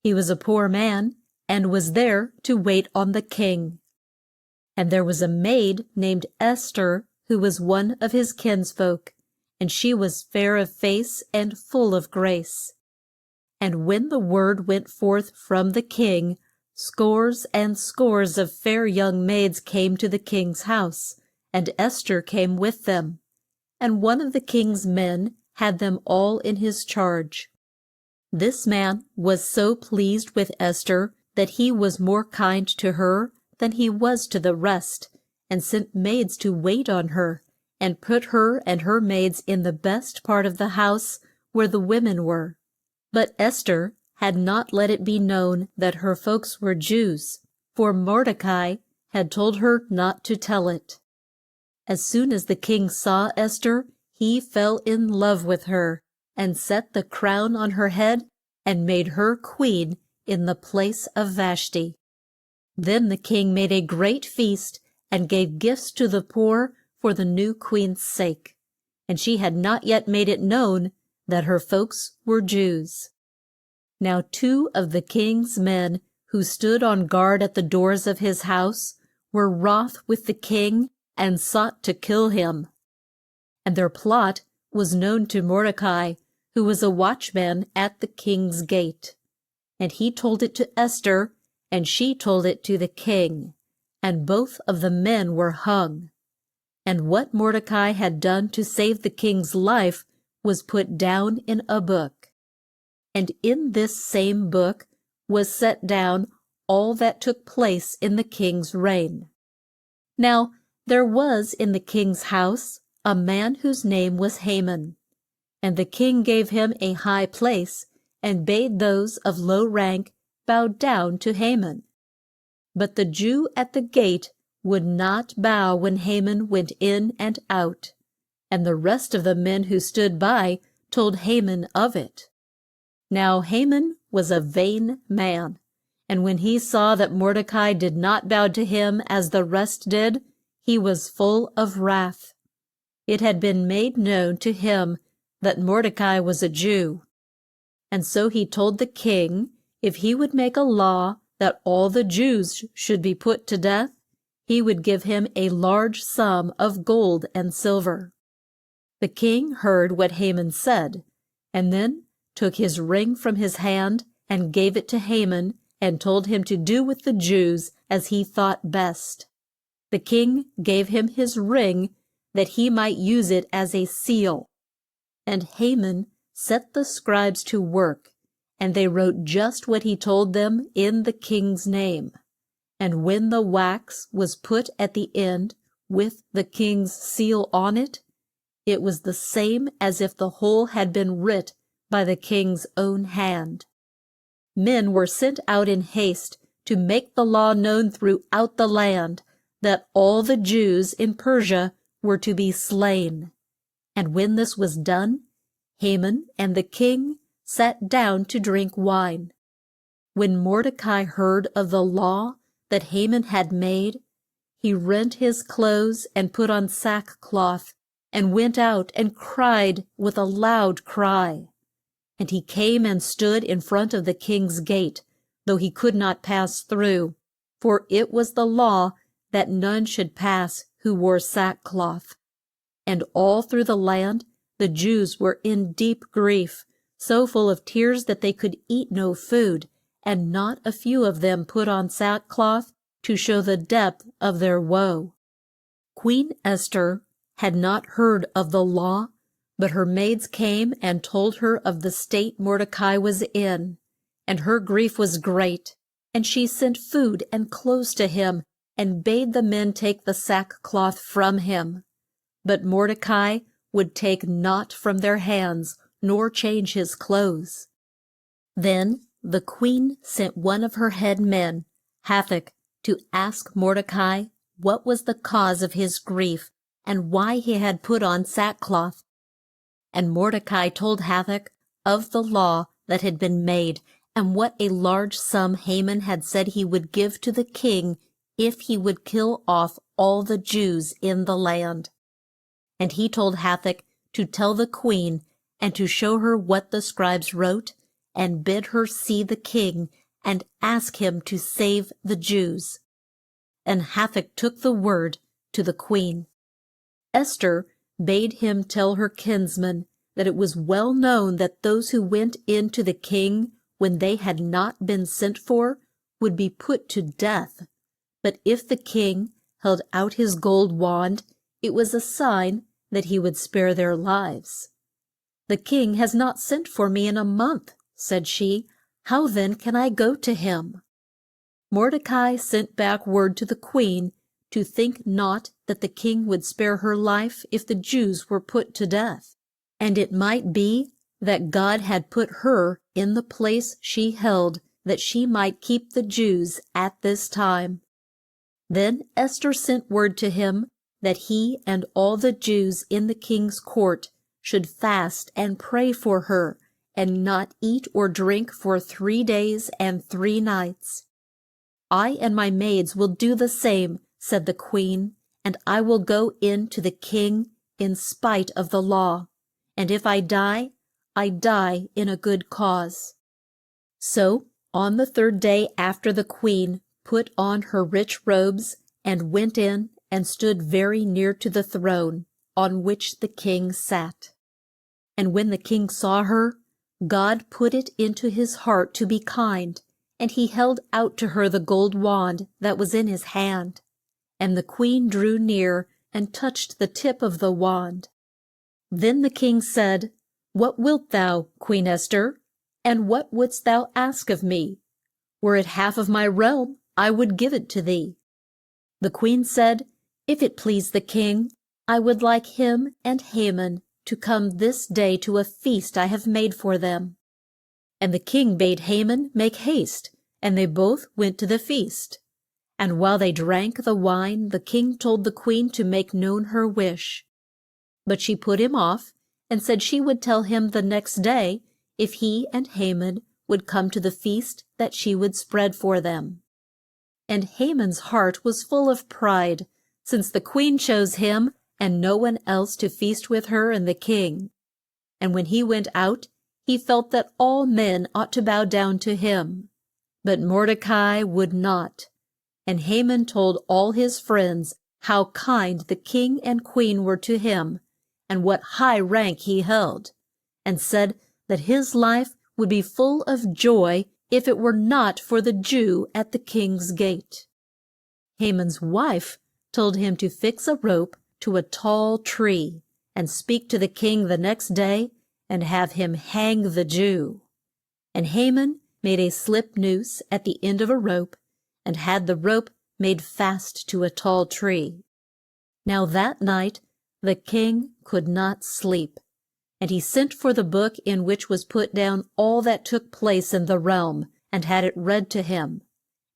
He was a poor man, and was there to wait on the king. And there was a maid named Esther, who was one of his kinsfolk, and she was fair of face and full of grace. And when the word went forth from the king, scores and scores of fair young maids came to the king's house, and Esther came with them. And one of the king's men had them all in his charge. This man was so pleased with Esther that he was more kind to her than he was to the rest, and sent maids to wait on her, and put her and her maids in the best part of the house where the women were. But Esther had not let it be known that her folks were Jews, for Mordecai had told her not to tell it. As soon as the king saw Esther, he fell in love with her, and set the crown on her head, and made her queen in the place of Vashti. Then the king made a great feast, and gave gifts to the poor for the new queen's sake. And she had not yet made it known that her folks were Jews. Now 2 of the king's men, who stood on guard at the doors of his house, were wroth with the king, and sought to kill him. And their plot was known to Mordecai, who was a watchman at the king's gate. And he told it to Esther, and she told it to the king, and both of the men were hung. And what Mordecai had done to save the king's life was put down in a book. And in this same book was set down all that took place in the king's reign. Now there was in the king's house a man whose name was Haman. And the king gave him a high place, and bade those of low rank bow down to Haman. But the Jew at the gate would not bow when Haman went in and out. And the rest of the men who stood by told Haman of it. Now Haman was a vain man, and when he saw that Mordecai did not bow to him as the rest did, he was full of wrath. It had been made known to him that Mordecai was a Jew. And so he told the king if he would make a law that all the Jews should be put to death, he would give him a large sum of gold and silver. The king heard what Haman said, and then took his ring from his hand and gave it to Haman, and told him to do with the Jews as he thought best. The king gave him his ring that he might use it as a seal. And Haman set the scribes to work, and they wrote just what he told them in the king's name. And when the wax was put at the end with the king's seal on it, it was the same as if the whole had been writ by the king's own hand. Men were sent out in haste to make the law known throughout the land, that all the Jews in Persia were to be slain. And when this was done, Haman and the king sat down to drink wine. When Mordecai heard of the law that Haman had made, he rent his clothes and put on sackcloth, and went out and cried with a loud cry. And he came and stood in front of the king's gate, though he could not pass through, for it was the law that none should pass who wore sackcloth. And all through the land the Jews were in deep grief, so full of tears that they could eat no food, and not a few of them put on sackcloth to show the depth of their woe. Queen Esther had not heard of the law, but her maids came and told her of the state Mordecai was in, and her grief was great, and she sent food and clothes to him, and bade the men take the sackcloth from him. But Mordecai would take naught from their hands, nor change his clothes. Then the queen sent one of her head men, Hathach, to ask Mordecai what was the cause of his grief, and why he had put on sackcloth. And Mordecai told Hathach of the law that had been made, and what a large sum Haman had said he would give to the king if he would kill off all the Jews in the land. And he told Hathach to tell the queen, and to show her what the scribes wrote, and bid her see the king, and ask him to save the Jews. And Hathach took the word to the queen. Esther bade him tell her kinsman that it was well known that those who went in to the king when they had not been sent for would be put to death. But if the king held out his gold wand, it was a sign that he would spare their lives. The king has not sent for me in a month, said she. How then can I go to him? Mordecai sent back word to the queen to think not that the king would spare her life if the Jews were put to death. And it might be that God had put her in the place she held, that she might keep the Jews at this time. Then Esther sent word to him that he and all the Jews in the king's court should fast and pray for her, and not eat or drink for 3 days and 3 nights. I and my maids will do the same, said the queen, and I will go in to the king in spite of the law. And if I die, I die in a good cause. So on the 3rd day after the queen put on her rich robes, and went in and stood very near to the throne on which the king sat. And when the king saw her, God put it into his heart to be kind, and he held out to her the gold wand that was in his hand. And the queen drew near and touched the tip of the wand. Then the king said, What wilt thou, Queen Esther? And what wouldst thou ask of me? Were it half of my realm, I would give it to thee. The queen said, If it please the king, I would like him and Haman to come this day to a feast I have made for them. And the king bade Haman make haste, and they both went to the feast. And while they drank the wine, the king told the queen to make known her wish. But she put him off, and said she would tell him the next day if he and Haman would come to the feast that she would spread for them. And Haman's heart was full of pride, since the queen chose him and no one else to feast with her and the king. And when he went out, he felt that all men ought to bow down to him. But Mordecai would not. And Haman told all his friends how kind the king and queen were to him, and what high rank he held, and said that his life would be full of joy if it were not for the Jew at the king's gate. Haman's wife told him to fix a rope to a tall tree, and speak to the king the next day, and have him hang the Jew. And Haman made a slip noose at the end of a rope, and had the rope made fast to a tall tree. Now that night the king could not sleep, and he sent for the book in which was put down all that took place in the realm, and had it read to him.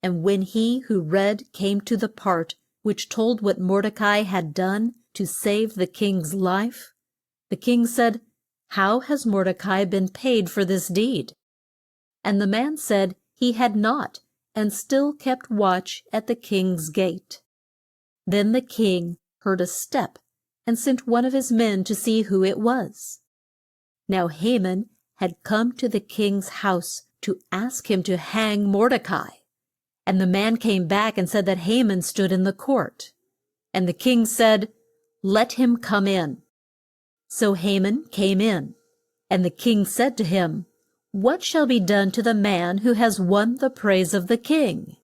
And when he who read came to the part which told what Mordecai had done to save the king's life, the king said, "How has Mordecai been paid for this deed?" And the man said he had not, and still kept watch at the king's gate. Then the king heard a step, and sent one of his men to see who it was. Now Haman had come to the king's house to ask him to hang Mordecai. And the man came back and said that Haman stood in the court. And the king said, "Let him come in." So Haman came in, and the king said to him, "What shall be done to the man who has won the praise of the king?"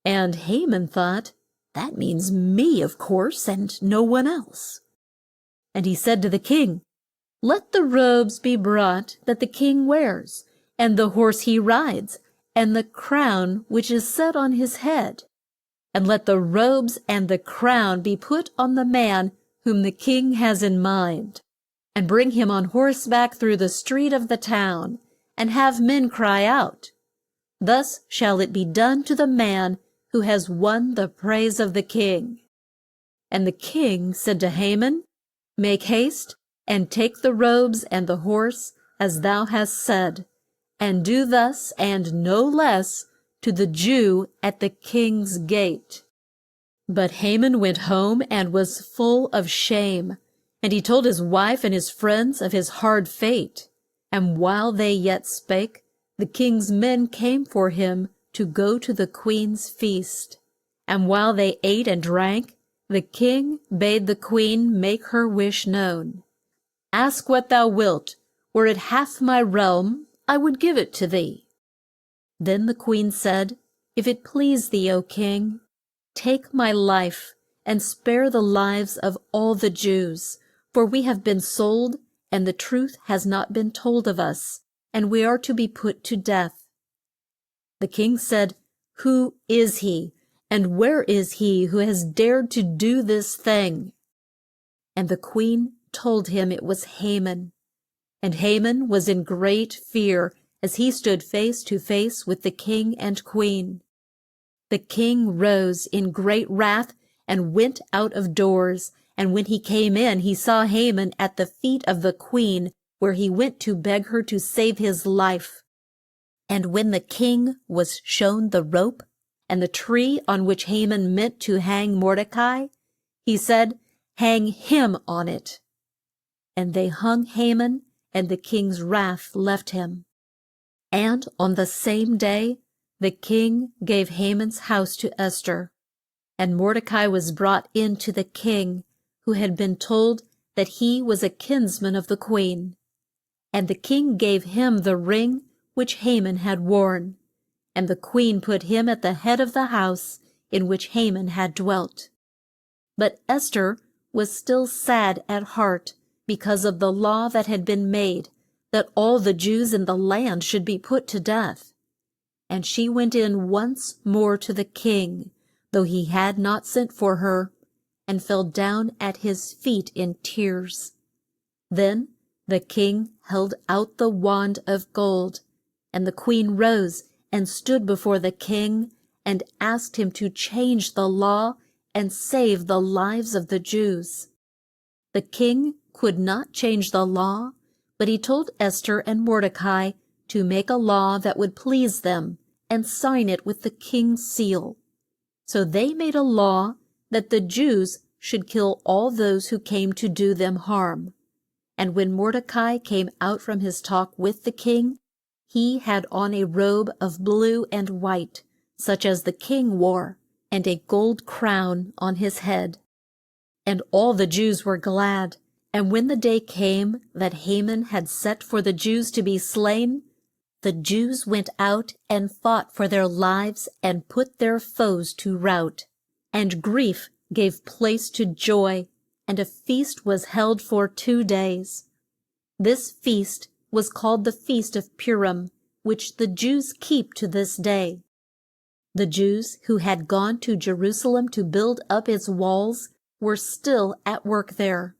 And Haman thought, "That means me, of course, and no one else." And he said to the king, "Let the robes be brought that the king wears, and the horse he rides, and the crown which is set on his head. And let the robes and the crown be put on the man whom the king has in mind, and bring him on horseback through the street of the town, and have men cry out, 'Thus shall it be done to the man who has won the praise of the king.'" And the king said to Haman, "Make haste, and take the robes and the horse, as thou hast said, and do thus and no less to the Jew at the king's gate." But Haman went home and was full of shame, and he told his wife and his friends of his hard fate. And while they yet spake, the king's men came for him to go to the queen's feast. And while they ate and drank, the king bade the queen make her wish known. "Ask what thou wilt. Were it half my realm, I would give it to thee." Then the queen said, "If it please thee, O king, take my life, and spare the lives of all the Jews, for we have been sold, and the truth has not been told of us, and we are to be put to death." The king said, "Who is he, and where is he who has dared to do this thing?" And the queen told him it was Haman. And Haman was in great fear as he stood face to face with the king and queen. The king rose in great wrath and went out of doors, and when he came in, he saw Haman at the feet of the queen, where he went to beg her to save his life. And when the king was shown the rope and the tree on which Haman meant to hang Mordecai, he said, "Hang him on it." And they hung Haman, and the king's wrath left him. And on the same day the king gave Haman's house to Esther, and Mordecai was brought in to the king, who had been told that he was a kinsman of the queen. And the king gave him the ring which Haman had worn, and the queen put him at the head of the house in which Haman had dwelt. But Esther was still sad at heart because of the law that had been made, that all the Jews in the land should be put to death. And she went in once more to the king, though he had not sent for her, and fell down at his feet in tears. Then the king held out the wand of gold, and the queen rose and stood before the king, and asked him to change the law and save the lives of the Jews. The king could not change the law, but he told Esther and Mordecai to make a law that would please them, and sign it with the king's seal. So they made a law that the Jews should kill all those who came to do them harm. And when Mordecai came out from his talk with the king, he had on a robe of blue and white, such as the king wore, and a gold crown on his head. And all the Jews were glad. And when the day came that Haman had set for the Jews to be slain, the Jews went out and fought for their lives and put their foes to rout. And grief gave place to joy, and a feast was held for 2 days. This feast was called the Feast of Purim, which the Jews keep to this day. The Jews who had gone to Jerusalem to build up its walls were still at work there.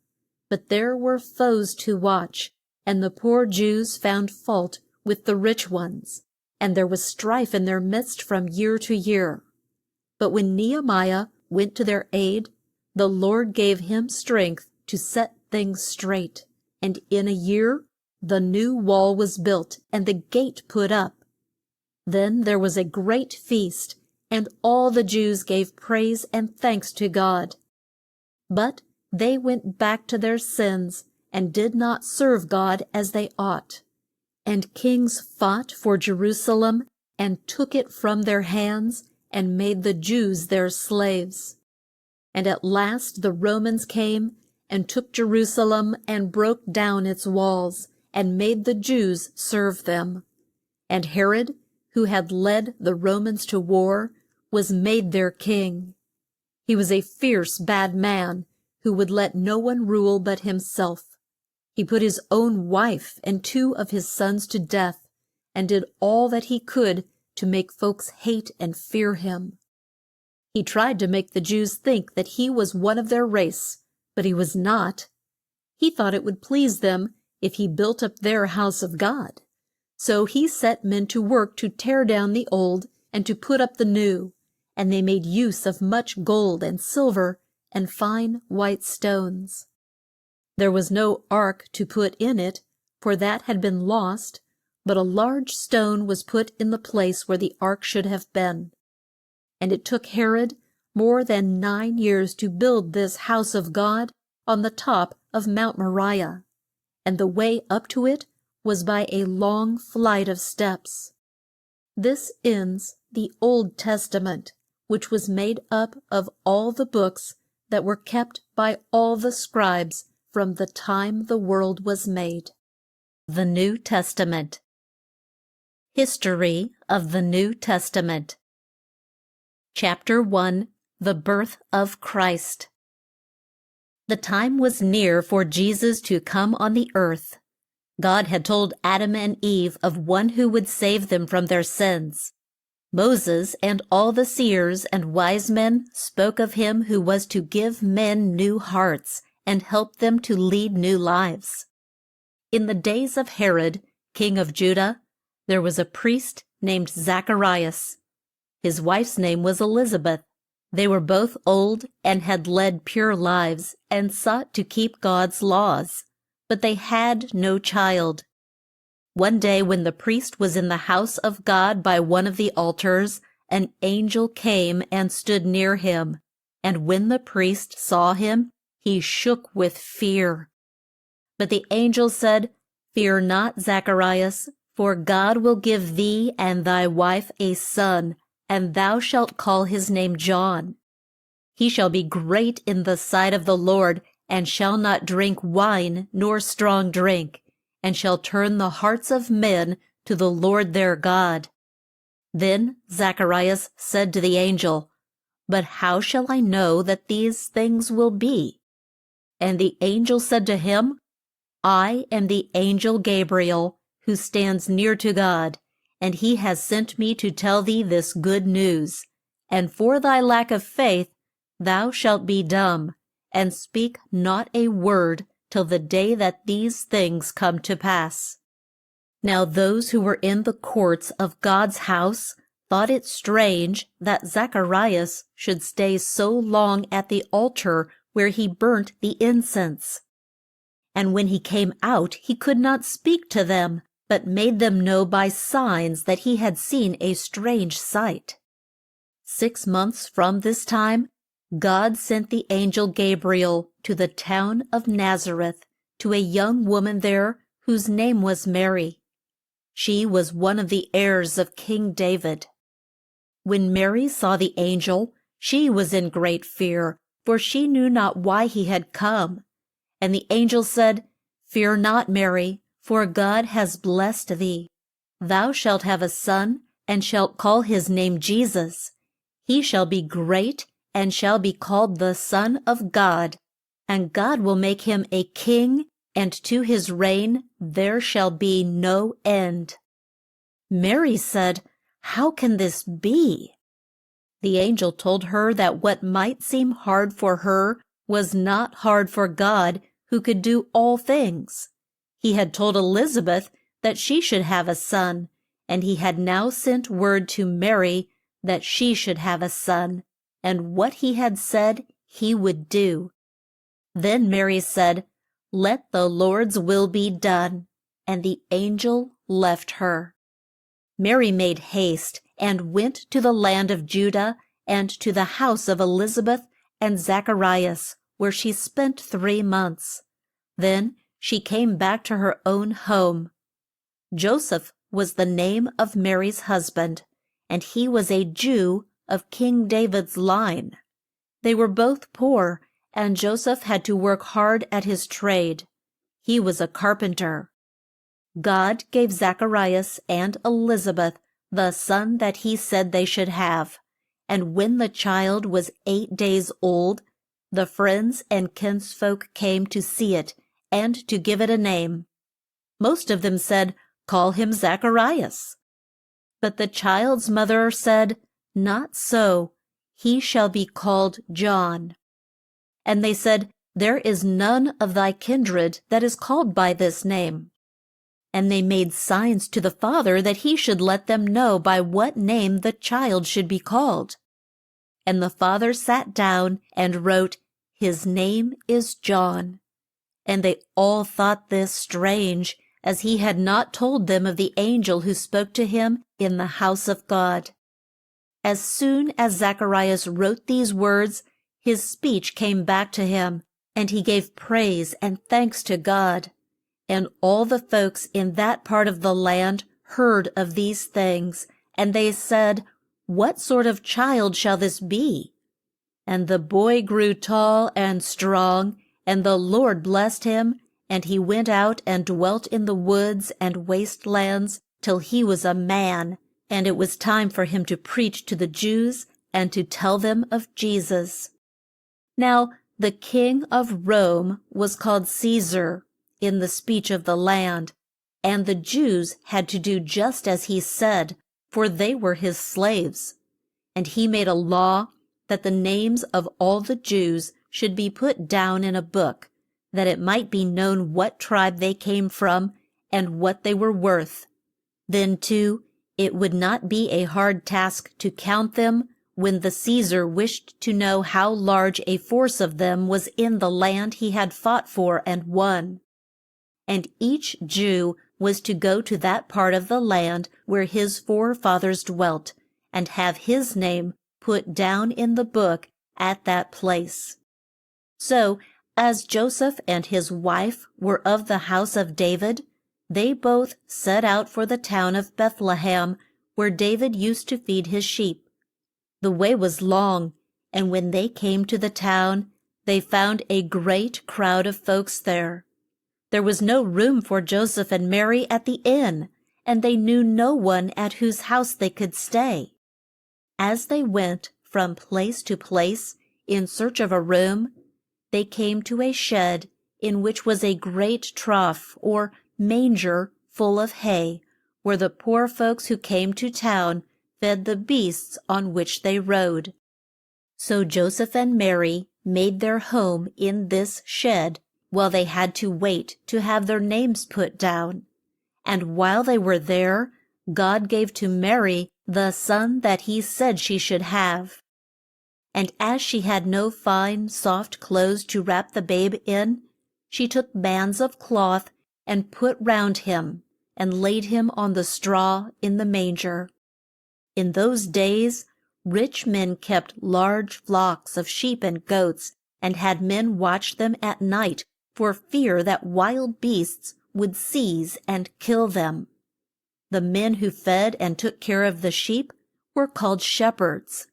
But there were foes to watch, and the poor Jews found fault with the rich ones, and there was strife in their midst from year to year. But when Nehemiah went to their aid, the Lord gave him strength to set things straight, and in a year the new wall was built and the gate put up. Then there was a great feast, and all the Jews gave praise and thanks to God. But they went back to their sins and did not serve God as they ought. And kings fought for Jerusalem and took it from their hands and made the Jews their slaves. And at last the Romans came and took Jerusalem and broke down its walls and made the Jews serve them. And Herod, who had led the Romans to war, was made their king. He was a fierce, bad man, who would let no one rule but himself. He put his own wife and 2 of his sons to death, and did all that he could to make folks hate and fear him. He tried to make the Jews think that he was one of their race, but he was not. He thought it would please them if he built up their house of God. So he set men to work to tear down the old and to put up the new, and they made use of much gold and silver and fine white stones. There was no ark to put in it, for that had been lost, but a large stone was put in the place where the ark should have been. And it took Herod more than 9 years to build this house of God on the top of Mount Moriah, and the way up to it was by a long flight of steps. This ends the Old Testament, which was made up of all the books that were kept by all the scribes from the time the world was made. The New Testament. History of the New Testament. Chapter 1. The Birth of Christ. The time was near for Jesus to come on the earth. God had told Adam and Eve of one who would save them from their sins. Moses and all the seers and wise men spoke of him who was to give men new hearts and help them to lead new lives. In the days of Herod, king of Judah, there was a priest named Zacharias. His wife's name was Elizabeth. They were both old and had led pure lives and sought to keep God's laws, but they had no child. One day when the priest was in the house of God by one of the altars, an angel came and stood near him, and when the priest saw him, he shook with fear. But the angel said, "Fear not, Zacharias, for God will give thee and thy wife a son, and thou shalt call his name John. He shall be great in the sight of the Lord, and shall not drink wine nor strong drink, and shall turn the hearts of men to the Lord their God." Then Zacharias said to the angel, "But how shall I know that these things will be?" And the angel said to him, "I am the angel Gabriel, who stands near to God, and he has sent me to tell thee this good news. And for thy lack of faith, thou shalt be dumb, and speak not a word till the day that these things come to pass." Now those who were in the courts of God's house thought it strange that Zacharias should stay so long at the altar where he burnt the incense. And when he came out, he could not speak to them, but made them know by signs that he had seen a strange sight. 6 months from this time, God sent the angel Gabriel to the town of Nazareth to a young woman there whose name was Mary. She was one of the heirs of King David. When Mary saw the angel, she was in great fear, for she knew not why he had come. And the angel said, "Fear not, Mary, for God has blessed thee. Thou shalt have a son, and shalt call his name Jesus. He shall be great, and shall be called the Son of God. And God will make him a king, and to his reign there shall be no end." Mary said, "How can this be?" The angel told her that what might seem hard for her was not hard for God, who could do all things. He had told Elizabeth that she should have a son, and he had now sent word to Mary that she should have a son, and what he had said he would do. Then Mary said, "Let the Lord's will be done," and the angel left her. Mary made haste and went to the land of Judah and to the house of Elizabeth and Zacharias, where she spent 3 months. Then she came back to her own home. Joseph was the name of Mary's husband, and he was a Jew of King David's line. They were both poor, and Joseph had to work hard at his trade. He was a carpenter. God gave Zacharias and Elizabeth the son that he said they should have, and when the child was 8 days old, the friends and kinsfolk came to see it and to give it a name. Most of them said, "Call him Zacharias." But the child's mother said, "Not so, he shall be called John." And they said, "There is none of thy kindred that is called by this name." And they made signs to the father that he should let them know by what name the child should be called. And the father sat down and wrote, "His name is John." And they all thought this strange, as he had not told them of the angel who spoke to him in the house of God. As soon as Zacharias wrote these words, his speech came back to him, and he gave praise and thanks to God. And all the folks in that part of the land heard of these things, and they said, "What sort of child shall this be?" And the boy grew tall and strong, and the Lord blessed him, and he went out and dwelt in the woods and waste lands till he was a man, and it was time for him to preach to the Jews and to tell them of Jesus. Now the king of Rome was called Caesar in the speech of the land, and the Jews had to do just as he said, for they were his slaves. And he made a law that the names of all the Jews should be put down in a book, that it might be known what tribe they came from and what they were worth. Then, too, it would not be a hard task to count them when the Caesar wished to know how large a force of them was in the land he had fought for and won. And each Jew was to go to that part of the land where his forefathers dwelt, and have his name put down in the book at that place. So, as Joseph and his wife were of the house of David, they both set out for the town of Bethlehem, where David used to feed his sheep. The way was long, and when they came to the town, they found a great crowd of folks there. There was no room for Joseph and Mary at the inn, and they knew no one at whose house they could stay. As they went from place to place in search of a room, they came to a shed in which was a great trough or manger full of hay, where the poor folks who came to town fed the beasts on which they rode. So Joseph and Mary made their home in this shed, while they had to wait to have their names put down. And while they were there, God gave to Mary the son that he said she should have. And as she had no fine, soft clothes to wrap the babe in, she took bands of cloth and put round him, and laid him on the straw in the manger. In those days, Rich men kept large flocks of sheep and goats, and had men watch them at night for fear that wild beasts would seize and kill them. The men who fed and took care of the sheep were called shepherds.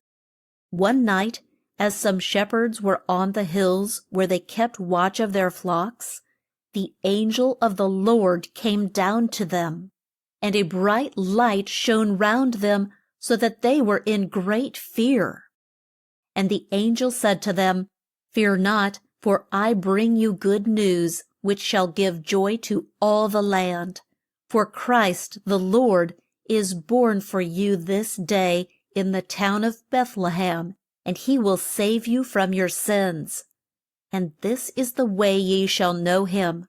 One night, as some shepherds were on the hills where they kept watch of their flocks, the angel of the Lord came down to them, and a bright light shone round them, so that they were in great fear. And the angel said to them, "Fear not, for I bring you good news, which shall give joy to all the land. For Christ the Lord is born for you this day in the town of Bethlehem, and he will save you from your sins. And this is the way ye shall know him.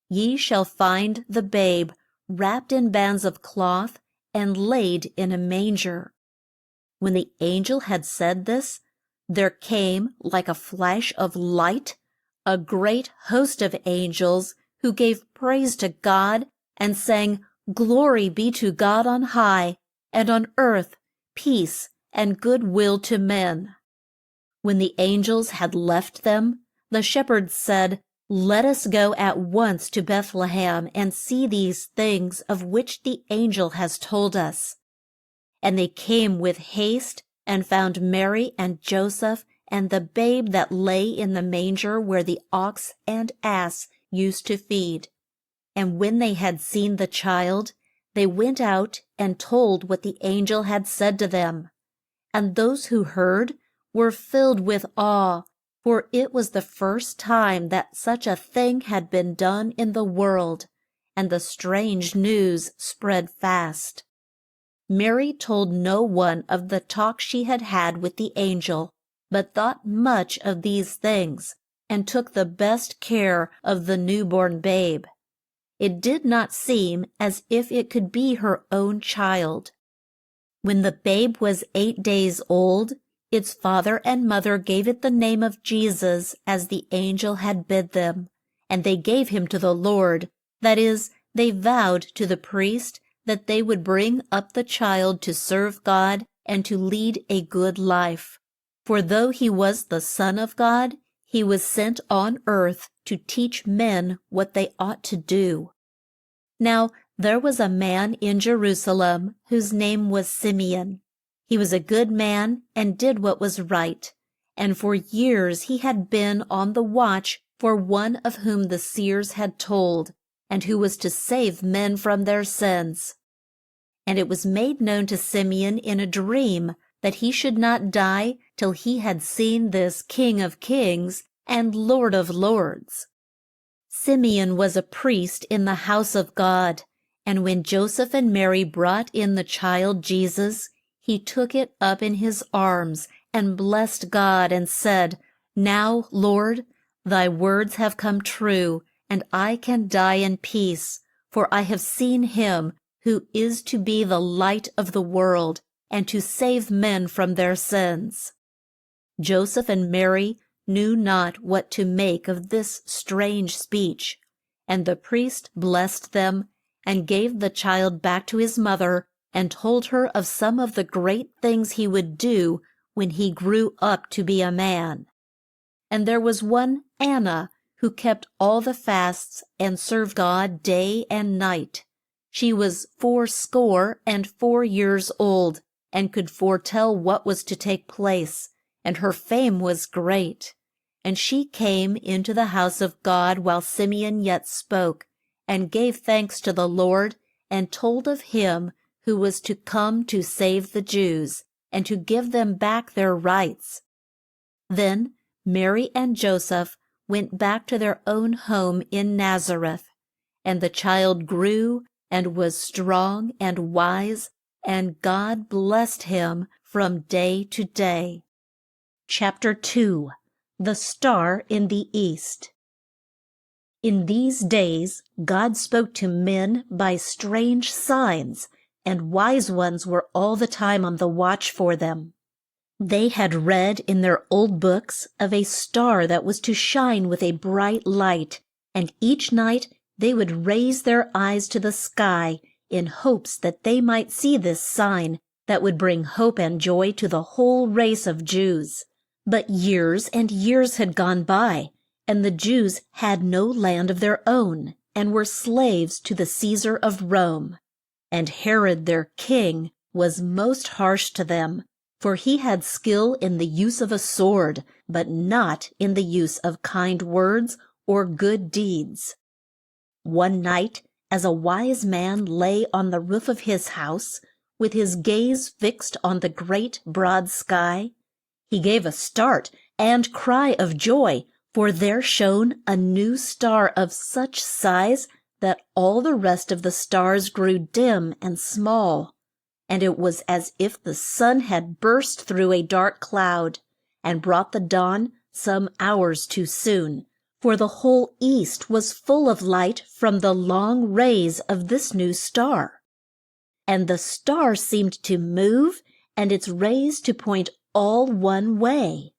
Ye shall find the babe wrapped in bands of cloth and laid in a manger." When the angel had said this, there came, like a flash of light, a great host of angels who gave praise to God and sang, "Glory be to God on high, and on earth peace and good will to men." When the angels had left them, the shepherds said, "Let us go at once to Bethlehem and see these things of which the angel has told us." And they came with haste and found Mary and Joseph and the babe that lay in the manger where the ox and ass used to feed. And when they had seen the child, they went out and told what the angel had said to them. And those who heard were filled with awe, for it was the first time that such a thing had been done in the world, and the strange news spread fast. Mary told no one of the talk she had had with the angel, but thought much of these things, and took the best care of the newborn babe. It did not seem as if it could be her own child. When the babe was 8 days old, its father and mother gave it the name of Jesus, as the angel had bid them, and they gave him to the Lord. That is, they vowed to the priest that they would bring up the child to serve God and to lead a good life. For though he was the Son of God, he was sent on earth to teach men what they ought to do. Now there was a man in Jerusalem whose name was Simeon. He was a good man and did what was right, and for years he had been on the watch for one of whom the seers had told, and who was to save men from their sins. And it was made known to Simeon in a dream that he should not die till he had seen this King of Kings and Lord of Lords. Simeon was a priest in the house of God, and when Joseph and Mary brought in the child Jesus, he took it up in his arms and blessed God and said, "Now, Lord, thy words have come true, and I can die in peace, for I have seen him who is to be the light of the world and to save men from their sins." Joseph and Mary knew not what to make of this strange speech, and the priest blessed them and gave the child back to his mother and told her of some of the great things he would do when he grew up to be a man. And there was one Anna who kept all the fasts and served God day and night. She was 84 years old, and could foretell what was to take place, and her fame was great. And she came into the house of God while Simeon yet spoke, and gave thanks to the Lord, and told of him who was to come to save the Jews, and to give them back their rights. Then Mary and Joseph went back to their own home in Nazareth, and the child grew and was strong and wise, and God blessed him from day to day. Chapter 2. The Star in the East. In these days God spoke to men by strange signs, and wise ones were all the time on the watch for them. They had read in their old books of a star that was to shine with a bright light, and each night they would raise their eyes to the sky in hopes that they might see this sign, that would bring hope and joy to the whole race of Jews. But years and years had gone by, and the Jews had no land of their own, and were slaves to the Caesar of Rome. And Herod their king was most harsh to them, for he had skill in the use of a sword, but not in the use of kind words or good deeds. One night, as a wise man lay on the roof of his house, with his gaze fixed on the great broad sky, he gave a start and cry of joy, for there shone a new star of such size that all the rest of the stars grew dim and small, and it was as if the sun had burst through a dark cloud, and brought the dawn some hours too soon, for the whole east was full of light from the long rays of this new star. And the star seemed to move, and its rays to point all one way.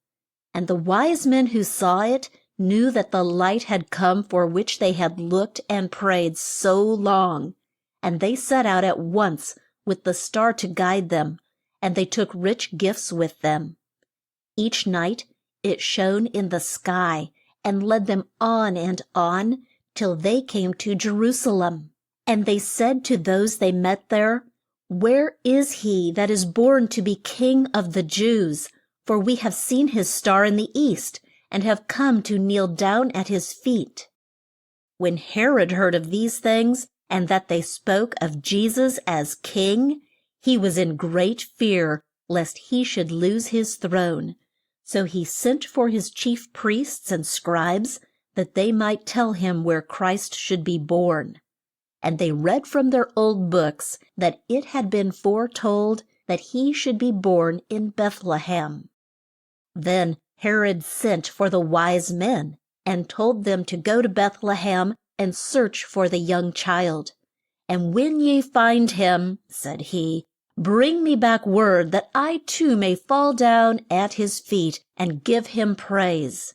And the wise men who saw it knew that the light had come for which they had looked and prayed so long, and they set out at once with the star to guide them, and they took rich gifts with them. Each night it shone in the sky, and led them on, till they came to Jerusalem. And they said to those they met there, "Where is he that is born to be King of the Jews? For we have seen his star in the east, and have come to kneel down at his feet." When Herod heard of these things, and that they spoke of Jesus as king, he was in great fear lest he should lose his throne. So he sent for his chief priests and scribes, that they might tell him where Christ should be born. And they read from their old books that it had been foretold that he should be born in Bethlehem. Then Herod sent for the wise men, and told them to go to Bethlehem and search for the young child. "And when ye find him," said he, "bring me back word, that I too may fall down at his feet and give him praise."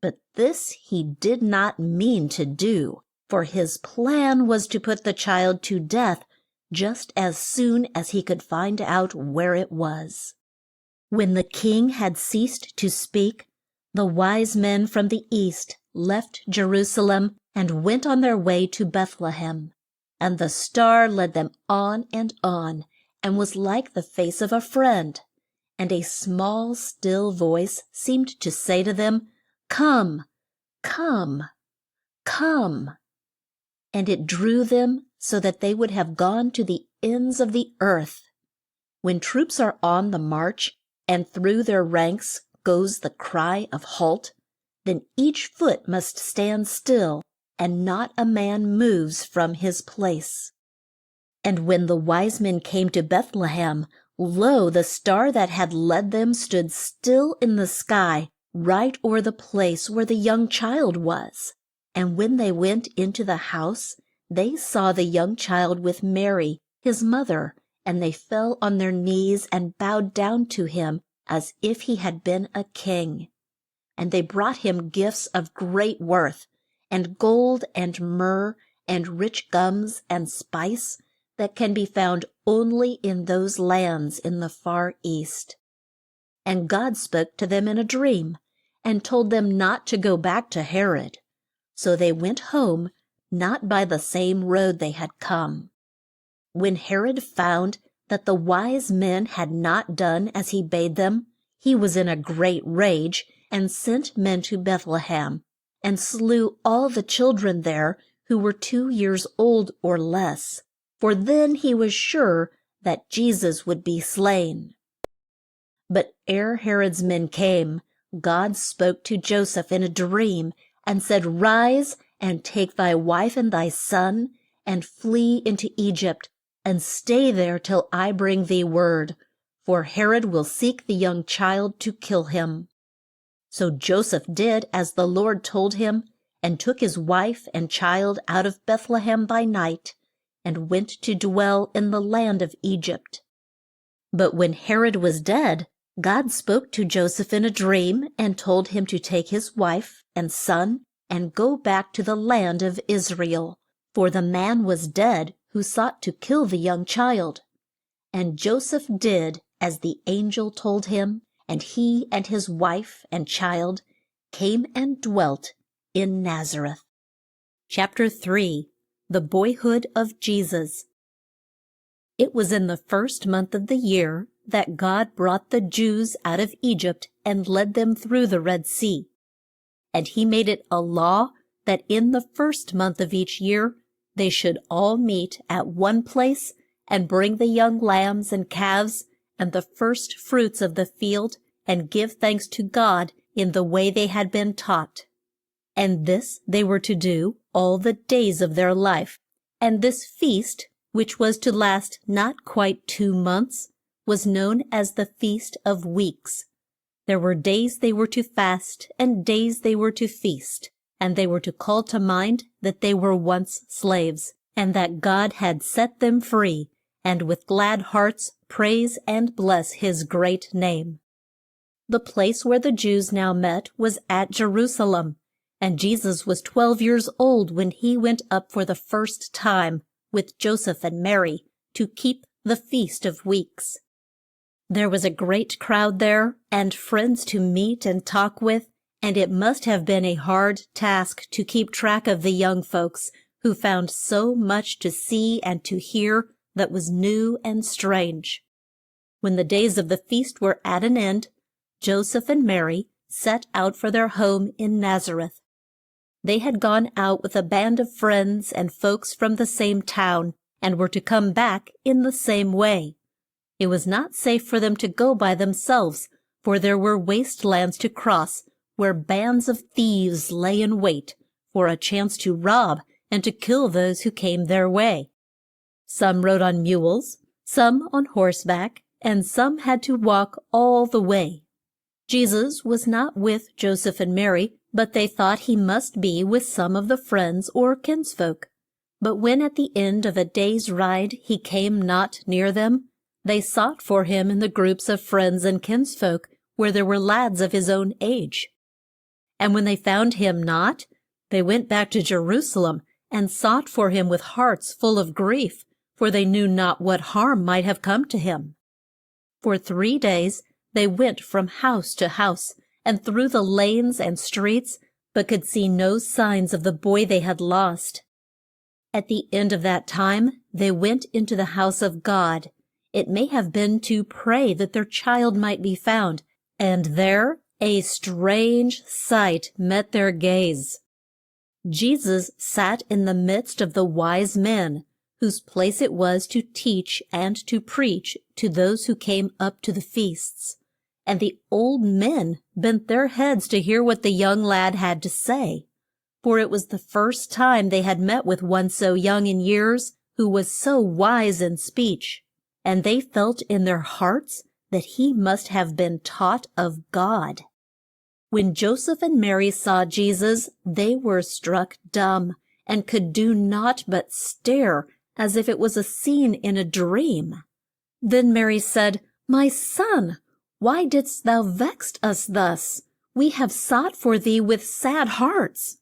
But this he did not mean to do, for his plan was to put the child to death just as soon as he could find out where it was. When the king had ceased to speak, the wise men from the east left Jerusalem and went on their way to Bethlehem. And the star led them on, and was like the face of a friend. And a small, still voice seemed to say to them, "Come, come, come." And it drew them so that they would have gone to the ends of the earth. When troops are on the march, and through their ranks goes the cry of halt, then each foot must stand still, and not a man moves from his place. And when the wise men came to Bethlehem, lo, the star that had led them stood still in the sky, right o'er the place where the young child was. And when they went into the house, they saw the young child with Mary, his mother, and they fell on their knees and bowed down to him as if he had been a king. And they brought him gifts of great worth, and gold and myrrh and rich gums and spice that can be found only in those lands in the far east. And God spoke to them in a dream, and told them not to go back to Herod. So they went home, not by the same road they had come. When Herod found that the wise men had not done as he bade them, he was in a great rage, and sent men to Bethlehem, and slew all the children there who were 2 years old or less, for then he was sure that Jesus would be slain. But ere Herod's men came, God spoke to Joseph in a dream, and said, "Rise, and take thy wife and thy son, and flee into Egypt, and stay there till I bring thee word, for Herod will seek the young child to kill him." So Joseph did as the Lord told him, and took his wife and child out of Bethlehem by night, and went to dwell in the land of Egypt. But when Herod was dead, God spoke to Joseph in a dream, and told him to take his wife and son, and go back to the land of Israel, for the man was dead who sought to kill the young child. And Joseph did as the angel told him, and he and his wife and child came and dwelt in Nazareth. Chapter 3. The Boyhood of Jesus. It was in the first month of the year that God brought the Jews out of Egypt and led them through the Red Sea. And he made it a law that in the first month of each year they should all meet at one place and bring the young lambs and calves and the first fruits of the field and give thanks to God in the way they had been taught. And this they were to do all the days of their life. And this feast, which was to last not quite 2 months, was known as the Feast of Weeks. There were days they were to fast, and days they were to feast, and they were to call to mind that they were once slaves, and that God had set them free, and with glad hearts praise and bless his great name. The place where the Jews now met was at Jerusalem, and Jesus was 12 years old when he went up for the first time with Joseph and Mary to keep the Feast of Weeks. There was a great crowd there, and friends to meet and talk with, and it must have been a hard task to keep track of the young folks who found so much to see and to hear that was new and strange. When the days of the feast were at an end, Joseph and Mary set out for their home in Nazareth. They had gone out with a band of friends and folks from the same town, and were to come back in the same way. It was not safe for them to go by themselves, for there were wastelands to cross where bands of thieves lay in wait for a chance to rob and to kill those who came their way. Some rode on mules, some on horseback, and some had to walk all the way. Jesus was not with Joseph and Mary, but they thought he must be with some of the friends or kinsfolk. But when at the end of a day's ride he came not near them, they sought for him in the groups of friends and kinsfolk, where there were lads of his own age. And when they found him not, they went back to Jerusalem, and sought for him with hearts full of grief, for they knew not what harm might have come to him. For 3 days they went from house to house, and through the lanes and streets, but could see no signs of the boy they had lost. At the end of that time they went into the house of God. It may have been to pray that their child might be found, and there a strange sight met their gaze. Jesus sat in the midst of the wise men, whose place it was to teach and to preach to those who came up to the feasts. And the old men bent their heads to hear what the young lad had to say, for it was the first time they had met with one so young in years who was so wise in speech. And they felt in their hearts that he must have been taught of God. When Joseph and Mary saw Jesus, they were struck dumb, and could do naught but stare, as if it was a scene in a dream. Then Mary said, "My son, why didst thou vex us thus? We have sought for thee with sad hearts."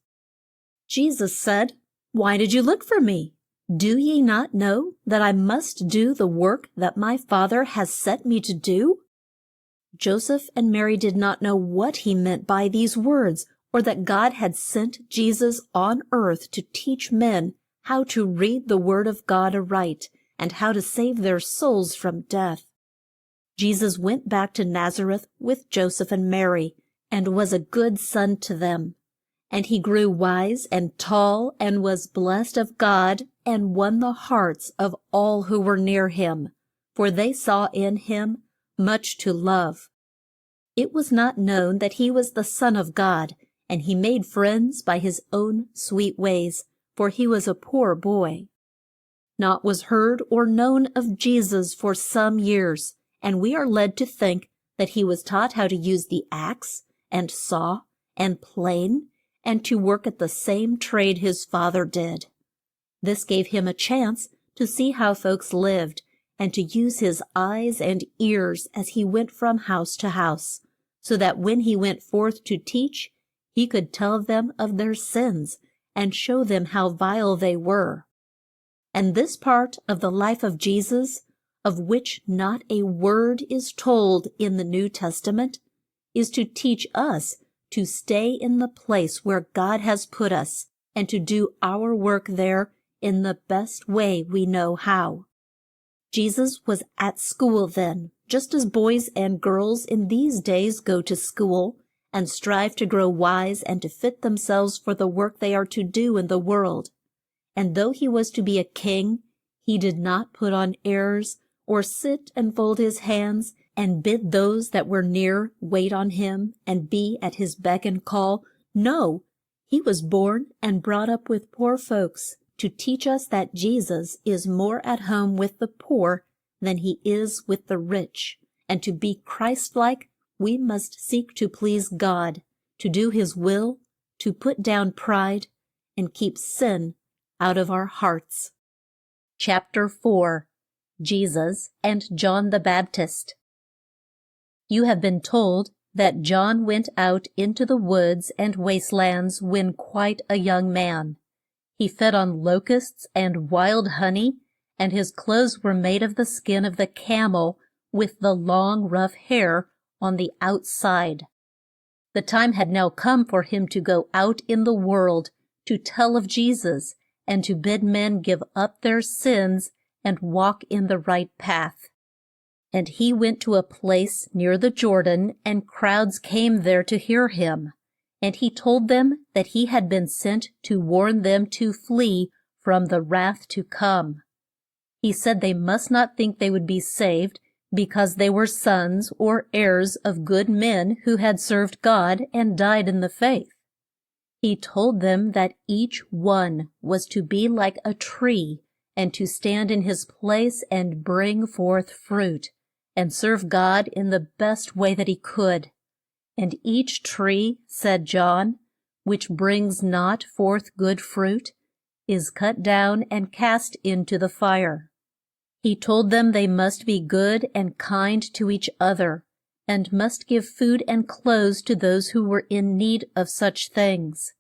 Jesus said, "Why did you look for me? Do ye not know that I must do the work that my Father has set me to do?" Joseph and Mary did not know what he meant by these words, or that God had sent Jesus on earth to teach men how to read the word of God aright, and how to save their souls from death. Jesus went back to Nazareth with Joseph and Mary, and was a good son to them. And he grew wise and tall, and was blessed of God, and won the hearts of all who were near him, for they saw in him much to love. It was not known that he was the Son of God, and he made friends by his own sweet ways, for he was a poor boy. Naught was heard or known of Jesus for some years, and we are led to think that he was taught how to use the axe, and saw, and plane, and to work at the same trade his father did. This gave him a chance to see how folks lived, and to use his eyes and ears as he went from house to house, so that when he went forth to teach, he could tell them of their sins, and show them how vile they were. And this part of the life of Jesus of which not a word is told in the New Testament, is to teach us to stay in the place where God has put us and to do our work there in the best way we know how. Jesus was at school then, just as boys and girls in these days go to school and strive to grow wise and to fit themselves for the work they are to do in the world. And though he was to be a king, he did not put on airs or sit and fold his hands and bid those that were near wait on him and be at his beck and call. No, he was born and brought up with poor folks to teach us that Jesus is more at home with the poor than he is with the rich. And to be Christ-like, we must seek to please God, to do his will, to put down pride, and keep sin out of our hearts. Chapter 4. Jesus and John the Baptist. You have been told that John went out into the woods and wastelands when quite a young man. He fed on locusts and wild honey, and his clothes were made of the skin of the camel with the long rough hair on the outside. The time had now come for him to go out in the world to tell of Jesus and to bid men give up their sins and walk in the right path. And he went to a place near the Jordan, and crowds came there to hear him. And he told them that he had been sent to warn them to flee from the wrath to come. He said they must not think they would be saved because they were sons or heirs of good men who had served God and died in the faith. He told them that each one was to be like a tree and to stand in his place and bring forth fruit and serve God in the best way that he could. And each tree, said John, which brings not forth good fruit, is cut down and cast into the fire. He told them they must be good and kind to each other, and must give food and clothes to those who were in need of such things.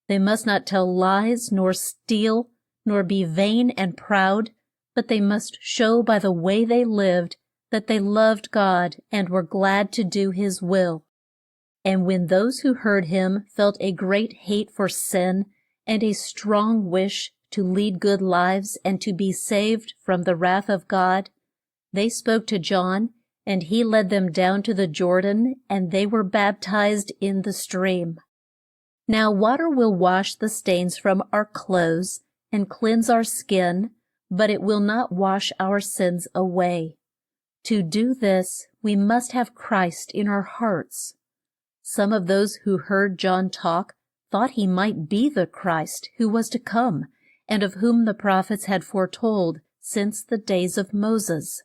They must not tell lies, nor steal, nor be vain and proud, but they must show by the way they lived that they loved God and were glad to do his will. And when those who heard him felt a great hate for sin and a strong wish to lead good lives and to be saved from the wrath of God, they spoke to John, and he led them down to the Jordan, and they were baptized in the stream. Now water will wash the stains from our clothes and cleanse our skin, but it will not wash our sins away. To do this, we must have Christ in our hearts. Some of those who heard John talk thought he might be the Christ who was to come, and of whom the prophets had foretold since the days of Moses.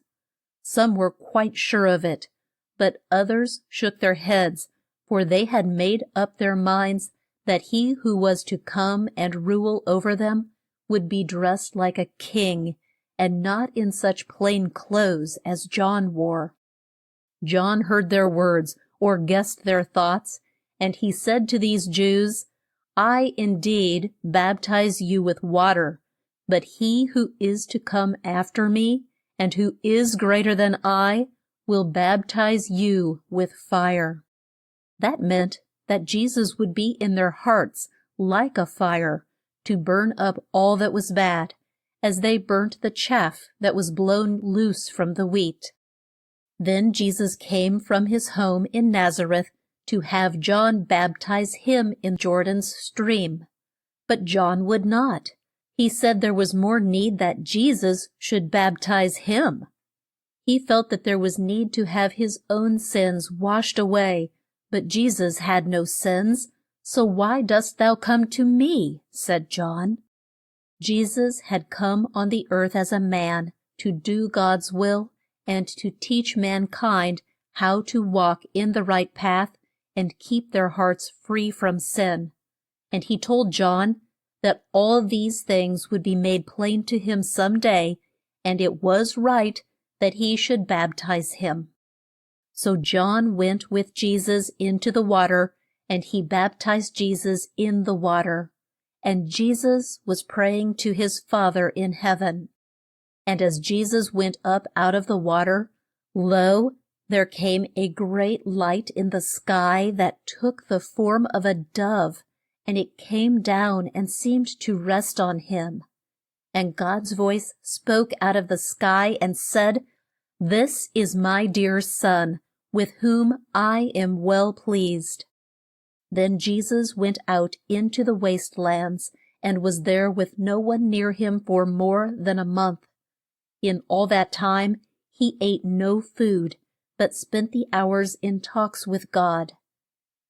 Some were quite sure of it, but others shook their heads, for they had made up their minds that he who was to come and rule over them would be dressed like a king, and not in such plain clothes as John wore. John heard their words, or guessed their thoughts, and he said to these Jews, I indeed baptize you with water, but he who is to come after me, and who is greater than I, will baptize you with fire. That meant that Jesus would be in their hearts like a fire, to burn up all that was bad, as they burnt the chaff that was blown loose from the wheat. Then Jesus came from his home in Nazareth to have John baptize him in Jordan's stream. But John would not. He said there was more need that Jesus should baptize him. He felt that there was need to have his own sins washed away, but Jesus had no sins. So why dost thou come to me? Said John. Jesus had come on the earth as a man to do God's will and to teach mankind how to walk in the right path and keep their hearts free from sin. And he told John that all these things would be made plain to him some day, and it was right that he should baptize him. So John went with Jesus into the water, and he baptized Jesus in the water. And Jesus was praying to his Father in heaven. And as Jesus went up out of the water, lo, there came a great light in the sky that took the form of a dove, and it came down and seemed to rest on him. And God's voice spoke out of the sky and said, "This is my dear Son, with whom I am well pleased." Then Jesus went out into the wastelands, and was there with no one near him for more than a month. In all that time he ate no food, but spent the hours in talks with God.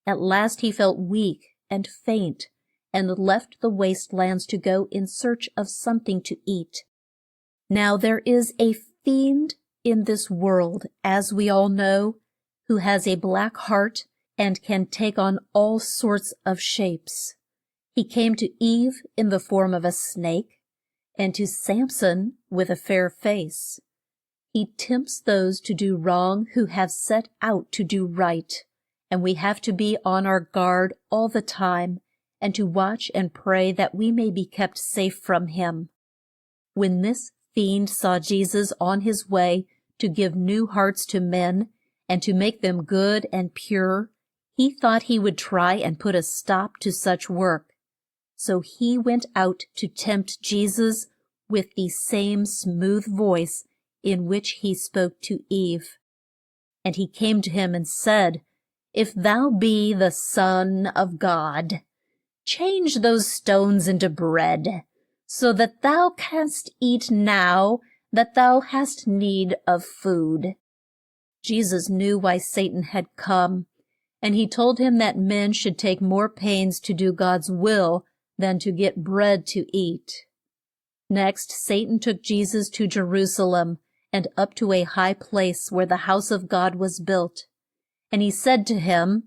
At last he felt weak and faint, and left the wastelands to go in search of something to eat. Now there is a fiend in this world, as we all know, who has a black heart and can take on all sorts of shapes. He came to Eve in the form of a snake, and to Samson with a fair face. He tempts those to do wrong who have set out to do right, and we have to be on our guard all the time, and to watch and pray that we may be kept safe from him. When this fiend saw Jesus on his way to give new hearts to men, and to make them good and pure, he thought he would try and put a stop to such work. So he went out to tempt Jesus with the same smooth voice in which he spoke to Eve. And he came to him and said, "If thou be the Son of God, change those stones into bread, so that thou canst eat now that thou hast need of food." Jesus knew why Satan had come, and he told him that men should take more pains to do God's will than to get bread to eat. Next, Satan took Jesus to Jerusalem, and up to a high place where the house of God was built. And he said to him,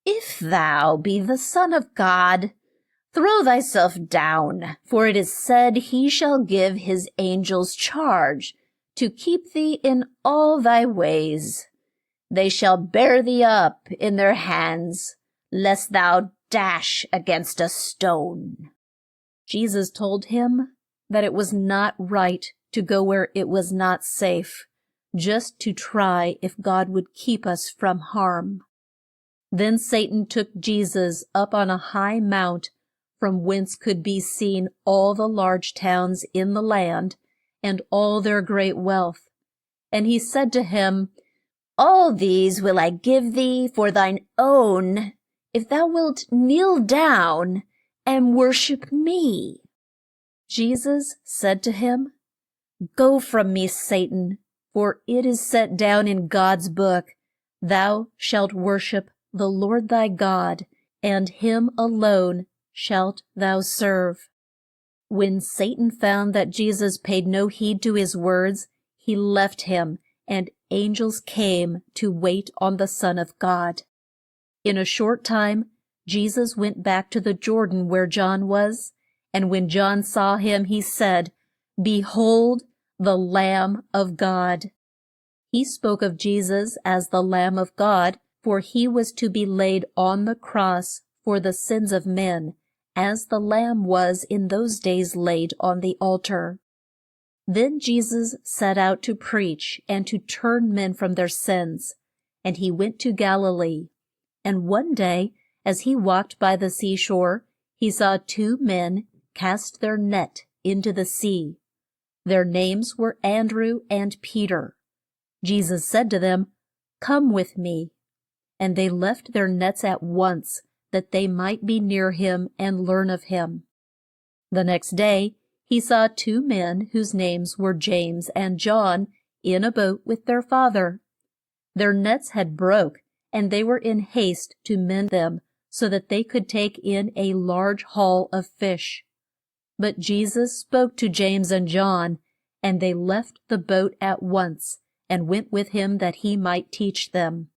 "If thou be the Son of God, throw thyself down, for it is said, He shall give his angels charge to keep thee in all thy ways. They shall bear thee up in their hands, lest thou dash against a stone." Jesus told him that it was not right to go where it was not safe, just to try if God would keep us from harm. Then Satan took Jesus up on a high mount, from whence could be seen all the large towns in the land, and all their great wealth. And he said to him, "All these will I give thee for thine own, if thou wilt kneel down and worship me." Jesus said to him, "Go from me, Satan, for it is set down in God's book, Thou shalt worship the Lord thy God, and him alone shalt thou serve." When Satan found that Jesus paid no heed to his words, he left him, and angels came to wait on the Son of God. In a short time, Jesus went back to the Jordan where John was, and when John saw him, he said, "Behold, the Lamb of God." He spoke of Jesus as the Lamb of God, for he was to be laid on the cross for the sins of men, as the lamb was in those days laid on the altar. Then Jesus set out to preach and to turn men from their sins, and he went to Galilee. And one day, as he walked by the seashore, he saw two men cast their net into the sea. Their names were Andrew and Peter. Jesus said to them, "Come with me." And they left their nets at once, that they might be near him and learn of him. The next day he saw two men whose names were James and John in a boat with their father. Their nets had broke, and they were in haste to mend them, so that they could take in a large haul of fish. But Jesus spoke to James and John, and they left the boat at once, and went with him that he might teach them.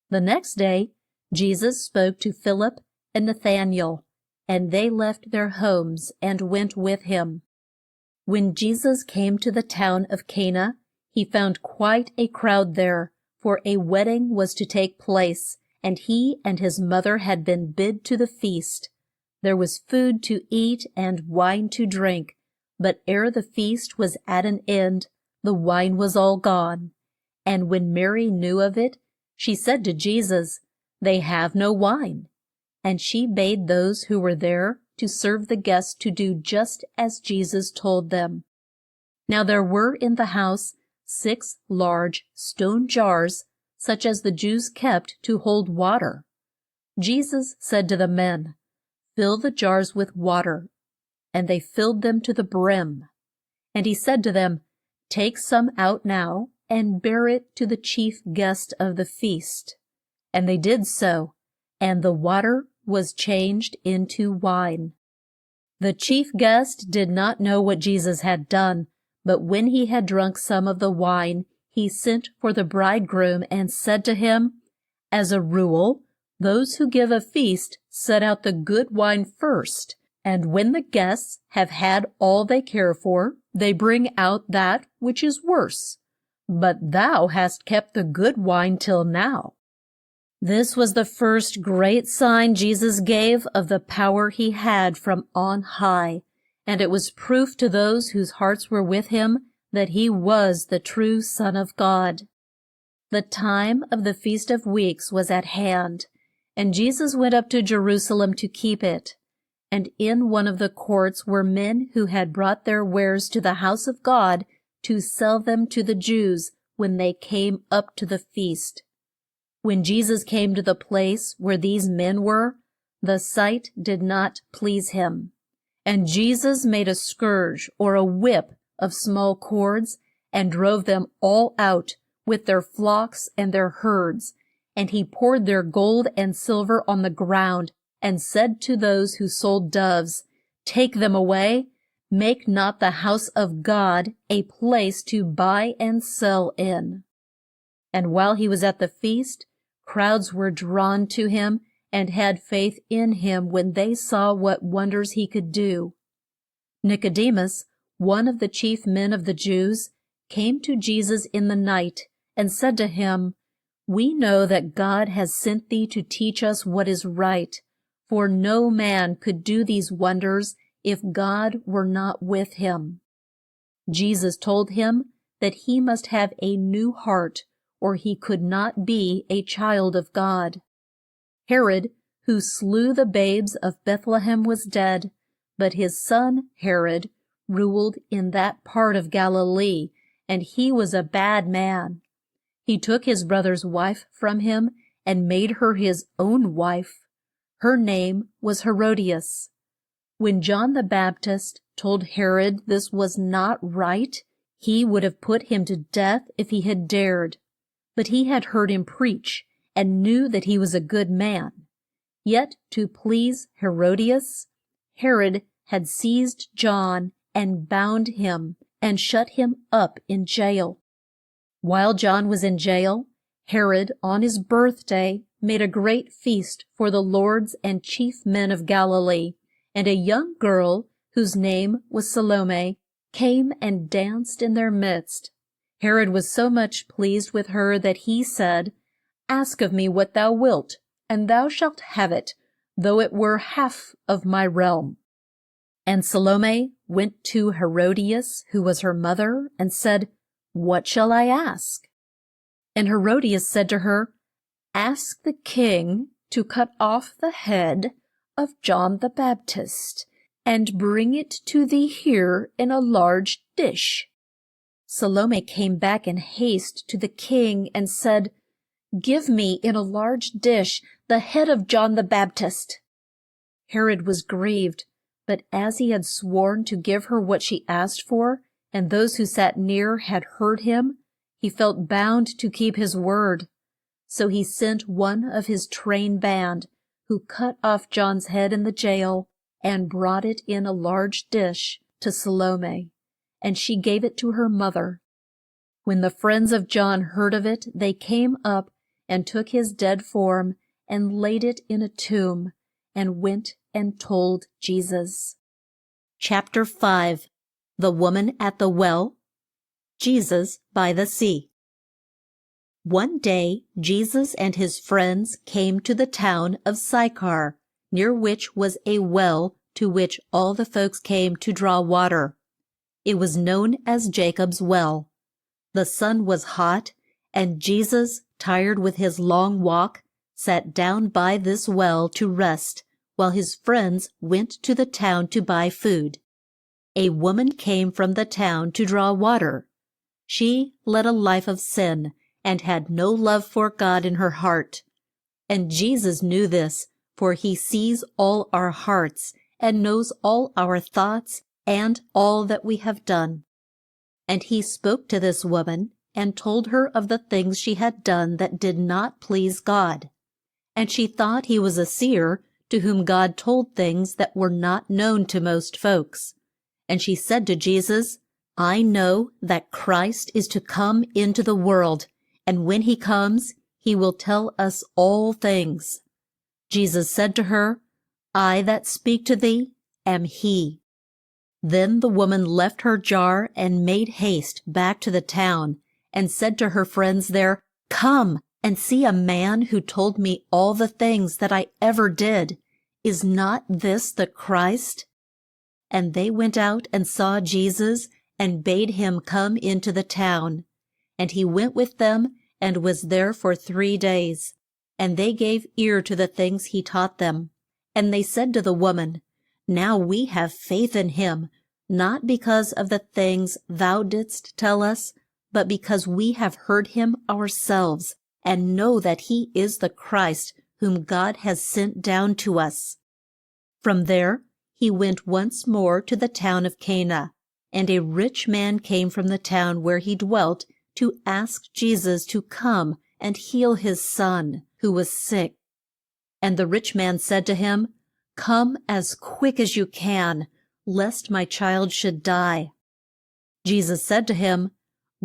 The next day Jesus spoke to Philip and Nathanael, and they left their homes and went with him. When Jesus came to the town of Cana, he found quite a crowd there, for a wedding was to take place, and he and his mother had been bid to the feast. There was food to eat and wine to drink, But ere the feast was at an end, the wine was all gone. And when Mary knew of it, she said to Jesus, They have no wine. And she bade those who were there to serve the guests to do just as Jesus told them. Now there were in the house 6 large stone jars, such as the Jews kept to hold water. Jesus said to the men, Fill the jars with water. And they filled them to the brim. And he said to them, Take some out now, and bear it to the chief guest of the feast. And they did so, and the water was changed into wine. The chief guest did not know what Jesus had done, but when he had drunk some of the wine, he sent for the bridegroom and said to him, As a rule, those who give a feast set out the good wine first, and when the guests have had all they care for, they bring out that which is worse. But thou hast kept the good wine till now. This was the first great sign Jesus gave of the power he had from on high, and it was proof to those whose hearts were with him that he was the true Son of God. The time of the Feast of Weeks was at hand, and Jesus went up to Jerusalem to keep it. And in one of the courts were men who had brought their wares to the house of God to sell them to the Jews when they came up to the feast. When Jesus came to the place where these men were, the sight did not please him. And Jesus made a scourge or a whip of small cords and drove them all out with their flocks and their herds. And he poured their gold and silver on the ground and said to those who sold doves, Take them away. Make not the house of God a place to buy and sell in. And while he was at the feast, crowds were drawn to him and had faith in him when they saw what wonders he could do. Nicodemus, one of the chief men of the Jews, came to Jesus in the night and said to him, We know that God has sent thee to teach us what is right, for no man could do these wonders if God were not with him. Jesus told him that he must have a new heart, or he could not be a child of God. Herod, who slew the babes of Bethlehem, was dead, but his son Herod ruled in that part of Galilee, and he was a bad man. He took his brother's wife from him and made her his own wife. Her name was Herodias. When John the Baptist told Herod this was not right, he would have put him to death if he had dared. But he had heard him preach, and knew that he was a good man. Yet to please Herodias, Herod had seized John and bound him and shut him up in jail. While John was in jail, Herod, on his birthday, made a great feast for the lords and chief men of Galilee, and a young girl, whose name was Salome, came and danced in their midst. Herod was so much pleased with her that he said, Ask of me what thou wilt, and thou shalt have it, though it were half of my realm. And Salome went to Herodias, who was her mother, and said, What shall I ask? And Herodias said to her, Ask the king to cut off the head of John the Baptist, and bring it to thee here in a large dish. Salome came back in haste to the king and said, Give me in a large dish the head of John the Baptist. Herod was grieved, but as he had sworn to give her what she asked for, and those who sat near had heard him, he felt bound to keep his word. So he sent one of his train band, who cut off John's head in the jail, and brought it in a large dish to Salome, and she gave it to her mother. When the friends of John heard of it, they came up and took his dead form and laid it in a tomb, and went and told Jesus. Chapter 5. The Woman at the Well. Jesus by the Sea. One day Jesus and his friends came to the town of Sychar, near which was a well to which all the folks came to draw water. It was known as Jacob's well. The sun was hot, and Jesus, tired with his long walk, sat down by this well to rest, while his friends went to the town to buy food. A woman came from the town to draw water. She led a life of sin and had no love for God in her heart. And Jesus knew this, for he sees all our hearts and knows all our thoughts and all that we have done. And he spoke to this woman and told her of the things she had done that did not please God. And she thought he was a seer to whom God told things that were not known to most folks. And she said to Jesus, "I know that Christ is to come into the world, and when he comes, he will tell us all things." Jesus said to her, "I that speak to thee am he." Then the woman left her jar and made haste back to the town, and said to her friends there, "Come and see a man who told me all the things that I ever did. Is not this the Christ?" And they went out and saw Jesus, and bade him come into the town. And he went with them, and was there for 3 days. And they gave ear to the things he taught them. And they said to the woman, "Now we have faith in him, not because of the things thou didst tell us, but because we have heard him ourselves, and know that he is the Christ whom God has sent down to us." From there he went once more to the town of Cana, and a rich man came from the town where he dwelt to ask Jesus to come and heal his son, who was sick. And the rich man said to him, "Come as quick as you can, lest my child should die." Jesus said to him,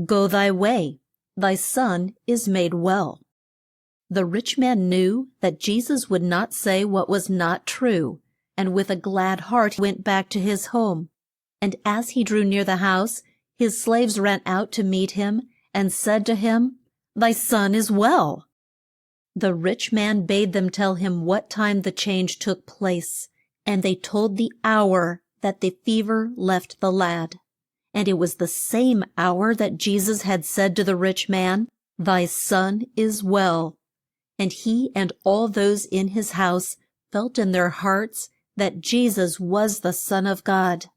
"Go thy way, thy son is made well." The rich man knew that Jesus would not say what was not true, and with a glad heart went back to his home. And as he drew near the house, his slaves ran out to meet him, and said to him, "Thy son is well." The rich man bade them tell him what time the change took place, and they told the hour that the fever left the lad. And it was the same hour that Jesus had said to the rich man, "Thy son is well." And he and all those in his house felt in their hearts that Jesus was the Son of God.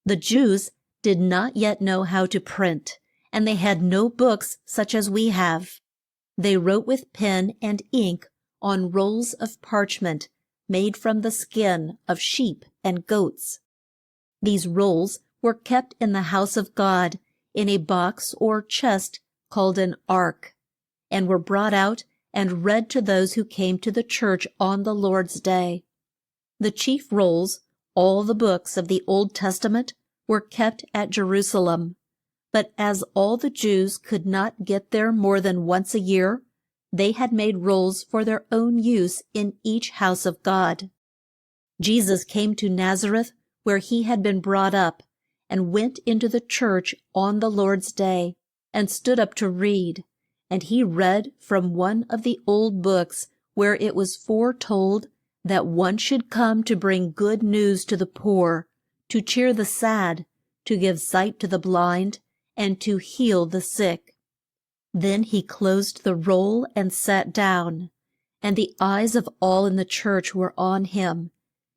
The Jews did not yet know how to print, and they had no books such as we have. They wrote with pen and ink on rolls of parchment made from the skin of sheep and goats. These rolls were kept in the house of God in a box or chest called an ark, and were brought out and read to those who came to the church on the Lord's day. The chief rolls, all the books of the Old Testament, were kept at Jerusalem. But as all the Jews could not get there more than once a year, they had made rolls for their own use in each house of God. Jesus came to Nazareth, where he had been brought up, and went into the church on the Lord's day, and stood up to read. And he read from one of the old books, where it was foretold that one should come to bring good news to the poor, to cheer the sad, to give sight to the blind, and to heal the sick. Then he closed the roll and sat down, and the eyes of all in the church were on him.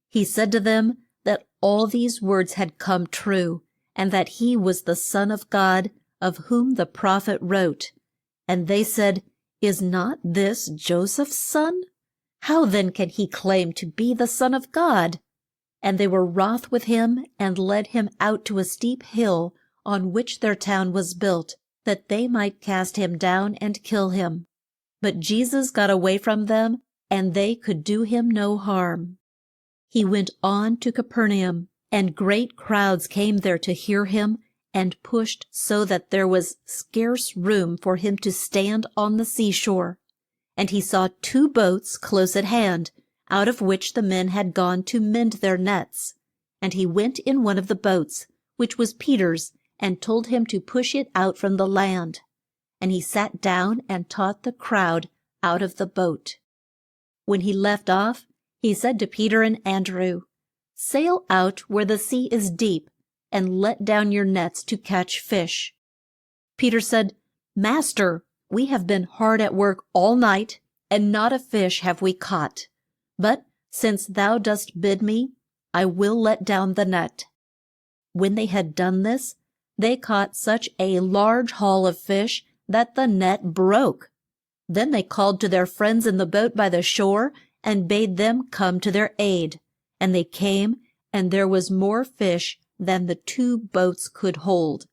He said to them that all these words had come true, and that he was the Son of God, of whom the prophet wrote. And they said, "Is not this Joseph's son? How then can he claim to be the Son of God?" And they were wroth with him, and led him out to a steep hill on which their town was built, that they might cast him down and kill him. But Jesus got away from them, and they could do him no harm. He went on to Capernaum, and great crowds came there to hear him, and pushed so that there was scarce room for him to stand on the seashore. And he saw 2 boats close at hand, out of which the men had gone to mend their nets. And he went in one of the boats, which was Peter's, and told him to push it out from the land. And he sat down and taught the crowd out of the boat. When he left off, he said to Peter and Andrew, "Sail out where the sea is deep, and let down your nets to catch fish." Peter said, "Master, we have been hard at work all night, and not a fish have we caught. But since thou dost bid me, I will let down the net." When they had done this, they caught such a large haul of fish that the net broke. Then they called to their friends in the boat by the shore, and bade them come to their aid. And they came, and there was more fish than the 2 boats could hold.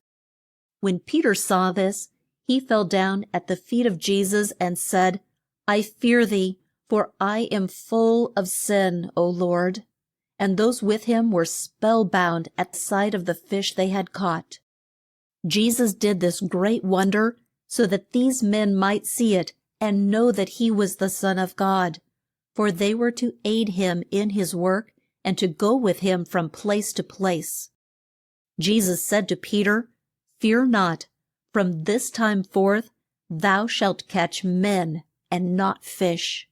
When Peter saw this, he fell down at the feet of Jesus and said, "I fear thee, for I am full of sin, O Lord." And those with him were spellbound at the sight of the fish they had caught. Jesus did this great wonder so that these men might see it and know that he was the Son of God, for they were to aid him in his work and to go with him from place to place. Jesus said to Peter, "Fear not, from this time forth thou shalt catch men and not fish."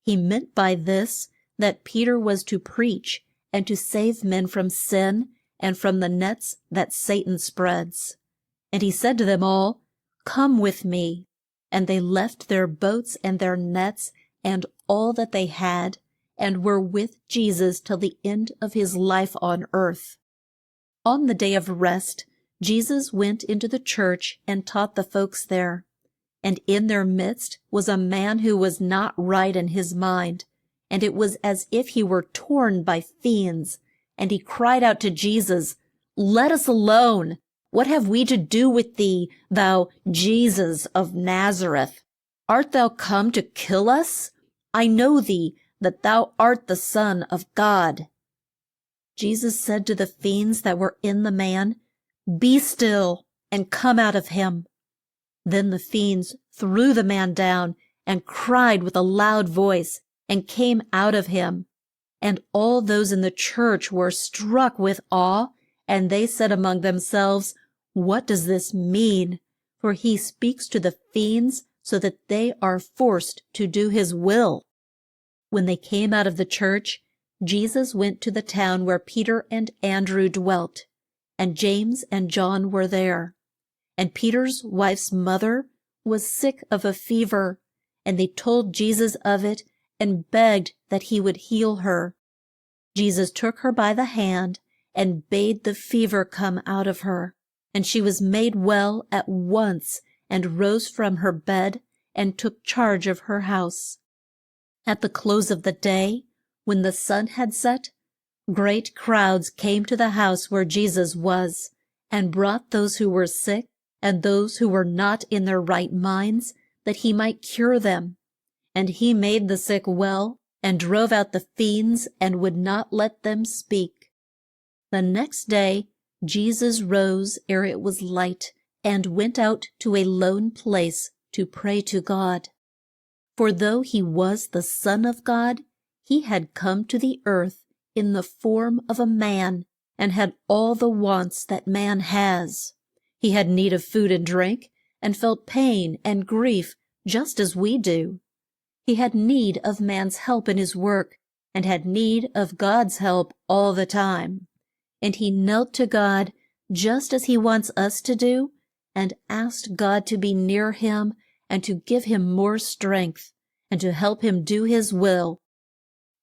He meant by this that Peter was to preach and to save men from sin and from the nets that Satan spreads. And he said to them all, "Come with me." And they left their boats and their nets and all that they had, and were with Jesus till the end of his life on earth. On the day of rest, Jesus went into the church and taught the folks there. And in their midst was a man who was not right in his mind, and it was as if he were torn by fiends. And he cried out to Jesus, "Let us alone! What have we to do with thee, thou Jesus of Nazareth? Art thou come to kill us? I know thee, that thou art the Son of God." Jesus said to the fiends that were in the man, "Be still, and come out of him." Then the fiends threw the man down, and cried with a loud voice, and came out of him. And all those in the church were struck with awe, and they said among themselves, "What does this mean? For he speaks to the fiends so that they are forced to do his will." When they came out of the church, Jesus went to the town where Peter and Andrew dwelt, and James and John were there. And Peter's wife's mother was sick of a fever, and they told Jesus of it and begged that he would heal her. Jesus took her by the hand and bade the fever come out of her, and she was made well at once, and rose from her bed and took charge of her house. At the close of the day, when the sun had set, great crowds came to the house where Jesus was, and brought those who were sick and those who were not in their right minds, that he might cure them. And he made the sick well, and drove out the fiends, and would not let them speak. The next day Jesus rose ere it was light, and went out to a lone place to pray to God. For though he was the Son of God, he had come to the earth in the form of a man, and had all the wants that man has. He had need of food and drink, and felt pain and grief just as we do. He had need of man's help in his work, and had need of God's help all the time. And he knelt to God just as he wants us to do, and asked God to be near him and to give him more strength, and to help him do his will.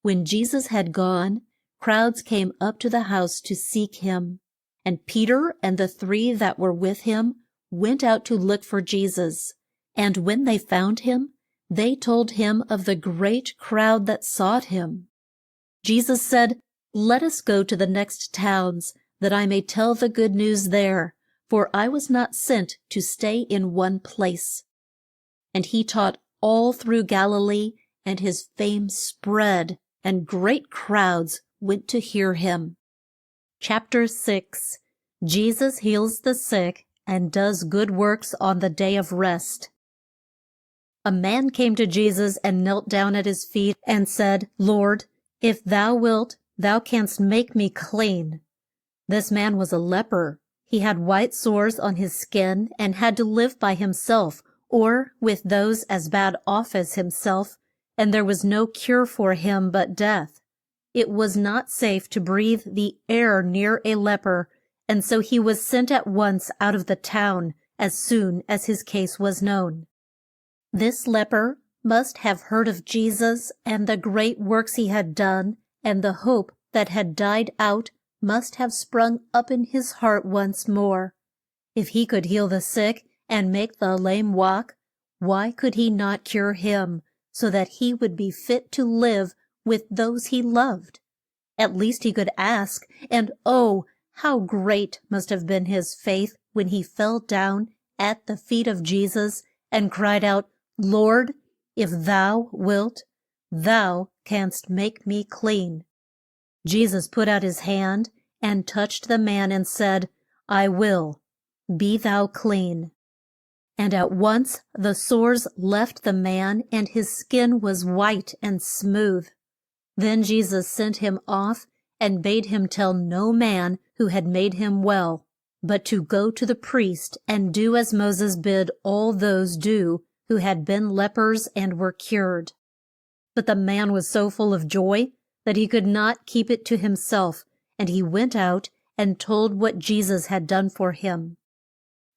When Jesus had gone, crowds came up to the house to seek him. And Peter and the 3 that were with him went out to look for Jesus. And when they found him, they told him of the great crowd that sought him. Jesus said, "Let us go to the next towns, that I may tell the good news there, for I was not sent to stay in one place." And he taught all through Galilee, and his fame spread, and great crowds went to hear him. Chapter 6. Jesus heals the sick and does good works on the day of rest. A man came to Jesus and knelt down at his feet and said, "Lord, if thou wilt, thou canst make me clean." This man was a leper. He had white sores on his skin and had to live by himself or with those as bad off as himself, and there was no cure for him but death. It was not safe to breathe the air near a leper, and so he was sent at once out of the town as soon as his case was known. This leper must have heard of Jesus and the great works he had done, and the hope that had died out must have sprung up in his heart once more. If he could heal the sick and make the lame walk, why could he not cure him, so that he would be fit to live with those he loved? At least he could ask, and oh, how great must have been his faith when he fell down at the feet of Jesus and cried out, "Lord, if thou wilt, thou canst make me clean." Jesus put out his hand and touched the man and said, "I will, be thou clean." And at once the sores left the man, and his skin was white and smooth. Then Jesus sent him off and bade him tell no man who had made him well, but to go to the priest and do as Moses bid all those do who had been lepers and were cured. But the man was so full of joy that he could not keep it to himself, and he went out and told what Jesus had done for him.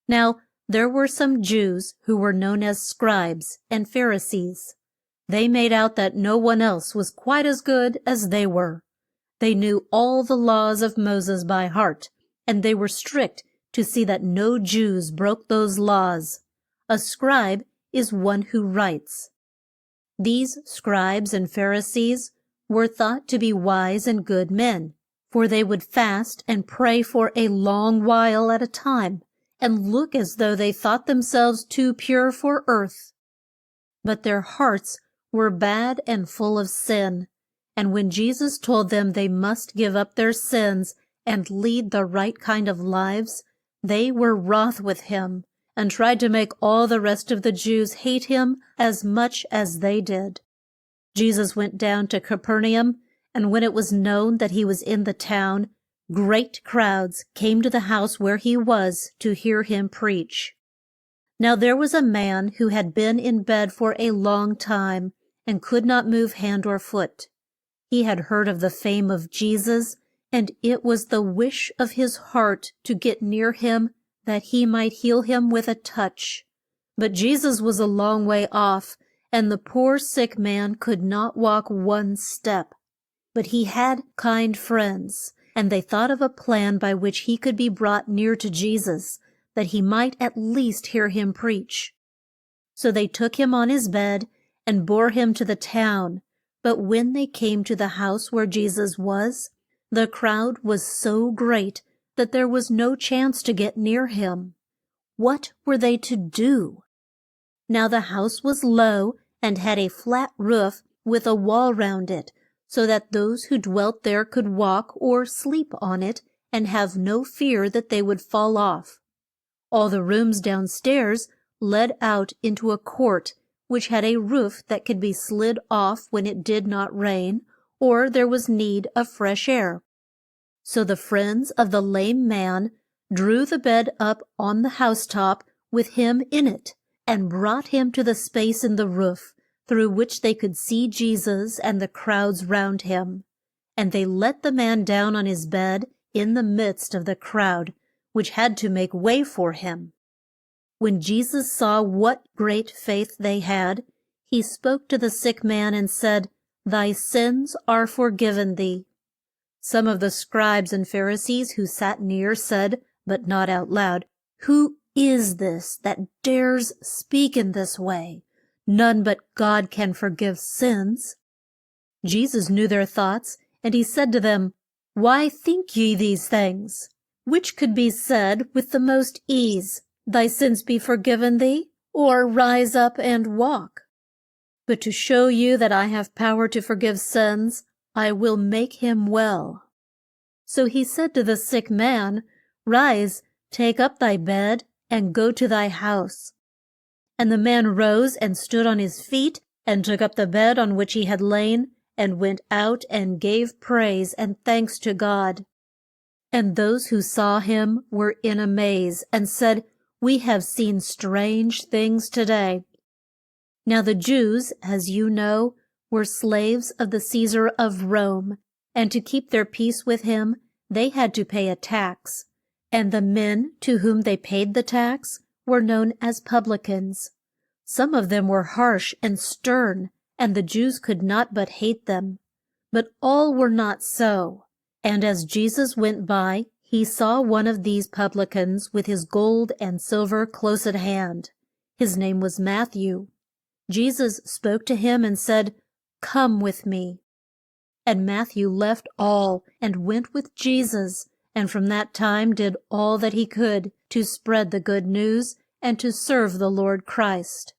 Now there were some Jews who were known as scribes and Pharisees. They made out that no one else was quite as good as they were. They knew all the laws of Moses by heart, and they were strict to see that no Jews broke those laws. A scribe is one who writes. These scribes and Pharisees were thought to be wise and good men, for they would fast and pray for a long while at a time, and look as though they thought themselves too pure for earth. But their hearts were bad and full of sin, and when Jesus told them they must give up their sins and lead the right kind of lives, they were wroth with him and tried to make all the rest of the Jews hate him as much as they did. Jesus went down to Capernaum, and when it was known that he was in the town, great crowds came to the house where he was to hear him preach. Now there was a man who had been in bed for a long time and could not move hand or foot. He had heard of the fame of Jesus, and it was the wish of his heart to get near him that he might heal him with a touch. But Jesus was a long way off, and the poor sick man could not walk one step. But he had kind friends, and they thought of a plan by which he could be brought near to Jesus, that he might at least hear him preach. So they took him on his bed and bore him to the town. But when they came to the house where Jesus was, the crowd was so great that there was no chance to get near him. What were they to do? Now the house was low and had a flat roof with a wall round it, so that those who dwelt there could walk or sleep on it and have no fear that they would fall off. All the rooms downstairs led out into a court which had a roof that could be slid off when it did not rain, or there was need of fresh air. So the friends of the lame man drew the bed up on the housetop with him in it, and brought him to the space in the roof, through which they could see Jesus and the crowds round him. And they let the man down on his bed in the midst of the crowd, which had to make way for him. When Jesus saw what great faith they had, he spoke to the sick man and said, "Thy sins are forgiven thee." Some of the scribes and Pharisees who sat near said, but not out loud, "Who is this that dares speak in this way? None but God can forgive sins." Jesus knew their thoughts, and he said to them, "Why think ye these things? Which could be said with the most ease, Thy sins be forgiven thee, or rise up and walk? But to show you that I have power to forgive sins, I will make him well." So he said to the sick man, "Rise, take up thy bed, and go to thy house." And the man rose and stood on his feet, and took up the bed on which he had lain, and went out and gave praise and thanks to God. And those who saw him were in amaze, and said, "We have seen strange things today." Now the Jews, as you know, were slaves of the Caesar of Rome, and to keep their peace with him, they had to pay a tax. And the men to whom they paid the tax were known as publicans. Some of them were harsh and stern, and the Jews could not but hate them. But all were not so. And as Jesus went by, he saw one of these publicans with his gold and silver close at hand. His name was Matthew. Jesus spoke to him and said, "Come with me." And Matthew left all and went with Jesus, and from that time did all that he could to spread the good news and to serve the Lord Christ.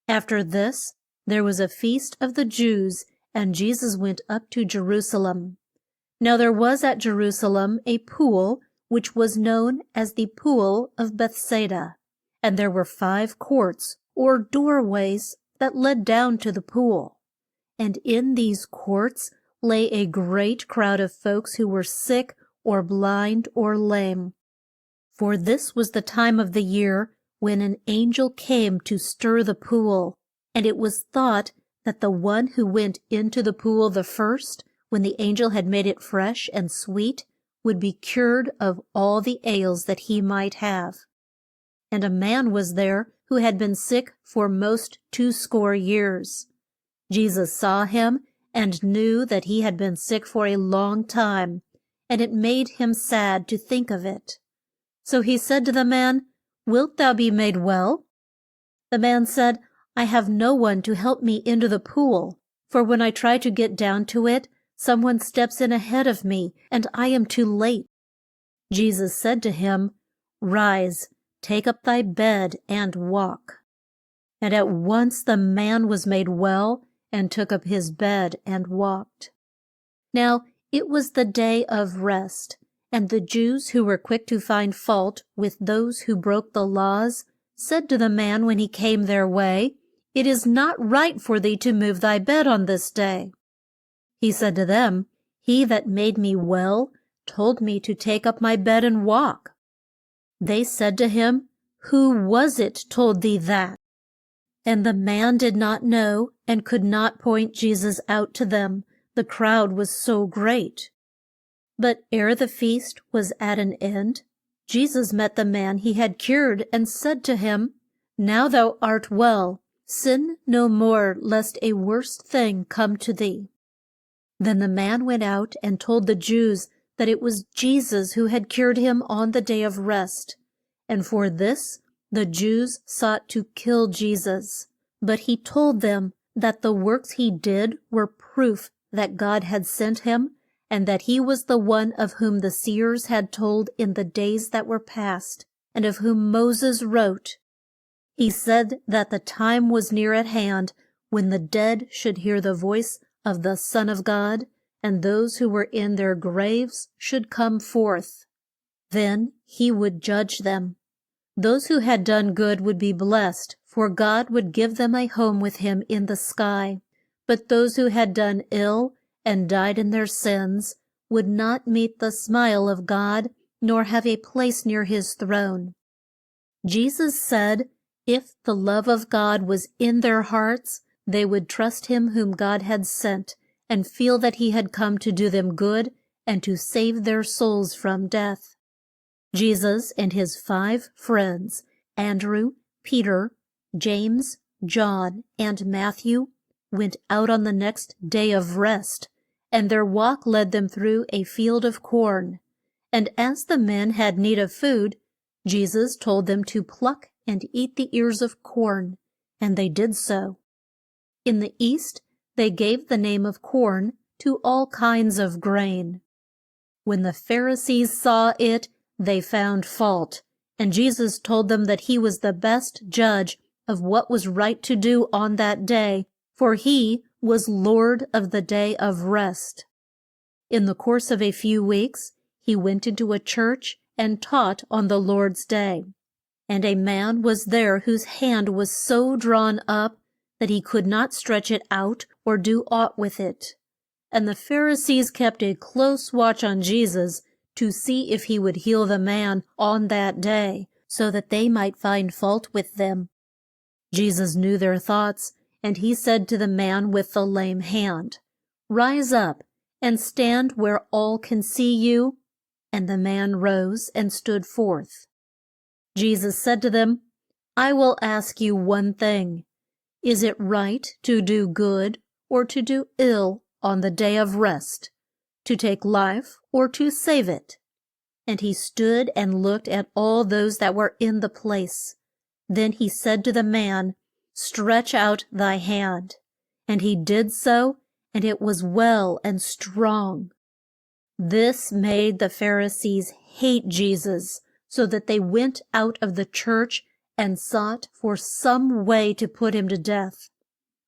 After this, there was a feast of the Jews, and Jesus went up to Jerusalem. Now there was at Jerusalem a pool, which was known as the pool of Bethsaida. And there were 5 courts, or doorways, that led down to the pool. And in these courts lay a great crowd of folks who were sick, or blind, or lame. For this was the time of the year when an angel came to stir the pool, and it was thought that the one who went into the pool the first, when the angel had made it fresh and sweet, would be cured of all the ails that he might have. And a man was there who had been sick for most 80 years. Jesus saw him and knew that he had been sick for a long time, and it made him sad to think of it. So he said to the man, "Wilt thou be made well?" The man said, "I have no one to help me into the pool, for when I try to get down to it, someone steps in ahead of me, and I am too late." Jesus said to him, "Rise, take up thy bed and walk." And at once the man was made well, and took up his bed and walked. Now it was the day of rest, and the Jews who were quick to find fault with those who broke the laws said to the man when he came their way, "It is not right for thee to move thy bed on this day." He said to them, "He that made me well told me to take up my bed and walk." They said to him, "Who was it told thee that?" And the man did not know, and could not point Jesus out to them, the crowd was so great. But ere the feast was at an end, Jesus met the man he had cured, and said to him, "Now thou art well, sin no more, lest a worse thing come to thee." Then the man went out and told the Jews that it was Jesus who had cured him on the day of rest. And for this the Jews sought to kill Jesus. But he told them that the works he did were proof that God had sent him, and that he was the one of whom the seers had told in the days that were past, and of whom Moses wrote. He said that the time was near at hand when the dead should hear the voice of the Son of God, and those who were in their graves should come forth. Then he would judge them. Those who had done good would be blessed, for God would give them a home with him in the sky. But those who had done ill and died in their sins would not meet the smile of God, nor have a place near his throne. Jesus said, if the love of God was in their hearts, they would trust him whom God had sent, and feel that he had come to do them good and to save their souls from death. Jesus and his 5 friends, Andrew, Peter, James, John, and Matthew, went out on the next day of rest, and their walk led them through a field of corn. And as the men had need of food, Jesus told them to pluck and eat the ears of corn, and they did so. In the East, they gave the name of corn to all kinds of grain. When the Pharisees saw it, they found fault, and Jesus told them that he was the best judge of what was right to do on that day, for he was Lord of the day of rest. In the course of a few weeks, he went into a church and taught on the Lord's day. And a man was there whose hand was so drawn up that he could not stretch it out or do aught with it. And the Pharisees kept a close watch on Jesus to see if he would heal the man on that day, so that they might find fault with them. Jesus knew their thoughts, and he said to the man with the lame hand, "Rise up, and stand where all can see you." And the man rose and stood forth. Jesus said to them, I will ask you one thing. Is it right to do good or to do ill on the day of rest, to take life or to save it? And he stood and looked at all those that were in the place. Then he said to the man, Stretch out thy hand. And he did so, and it was well and strong. This made the Pharisees hate Jesus, so that they went out of the church and sought for some way to put him to death.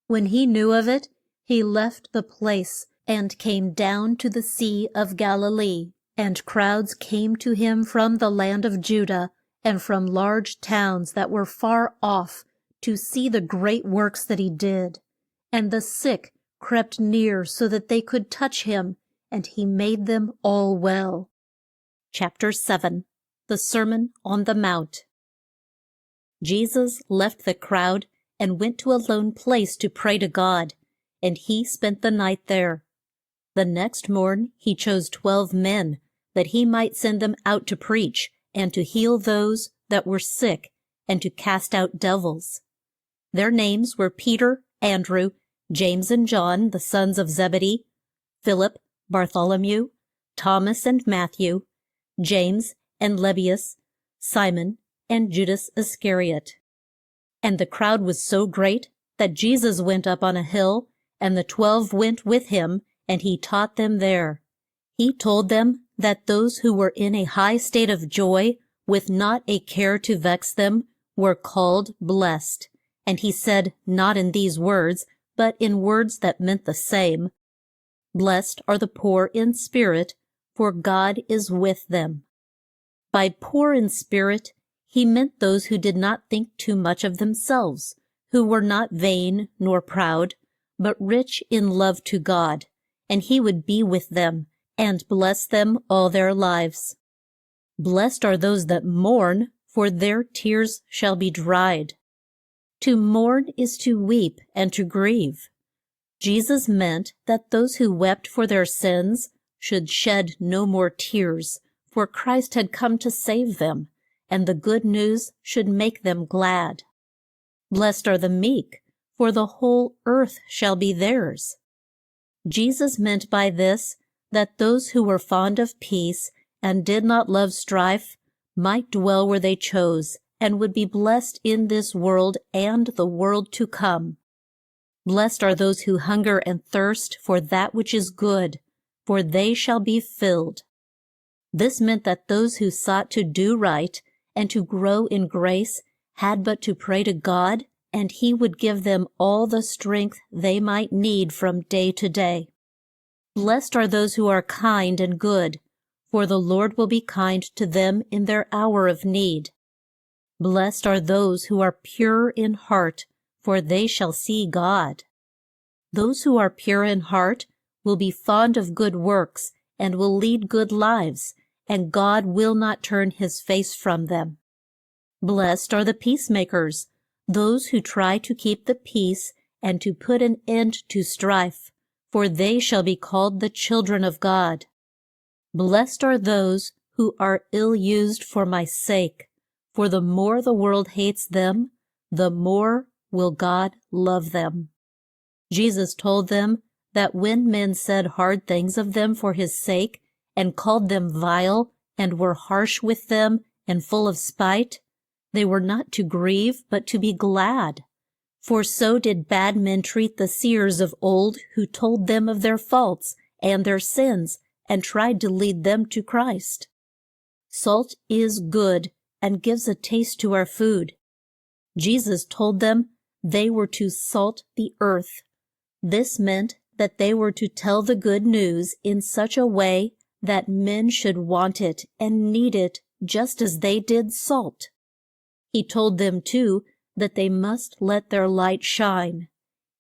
When he knew of it, he left the place and came down to the Sea of Galilee, and crowds came to him from the land of Judah and from large towns that were far off to see the great works that he did. And the sick crept near so that they could touch him, and he made them all well. Chapter 7. The Sermon on the Mount. Jesus left the crowd and went to a lone place to pray to God, and he spent the night there. The next morn he chose 12 men, that he might send them out to preach, and to heal those that were sick, and to cast out devils. Their names were Peter, Andrew, James and John, the sons of Zebedee, Philip, Bartholomew, Thomas and Matthew, James and Lebbeus, Simon and Judas Iscariot. And the crowd was so great that Jesus went up on a hill, and the 12 went with him, and he taught them there. He told them that those who were in a high state of joy, with not a care to vex them, were called blessed. And he said, not in these words, but in words that meant the same, Blessed are the poor in spirit, for God is with them. By poor in spirit, he meant those who did not think too much of themselves, who were not vain nor proud, but rich in love to God, and he would be with them and bless them all their lives. Blessed are those that mourn, for their tears shall be dried. To mourn is to weep and to grieve. Jesus meant that those who wept for their sins should shed no more tears, for Christ had come to save them, and the good news should make them glad. Blessed are the meek, for the whole earth shall be theirs. Jesus meant by this that those who were fond of peace and did not love strife might dwell where they chose, and would be blessed in this world and the world to come. Blessed are those who hunger and thirst for that which is good, for they shall be filled. This meant that those who sought to do right and to grow in grace had but to pray to God, and he would give them all the strength they might need from day to day. Blessed are those who are kind and good, for the Lord will be kind to them in their hour of need. Blessed are those who are pure in heart, for they shall see God. Those who are pure in heart will be fond of good works and will lead good lives, and God will not turn his face from them. Blessed are the peacemakers, those who try to keep the peace and to put an end to strife, for they shall be called the children of God. Blessed are those who are ill-used for my sake, for the more the world hates them, the more will God love them. Jesus told them that when men said hard things of them for his sake, and called them vile, and were harsh with them, and full of spite, they were not to grieve, but to be glad. For so did bad men treat the seers of old, who told them of their faults and their sins, and tried to lead them to Christ. Salt is good, and gives a taste to our food. Jesus told them they were to salt the earth. This meant that they were to tell the good news in such a way that men should want it and need it just as they did salt. He told them, too, that they must let their light shine.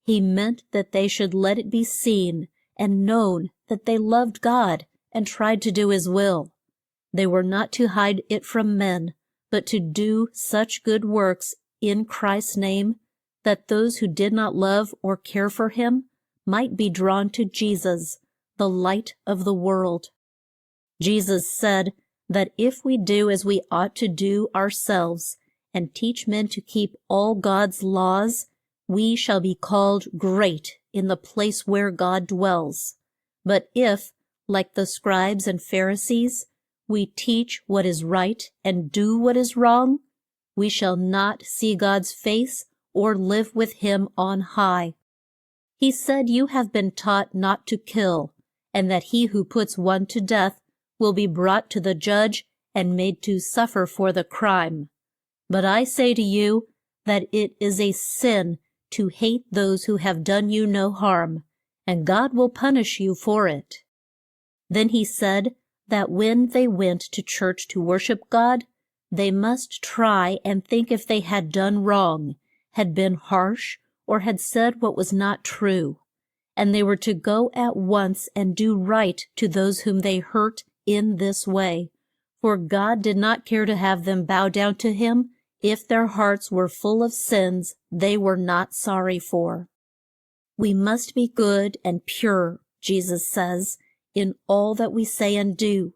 He meant that they should let it be seen and known that they loved God and tried to do his will. They were not to hide it from men, but to do such good works in Christ's name that those who did not love or care for him might be drawn to Jesus, the light of the world. Jesus said that if we do as we ought to do ourselves and teach men to keep all God's laws, we shall be called great in the place where God dwells. But if, like the scribes and Pharisees, we teach what is right and do what is wrong, we shall not see God's face or live with him on high. He said you have been taught not to kill, and that he who puts one to death will be brought to the judge and made to suffer for the crime. But I say to you that it is a sin to hate those who have done you no harm, and God will punish you for it. Then he said that when they went to church to worship God, they must try and think if they had done wrong, had been harsh, or had said what was not true, and they were to go at once and do right to those whom they hurt in this way, for God did not care to have them bow down to him if their hearts were full of sins they were not sorry for. We must be good and pure, Jesus says, in all that we say and do.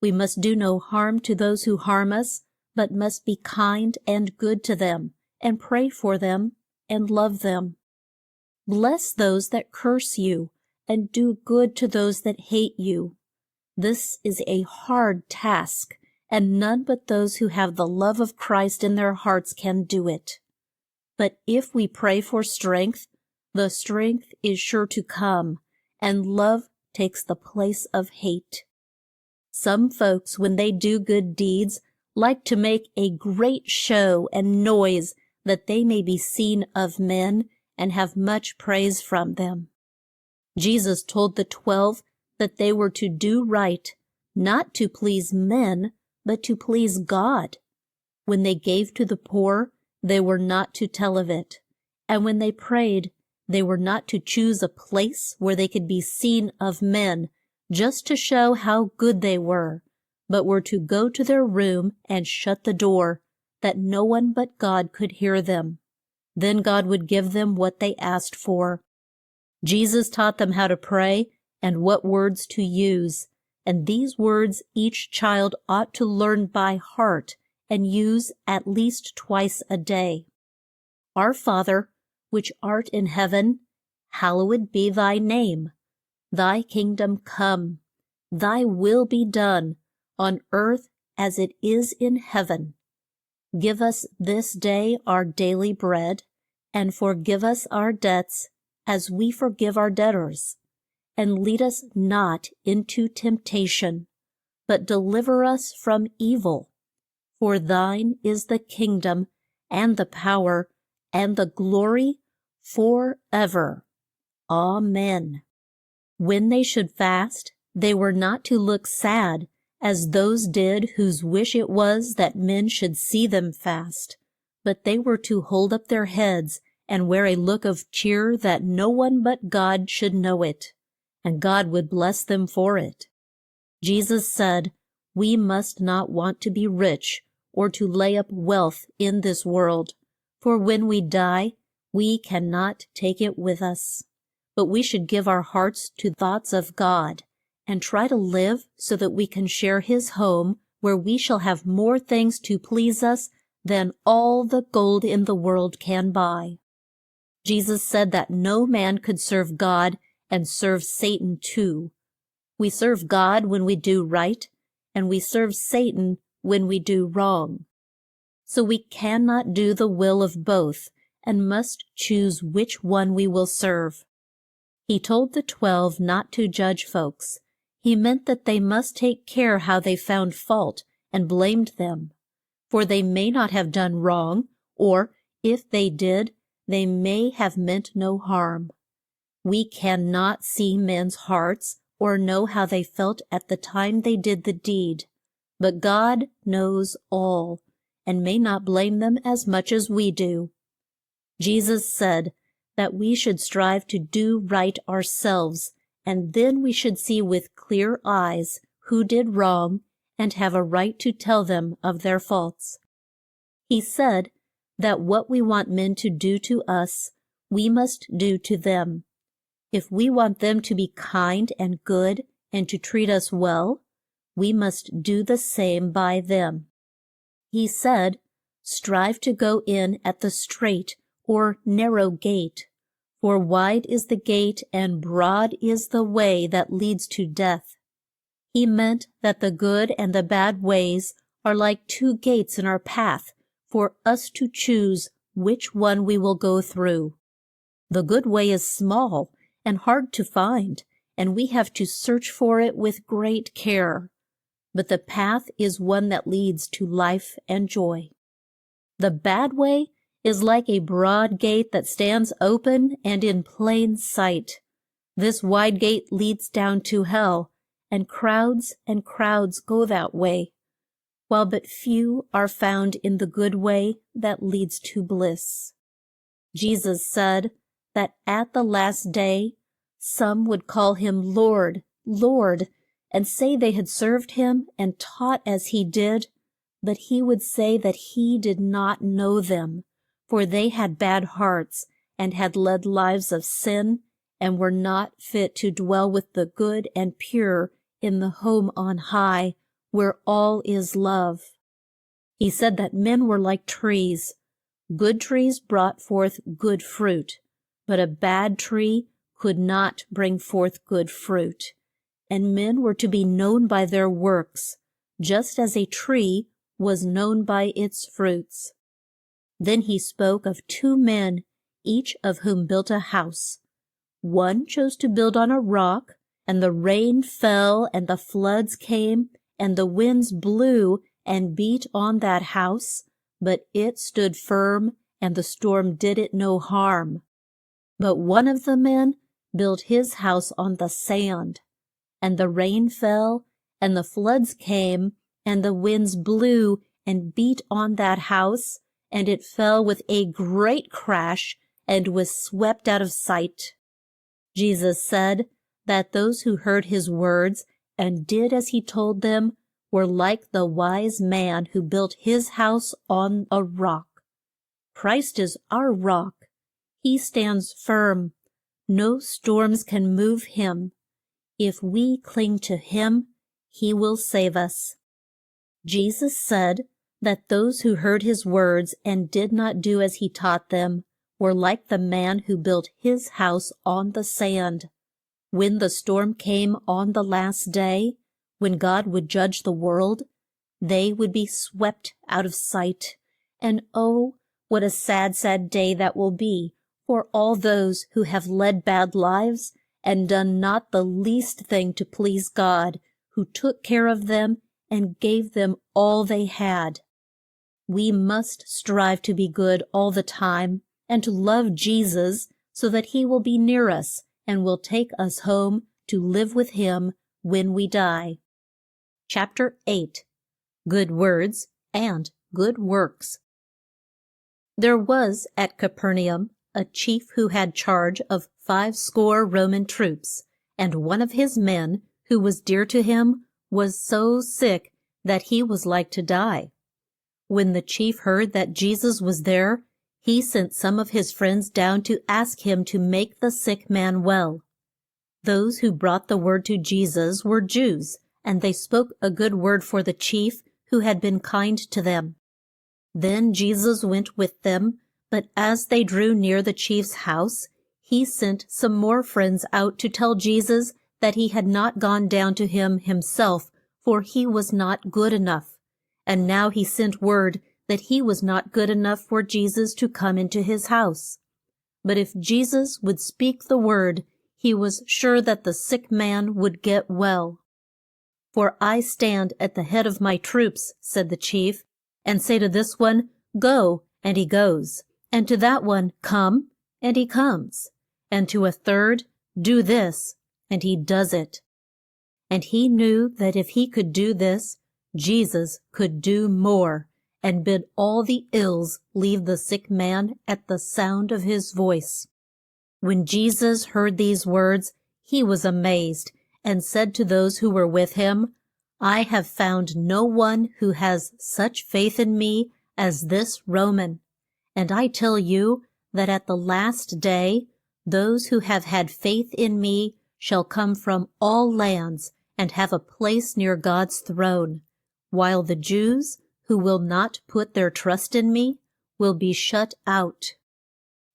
We must do no harm to those who harm us, but must be kind and good to them, and pray for them, and love them. Bless those that curse you, and do good to those that hate you. This is a hard task, and none but those who have the love of Christ in their hearts can do it. But if we pray for strength, the strength is sure to come, and love takes the place of hate. Some folks, when they do good deeds, like to make a great show and noise that they may be seen of men and have much praise from them. Jesus told the 12 that they were to do right, not to please men, but to please God. When they gave to the poor, they were not to tell of it, and when they prayed, they were not to choose a place where they could be seen of men, just to show how good they were, but were to go to their room and shut the door, that no one but God could hear them. Then God would give them what they asked for. Jesus taught them how to pray and what words to use, and these words each child ought to learn by heart and use at least twice a day. Our Father, which art in heaven, hallowed be thy name. Thy kingdom come. Thy will be done, on earth as it is in heaven. Give us this day our daily bread, and forgive us our debts as we forgive our debtors. And lead us not into temptation, but deliver us from evil. For thine is the kingdom, and the power, and the glory, forever. Amen. When they should fast, they were not to look sad, as those did whose wish it was that men should see them fast, but they were to hold up their heads and wear a look of cheer that no one but God should know it, and God would bless them for it. Jesus said, we must not want to be rich or to lay up wealth in this world, for when we die, we cannot take it with us. But we should give our hearts to thoughts of God, and try to live so that we can share his home, where we shall have more things to please us than all the gold in the world can buy. Jesus said that no man could serve God and serve Satan too. We serve God when we do right, and we serve Satan when we do wrong. So we cannot do the will of both, and must choose which one we will serve. He told the 12 not to judge folks. He meant that they must take care how they found fault and blamed them, for they may not have done wrong, or, if they did, they may have meant no harm. We cannot see men's hearts or know how they felt at the time they did the deed, but God knows all, and may not blame them as much as we do. Jesus said that we should strive to do right ourselves, and then we should see with clear eyes who did wrong and have a right to tell them of their faults. He said that what we want men to do to us, we must do to them. If we want them to be kind and good and to treat us well, we must do the same by them. He said, "Strive to go in at the strait or narrow gate, for wide is the gate and broad is the way that leads to death." He meant that the good and the bad ways are like two gates in our path for us to choose which one we will go through. The good way is small and hard to find, and we have to search for it with great care. But the path is one that leads to life and joy. The bad way is like a broad gate that stands open and in plain sight. This wide gate leads down to hell, and crowds go that way, while but few are found in the good way that leads to bliss. Jesus said that at the last day some would call him Lord, Lord, and say they had served him and taught as he did, but he would say that he did not know them, for they had bad hearts and had led lives of sin and were not fit to dwell with the good and pure in the home on high, where all is love. He said that men were like trees. Good trees brought forth good fruit, but a bad tree could not bring forth good fruit. And men were to be known by their works, just as a tree was known by its fruits. Then he spoke of two men, each of whom built a house. One chose to build on a rock, and the rain fell, and the floods came, and the winds blew and beat on that house, but it stood firm, and the storm did it no harm. But one of the men built his house on the sand, and the rain fell, and the floods came, and the winds blew and beat on that house, and it fell with a great crash, and was swept out of sight. Jesus said that those who heard his words and did as he told them were like the wise man who built his house on a rock. Christ is our rock. He stands firm. No storms can move him. If we cling to him, he will save us. Jesus said that those who heard his words and did not do as he taught them were like the man who built his house on the sand. When the storm came on the last day, when God would judge the world, they would be swept out of sight. And oh, what a sad, sad day that will be for all those who have led bad lives and done not the least thing to please God, who took care of them and gave them all they had. We must strive to be good all the time and to love Jesus so that he will be near us and will take us home to live with him when we die. Chapter 8. Good Words and Good Works. There was at Capernaum a chief who had charge of 50 Roman troops, and one of his men, who was dear to him, was so sick that he was like to die. When the chief heard that Jesus was there, he sent some of his friends down to ask him to make the sick man well. Those who brought the word to Jesus were Jews, and they spoke a good word for the chief, who had been kind to them. Then Jesus went with them, but as they drew near the chief's house, he sent some more friends out to tell Jesus that he had not gone down to him himself, for he was not good enough. And now he sent word that he was not good enough for Jesus to come into his house. But if Jesus would speak the word, he was sure that the sick man would get well. "For I stand at the head of my troops," said the chief, "and say to this one, 'Go,' and he goes, and to that one, 'Come,' and he comes, and to a third, 'Do this,' and he does it." And he knew that if he could do this, Jesus could do more, and bid all the ills leave the sick man at the sound of his voice. When Jesus heard these words, he was amazed, and said to those who were with him, "I have found no one who has such faith in me as this Roman. And I tell you that at the last day those who have had faith in me shall come from all lands and have a place near God's throne, while the Jews, who will not put their trust in me, will be shut out."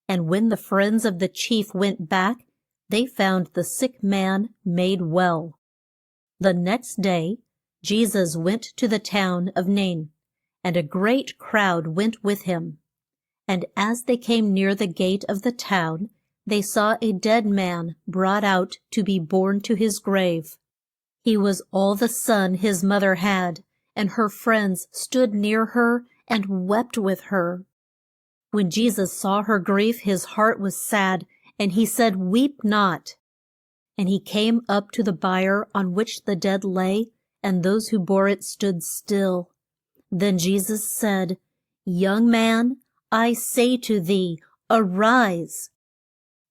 And when the friends of the chief went back, they found the sick man made well. The next day Jesus went to the town of Nain, and a great crowd went with him. And as they came near the gate of the town, they saw a dead man brought out to be borne to his grave. He was all the son his mother had, and her friends stood near her and wept with her. When Jesus saw her grief, his heart was sad, and he said, "Weep not." And he came up to the bier on which the dead lay, and those who bore it stood still. Then Jesus said, "Young man, I say to thee, arise."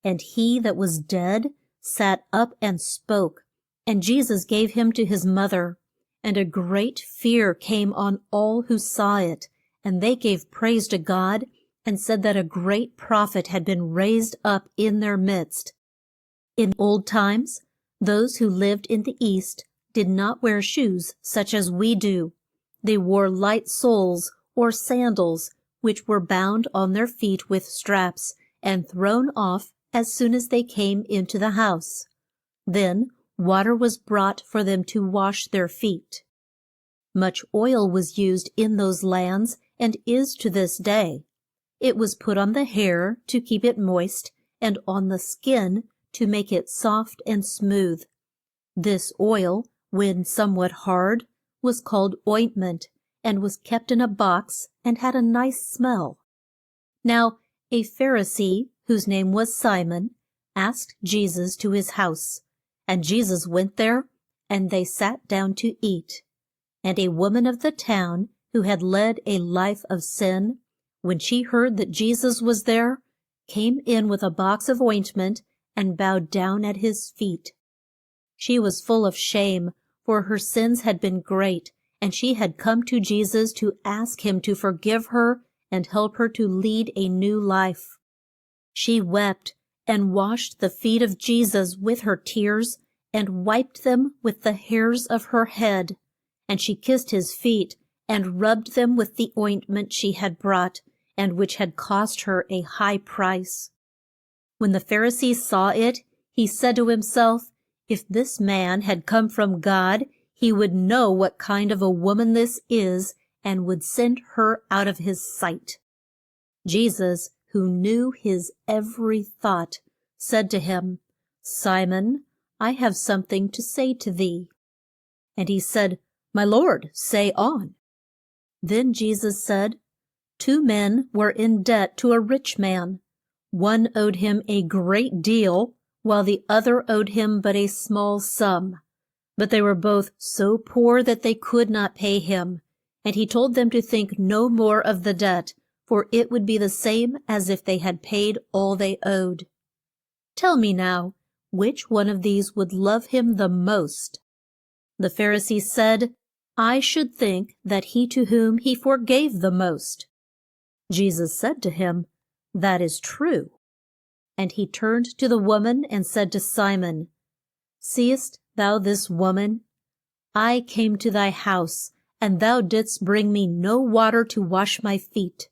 And he that was dead sat up and spoke, and Jesus gave him to his mother. And a great fear came on all who saw it, and they gave praise to God, and said that a great prophet had been raised up in their midst. In old times, those who lived in the East did not wear shoes such as we do. They wore light soles or sandals, which were bound on their feet with straps, and thrown off as soon as they came into the house. Then water was brought for them to wash their feet. Much oil was used in those lands, and is to this day. It was put on the hair to keep it moist, and on the skin to make it soft and smooth. This oil, when somewhat hard, was called ointment, and was kept in a box, and had a nice smell. Now a Pharisee, whose name was Simon, asked Jesus to his house. And Jesus went there, and they sat down to eat. And a woman of the town, who had led a life of sin, when she heard that Jesus was there, came in with a box of ointment, and bowed down at his feet. She was full of shame, for her sins had been great, and she had come to Jesus to ask him to forgive her and help her to lead a new life. She wept and washed the feet of Jesus with her tears, and wiped them with the hairs of her head. And she kissed his feet, and rubbed them with the ointment she had brought, and which had cost her a high price. When the Pharisee saw it, he said to himself, "If this man had come from God, he would know what kind of a woman this is, and would send her out of his sight." Jesus, who knew his every thought, said to him, "Simon, I have something to say to thee." And he said, "My Lord, say on." Then Jesus said, 2 men were in debt to a rich man. One owed him a great deal, while the other owed him but a small sum. But they were both so poor that they could not pay him. And he told them to think no more of the debt, for it would be the same as if they had paid all they owed. Tell me now, which one of these would love him the most? The Pharisee said, "I should think that he to whom he forgave the most." Jesus said to him, "That is true." And he turned to the woman and said to Simon, "Seest thou this woman? I came to thy house, and thou didst bring me no water to wash my feet,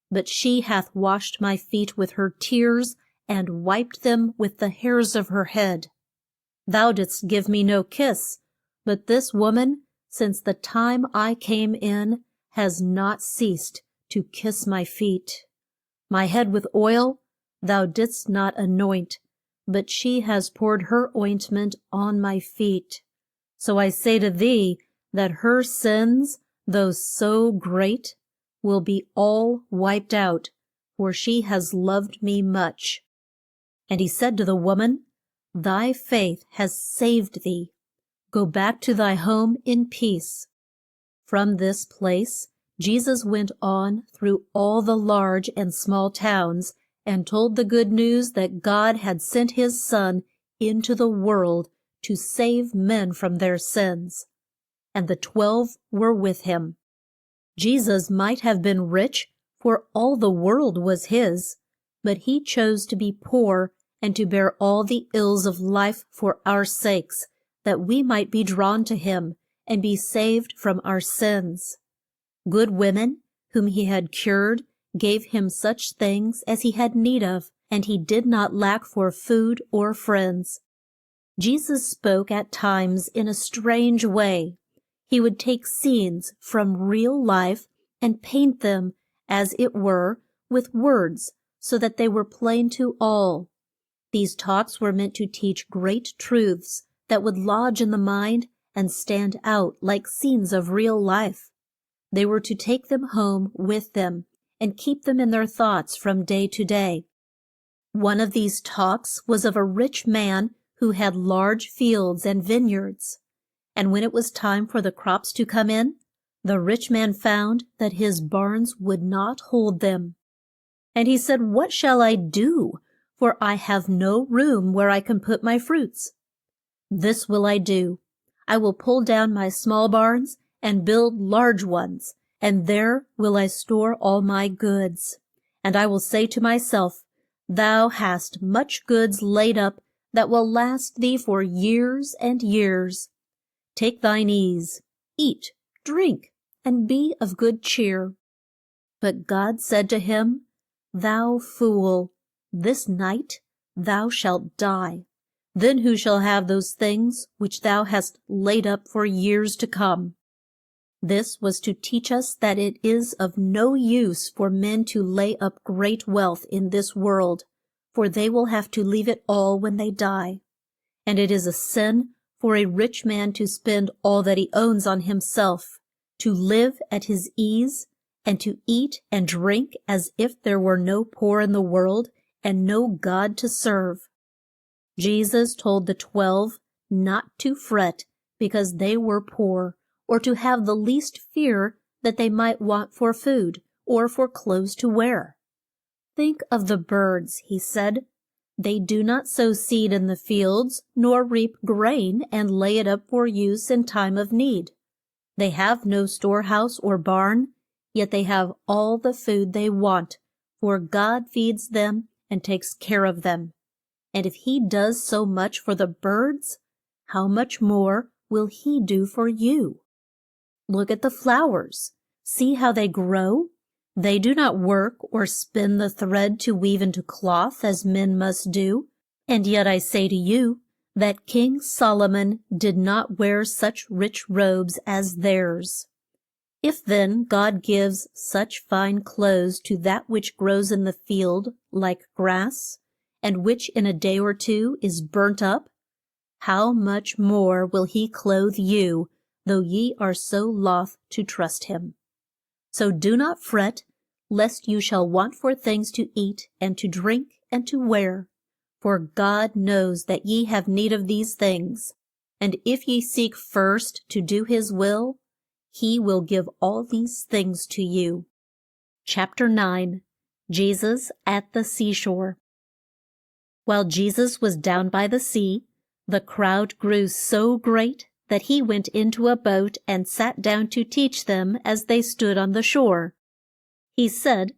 but she hath washed my feet with her tears, and wiped them with the hairs of her head. Thou didst give me no kiss, but this woman, since the time I came in, has not ceased to kiss my feet. My head with oil thou didst not anoint, but she has poured her ointment on my feet. So I say to thee that her sins, though so great, will be all wiped out, for she has loved me much." And he said to the woman, "Thy faith has saved thee. Go back to thy home in peace." From this place Jesus went on through all the large and small towns, and told the good news that God had sent his Son into the world to save men from their sins. And the 12 were with him. Jesus might have been rich, for all the world was his, but he chose to be poor and to bear all the ills of life for our sakes, that we might be drawn to him and be saved from our sins. Good women, whom he had cured, gave him such things as he had need of, and he did not lack for food or friends. Jesus spoke at times in a strange way. He would take scenes from real life and paint them, as it were, with words, so that they were plain to all. These talks were meant to teach great truths that would lodge in the mind and stand out like scenes of real life. They were to take them home with them and keep them in their thoughts from day to day. One of these talks was of a rich man who had large fields and vineyards. And when it was time for the crops to come in, the rich man found that his barns would not hold them. And he said, "What shall I do? For I have no room where I can put my fruits. This will I do. I will pull down my small barns and build large ones, and there will I store all my goods. And I will say to myself, Thou hast much goods laid up that will last thee for years and years. Take thine ease, eat, drink, and be of good cheer." But God said to him, "Thou fool, this night thou shalt die. Then who shall have those things which thou hast laid up for years to come?" This was to teach us that it is of no use for men to lay up great wealth in this world, for they will have to leave it all when they die. And it is a sin for a rich man to spend all that he owns on himself, to live at his ease, and to eat and drink as if there were no poor in the world and no God to serve. Jesus told the 12 not to fret because they were poor, or to have the least fear that they might want for food or for clothes to wear. "Think of the birds," he said. "They do not sow seed in the fields, nor reap grain and lay it up for use in time of need. They have no storehouse or barn, yet they have all the food they want, for God feeds them and takes care of them. And if he does so much for the birds, how much more will he do for you? Look at the flowers. See how they grow. They do not work or spin the thread to weave into cloth as men must do. And yet I say to you that King Solomon did not wear such rich robes as theirs. If then God gives such fine clothes to that which grows in the field like grass, and which in a day or two is burnt up, how much more will he clothe you, though ye are so loth to trust him? So do not fret, lest you shall want for things to eat and to drink and to wear. For God knows that ye have need of these things. And if ye seek first to do his will, he will give all these things to you." Chapter 9. Jesus at the Seashore. While Jesus was down by the sea, the crowd grew so great that he went into a boat and sat down to teach them as they stood on the shore. He said,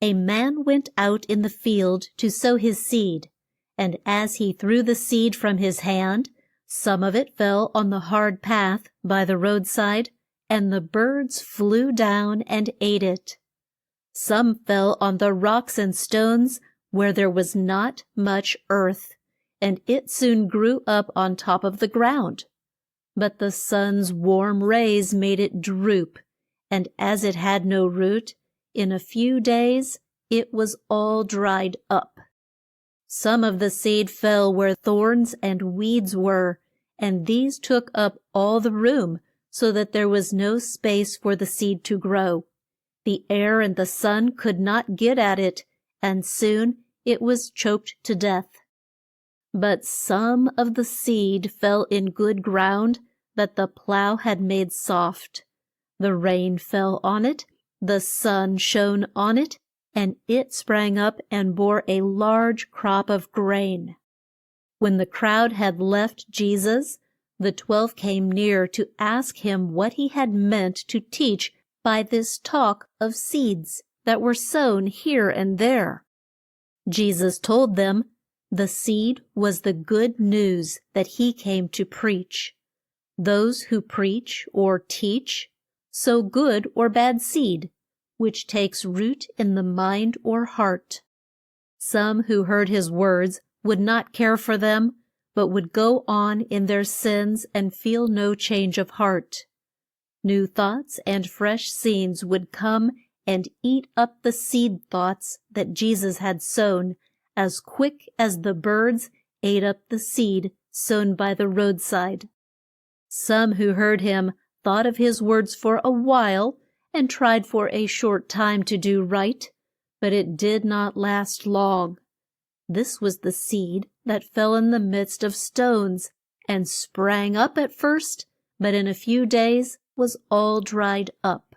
"A man went out in the field to sow his seed, and as he threw the seed from his hand, some of it fell on the hard path by the roadside, and the birds flew down and ate it. Some fell on the rocks and stones where there was not much earth, and it soon grew up on top of the ground. But the sun's warm rays made it droop, and as it had no root, in a few days it was all dried up. Some of the seed fell where thorns and weeds were, and these took up all the room, so that there was no space for the seed to grow. The air and the sun could not get at it, and soon it was choked to death. But some of the seed fell in good ground that the plow had made soft. The rain fell on it, the sun shone on it, and it sprang up and bore a large crop of grain." When the crowd had left Jesus, the 12 came near to ask him what he had meant to teach by this talk of seeds that were sown here and there. Jesus told them, The seed was the good news that he came to preach. Those who preach or teach sow good or bad seed, which takes root in the mind or heart. Some who heard his words would not care for them, but would go on in their sins and feel no change of heart. New thoughts and fresh scenes would come and eat up the seed thoughts that Jesus had sown, as quick as the birds ate up the seed sown by the roadside. Some who heard him thought of his words for a while and tried for a short time to do right, but it did not last long. This was the seed that fell in the midst of stones and sprang up at first, but in a few days was all dried up.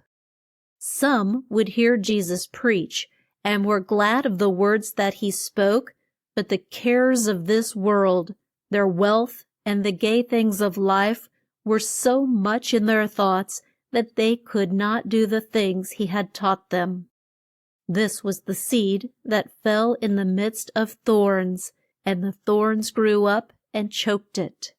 Some would hear Jesus preach and were glad of the words that he spoke, but the cares of this world, their wealth, and the gay things of life were so much in their thoughts that they could not do the things he had taught them. This was the seed that fell in the midst of thorns, and the thorns grew up and choked it.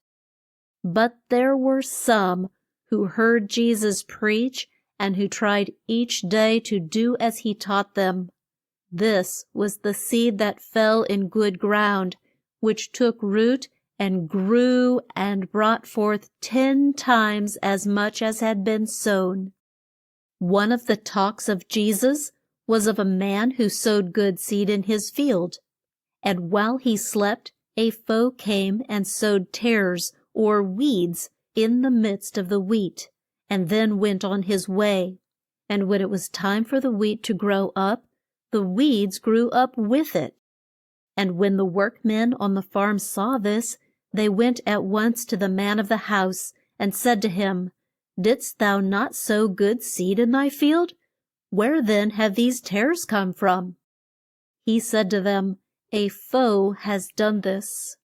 But there were some who heard Jesus preach and who tried each day to do as he taught them. This was the seed that fell in good ground, which took root and grew and brought forth 10 times as much as had been sown. One of the talks of Jesus was of a man who sowed good seed in his field. And while he slept, a foe came and sowed tares or weeds in the midst of the wheat, and then went on his way. And when it was time for the wheat to grow up, the weeds grew up with it. And when the workmen on the farm saw this, they went at once to the man of the house and said to him, "Didst thou not sow good seed in thy field? Where then have these tares come from?" He said to them, "A foe has done this."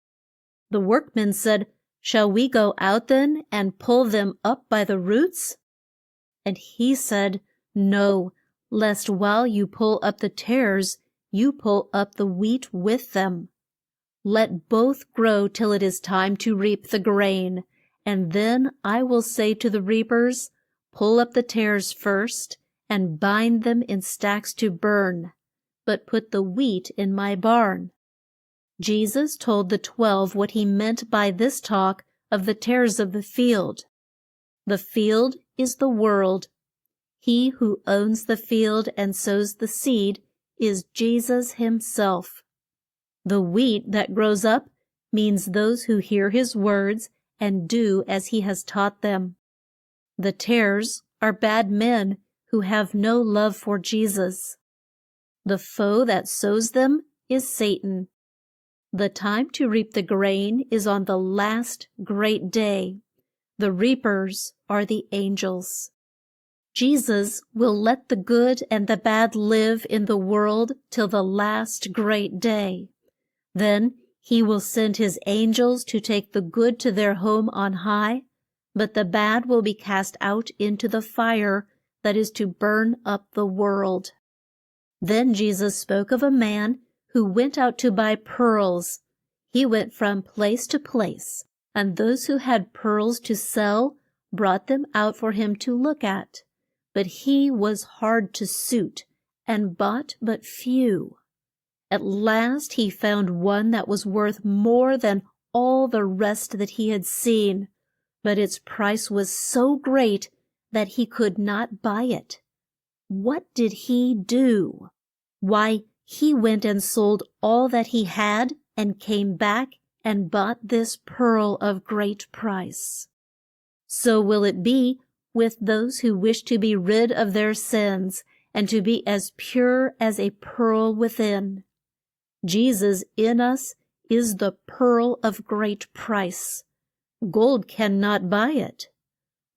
The workmen said, "Shall we go out then and pull them up by the roots?" And he said, "No, lest while you pull up the tares, you pull up the wheat with them. Let both grow till it is time to reap the grain, and then I will say to the reapers, Pull up the tares first, and bind them in stacks to burn, but put the wheat in my barn." Jesus told the 12 what he meant by this talk of the tares of the field. The field is the world. He who owns the field and sows the seed is Jesus himself. The wheat that grows up means those who hear his words and do as he has taught them. The tares are bad men who have no love for Jesus. The foe that sows them is Satan. The time to reap the grain is on the last great day. The reapers are the angels. Jesus will let the good and the bad live in the world till the last great day. Then he will send his angels to take the good to their home on high, but the bad will be cast out into the fire that is to burn up the world. Then Jesus spoke of a man who went out to buy pearls. He went from place to place, and those who had pearls to sell brought them out for him to look at. But he was hard to suit, and bought but few. At last he found one that was worth more than all the rest that he had seen, but its price was so great that he could not buy it. What did he do? Why, he went and sold all that he had and came back and bought this pearl of great price. So will it be with those who wish to be rid of their sins and to be as pure as a pearl within. Jesus in us is the pearl of great price. Gold cannot buy it.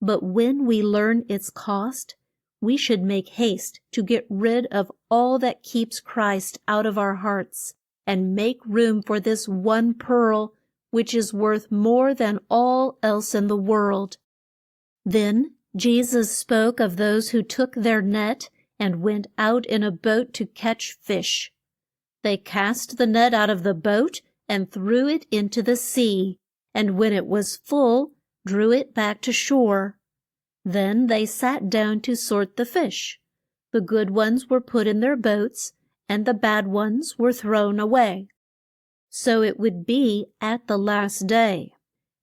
But when we learn its cost, we should make haste to get rid of all that keeps Christ out of our hearts and make room for this one pearl which is worth more than all else in the world. Then Jesus spoke of those who took their net and went out in a boat to catch fish. They cast the net out of the boat, and threw it into the sea, and when it was full, drew it back to shore. Then they sat down to sort the fish. The good ones were put in their boats, and the bad ones were thrown away. So it would be at the last day.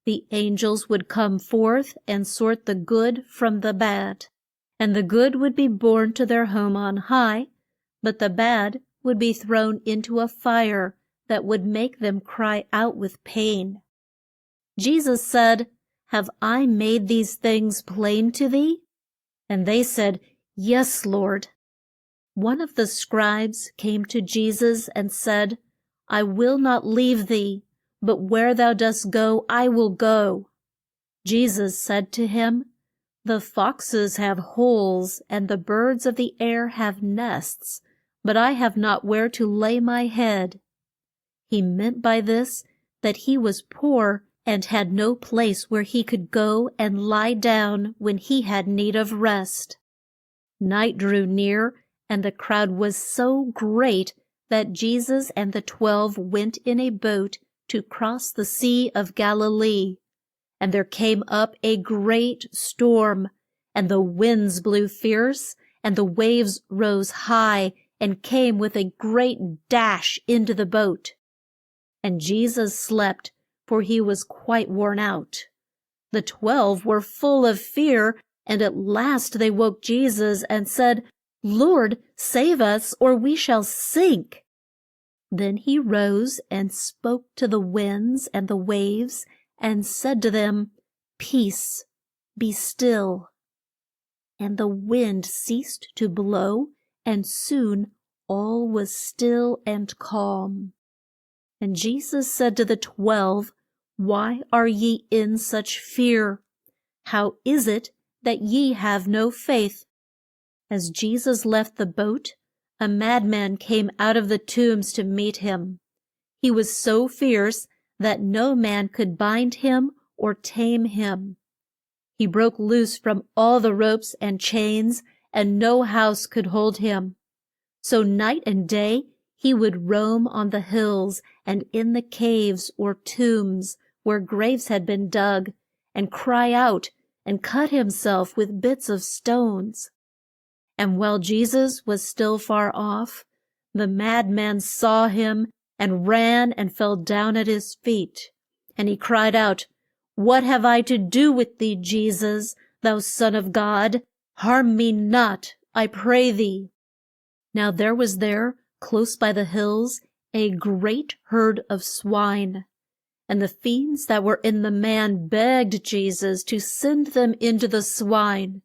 The angels would come forth and sort the good from the bad, and the good would be borne to their home on high, but the bad would be thrown into a fire that would make them cry out with pain. Jesus said, "Have I made these things plain to thee?" And they said, "Yes, Lord." One of the scribes came to Jesus and said, "I will not leave thee, but where thou dost go, I will go." Jesus said to him, "The foxes have holes, and the birds of the air have nests, but I have not where to lay my head." He meant by this that he was poor and had no place where he could go and lie down when he had need of rest. Night drew near, and the crowd was so great that Jesus and the 12 went in a boat to cross the Sea of Galilee. And there came up a great storm, and the winds blew fierce, and the waves rose high and came with a great dash into the boat. And Jesus slept, for he was quite worn out. The 12 were full of fear, and at last they woke Jesus and said, "Lord, save us, or we shall sink." Then he rose and spoke to the winds and the waves, and said to them, "Peace, be still." And the wind ceased to blow, and soon all was still and calm. And Jesus said to the 12, "Why are ye in such fear? How is it that ye have no faith?" As Jesus left the boat, a madman came out of the tombs to meet him. He was so fierce that no man could bind him or tame him. He broke loose from all the ropes and chains, and no house could hold him. So night and day he would roam on the hills and in the caves or tombs where graves had been dug, and cry out and cut himself with bits of stones. And while Jesus was still far off, the madman saw him and ran and fell down at his feet. And he cried out, "What have I to do with thee, Jesus, thou Son of God? Harm me not, I pray thee." Now there was there, close by the hills, a great herd of swine. And the fiends that were in the man begged Jesus to send them into the swine.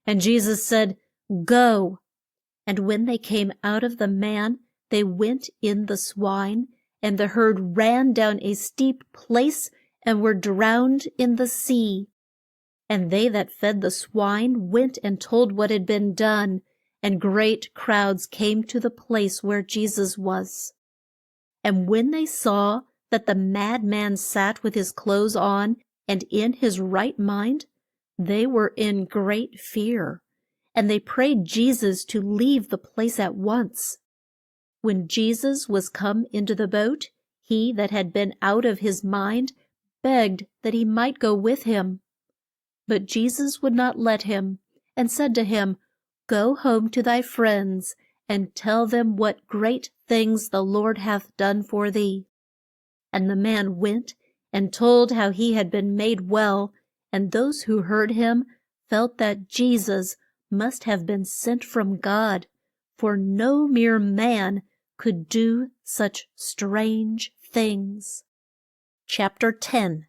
And Jesus said, "Go." And when they came out of the man, they went in the swine, and the herd ran down a steep place and were drowned in the sea. And they that fed the swine went and told what had been done, and great crowds came to the place where Jesus was. And when they saw that the madman sat with his clothes on and in his right mind, they were in great fear, and they prayed Jesus to leave the place at once. When Jesus was come into the boat, he that had been out of his mind begged that he might go with him. But Jesus would not let him, and said to him, "Go home to thy friends, and tell them what great things the Lord hath done for thee." And the man went and told how he had been made well, and those who heard him felt that Jesus must have been sent from God, for no mere man could do such strange things. Chapter 10.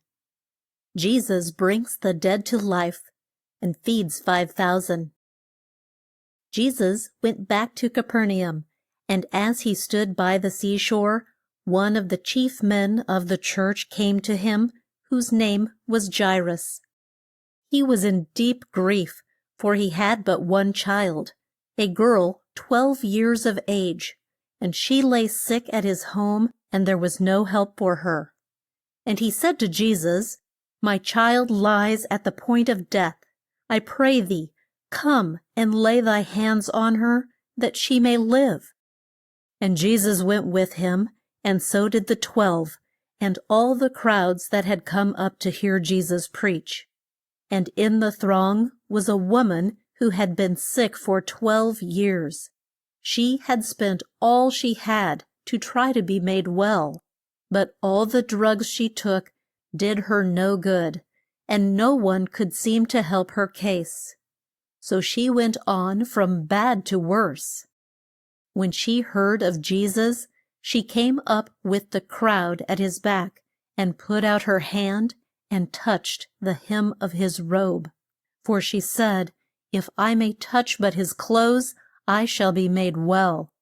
Jesus brings the dead to life and feeds 5,000. Jesus went back to Capernaum, and as he stood by the seashore, one of the chief men of the church came to him, whose name was Jairus. He was in deep grief, for he had but one child, a girl 12 years of age, and she lay sick at his home, and there was no help for her. And he said to Jesus, "My child lies at the point of death. I pray thee, come and lay thy hands on her, that she may live." And Jesus went with him, and so did the 12, and all the crowds that had come up to hear Jesus preach. And in the throng was a woman who had been sick for 12 years. She had spent all she had to try to be made well, but all the drugs she took did her no good, and no one could seem to help her case. So she went on from bad to worse. When she heard of Jesus, she came up with the crowd at his back and put out her hand and touched the hem of his robe. For she said, "If I may touch but his clothes, I shall be made well."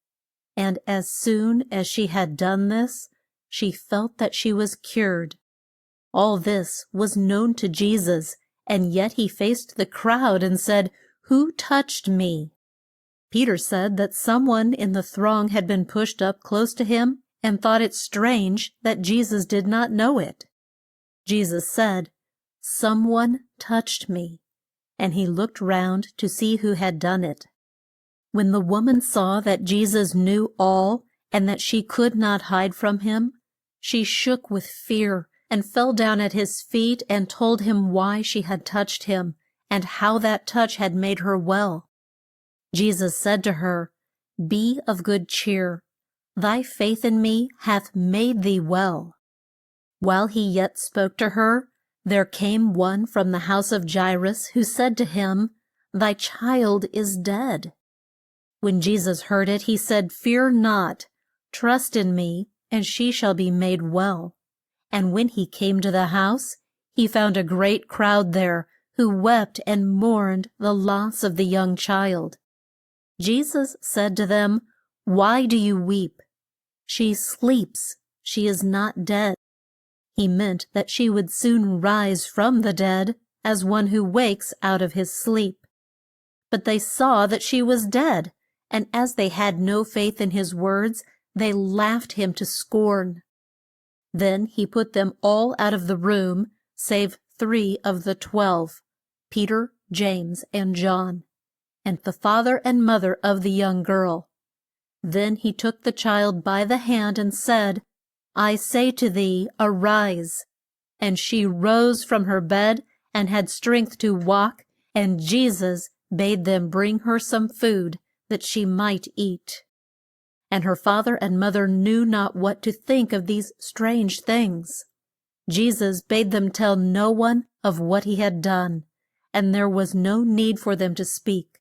And as soon as she had done this, she felt that she was cured. All this was known to Jesus, and yet he faced the crowd and said, "Who touched me?" Peter said that someone in the throng had been pushed up close to him and thought it strange that Jesus did not know it. Jesus said, "Someone touched me," and he looked round to see who had done it. When the woman saw that Jesus knew all and that she could not hide from him, she shook with fear and fell down at his feet and told him why she had touched him and how that touch had made her well. Jesus said to her, "Be of good cheer. Thy faith in me hath made thee well." While he yet spoke to her, there came one from the house of Jairus, who said to him, "Thy child is dead." When Jesus heard it, he said, "Fear not, trust in me, and she shall be made well." And when he came to the house, he found a great crowd there, who wept and mourned the loss of the young child. Jesus said to them, "Why do you weep? She sleeps, she is not dead." He meant that she would soon rise from the dead, as one who wakes out of his sleep. But they saw that she was dead, and as they had no faith in his words, they laughed him to scorn. Then he put them all out of the room, save 3 of the 12, Peter, James, and John, and the father and mother of the young girl. Then he took the child by the hand and said, "I say to thee, arise." And she rose from her bed and had strength to walk, and Jesus bade them bring her some food that she might eat. And her father and mother knew not what to think of these strange things. Jesus bade them tell no one of what he had done, and there was no need for them to speak,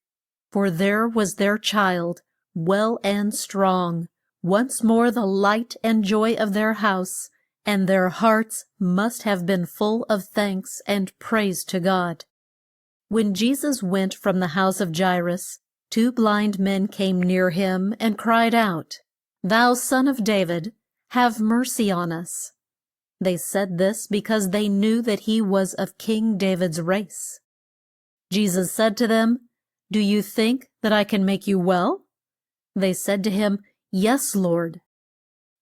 for there was their child, well and strong, once more the light and joy of their house, and their hearts must have been full of thanks and praise to God. When Jesus went from the house of Jairus, 2 blind men came near him and cried out, "Thou Son of David, have mercy on us." They said this because they knew that he was of King David's race. Jesus said to them, "Do you think that I can make you well?" They said to him, "Yes, Lord."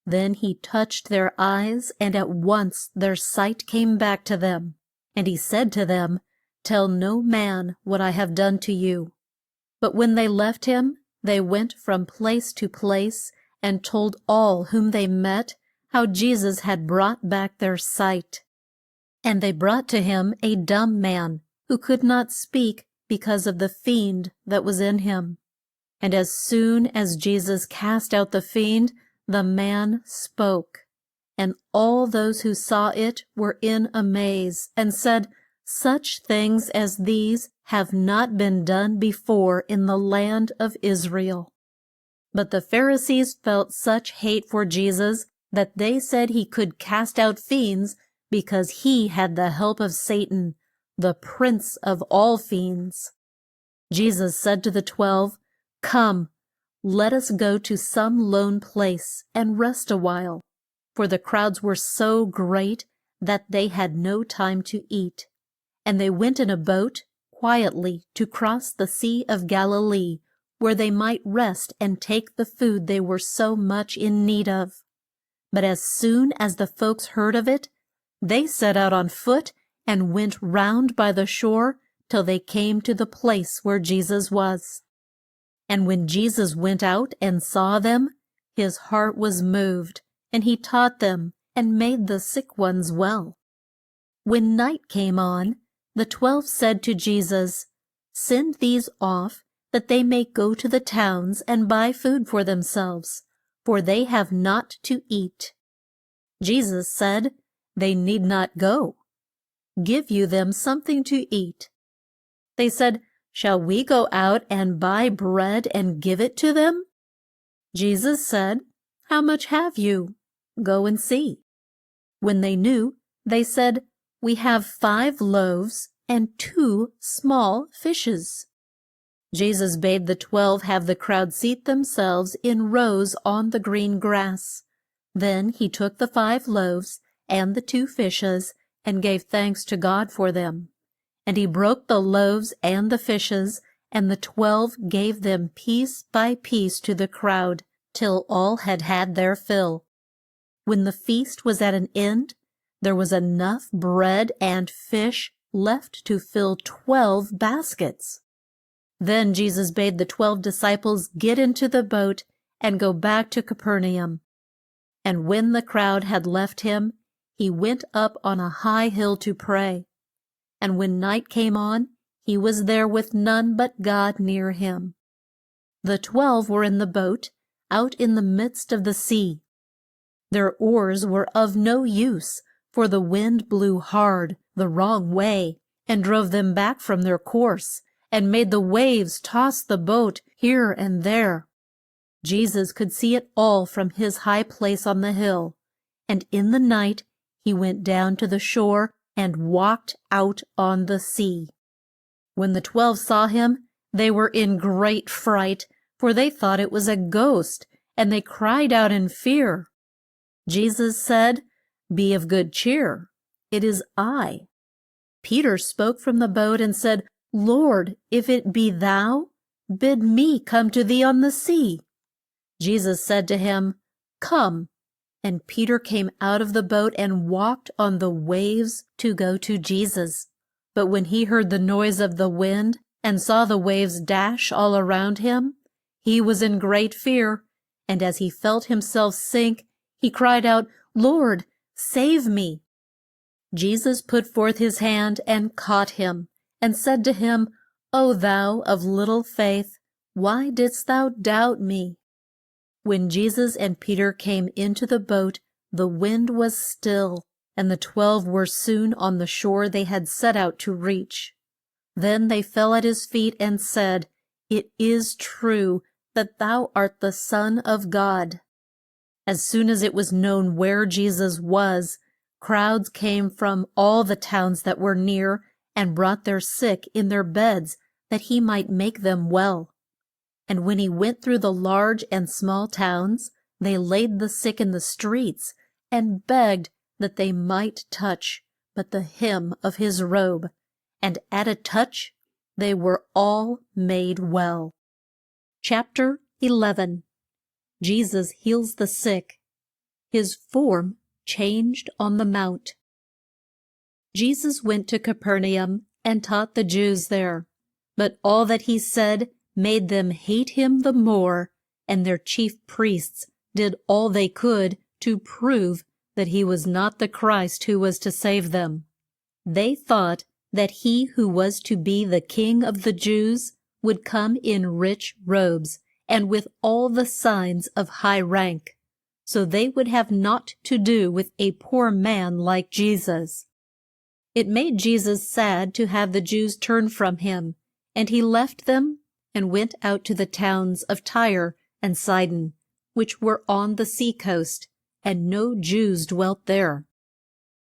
Then he touched their eyes, and at once their sight came back to them. And he said to them, "Tell no man what I have done to you." But when they left him, they went from place to place and told all whom they met how Jesus had brought back their sight. And they brought to him a dumb man who could not speak because of the fiend that was in him. And as soon as Jesus cast out the fiend, the man spoke. And all those who saw it were in amaze, and said, "Such things as these have not been done before in the land of Israel." But the Pharisees felt such hate for Jesus that they said he could cast out fiends because he had the help of Satan, the prince of all fiends. Jesus said to the 12, "Come, let us go to some lone place and rest a while." For the crowds were so great that they had no time to eat. And they went in a boat quietly to cross the Sea of Galilee, where they might rest and take the food they were so much in need of. But as soon as the folks heard of it, they set out on foot and went round by the shore till they came to the place where Jesus was. And when Jesus went out and saw them, his heart was moved, and he taught them, and made the sick ones well. When night came on, the 12 said to Jesus, "Send these off, that they may go to the towns and buy food for themselves, for they have not to eat." Jesus said, "They need not go. Give you them something to eat." They said, "Shall we go out and buy bread and give it to them?" Jesus said, "How much have you? Go and see." When they knew, they said, "We have 5 loaves and 2 small fishes." Jesus bade the 12 have the crowd seat themselves in rows on the green grass. Then he took the 5 loaves and the 2 fishes and gave thanks to God for them. And he broke the loaves and the fishes, and the 12 gave them piece by piece to the crowd, till all had had their fill. When the feast was at an end, there was enough bread and fish left to fill 12 baskets. Then Jesus bade the 12 disciples get into the boat and go back to Capernaum. And when the crowd had left him, he went up on a high hill to pray. And when night came on, he was there with none but God near him. The 12 were in the boat, out in the midst of the sea. Their oars were of no use, for the wind blew hard the wrong way, and drove them back from their course, and made the waves toss the boat here and there. Jesus could see it all from his high place on the hill, and in the night he went down to the shore and walked out on the sea. When the 12 saw him, they were in great fright, for they thought it was a ghost, and they cried out in fear. Jesus said, "Be of good cheer, it is I." Peter spoke from the boat and said, "Lord, if it be thou, bid me come to thee on the sea." Jesus said to him, "Come." And Peter came out of the boat and walked on the waves to go to Jesus. But when he heard the noise of the wind and saw the waves dash all around him, he was in great fear, and as he felt himself sink, he cried out, "Lord, save me." Jesus put forth his hand and caught him, and said to him, "O thou of little faith, why didst thou doubt me?" When Jesus and Peter came into the boat, the wind was still, and the 12 were soon on the shore they had set out to reach. Then they fell at his feet and said, "It is true that thou art the Son of God." As soon as it was known where Jesus was, crowds came from all the towns that were near, and brought their sick in their beds, that he might make them well. And when he went through the large and small towns, they laid the sick in the streets, and begged that they might touch but the hem of his robe, and at a touch they were all made well. Chapter 11. Jesus heals the sick. His form changed on the mount. Jesus went to Capernaum and taught the Jews there, but all that he said made them hate him the more, and their chief priests did all they could to prove that he was not the Christ who was to save them. They thought that he who was to be the King of the Jews would come in rich robes and with all the signs of high rank, so they would have naught to do with a poor man like Jesus. It made Jesus sad to have the Jews turn from him, and he left them and went out to the towns of Tyre and Sidon, which were on the sea coast, and no Jews dwelt there.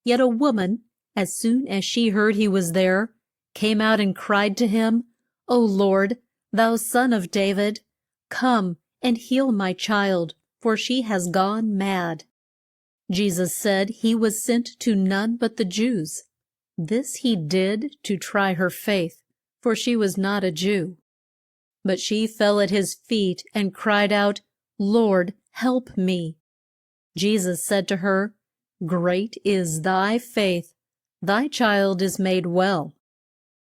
Yet a woman, as soon as she heard he was there, came out and cried to him, "O Lord, thou Son of David, come and heal my child, for she has gone mad." Jesus said he was sent to none but the Jews. This he did to try her faith, for she was not a Jew. But she fell at his feet and cried out, "Lord, help me." Jesus said to her, "Great is thy faith, thy child is made well."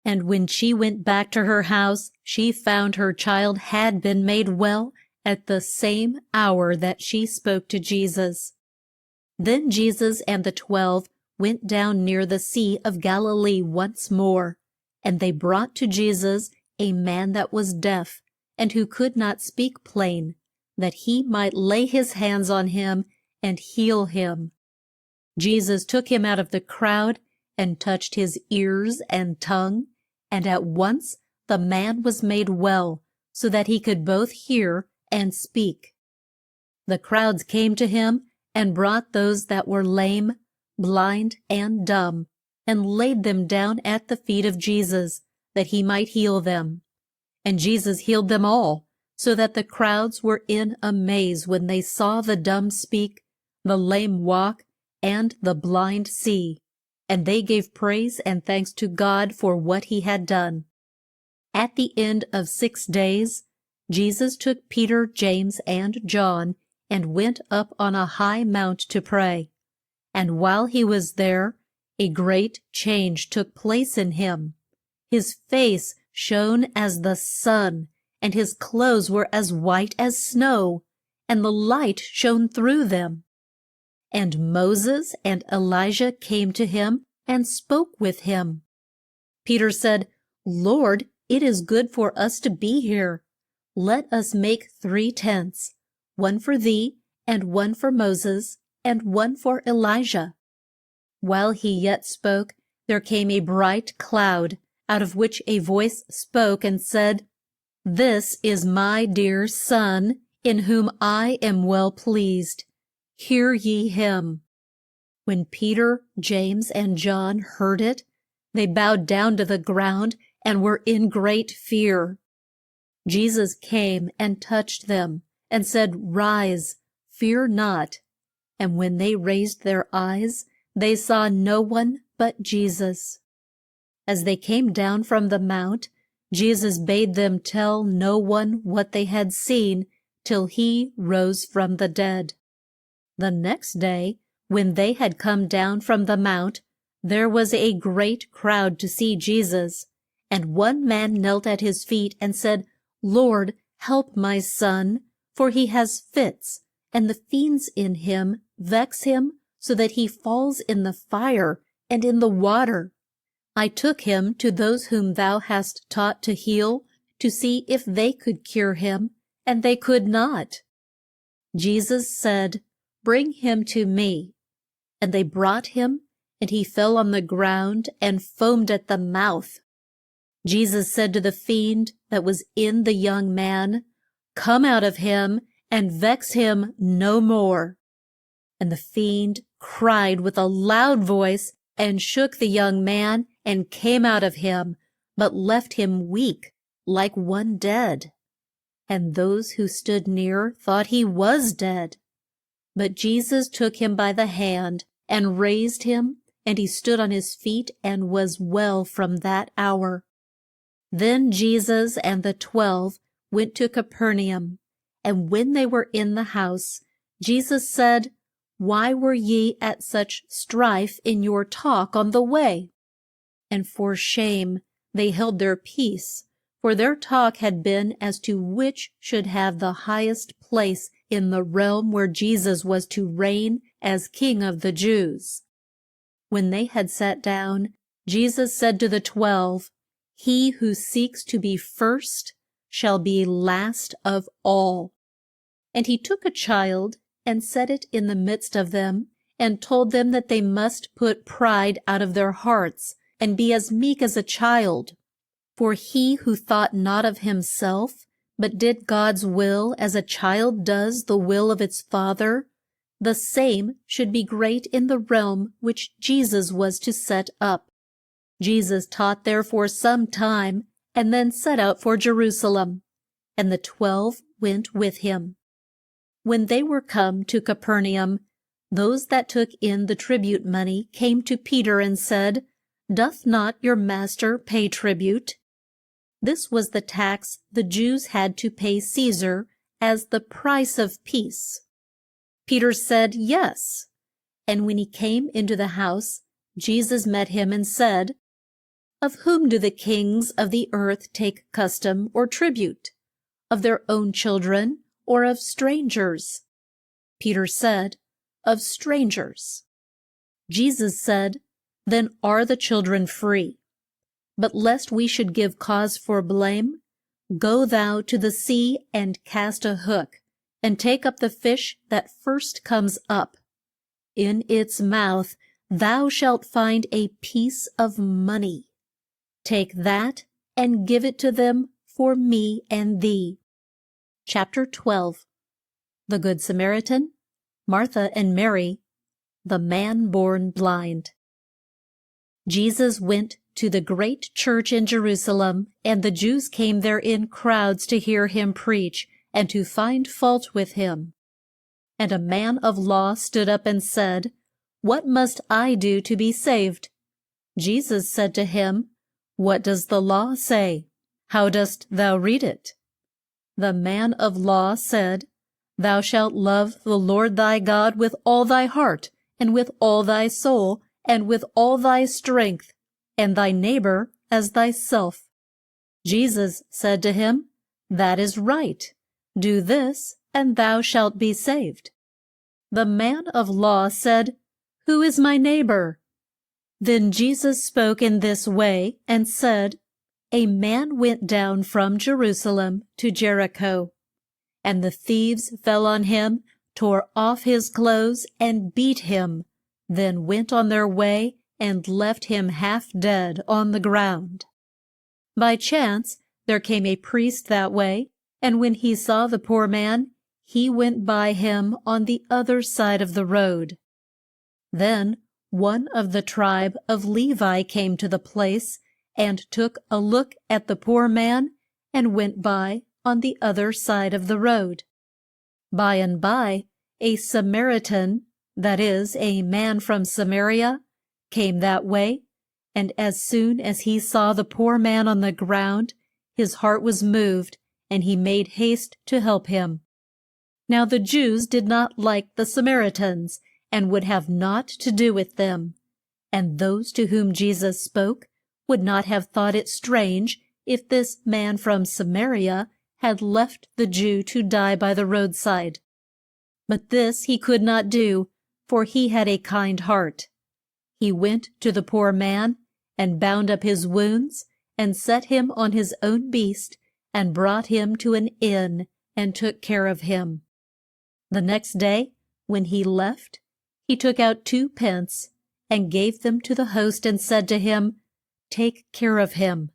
And when she went back to her house, she found her child had been made well at the same hour that she spoke to Jesus. Then Jesus and the 12 went down near the Sea of Galilee once more, and they brought to Jesus a man that was deaf, and who could not speak plain, that he might lay his hands on him and heal him. Jesus took him out of the crowd and touched his ears and tongue, and at once the man was made well, so that he could both hear and speak. The crowds came to him and brought those that were lame, blind, and dumb, and laid them down at the feet of Jesus, that he might heal them. And Jesus healed them all, so that the crowds were in amaze when they saw the dumb speak, the lame walk, and the blind see. And they gave praise and thanks to God for what he had done. At the end of 6 days, Jesus took Peter, James, and John, and went up on a high mount to pray. And while he was there, a great change took place in him. His face shone as the sun, and his clothes were as white as snow, and the light shone through them. And Moses and Elijah came to him and spoke with him. Peter said, "Lord, it is good for us to be here. Let us make 3 tents, one for thee, and one for Moses, and one for Elijah." While he yet spoke, there came a bright cloud, out of which a voice spoke and said, "This is my dear Son, in whom I am well pleased. Hear ye him." When Peter, James, and John heard it, they bowed down to the ground and were in great fear. Jesus came and touched them, and said, "Rise, fear not." And when they raised their eyes, they saw no one but Jesus. As they came down from the mount, Jesus bade them tell no one what they had seen till he rose from the dead. The next day, when they had come down from the mount, there was a great crowd to see Jesus. And one man knelt at his feet and said, "Lord, help my son, for he has fits, and the fiends in him vex him, so that he falls in the fire and in the water. I took him to those whom thou hast taught to heal, to see if they could cure him, and they could not." Jesus said, "Bring him to me." And they brought him, and he fell on the ground and foamed at the mouth. Jesus said to the fiend that was in the young man, "Come out of him, and vex him no more." And the fiend cried with a loud voice, and shook the young man, and came out of him, but left him weak, like one dead. And those who stood near thought he was dead. But Jesus took him by the hand, and raised him, and he stood on his feet, and was well from that hour. Then Jesus and the 12 went to Capernaum, and when they were in the house, Jesus said, "Why were ye at such strife in your talk on the way?" And for shame they held their peace, for their talk had been as to which should have the highest place in the realm where Jesus was to reign as King of the Jews. When they had sat down, Jesus said to the 12, "He who seeks to be first shall be last of all." And he took a child and set it in the midst of them, and told them that they must put pride out of their hearts, and be as meek as a child. For he who thought not of himself, but did God's will as a child does the will of its father, the same should be great in the realm which Jesus was to set up. Jesus taught there for some time, and then set out for Jerusalem, and the 12 went with him. When they were come to Capernaum, those that took in the tribute money came to Peter and said, "Doth not your master pay tribute?" This was the tax the Jews had to pay Caesar as the price of peace. Peter said, "Yes." And when he came into the house, Jesus met him and said, "Of whom do the kings of the earth take custom or tribute? Of their own children, or of strangers?" Peter said, of strangers. Jesus said, "Then are the children free. But lest we should give cause for blame, go thou to the sea and cast a hook, and take up the fish that first comes up. In its mouth thou shalt find a piece of money. Take that and give it to them for me and thee." Chapter 12. The Good Samaritan, Martha and Mary, the man born blind. Jesus went to the great church in Jerusalem, and the Jews came there in crowds to hear him preach and to find fault with him. And a man of law stood up and said, "What must I do to be saved?" Jesus said to him, "What does the law say? How dost thou read it?" The man of law said, "Thou shalt love the Lord thy God with all thy heart, and with all thy soul, and with all thy strength, and thy neighbor as thyself." Jesus said to him, "That is right. Do this, and thou shalt be saved." The man of law said, "Who is my neighbor?" Then Jesus spoke in this way and said, "A man went down from Jerusalem to Jericho, and the thieves fell on him, tore off his clothes, and beat him, then went on their way and left him half dead on the ground. By chance there came a priest that way, and when he saw the poor man, he went by him on the other side of the road. Then one of the tribe of Levi came to the place, and took a look at the poor man, and went by on the other side of the road. By and by, a Samaritan, that is, a man from Samaria, came that way, and as soon as he saw the poor man on the ground, his heart was moved, and he made haste to help him. Now the Jews did not like the Samaritans, and would have naught to do with them. And those to whom Jesus spoke would not have thought it strange if this man from Samaria had left the Jew to die by the roadside. But this he could not do, for he had a kind heart. He went to the poor man, and bound up his wounds, and set him on his own beast, and brought him to an inn, and took care of him. The next day, when he left, he took out 2 pence, and gave them to the host, and said to him, "Take care of him,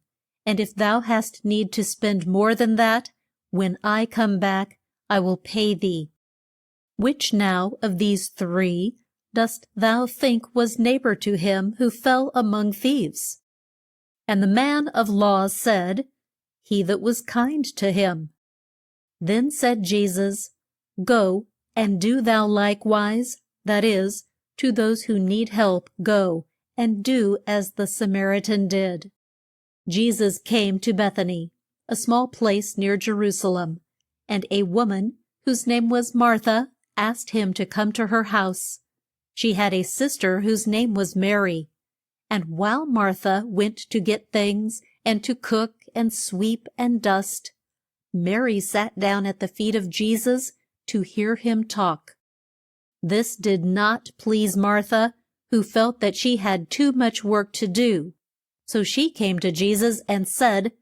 and if thou hast need to spend more than that, when I come back, I will pay thee." Which now of these 3 dost thou think was neighbor to him who fell among thieves? And the man of law said, "He that was kind to him." Then said Jesus, "Go, and do thou likewise, that is, to those who need help go, and do as the Samaritan did." Jesus came to Bethany, a small place near Jerusalem, and a woman, whose name was Martha, asked him to come to her house. She had a sister whose name was Mary. And while Martha went to get things, and to cook and sweep and dust, Mary sat down at the feet of Jesus to hear him talk. This did not please Martha, who felt that she had too much work to do. So she came to Jesus and said,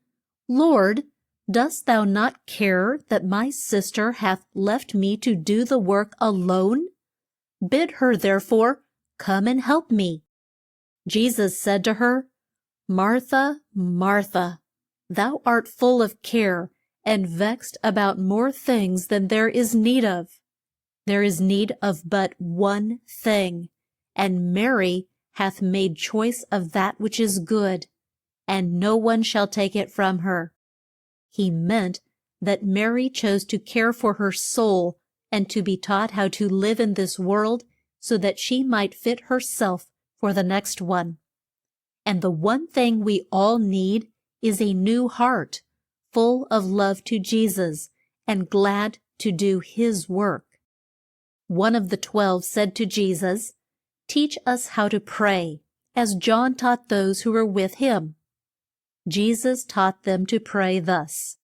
"Lord, dost thou not care that my sister hath left me to do the work alone? Bid her, therefore, come and help me." Jesus said to her, "Martha, Martha, thou art full of care, and vexed about more things than there is need of. There is need of but one thing, and Mary hath made choice of that which is good, and no one shall take it from her." He meant that Mary chose to care for her soul, and to be taught how to live in this world, so that she might fit herself for the next one. And the one thing we all need is a new heart, full of love to Jesus, and glad to do his work. One of the 12 said to Jesus, "Teach us how to pray, as John taught those who were with him." Jesus taught them to pray thus: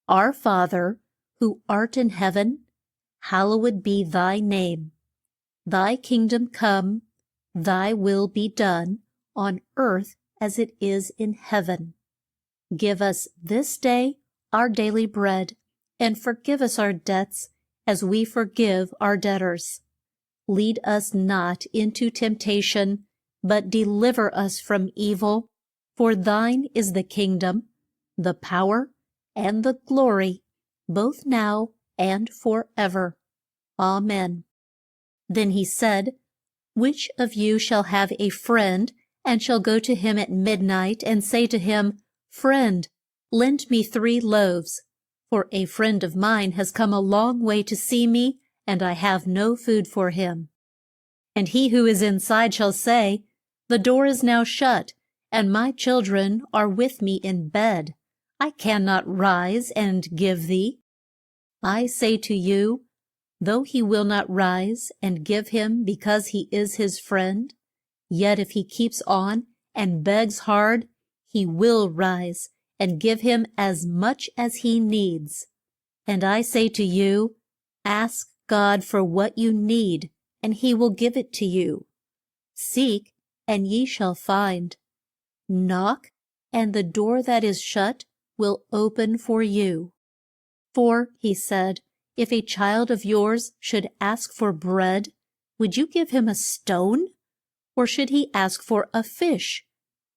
"Our Father, who art in heaven, hallowed be thy name. Thy kingdom come, thy will be done, on earth as it is in heaven. Give us this day our daily bread, and forgive us our debts as we forgive our debtors. Lead us not into temptation, but deliver us from evil. For thine is the kingdom, the power, and the glory, both now and forever. Amen. Then he said, Which of you shall have a friend, and shall go to him at midnight, and say to him, Friend, lend me 3 loaves, for a friend of mine has come a long way to see me, and I have no food for him. And he who is inside shall say, The door is now shut, and my children are with me in bed. I cannot rise and give thee. I say to you, though he will not rise and give him because he is his friend, yet if he keeps on and begs hard, he will rise and give him as much as he needs. And I say to you, ask God for what you need, and he will give it to you. Seek, and ye shall find. Knock, and the door that is shut will open for you. For, he said, if a child of yours should ask for bread, would you give him a stone? Or should he ask for a fish?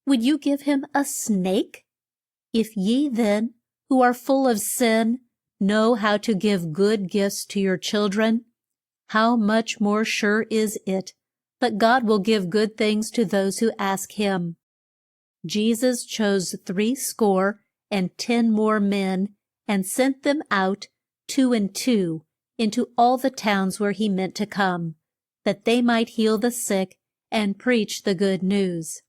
Would you give him a snake? If ye then, who are full of sin, know how to give good gifts to your children, how much more sure is it that God will give good things to those who ask him. Jesus chose 70 more men, and sent them out 2 and 2 into all the towns where he meant to come, that they might heal the sick and preach the good news.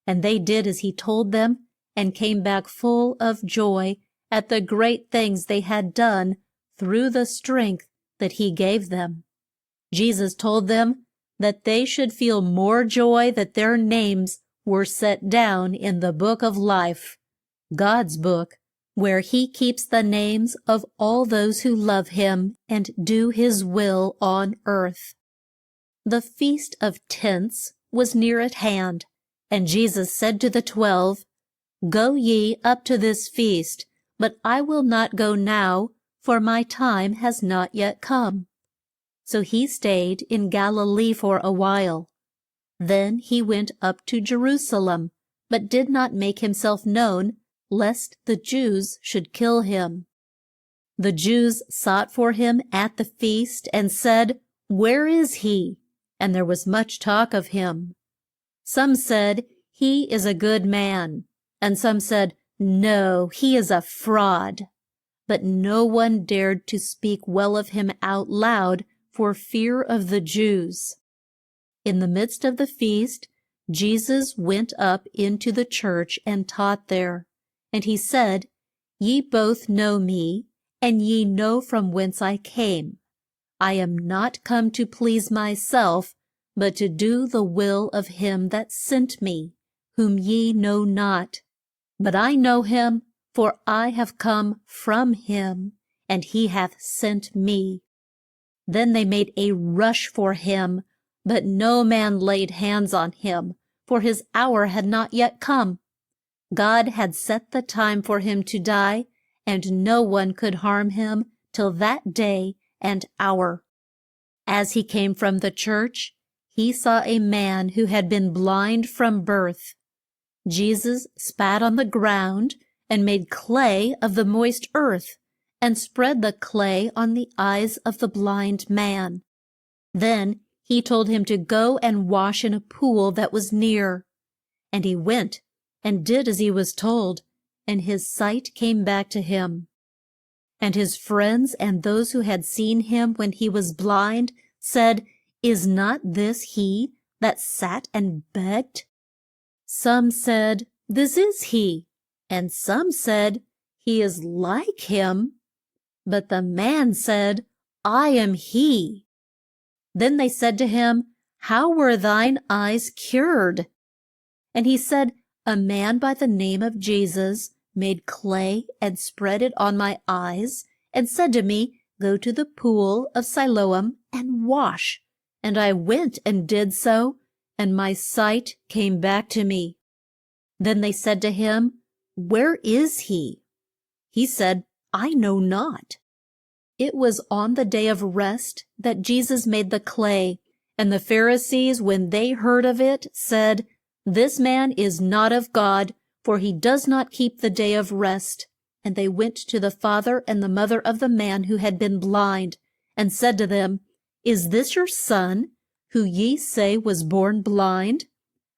And they did as he told them, and came back full of joy at the great things they had done through the strength that he gave them. Jesus told them that they should feel more joy that their names were set down in the book of life, God's book, where he keeps the names of all those who love him and do his will on earth. The Feast of Tents was near at hand, and Jesus said to the 12, Go ye up to this feast, but I will not go now, for my time has not yet come. So he stayed in Galilee for a while. Then he went up to Jerusalem, but did not make himself known, lest the Jews should kill him. The Jews sought for him at the feast, and said, Where is he? And there was much talk of him. Some said, He is a good man. And some said, No, he is a fraud. But no one dared to speak well of him out loud for fear of the Jews. In the midst of the feast, Jesus went up into the church and taught there. And he said, Ye both know me, and ye know from whence I came. I am not come to please myself, but to do the will of him that sent me, whom ye know not. But I know him, for I have come from him, and he hath sent me. Then they made a rush for him, but no man laid hands on him, for his hour had not yet come. God had set the time for him to die, and no one could harm him till that day and hour. As he came from the church, he saw a man who had been blind from birth. Jesus spat on the ground and made clay of the moist earth, and spread the clay on the eyes of the blind man. Then he told him to go and wash in a pool that was near. And he went and did as he was told, and his sight came back to him. And his friends and those who had seen him when he was blind said, Is not this he that sat and begged? Some said, This is he. And some said, He is like him. But the man said, I am he. Then they said to him, How were thine eyes cured? And he said, A man by the name of Jesus made clay and spread it on my eyes, and said to me, Go to the pool of Siloam and wash. And I went and did so, and my sight came back to me. Then they said to him, Where is he? He said, I know not. It was on the day of rest that Jesus made the clay, and the Pharisees, when they heard of it, said, This man is not of God, for he does not keep the day of rest. And they went to the father and the mother of the man who had been blind, and said to them, Is this your son, who ye say was born blind?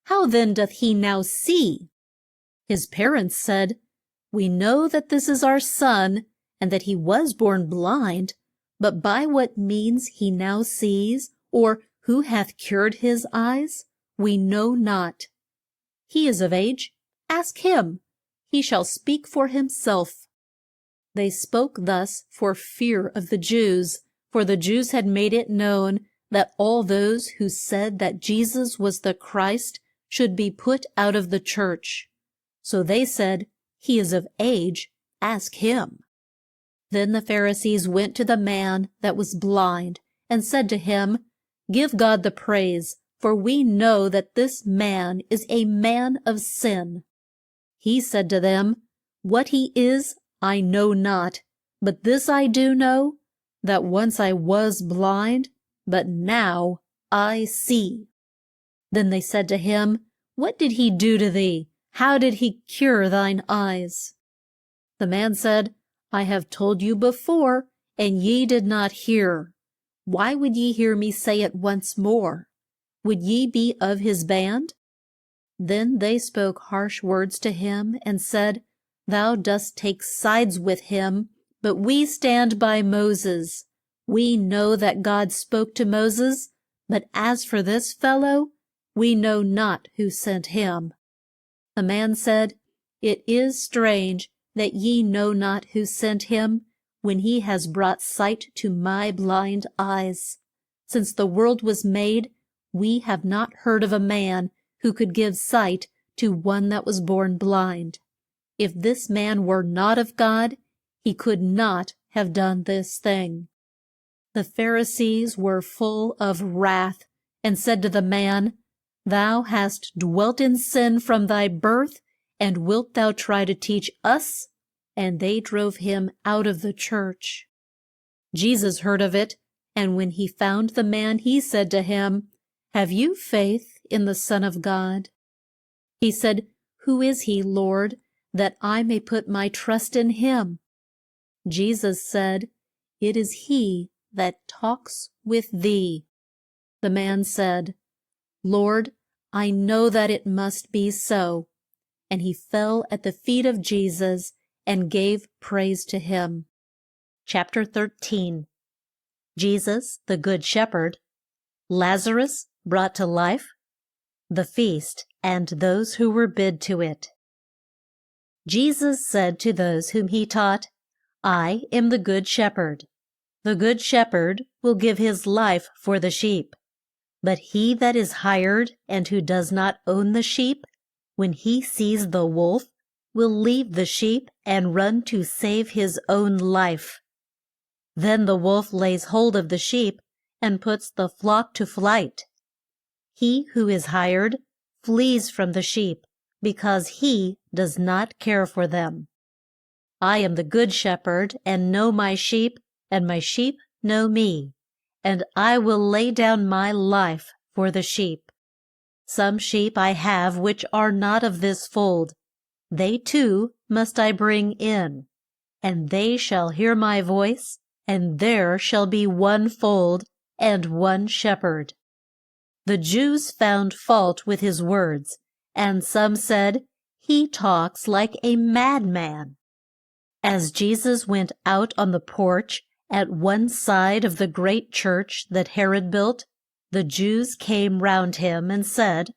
How then doth he now see? His parents said, We know that this is our son, and that he was born blind, but by what means he now sees, or who hath cured his eyes, we know not. He is of age, ask him, he shall speak for himself. They spoke thus for fear of the Jews, for the Jews had made it known that all those who said that Jesus was the Christ should be put out of the church. So they said, He is of age, ask him. Then the Pharisees went to the man that was blind, and said to him, Give God the praise, for we know that this man is a man of sin. He said to them, What he is, I know not, but this I do know, that once I was blind, but now I see. Then they said to him, What did he do to thee? How did he cure thine eyes? The man said, I have told you before, and ye did not hear. Why would ye hear me say it once more? Would ye be of his band? Then they spoke harsh words to him, and said, Thou dost take sides with him, but we stand by Moses. We know that God spoke to Moses, but as for this fellow, we know not who sent him. The man said, It is strange that ye know not who sent him, when he has brought sight to my blind eyes. Since the world was made, we have not heard of a man who could give sight to one that was born blind. If this man were not of God, he could not have done this thing. The Pharisees were full of wrath, and said to the man, Thou hast dwelt in sin from thy birth, and wilt thou try to teach us? And they drove him out of the church. Jesus heard of it, and when he found the man, he said to him, Have you faith in the Son of God? He said, Who is he, Lord, that I may put my trust in him? Jesus said, It is he that talks with thee. The man said, Lord, I know that it must be so. And he fell at the feet of Jesus and gave praise to him. Chapter 13. Jesus, the Good Shepherd, Lazarus brought to life, the feast, and those who were bid to it. Jesus said to those whom he taught, I am the Good Shepherd. The Good Shepherd will give his life for the sheep. But he that is hired and who does not own the sheep, when he sees the wolf, will leave the sheep and run to save his own life. Then the wolf lays hold of the sheep and puts the flock to flight. He who is hired flees from the sheep, because he does not care for them. I am the Good Shepherd, and know my sheep, and my sheep know me, and I will lay down my life for the sheep. Some sheep I have which are not of this fold. They too must I bring in, and they shall hear my voice, and there shall be one fold and one shepherd. The Jews found fault with his words, and some said, He talks like a madman. As Jesus went out on the porch at one side of the great church that Herod built, the Jews came round him and said,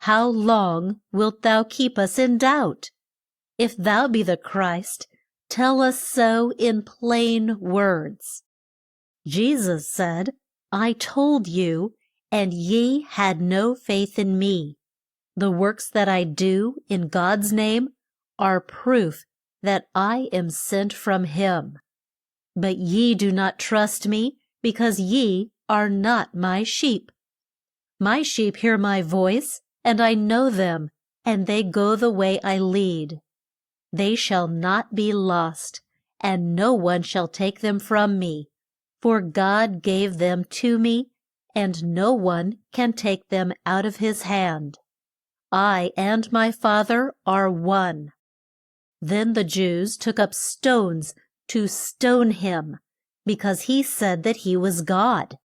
How long wilt thou keep us in doubt? If thou be the Christ, tell us so in plain words. Jesus said, I told you, and ye had no faith in me. The works that I do in God's name are proof that I am sent from him. But ye do not trust me, because ye are not my sheep. My sheep hear my voice, and I know them, and they go the way I lead. They shall not be lost, and no one shall take them from me, for God gave them to me, and no one can take them out of his hand. I and my Father are one. Then the Jews took up stones to stone him, because he said that he was God.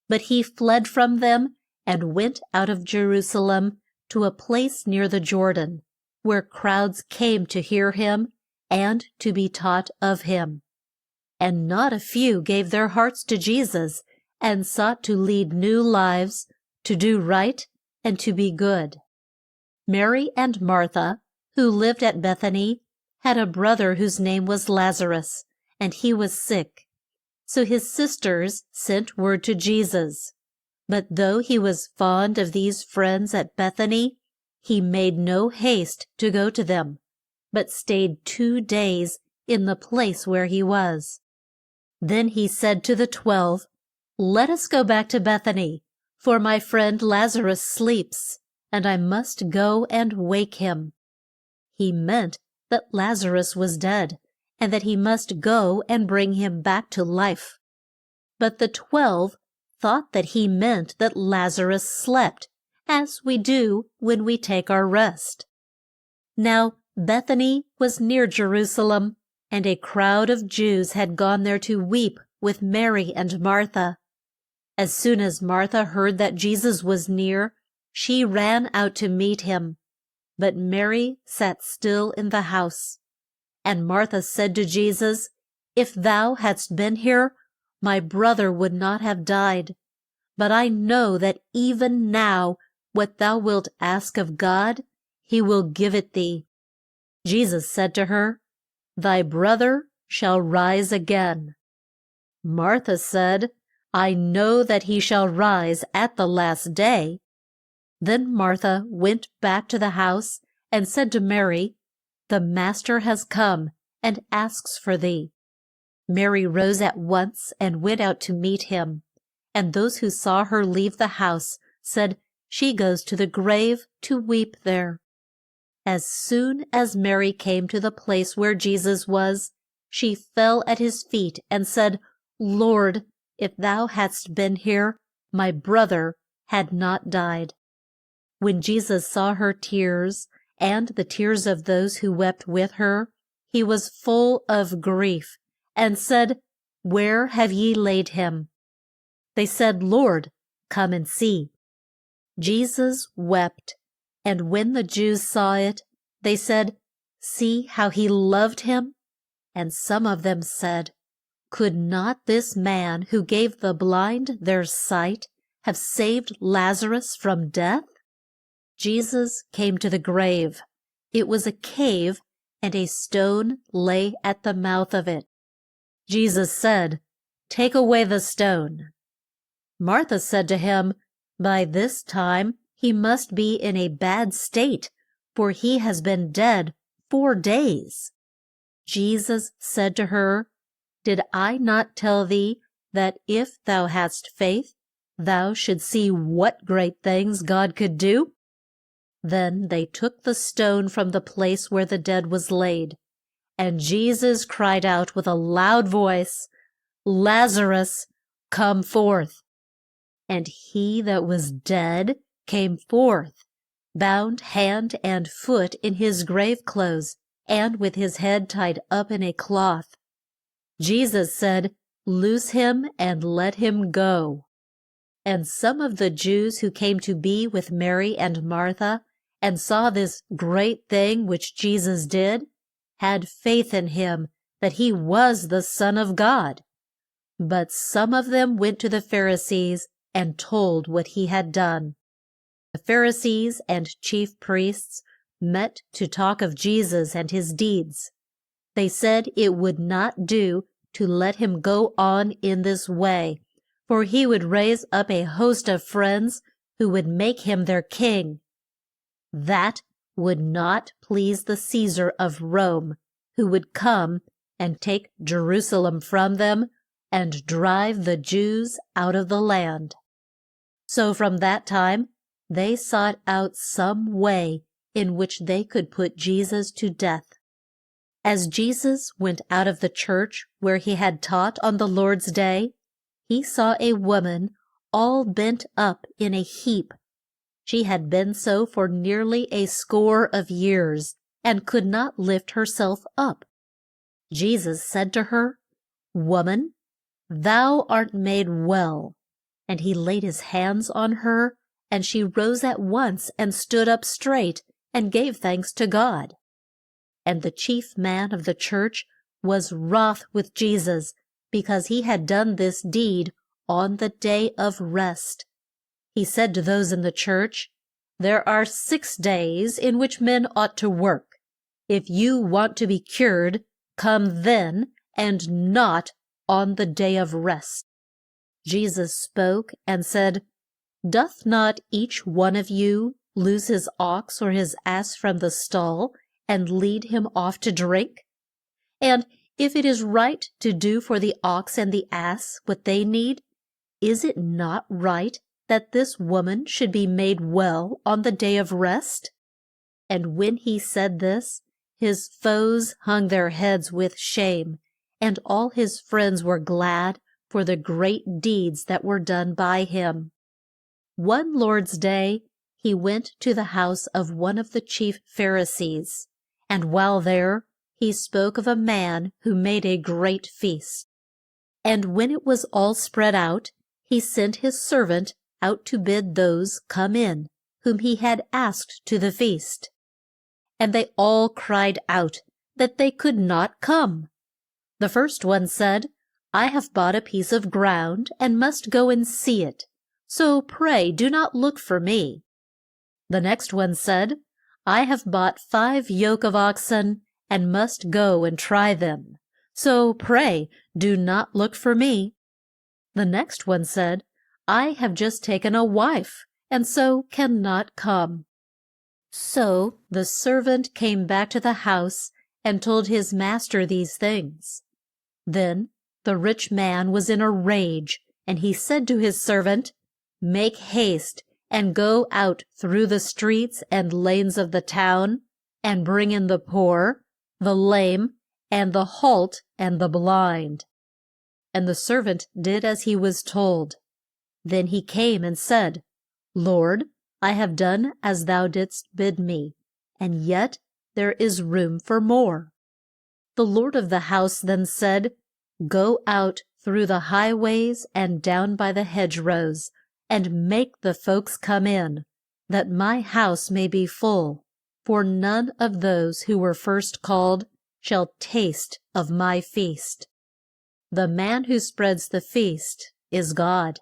But he fled from them and went out of Jerusalem to a place near the Jordan, where crowds came to hear him and to be taught of him. And not a few gave their hearts to Jesus and sought to lead new lives, to do right, and to be good. Mary and Martha, who lived at Bethany, had a brother whose name was Lazarus, and he was sick. So his sisters sent word to Jesus. But though he was fond of these friends at Bethany, he made no haste to go to them, but stayed 2 days in the place where he was. Then he said to the 12, "Let us go back to Bethany, for my friend Lazarus sleeps, and I must go and wake him." He meant that Lazarus was dead, and that he must go and bring him back to life. But the 12 thought that he meant that Lazarus slept, as we do when we take our rest. Now Bethany was near Jerusalem, and a crowd of Jews had gone there to weep with Mary and Martha. As soon as Martha heard that Jesus was near, she ran out to meet him. But Mary sat still in the house. And Martha said to Jesus, "If thou hadst been here, my brother would not have died. But I know that even now what thou wilt ask of God, he will give it thee." Jesus said to her, "Thy brother shall rise again." Martha said, "I know that he shall rise at the last day." Then Martha went back to the house and said to Mary, "The Master has come and asks for thee." Mary rose at once and went out to meet him. And those who saw her leave the house said, "She goes to the grave to weep there." As soon as Mary came to the place where Jesus was, she fell at his feet and said, "Lord, if thou hadst been here, my brother had not died." When Jesus saw her tears, and the tears of those who wept with her, he was full of grief, and said, "Where have ye laid him?" They said, "Lord, come and see." Jesus wept, and when the Jews saw it, they said, "See how he loved him." And some of them said, "Could not this man who gave the blind their sight have saved Lazarus from death?" Jesus came to the grave. It was a cave, and a stone lay at the mouth of it. Jesus said, "Take away the stone." Martha said to him, "By this time he must be in a bad state, for he has been dead 4 days." Jesus said to her, "Did I not tell thee that if thou hadst faith, thou shouldst see what great things God could do?" Then they took the stone from the place where the dead was laid. And Jesus cried out with a loud voice, "Lazarus, come forth." And he that was dead came forth, bound hand and foot in his grave clothes, and with his head tied up in a cloth. Jesus said, "Loose him and let him go." And some of the Jews who came to be with Mary and Martha, and saw this great thing which Jesus did, had faith in him that he was the Son of God. But some of them went to the Pharisees and told what he had done. The Pharisees and chief priests met to talk of Jesus and his deeds. They said it would not do to let him go on in this way, for he would raise up a host of friends who would make him their king. That would not please the Caesar of Rome, who would come and take Jerusalem from them and drive the Jews out of the land. So from that time they sought out some way in which they could put Jesus to death. As Jesus went out of the church where he had taught on the Lord's day, he saw a woman all bent up in a heap. She had been so for nearly 80 years, and could not lift herself up. Jesus said to her, "Woman, thou art made well." And he laid his hands on her, and she rose at once and stood up straight, and gave thanks to God. And the chief man of the church was wroth with Jesus, because he had done this deed on the day of rest. He said to those in the church, "There are 6 days in which men ought to work. If you want to be cured, come then, and not on the day of rest." Jesus spoke and said, "Doth not each one of you loose his ox or his ass from the stall, and lead him off to drink? And if it is right to do for the ox and the ass what they need, is it not right that this woman should be made well on the day of rest?" And when he said this, his foes hung their heads with shame, and all his friends were glad for the great deeds that were done by him. One Lord's Day he went to the house of one of the chief Pharisees, and while there he spoke of a man who made a great feast. And when it was all spread out, he sent his servant out to bid those come in whom he had asked to the feast. And they all cried out that they could not come. The first one said, "I have bought a piece of ground, and must go and see it, so pray do not look for me." The next one said, "I have bought 5 yoke of oxen, and must go and try them, so pray do not look for me." The next one said, "I have just taken a wife, and so cannot come." So the servant came back to the house and told his master these things. Then the rich man was in a rage, and he said to his servant, "Make haste and go out through the streets and lanes of the town, and bring in the poor, the lame, and the halt, and the blind." And the servant did as he was told. Then he came and said, "Lord, I have done as thou didst bid me, and yet there is room for more." The Lord of the house then said, "Go out through the highways and down by the hedgerows, and make the folks come in, that my house may be full, for none of those who were first called shall taste of my feast." The man who spreads the feast is God,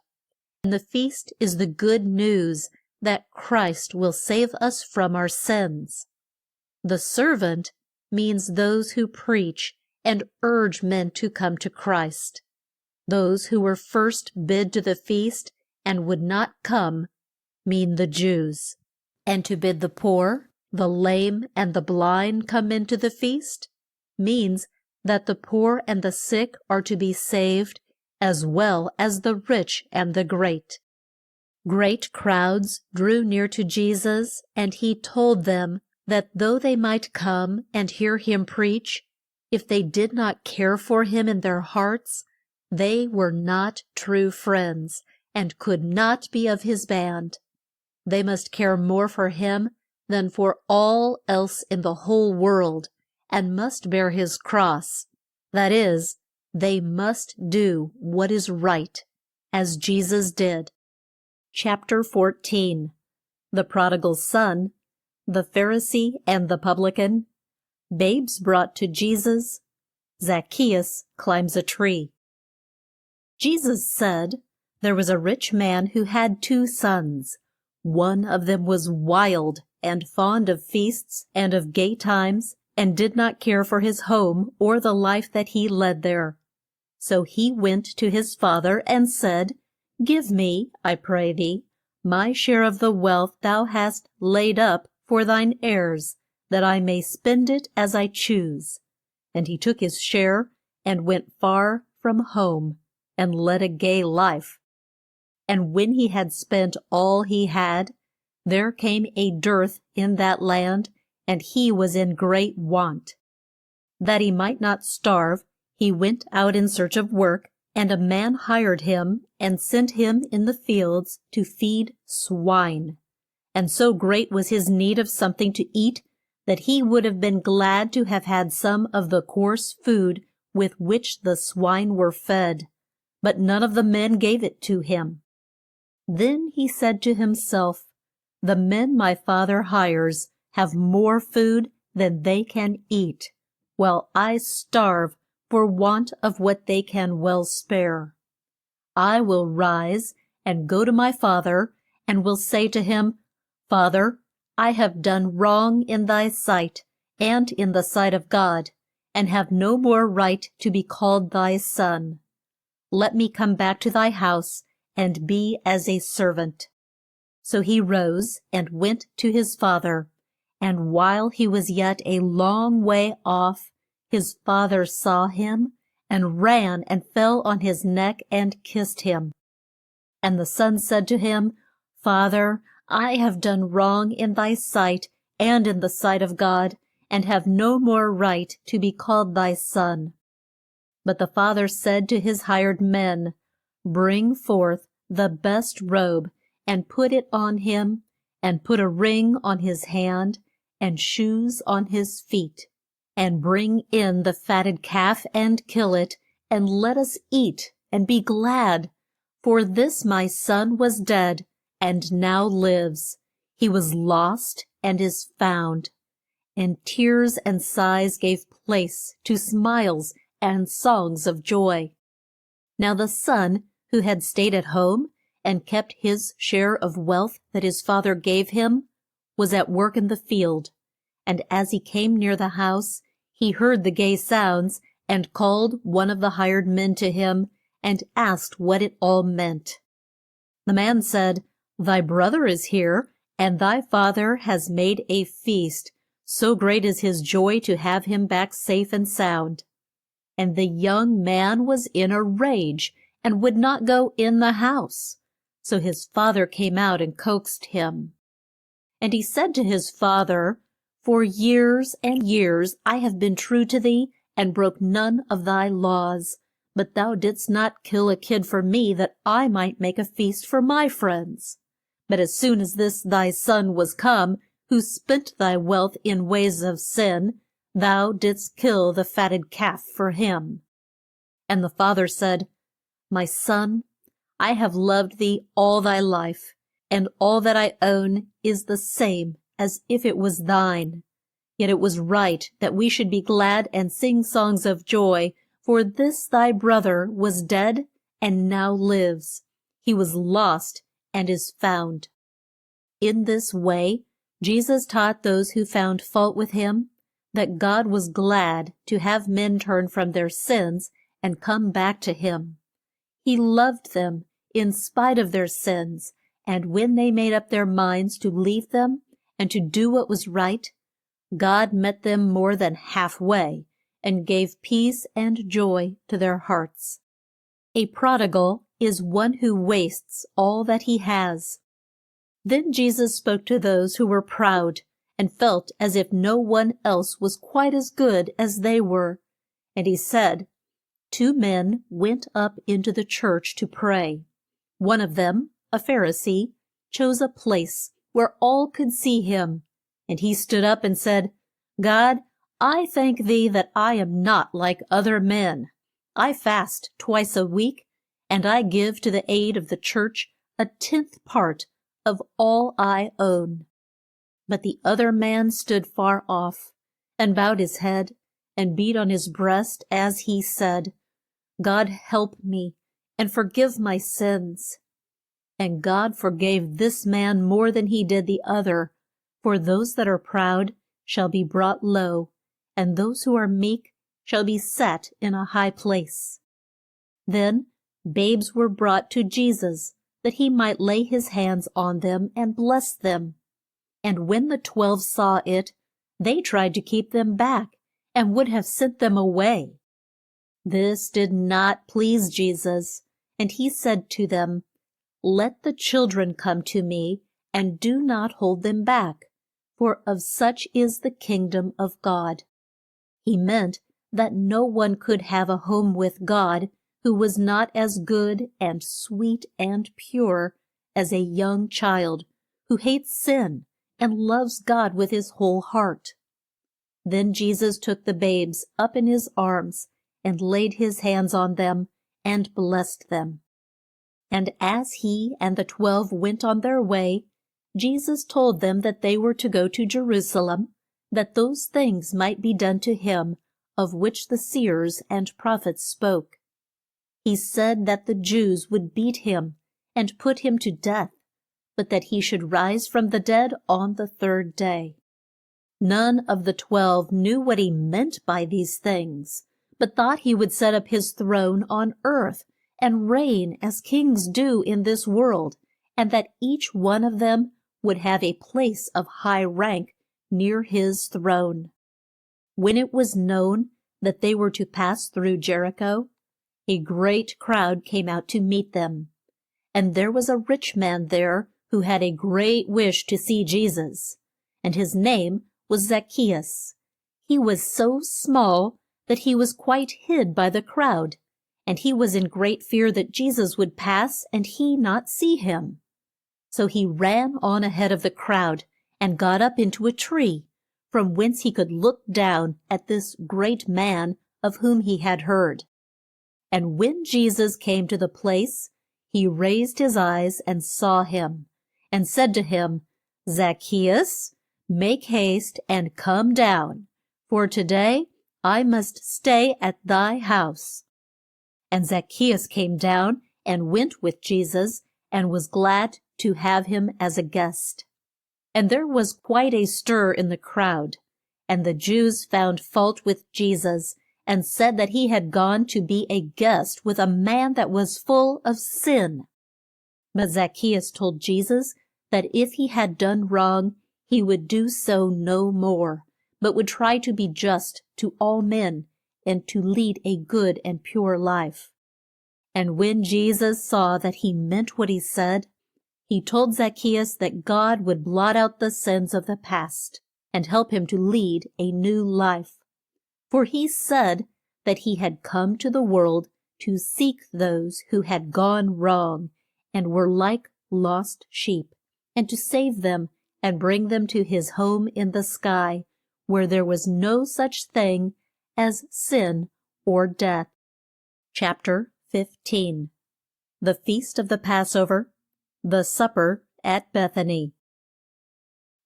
and the feast is the good news that Christ will save us from our sins. The servant means those who preach and urge men to come to Christ. Those who were first bid to the feast and would not come mean the Jews. And to bid the poor, the lame, and the blind come into the feast means that the poor and the sick are to be saved, as well as the rich and the great. Great crowds drew near to Jesus, and he told them that though they might come and hear him preach, if they did not care for him in their hearts, they were not true friends, and could not be of his band. They must care more for him than for all else in the whole world, and must bear his cross. That is, they must do what is right, as Jesus did. Chapter 14. The Prodigal Son, the Pharisee and the Publican, Babes brought to Jesus, Zacchaeus climbs a tree. Jesus said, there was a rich man who had 2 sons. One of them was wild and fond of feasts and of gay times, and did not care for his home or the life that he led there. So he went to his father and said, "Give me, I pray thee, my share of the wealth thou hast laid up for thine heirs, that I may spend it as I choose." And he took his share and went far from home. and led a gay life. And when he had spent all he had, there came a dearth in that land, and he was in great want. That he might not starve, he went out in search of work, and a man hired him and sent him in the fields to feed swine. And so great was his need of something to eat that he would have been glad to have had some of the coarse food with which the swine were fed. But none of the men gave it to him. Then he said to himself, "The men my father hires have more food than they can eat, while I starve for want of what they can well spare. I will rise and go to my father, and will say to him, Father, I have done wrong in thy sight, and in the sight of God, and have no more right to be called thy son. Let me come back to thy house, and be as a servant." So he rose and went to his father, and while he was yet a long way off, his father saw him, and ran and fell on his neck and kissed him. And the son said to him, "Father, I have done wrong in thy sight and in the sight of God, and have no more right to be called thy son." But the father said to his hired men, "Bring forth the best robe, and put it on him, and put a ring on his hand, and shoes on his feet. And bring in the fatted calf, and kill it, and let us eat, and be glad. For this my son was dead, and now lives. He was lost, and is found." And tears and sighs gave place to smiles and songs of joy. Now the son, who had stayed at home, and kept his share of wealth that his father gave him, was at work in the field. And as he came near the house, he heard the gay sounds, and called one of the hired men to him, and asked what it all meant. The man said, "Thy brother is here, and thy father has made a feast. So great is his joy to have him back safe and sound." And the young man was in a rage, and would not go in the house. So his father came out and coaxed him. And he said to his father, "For years and years I have been true to thee, and broke none of thy laws. But thou didst not kill a kid for me, that I might make a feast for my friends. But as soon as this thy son was come, who spent thy wealth in ways of sin, thou didst kill the fatted calf for him." And the father said, "My son, I have loved thee all thy life, and all that I own is the same as if it was thine. Yet it was right that we should be glad and sing songs of joy, for this thy brother was dead and now lives. He was lost and is found." In this way Jesus taught those who found fault with him that God was glad to have men turn from their sins and come back to him. He loved them in spite of their sins, and when they made up their minds to leave them and to do what was right, God met them more than halfway and gave peace and joy to their hearts. A prodigal is one who wastes all that he has. Then Jesus spoke to those who were proud and felt as if no one else was quite as good as they were. And he said, 2 men went up into the church to pray. One of them, a Pharisee, chose a place where all could see him. And he stood up and said, "God, I thank thee that I am not like other men. I fast twice a week, and I give to the aid of the church 1/10 part of all I own." But the other man stood far off, and bowed his head, and beat on his breast as he said, "God help me, and forgive my sins." And God forgave this man more than he did the other, for those that are proud shall be brought low, and those who are meek shall be set in a high place. Then babes were brought to Jesus, that he might lay his hands on them and bless them. And when the 12 saw it, they tried to keep them back, and would have sent them away. This did not please Jesus, And he said to them, Let the children come to me, and do not hold them back, for of such is the kingdom of God. He meant that no one could have a home with God who was not as good and sweet and pure as a young child who hates sin and loves God with his whole heart. Then Jesus took the babes up in his arms and laid his hands on them and blessed them. And as he and the 12 went on their way, Jesus told them that they were to go to Jerusalem, that those things might be done to him of which the seers and prophets spoke. He said that the Jews would beat him and put him to death, but that he should rise from the dead on the 3rd day. None of the 12 knew what he meant by these things, but thought he would set up his throne on earth and reign as kings do in this world, and that each one of them would have a place of high rank near his throne. When it was known that they were to pass through Jericho, a great crowd came out to meet them. And there was a rich man there who had a great wish to see Jesus, and his name was Zacchaeus. He was so small that he was quite hid by the crowd, and he was in great fear that Jesus would pass and he not see him. So he ran on ahead of the crowd and got up into a tree, from whence he could look down at this great man of whom he had heard. And when Jesus came to the place, he raised his eyes and saw him, and said to him, Zacchaeus, make haste and come down, for today I must stay at thy house. And Zacchaeus came down and went with Jesus, and was glad to have him as a guest. And there was quite a stir in the crowd, and the Jews found fault with Jesus, and said that he had gone to be a guest with a man that was full of sin. But Zacchaeus told Jesus that if he had done wrong, he would do so no more, but would try to be just to all men, and to lead a good and pure life. And when Jesus saw that he meant what he said, he told Zacchaeus that God would blot out the sins of the past, and help him to lead a new life. For he said that he had come to the world to seek those who had gone wrong, and were like lost sheep, and to save them and bring them to his home in the sky, where there was no such thing as sin or death. Chapter 15. The Feast of the Passover, the Supper at Bethany.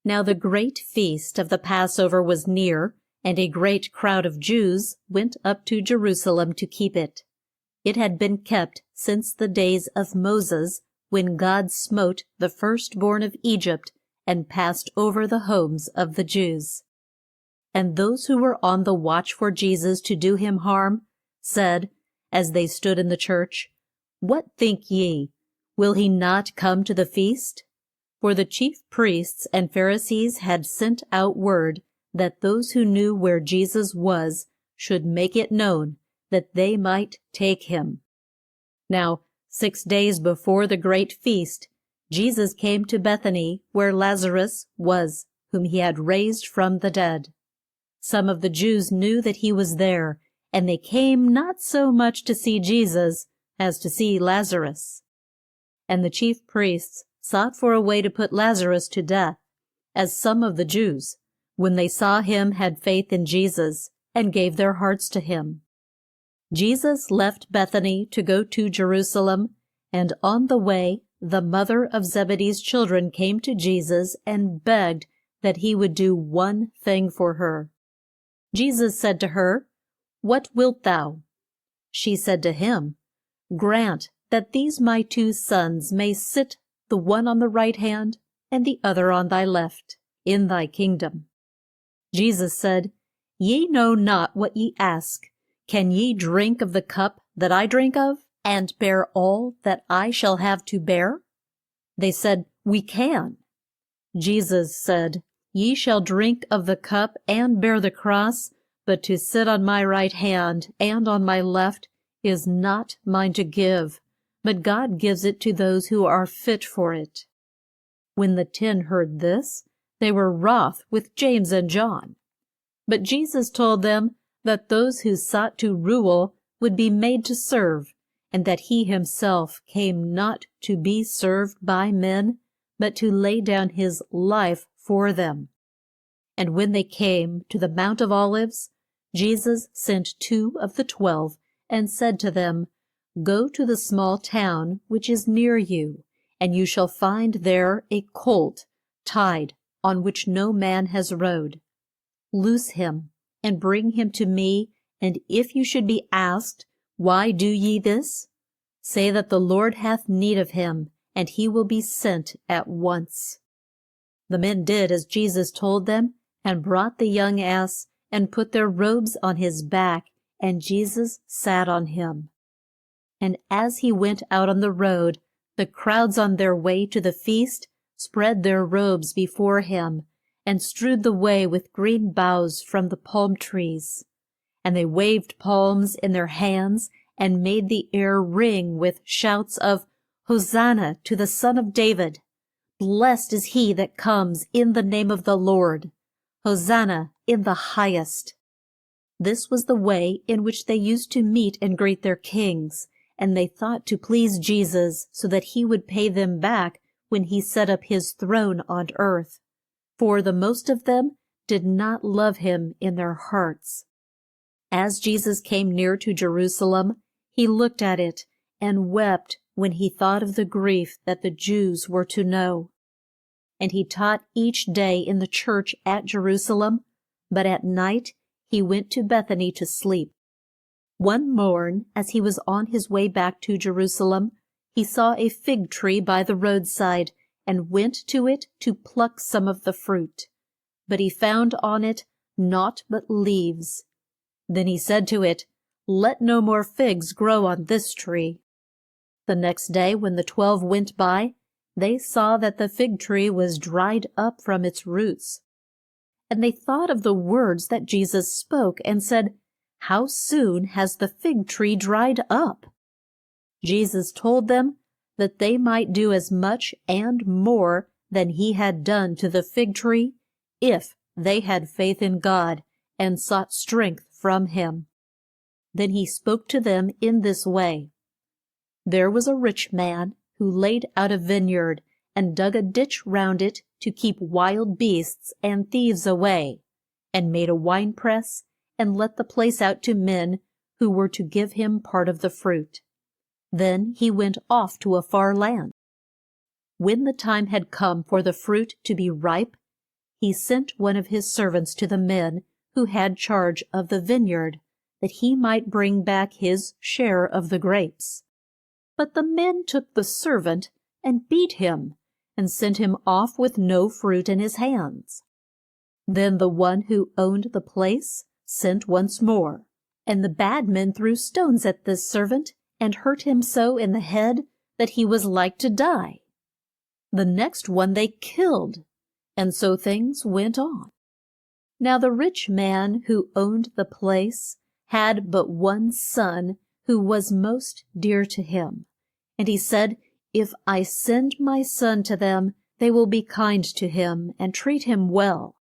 Now the great feast of the Passover was near, and a great crowd of Jews went up to Jerusalem to keep it. It had been kept since the days of Moses, when God smote the firstborn of Egypt and passed over the homes of the Jews. And those who were on the watch for Jesus to do him harm said, as they stood in the church, What think ye? Will he not come to the feast? For the chief priests and Pharisees had sent out word that those who knew where Jesus was should make it known, that they might take him. Now 6 days before the great feast, Jesus came to Bethany, where Lazarus was, whom he had raised from the dead. Some of the Jews knew that he was there, and they came not so much to see Jesus as to see Lazarus. And the chief priests sought for a way to put Lazarus to death, as some of the Jews, when they saw him, had faith in Jesus, and gave their hearts to him. Jesus left Bethany to go to Jerusalem, and on the way the mother of Zebedee's children came to Jesus and begged that he would do one thing for her. Jesus said to her, What wilt thou? She said to him, Grant that these my 2 sons may sit, the one on the right hand and the other on thy left, in thy kingdom. Jesus said, Ye know not what ye ask. Can ye drink of the cup that I drink of, and bear all that I shall have to bear? They said, We can. Jesus said, Ye shall drink of the cup and bear the cross, but to sit on my right hand and on my left is not mine to give, but God gives it to those who are fit for it." When the 10 heard this, they were wroth with James and John. But Jesus told them that those who sought to rule would be made to serve, and that he himself came not to be served by men, but to lay down his life for them. And when they came to the Mount of Olives, Jesus sent 2 of the 12 and said to them, "Go to the small town which is near you, and you shall find there a colt tied, on which no man has rode. Loose him, and bring him to me, and if you should be asked, 'Why do ye this?' say that the Lord hath need of him, and he will be sent at once." The men did as Jesus told them, and brought the young ass, and put their robes on his back, and Jesus sat on him. And as he went out on the road, the crowds on their way to the feast spread their robes before him, and strewed the way with green boughs from the palm trees. And they waved palms in their hands, and made the air ring with shouts of, "Hosanna to the Son of David! Blessed is he that comes in the name of the Lord! Hosanna in the highest!" This was the way in which they used to meet and greet their kings, and they thought to please Jesus so that he would pay them back when he set up his throne on earth. For the most of them did not love him in their hearts. As Jesus came near to Jerusalem, he looked at it and wept when he thought of the grief that the Jews were to know. And he taught each day in the church at Jerusalem, but at night he went to Bethany to sleep. One morn, as he was on his way back to Jerusalem, he saw a fig tree by the roadside, and went to it to pluck some of the fruit. But he found on it naught but leaves. Then he said to it, "Let no more figs grow on this tree." The next day, when the 12 went by, they saw that the fig tree was dried up from its roots. And they thought of the words that Jesus spoke, and said, "How soon has the fig tree dried up?" Jesus told them that they might do as much and more than he had done to the fig tree, if they had faith in God and sought strength from him. Then he spoke to them in this way: There was a rich man who laid out a vineyard, and dug a ditch round it to keep wild beasts and thieves away, and made a winepress, and let the place out to men who were to give him part of the fruit. Then he went off to a far land. When the time had come for the fruit to be ripe, he sent one of his servants to the men who had charge of the vineyard, that he might bring back his share of the grapes. But the men took the servant and beat him, and sent him off with no fruit in his hands. Then the one who owned the place sent once more, and the bad men threw stones at this servant, and hurt him so in the head that he was like to die. The next one they killed, and so things went on. Now the rich man who owned the place had but one son who was most dear to him. And he said, "If I send my son to them, they will be kind to him and treat him well."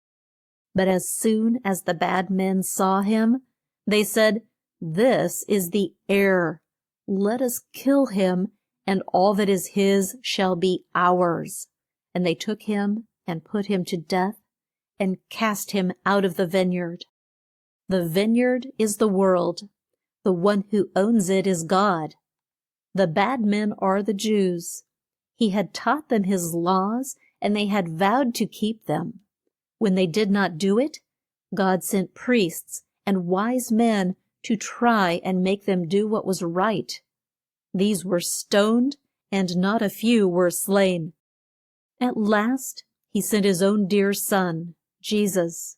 But as soon as the bad men saw him, they said, "This is the heir. Let us kill him, and all that is his shall be ours." And they took him and put him to death, and cast him out of the vineyard. The vineyard is the world. The one who owns it is God. The bad men are the Jews. He had taught them his laws, and they had vowed to keep them. When they did not do it, God sent priests and wise men to try and make them do what was right. These were stoned, and not a few were slain. At last he sent his own dear son, Jesus.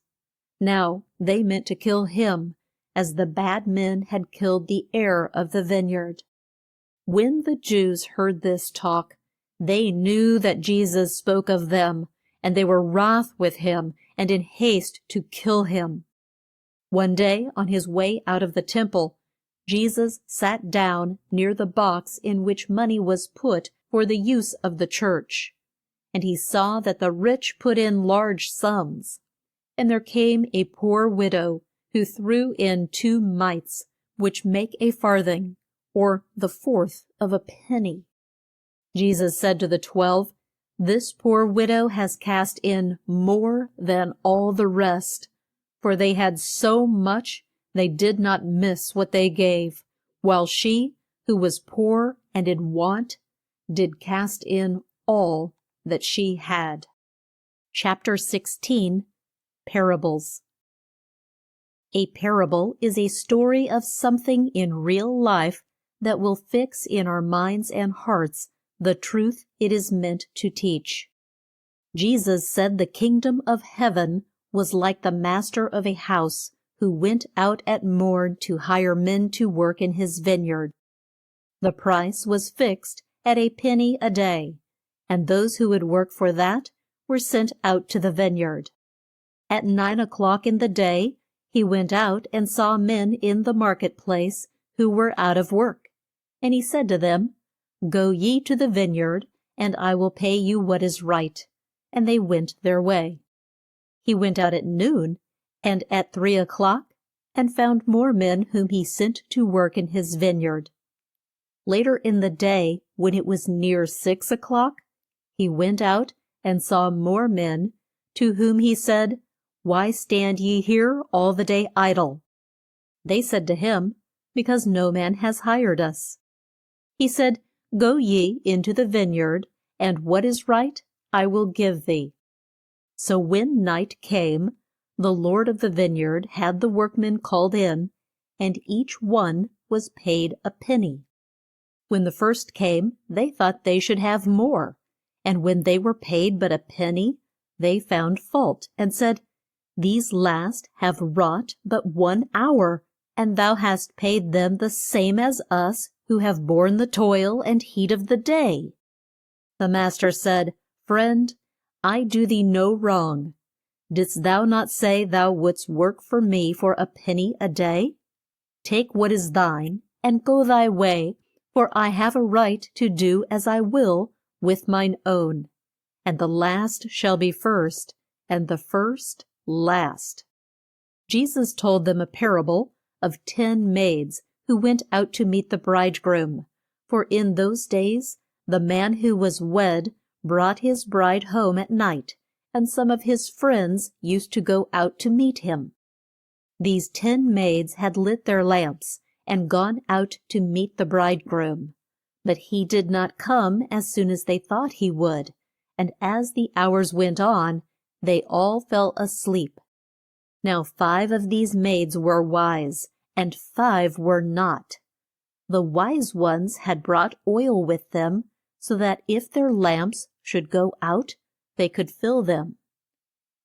Now they meant to kill him, as the bad men had killed the heir of the vineyard. When the Jews heard this talk, they knew that Jesus spoke of them, and they were wroth with him, and in haste to kill him. One day, on his way out of the temple, Jesus sat down near the box in which money was put for the use of the church. And he saw that the rich put in large sums. And there came a poor widow, who threw in 2 mites, which make a farthing, or the fourth of a penny. Jesus said to the 12, This poor widow has cast in more than all the rest, for they had so much they did not miss what they gave, while she, who was poor and in want, did cast in all that she had. Chapter 16, Parables. A parable is a story of something in real life that will fix in our minds and hearts the truth it is meant to teach. Jesus said the kingdom of heaven was like the master of a house who went out at morn to hire men to work in his vineyard. The price was fixed at a penny a day, and those who would work for that were sent out to the vineyard. At 9 o'clock in the day he went out and saw men in the marketplace who were out of work. And he said to them, Go ye to the vineyard, and I will pay you what is right. And they went their way. He went out at noon, and at 3 o'clock, and found more men whom he sent to work in his vineyard. Later in the day, when it was near 6 o'clock, he went out and saw more men, to whom he said, Why stand ye here all the day idle? They said to him, Because no man has hired us. He said, Go ye into the vineyard, and what is right I will give thee. So when night came, the Lord of the vineyard had the workmen called in, and each one was paid a penny. When the first came, they thought they should have more, and when they were paid but a penny, they found fault, and said, These last have wrought but 1 hour, and thou hast paid them the same as us, who have borne the toil and heat of the day. The master said, Friend, I do thee no wrong. Didst thou not say thou wouldst work for me for a penny a day? Take what is thine, and go thy way, for I have a right to do as I will with mine own. And the last shall be first, and the first last. Jesus told them a parable of 10 maids who went out to meet the bridegroom. For in those days the man who was wed brought his bride home at night, and some of his friends used to go out to meet him. These 10 maids had lit their lamps, and gone out to meet the bridegroom. But he did not come as soon as they thought he would, and as the hours went on, they all fell asleep. Now 5 of these maids were wise, and 5 were not. The wise ones had brought oil with them, so that if their lamps should go out, they could fill them.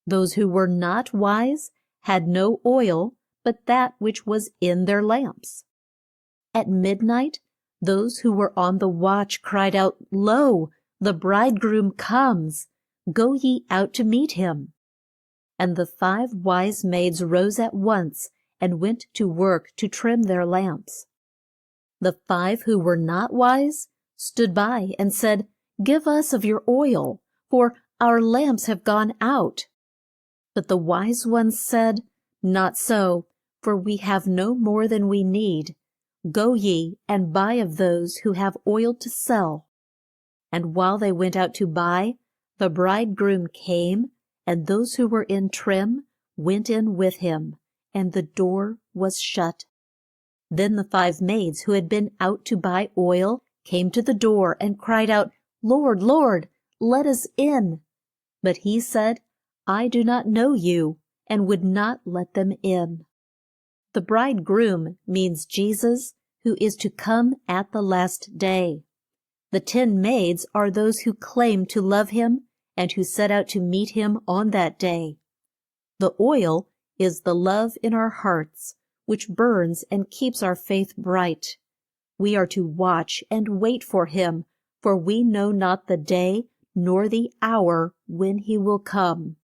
Those who were not wise had no oil but that which was in their lamps. At midnight, those who were on the watch cried out, Lo, the bridegroom comes! Go ye out to meet him. And the 5 wise maids rose at once, and went to work to trim their lamps. The 5 who were not wise stood by and said, Give us of your oil, for our lamps have gone out. But the wise ones said, Not so, for we have no more than we need. Go ye and buy of those who have oil to sell. And while they went out to buy, the bridegroom came, and those who were in trim went in with him, and the door was shut. Then the 5 maids who had been out to buy oil came to the door and cried out, Lord, Lord, let us in. But he said, I do not know you, and would not let them in. The bridegroom means Jesus, who is to come at the last day. The 10 maids are those who claim to love him and who set out to meet him on that day. The oil is the love in our hearts, which burns and keeps our faith bright. We are to watch and wait for him, for we know not the day nor the hour when he will come.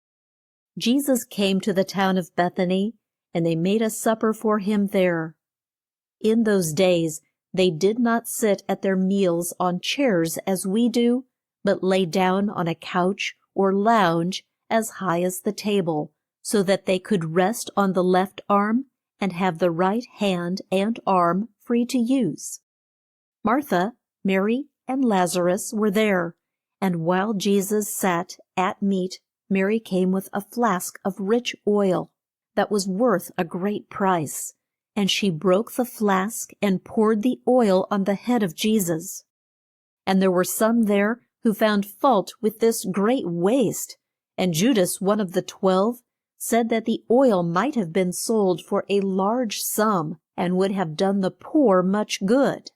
Jesus came to the town of Bethany, and they made a supper for him there. In those days they did not sit at their meals on chairs as we do, but lay down on a couch or lounge as high as the table, so that they could rest on the left arm and have the right hand and arm free to use. Martha, Mary, and Lazarus were there, and while Jesus sat at meat, Mary came with a flask of rich oil that was worth a great price, and she broke the flask and poured the oil on the head of Jesus. And there were some there who found fault with this great waste, and Judas, one of the 12, said that the oil might have been sold for a large sum and would have done the poor much good.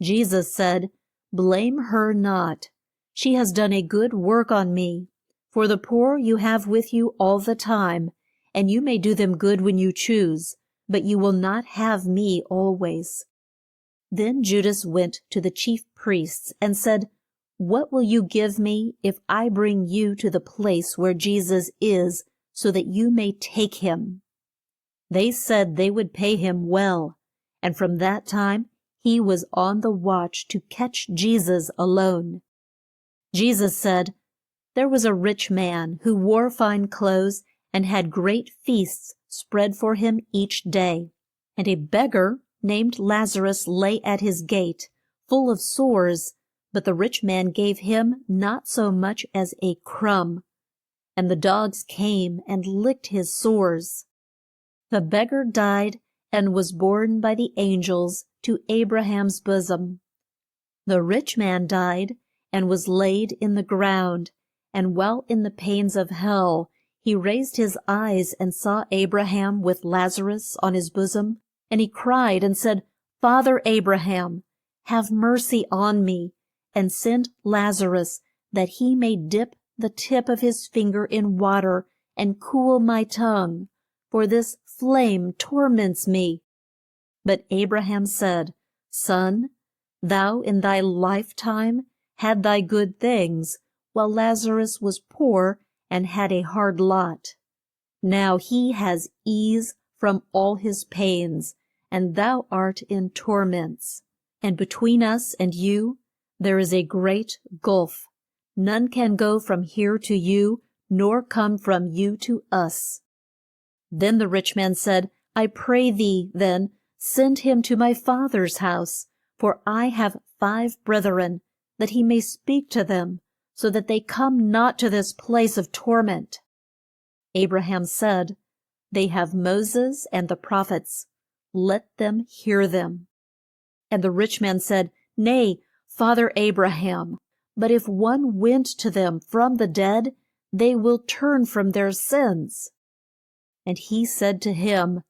Jesus said, "Blame her not. She has done a good work on me. For the poor you have with you all the time, and you may do them good when you choose, but you will not have me always." Then Judas went to the chief priests and said, "What will you give me if I bring you to the place where Jesus is, so that you may take him?" They said they would pay him well, and from that time he was on the watch to catch Jesus alone. Jesus said, "There was a rich man who wore fine clothes and had great feasts spread for him each day. And a beggar named Lazarus lay at his gate, full of sores, but the rich man gave him not so much as a crumb. And the dogs came and licked his sores. The beggar died and was borne by the angels to Abraham's bosom. The rich man died and was laid in the ground, and while in the pains of hell, he raised his eyes and saw Abraham with Lazarus on his bosom, and he cried and said, "Father Abraham, have mercy on me, and send Lazarus, that he may dip the tip of his finger in water and cool my tongue, for this flame torments me." But Abraham said, "Son, thou in thy lifetime had thy good things, while Lazarus was poor and had a hard lot. Now he has ease from all his pains, and thou art in torments. And between us and you there is a great gulf. None can go from here to you, nor come from you to us." Then the rich man said, "I pray thee, then, send him to my father's house, for I have 5 brethren, that he may speak to them, so that they come not to this place of torment." Abraham said, "They have Moses and the prophets. Let them hear them." And the rich man said, "Nay, Father Abraham, but if one went to them from the dead, they will turn from their sins." And he said to him,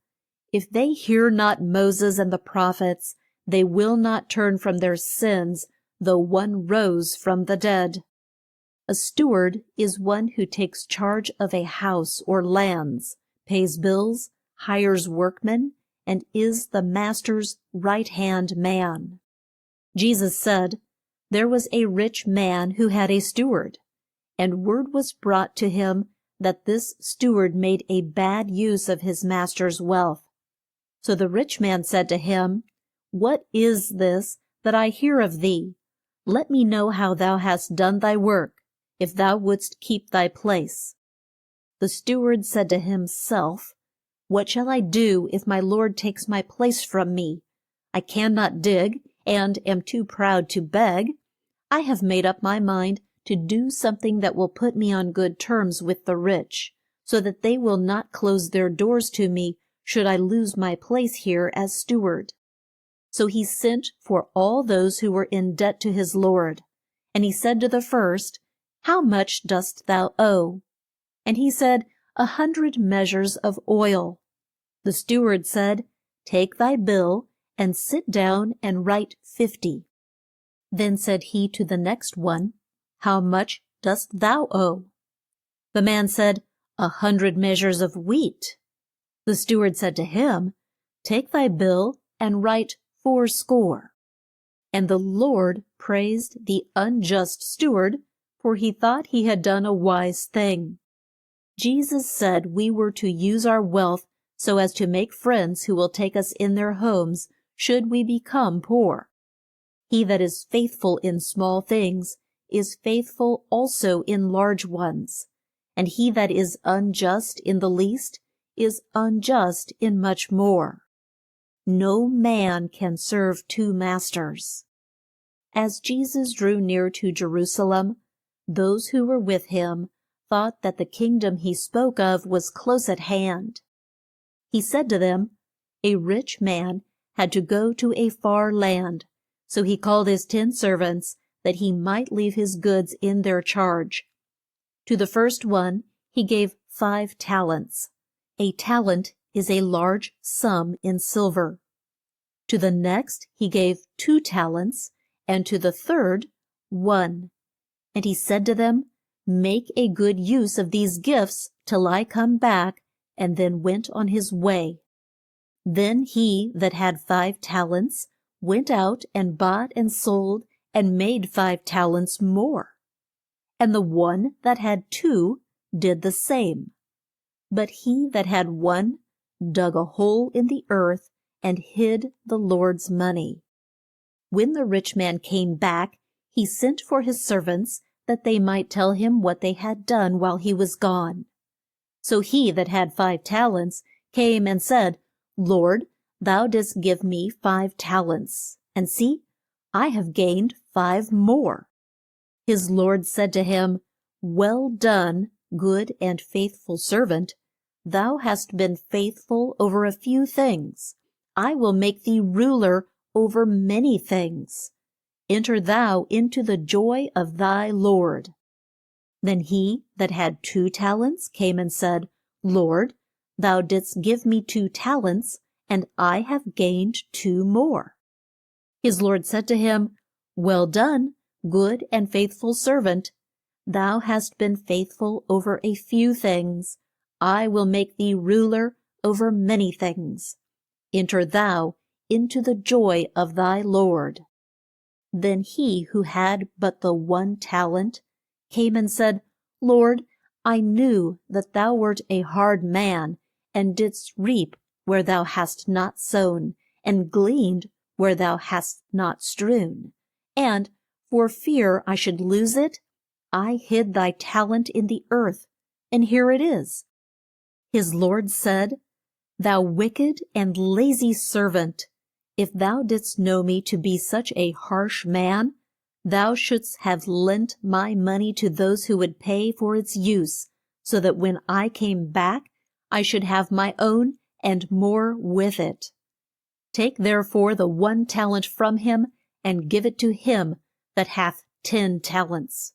"If they hear not Moses and the prophets, they will not turn from their sins, though one rose from the dead." A steward is one who takes charge of a house or lands, pays bills, hires workmen, and is the master's right-hand man. Jesus said, "There was a rich man who had a steward, and word was brought to him that this steward made a bad use of his master's wealth. So the rich man said to him, 'What is this that I hear of thee? Let me know how thou hast done thy work, if thou wouldst keep thy place.' The steward said to himself, 'What shall I do if my lord takes my place from me? I cannot dig, and am too proud to beg. I have made up my mind to do something that will put me on good terms with the rich, so that they will not close their doors to me should I lose my place here as steward.' So he sent for all those who were in debt to his lord. And he said to the first, 'How much dost thou owe?' And he said, 100 measures of oil. The steward said, 'Take thy bill, and sit down and write 50. Then said he to the next one, 'How much dost thou owe?' The man said, 100 measures of wheat. The steward said to him, 'Take thy bill, and write 80. And the Lord praised the unjust steward, for he thought he had done a wise thing. Jesus said we were to use our wealth so as to make friends who will take us in their homes should we become poor. He that is faithful in small things is faithful also in large ones, and he that is unjust in the least is unjust in much more. No man can serve two masters. As Jesus drew near to Jerusalem, those who were with him thought that the kingdom he spoke of was close at hand. He said to them, a rich man had to go to a far land, so he called his 10 servants that he might leave his goods in their charge. To the first one he gave 5 talents. A talent is a large sum in silver. To the next he gave 2 talents, and to the third 1. And he said to them, make a good use of these gifts till I come back, and then went on his way. Then he that had 5 talents went out and bought and sold, and made 5 talents more. And the one that had 2 did the same. But he that had 1 dug a hole in the earth, and hid the Lord's money. When the rich man came back, he sent for his servants, that they might tell him what they had done while he was gone. So he that had 5 talents came and said, Lord, thou didst give me 5 talents, and see, I have gained 5 more. His Lord said to him, well done, good and faithful servant. Thou hast been faithful over a few things. I will make thee ruler over many things. Enter thou into the joy of thy Lord. Then he that had 2 talents came and said, Lord, thou didst give me 2 talents, and I have gained 2 more. His Lord said to him, well done, good and faithful servant. Thou hast been faithful over a few things. I will make thee ruler over many things. Enter thou into the joy of thy Lord. Then he who had but the 1 talent came and said, Lord, I knew that thou wert a hard man, and didst reap where thou hast not sown, and gleaned where thou hast not strewn. And, for fear I should lose it, I hid thy talent in the earth, and here it is. His Lord said, Thou wicked and lazy servant, if thou didst know me to be such a harsh man, thou shouldst have lent my money to those who would pay for its use, so that when I came back I should have my own and more with it. Take therefore the 1 talent from him, and give it to him that hath 10 talents.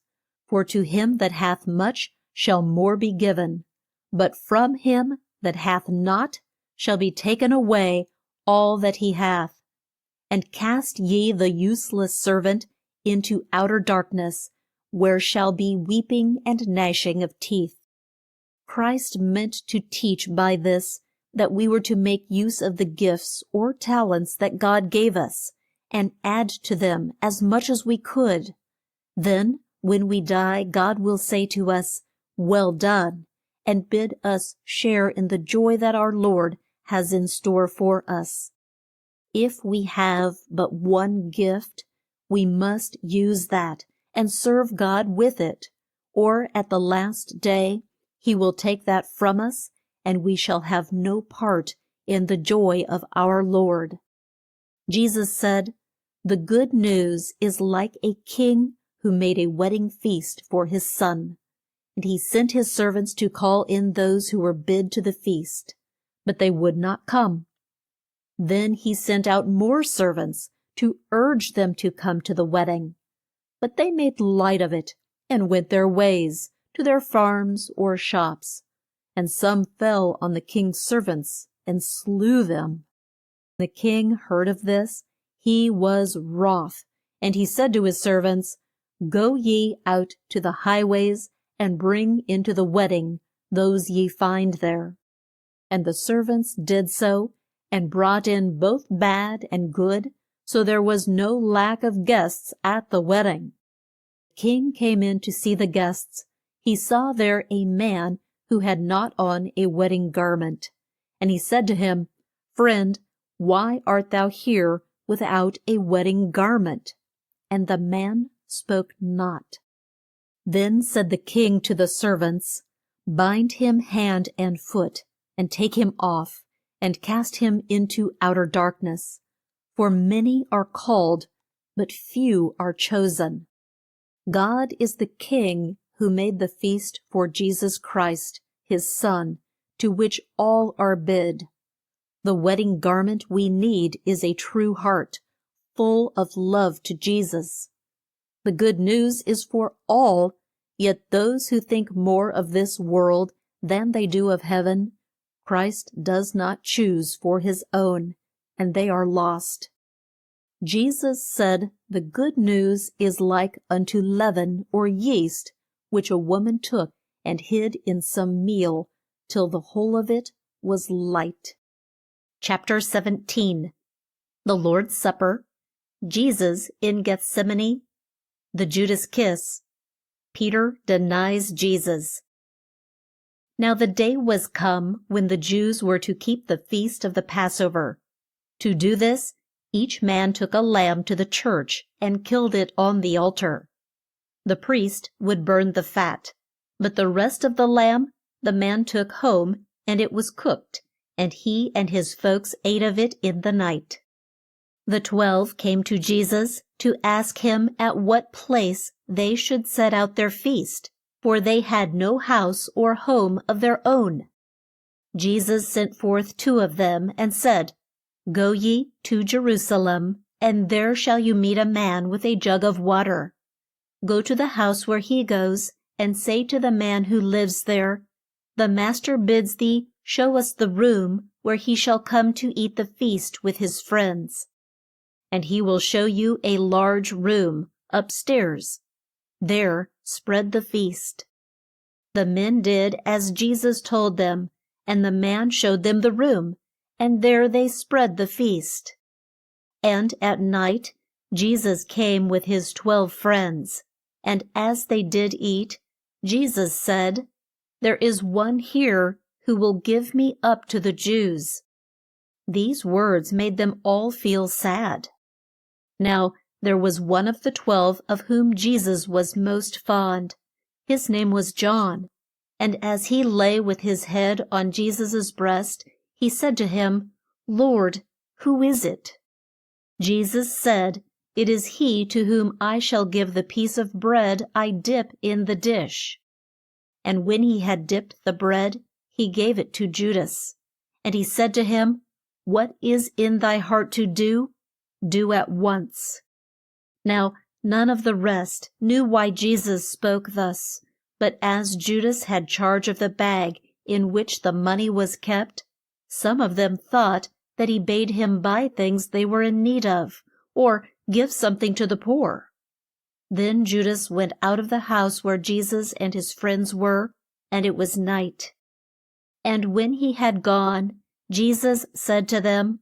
For to him that hath much shall more be given, but from him that hath not shall be taken away all that he hath. And cast ye the useless servant into outer darkness, where shall be weeping and gnashing of teeth. Christ meant to teach by this that we were to make use of the gifts or talents that God gave us, and add to them as much as we could. Then, when we die, God will say to us, Well done, and bid us share in the joy that our Lord has in store for us. If we have but 1 gift, we must use that and serve God with it, or at the last day He will take that from us, and we shall have no part in the joy of our Lord. Jesus said, The good news is like a king who made a wedding feast for his son. And he sent his servants to call in those who were bid to the feast, but they would not come. Then he sent out more servants to urge them to come to the wedding. But they made light of it, and went their ways, to their farms or shops. And some fell on the king's servants, and slew them. The king heard of this, he was wroth, and he said to his servants, Go ye out to the highways, and bring into the wedding those ye find there. And the servants did so, and brought in both bad and good, so there was no lack of guests at the wedding. The king came in to see the guests. He saw there a man who had not on a wedding garment. And he said to him, Friend, Why art thou here without a wedding garment? And the man spoke not. Then said the king to the servants, Bind him hand and foot, and take him off, and cast him into outer darkness. For many are called, but few are chosen. God is the King who made the feast for Jesus Christ, his Son, to which all are bid. The wedding garment we need is a true heart, full of love to Jesus. The good news is for all, yet those who think more of this world than they do of heaven, Christ does not choose for his own, and they are lost. Jesus said the good news is like unto leaven or yeast, which a woman took and hid in some meal, till the whole of it was light. Chapter 17. The Lord's Supper, Jesus in Gethsemane, the Judas kiss, Peter denies Jesus. Now the day was come when the Jews were to keep the feast of the Passover. To do this, each man took a lamb to the church and killed it on the altar. The priest would burn the fat, but the rest of the lamb the man took home, and it was cooked, and he and his folks ate of it in the night. The 12 came to Jesus to ask him at what place they should set out their feast, for they had no house or home of their own. Jesus sent forth 2 of them and said, Go ye to Jerusalem, and there shall you meet a man with a jug of water. Go to the house where he goes, and say to the man who lives there, The Master bids thee show us the room where he shall come to eat the feast with his friends. And he will show you a large room upstairs. There spread the feast. The men did as Jesus told them, and the man showed them the room, and there they spread the feast. And at night Jesus came with his 12 friends, and as they did eat, Jesus said, There is one here who will give me up to the Jews. These words made them all feel sad. Now there was one of the 12 of whom Jesus was most fond. His name was John. And as he lay with his head on Jesus' breast, he said to him, Lord, who is it? Jesus said, It is he to whom I shall give the piece of bread I dip in the dish. And when he had dipped the bread, he gave it to Judas. And he said to him, What is in thy heart to do? Do at once. Now none of the rest knew why Jesus spoke thus, but as Judas had charge of the bag in which the money was kept, some of them thought that he bade him buy things they were in need of, or give something to the poor. Then Judas went out of the house where Jesus and his friends were, and it was night. And when he had gone, Jesus said to them,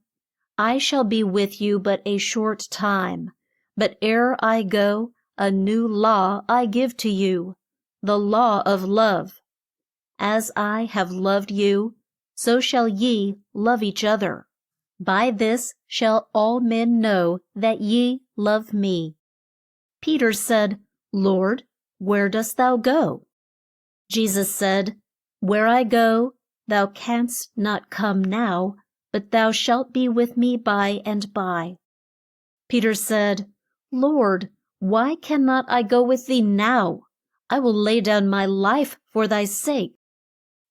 I shall be with you but a short time, but ere I go, a new law I give to you, the law of love. As I have loved you, so shall ye love each other. By this shall all men know that ye love me. Peter said, Lord, where dost thou go? Jesus said, Where I go, thou canst not come now, but thou shalt be with me by and by. Peter said, Lord, why cannot I go with thee now? I will lay down my life for thy sake.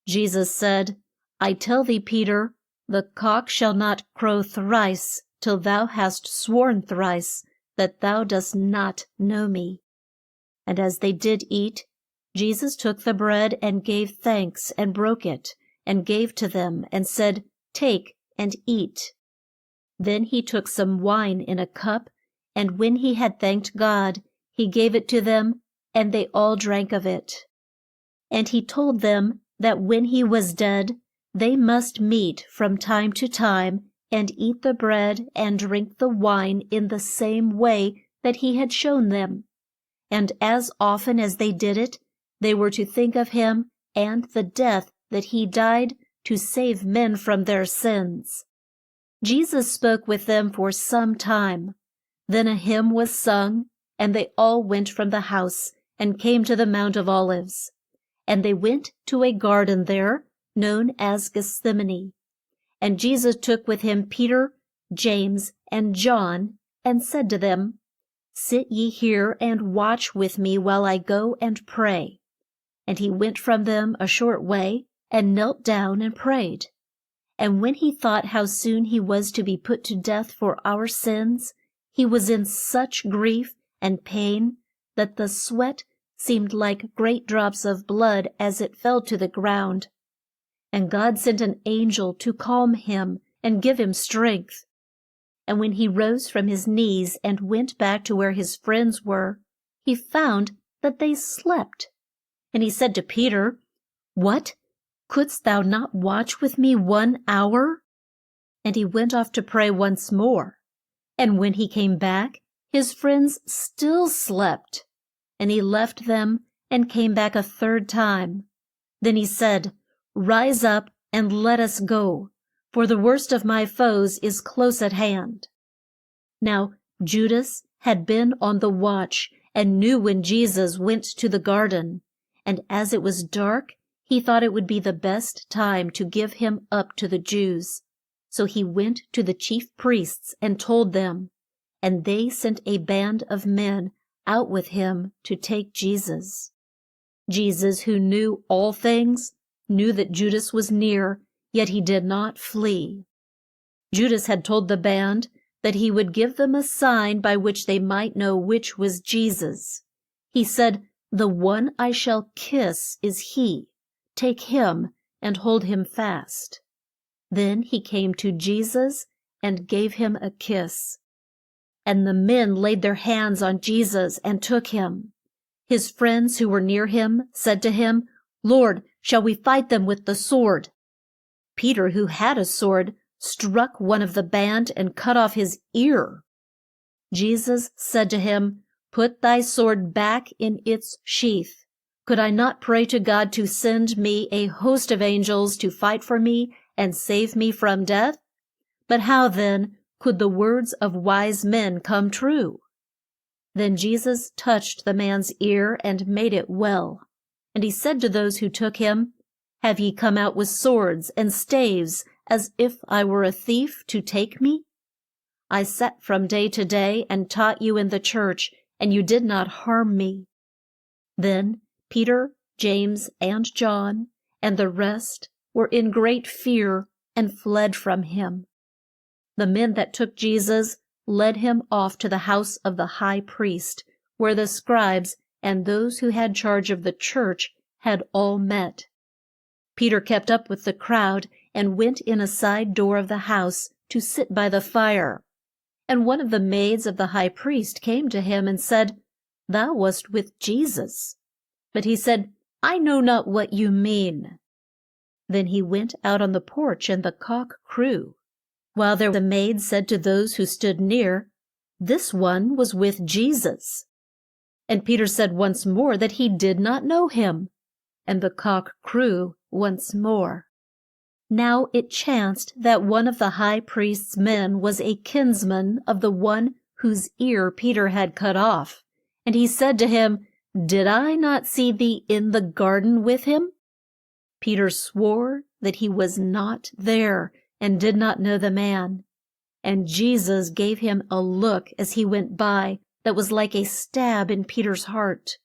Jesus said, I tell thee, Peter, the cock shall not crow thrice till thou hast sworn thrice that thou dost not know me. And as they did eat, Jesus took the bread and gave thanks and broke it, and gave to them, and said, Take and eat. Then he took some wine in a cup, and when he had thanked God, he gave it to them, and they all drank of it. And he told them that when he was dead, they must meet from time to time, and eat the bread and drink the wine in the same way that he had shown them. And as often as they did it, they were to think of him and the death that he died to save men from their sins. Jesus spoke with them for some time. Then a hymn was sung, and they all went from the house and came to the Mount of Olives. And they went to a garden there, known as Gethsemane. And Jesus took with him Peter, James, and John, and said to them, Sit ye here and watch with me while I go and pray. And he went from them a short way, and knelt down and prayed. And when he thought how soon he was to be put to death for our sins, he was in such grief and pain that the sweat seemed like great drops of blood as it fell to the ground. And God sent an angel to calm him and give him strength. And when he rose from his knees and went back to where his friends were, he found that they slept. And he said to Peter, What? Couldst thou not watch with me 1 hour? And he went off to pray once more. And when he came back, his friends still slept. And he left them and came back a third time. Then he said, Rise up and let us go, for the worst of my foes is close at hand. Now Judas had been on the watch and knew when Jesus went to the garden. And as it was dark, he thought it would be the best time to give him up to the Jews. So he went to the chief priests and told them, and they sent a band of men out with him to take Jesus. Jesus, who knew all things, knew that Judas was near, yet he did not flee. Judas had told the band that he would give them a sign by which they might know which was Jesus. He said, The one I shall kiss is he. Take him and hold him fast. Then he came to Jesus and gave him a kiss. And the men laid their hands on Jesus and took him. His friends who were near him said to him, Lord, shall we fight them with the sword? Peter, who had a sword, struck one of the band and cut off his ear. Jesus said to him, Put thy sword back in its sheath. Could I not pray to God to send me a host of angels to fight for me and save me from death? But how then could the words of wise men come true? Then Jesus touched the man's ear and made it well. And he said to those who took him, Have ye come out with swords and staves, as if I were a thief, to take me? I sat from day to day and taught you in the church, and you did not harm me. Then Peter, James, and John, and the rest were in great fear and fled from him. The men that took Jesus led him off to the house of the high priest, where the scribes and those who had charge of the church had all met. Peter kept up with the crowd and went in a side door of the house to sit by the fire. And one of the maids of the high priest came to him and said, Thou wast with Jesus. But he said, I know not what you mean. Then he went out on the porch, and the cock crew. While there the maid said to those who stood near, This one was with Jesus. And Peter said once more that he did not know him. And the cock crew once more. Now it chanced that one of the high priest's men was a kinsman of the one whose ear Peter had cut off. And he said to him, Did I not see thee in the garden with him? Peter swore that he was not there, and did not know the man. And Jesus gave him a look as he went by that was like a stab in Peter's heart.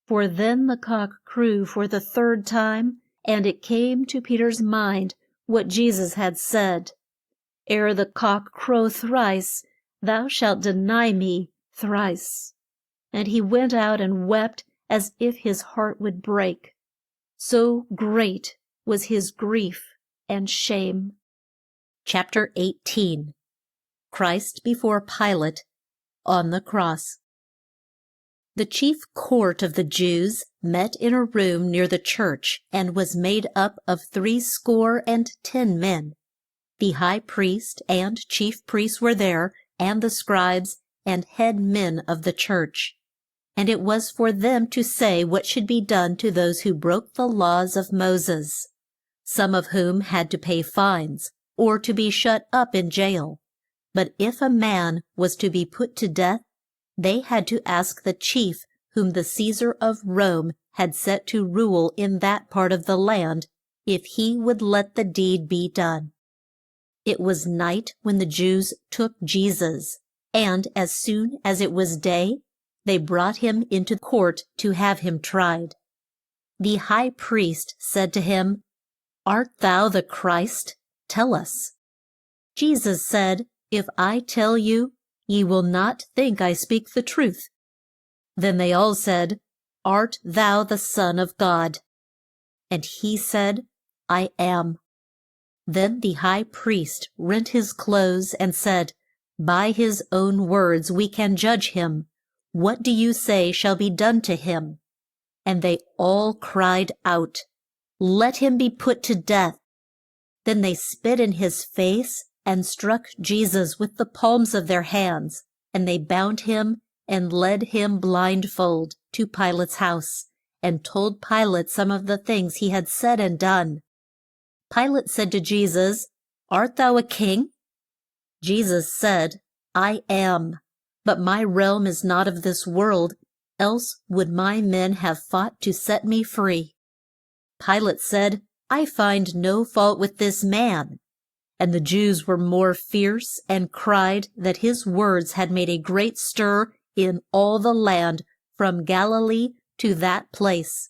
For then the cock crew for the third time, and it came to Peter's mind what Jesus had said, Ere the cock crow thrice, thou shalt deny me thrice. And he went out and wept as if his heart would break. So great was his grief and shame. Chapter 18. Christ before Pilate, on the cross. The chief court of the Jews met in a room near the church, and was made up of 70 men. The high priest and chief priests were there, and the scribes and head men of the church. And it was for them to say what should be done to those who broke the laws of Moses, some of whom had to pay fines, or to be shut up in jail. But if a man was to be put to death, they had to ask the chief whom the Caesar of Rome had set to rule in that part of the land if he would let the deed be done. It was night when the Jews took Jesus, and as soon as it was day, they brought him into court to have him tried. The high priest said to him, "Art thou the Christ? Tell us." Jesus said, "If I tell you, ye will not think I speak the truth." Then they all said, "Art thou the Son of God?" And he said, "I am." Then the high priest rent his clothes and said, "By his own words we can judge him. What do you say shall be done to him?" And they all cried out, "Let him be put to death." Then they spit in his face and struck Jesus with the palms of their hands, and they bound him and led him blindfold to Pilate's house, and told Pilate some of the things he had said and done. Pilate said to Jesus, "Art thou a king?" Jesus said, "I am. But my realm is not of this world, else would my men have fought to set me free." Pilate said, "I find no fault with this man." And the Jews were more fierce and cried that his words had made a great stir in all the land from Galilee to that place.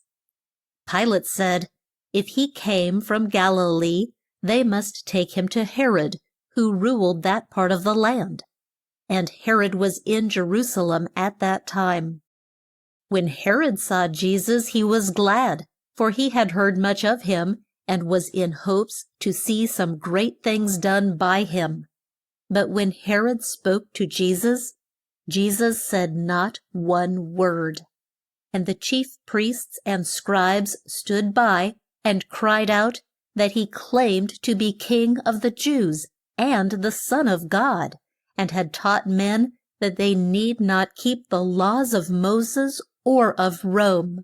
Pilate said, if he came from Galilee, they must take him to Herod, who ruled that part of the land. And Herod was in Jerusalem at that time. When Herod saw Jesus, he was glad, for he had heard much of him, and was in hopes to see some great things done by him. But when Herod spoke to Jesus, Jesus said not one word. And the chief priests and scribes stood by and cried out that he claimed to be King of the Jews and the Son of God, and had taught men that they need not keep the laws of Moses or of Rome.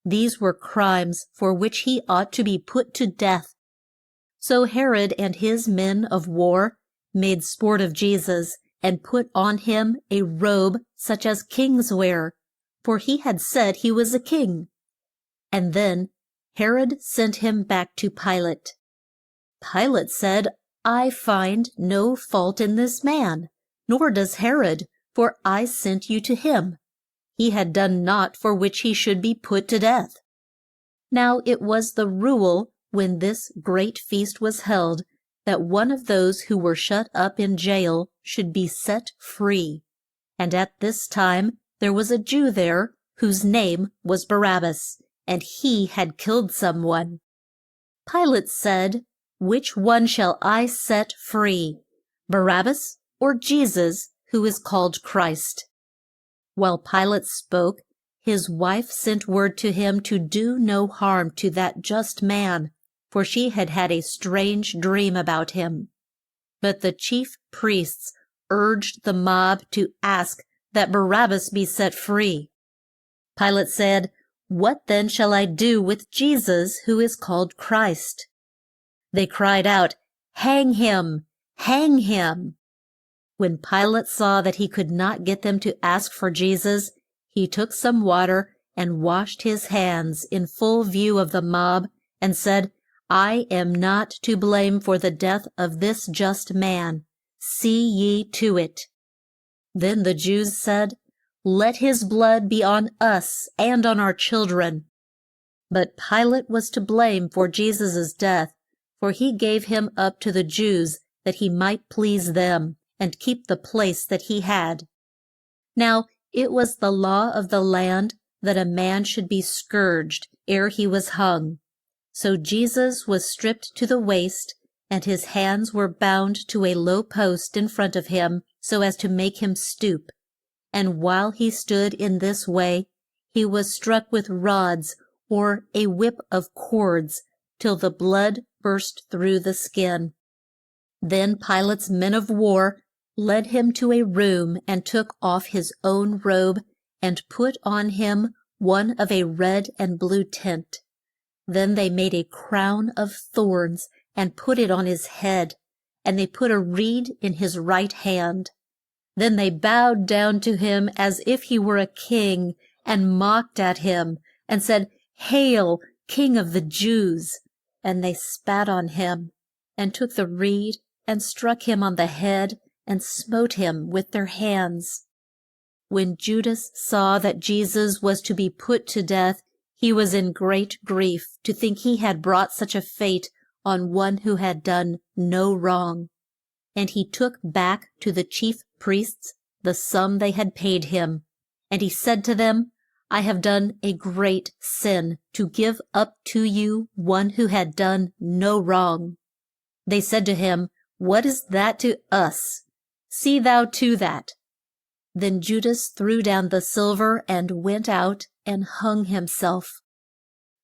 These were crimes for which he ought to be put to death. So Herod and his men of war made sport of Jesus, and put on him a robe such as kings wear, for he had said he was a king. And then Herod sent him back to Pilate. Pilate said, I find no fault in this man, nor does Herod, for I sent you to him. He had done naught for which he should be put to death. Now it was the rule, when this great feast was held, that one of those who were shut up in jail should be set free. And at this time there was a Jew there, whose name was Barabbas, and he had killed someone. Pilate said, Which one shall I set free, Barabbas or Jesus, who is called Christ? While Pilate spoke, his wife sent word to him to do no harm to that just man, for she had had a strange dream about him. But the chief priests urged the mob to ask that Barabbas be set free. Pilate said, What then shall I do with Jesus, who is called Christ? They cried out, Hang him! Hang him! When Pilate saw that he could not get them to ask for Jesus, he took some water and washed his hands in full view of the mob, and said, I am not to blame for the death of this just man. See ye to it. Then the Jews said, Let his blood be on us and on our children. But Pilate was to blame for Jesus' death, for he gave him up to the Jews that he might please them and keep the place that he had. Now it was the law of the land that a man should be scourged ere he was hung. So Jesus was stripped to the waist, and his hands were bound to a low post in front of him, so as to make him stoop. And while he stood in this way, he was struck with rods, or a whip of cords, till the blood burst through the skin. Then Pilate's men of war led him to a room, and took off his own robe, and put on him one of a red and blue tint. Then they made a crown of thorns, and put it on his head, and they put a reed in his right hand. Then they bowed down to him as if he were a king, and mocked at him, and said, Hail, King of the Jews! And they spat on him, and took the reed, and struck him on the head, and smote him with their hands. When Judas saw that Jesus was to be put to death, he was in great grief to think he had brought such a fate on one who had done no wrong. And he took back to the chief priests the sum they had paid him. And he said to them, I have done a great sin to give up to you one who had done no wrong. They said to him, What is that to us? See thou to that. Then Judas threw down the silver and went out and hung himself.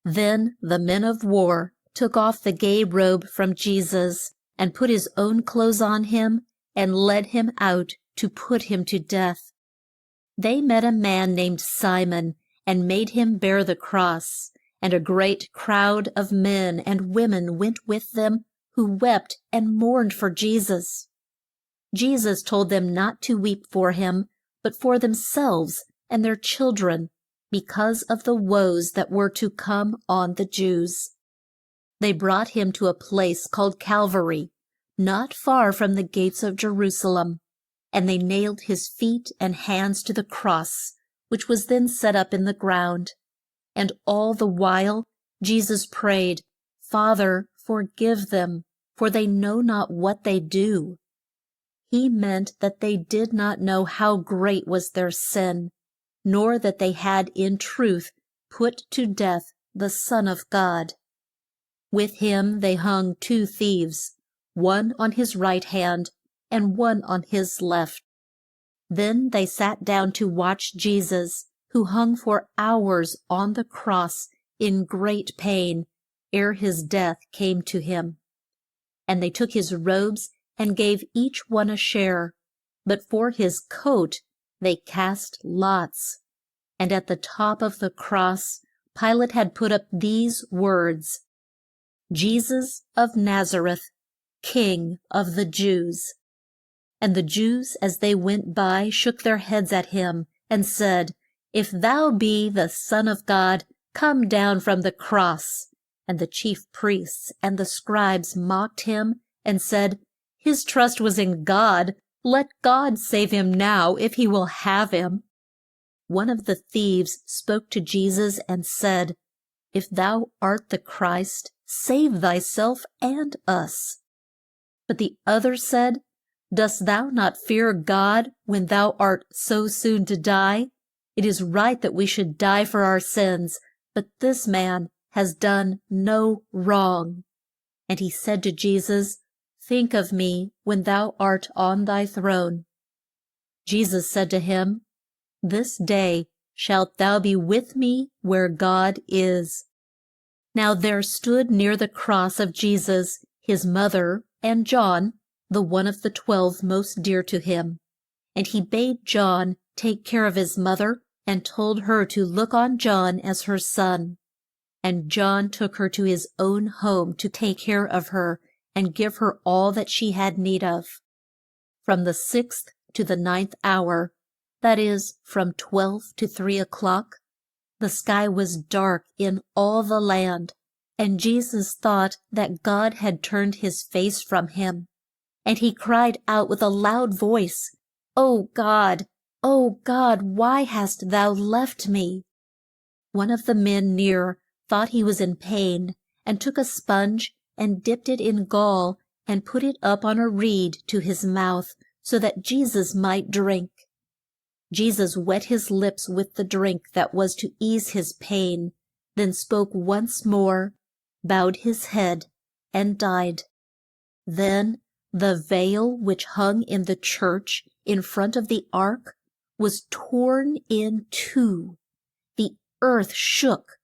Then the men of war took off the gay robe from Jesus, and put his own clothes on him, and led him out to put him to death. They met a man named Simon, and made him bear the cross, and a great crowd of men and women went with them, who wept and mourned for Jesus. Jesus told them not to weep for him, but for themselves and their children, because of the woes that were to come on the Jews. They brought him to a place called Calvary, not far from the gates of Jerusalem, and they nailed his feet and hands to the cross, which was then set up in the ground. And all the while Jesus prayed, Father, forgive them, for they know not what they do. He meant that they did not know how great was their sin, nor that they had in truth put to death the Son of God. With him they hung 2 thieves, one on his right hand and one on his left. Then they sat down to watch Jesus, who hung for hours on the cross in great pain, ere his death came to him. And they took his robes and gave each one a share, but for his coat they cast lots. And at the top of the cross Pilate had put up these words, Jesus of Nazareth, King of the Jews. And the Jews, as they went by, shook their heads at him, and said, If thou be the Son of God, come down from the cross. And the chief priests and the scribes mocked him, and said, His trust was in God. Let God save him now, if he will have him. One of the thieves spoke to Jesus and said, If thou art the Christ, save thyself and us. But the other said, Dost thou not fear God when thou art so soon to die? It is right that we should die for our sins, but this man has done no wrong. And he said to Jesus, Think of me when thou art on thy throne. Jesus said to him, This day shalt thou be with me where God is. Now there stood near the cross of Jesus his mother and John, the one of the 12 most dear to him. And he bade John take care of his mother, and told her to look on John as her son. And John took her to his own home to take care of her, and give her all that she had need of. From the 6th to the 9th hour, that is, from 12 to 3 o'clock, the sky was dark in all the land, and Jesus thought that God had turned his face from him. And he cried out with a loud voice, O God, why hast thou left me? One of the men near thought he was in pain, and took a sponge and dipped it in gall, and put it up on a reed to his mouth, so that Jesus might drink. Jesus wet his lips with the drink that was to ease his pain, then spoke once more, bowed his head, and died. Then the veil which hung in the church in front of the ark was torn in 2. The earth shook,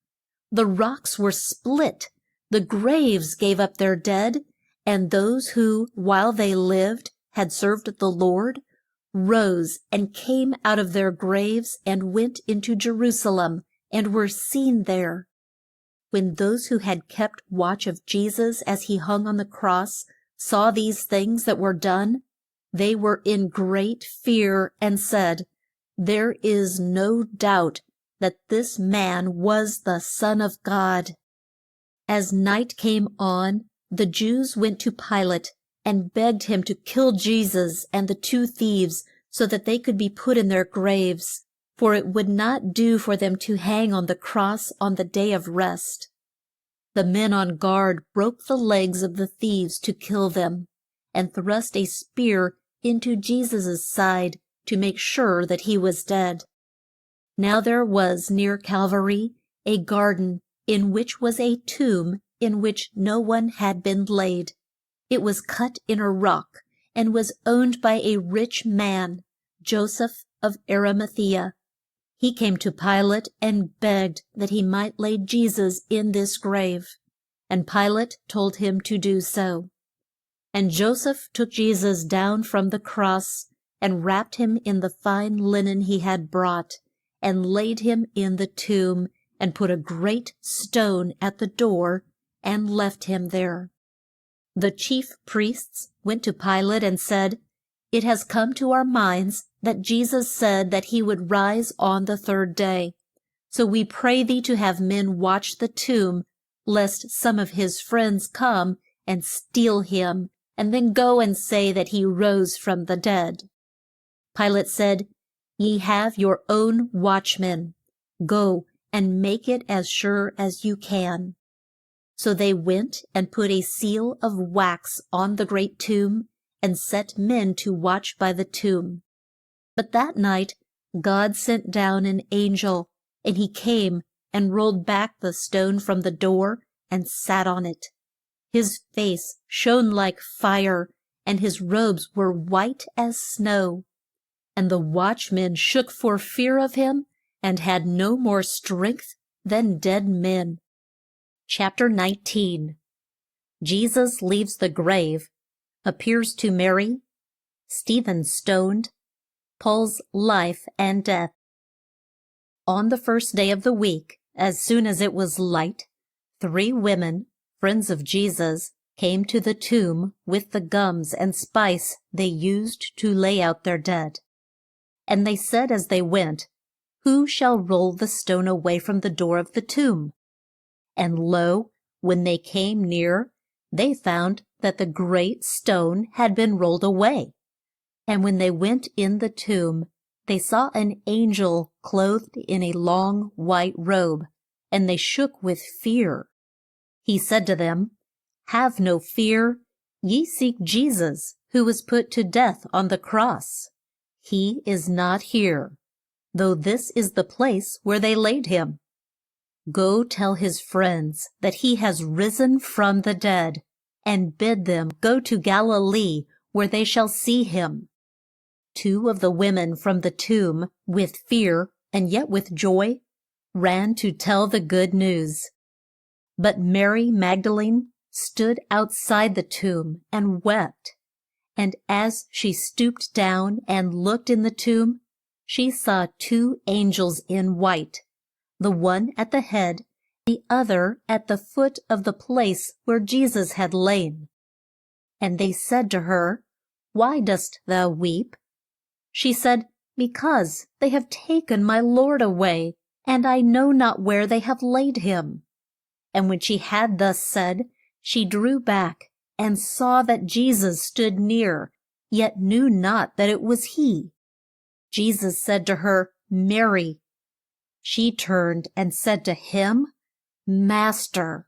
the rocks were split, the graves gave up their dead, and those who, while they lived, had served the Lord, rose and came out of their graves and went into Jerusalem, and were seen there. When those who had kept watch of Jesus as he hung on the cross saw these things that were done, they were in great fear and said, "There is no doubt that this man was the Son of God." As night came on, the Jews went to Pilate and begged him to kill Jesus and the two thieves so that they could be put in their graves, for it would not do for them to hang on the cross on the day of rest. The men on guard broke the legs of the thieves to kill them, and thrust a spear into Jesus' side to make sure that he was dead. Now there was near Calvary a garden in which was a tomb in which no one had been laid. It was cut in a rock, and was owned by a rich man, Joseph of Arimathea. He came to Pilate and begged that he might lay Jesus in this grave, and Pilate told him to do so. And Joseph took Jesus down from the cross, and wrapped him in the fine linen he had brought, and laid him in the tomb, and put a great stone at the door, and left him there. The chief priests went to Pilate and said, "It has come to our minds that Jesus said that he would rise on the third day. So we pray thee to have men watch the tomb, lest some of his friends come and steal him, and then go and say that he rose from the dead." Pilate said, "Ye have your own watchmen. Go and make it as sure as you can." So they went and put a seal of wax on the great tomb, and set men to watch by the tomb. But that night God sent down an angel, and he came and rolled back the stone from the door, and sat on it. His face shone like fire, and his robes were white as snow. And the watchmen shook for fear of him, and had no more strength than dead men. Chapter 19. Jesus leaves the grave, appears to Mary, Stephen stoned, Paul's life and death. On the first day of the week, as soon as it was light, 3 women, friends of Jesus, came to the tomb with the gums and spice they used to lay out their dead. And they said as they went, "Who shall roll the stone away from the door of the tomb?" And lo, when they came near, they found that the great stone had been rolled away. And when they went in the tomb, they saw an angel clothed in a long white robe, and they shook with fear. He said to them, "Have no fear. Ye seek Jesus, who was put to death on the cross. He is not here, though this is the place where they laid him. Go tell his friends that he has risen from the dead, and bid them go to Galilee, where they shall see him." 2 of the women from the tomb, with fear and yet with joy, ran to tell the good news. But Mary Magdalene stood outside the tomb and wept. And as she stooped down and looked in the tomb, she saw 2 angels in white, the one at the head, the other at the foot of the place where Jesus had lain. And they said to her, "Why dost thou weep?" She said, "Because they have taken my Lord away, and I know not where they have laid him." And when she had thus said, she drew back, and saw that Jesus stood near, yet knew not that it was he. Jesus said to her, "Mary." She turned and said to him, "Master."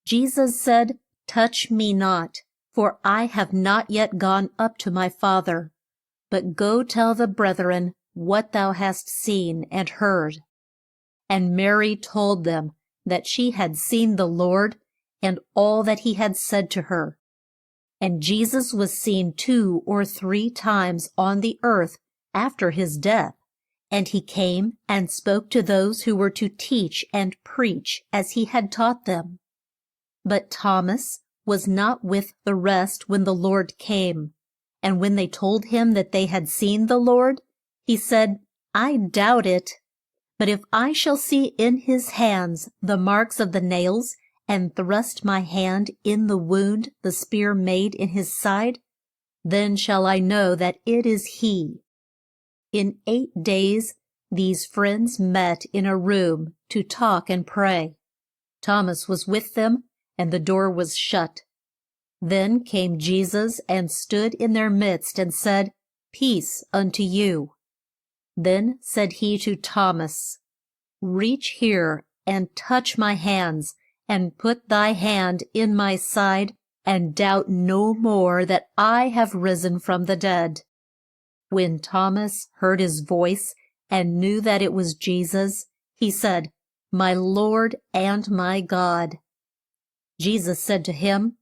Jesus said, "Touch me not, for I have not yet gone up to my Father. But go tell the brethren what thou hast seen and heard." And Mary told them that she had seen the Lord, and all that he had said to her. And Jesus was seen 2 or 3 times on the earth after his death, and he came and spoke to those who were to teach and preach as he had taught them. But Thomas was not with the rest when the Lord came, and when they told him that they had seen the Lord, he said, "I doubt it." But if I shall see in his hands the marks of the nails, and thrust my hand in the wound the spear made in his side, then shall I know that it is he. In 8 days these friends met in a room to talk and pray. Thomas was with them, and the door was shut. Then came Jesus and stood in their midst and said, Peace unto you. Then said he to Thomas, Reach here and touch my hands, and put thy hand in my side, and doubt no more that I have risen from the dead. When Thomas heard his voice and knew that it was Jesus, he said, My Lord and my God. Jesus said to him,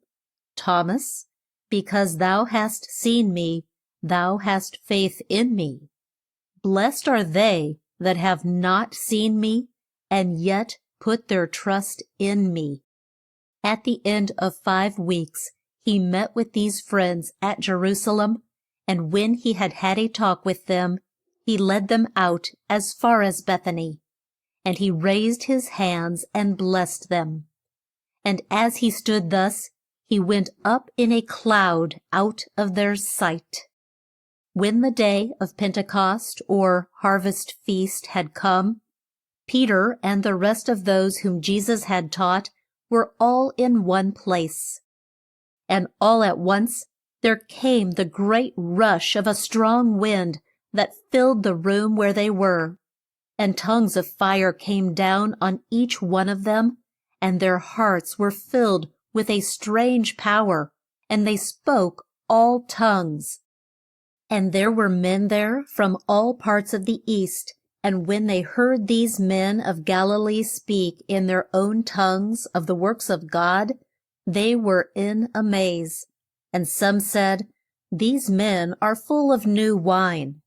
Thomas, because thou hast seen me, thou hast faith in me. Blessed are they that have not seen me, and yet put their trust in me. At the end of 5 weeks, he met with these friends at Jerusalem, and when he had had a talk with them, he led them out as far as Bethany. And he raised his hands and blessed them. And as he stood thus, he went up in a cloud out of their sight. When the day of Pentecost, or harvest feast, had come, Peter and the rest of those whom Jesus had taught were all in one place. And all at once there came the great rush of a strong wind that filled the room where they were, and tongues of fire came down on each one of them, and their hearts were filled with a strange power, and they spoke all tongues. And there were men there from all parts of the east, and when they heard these men of Galilee speak in their own tongues of the works of God, they were in amaze. And some said, These men are full of new wine.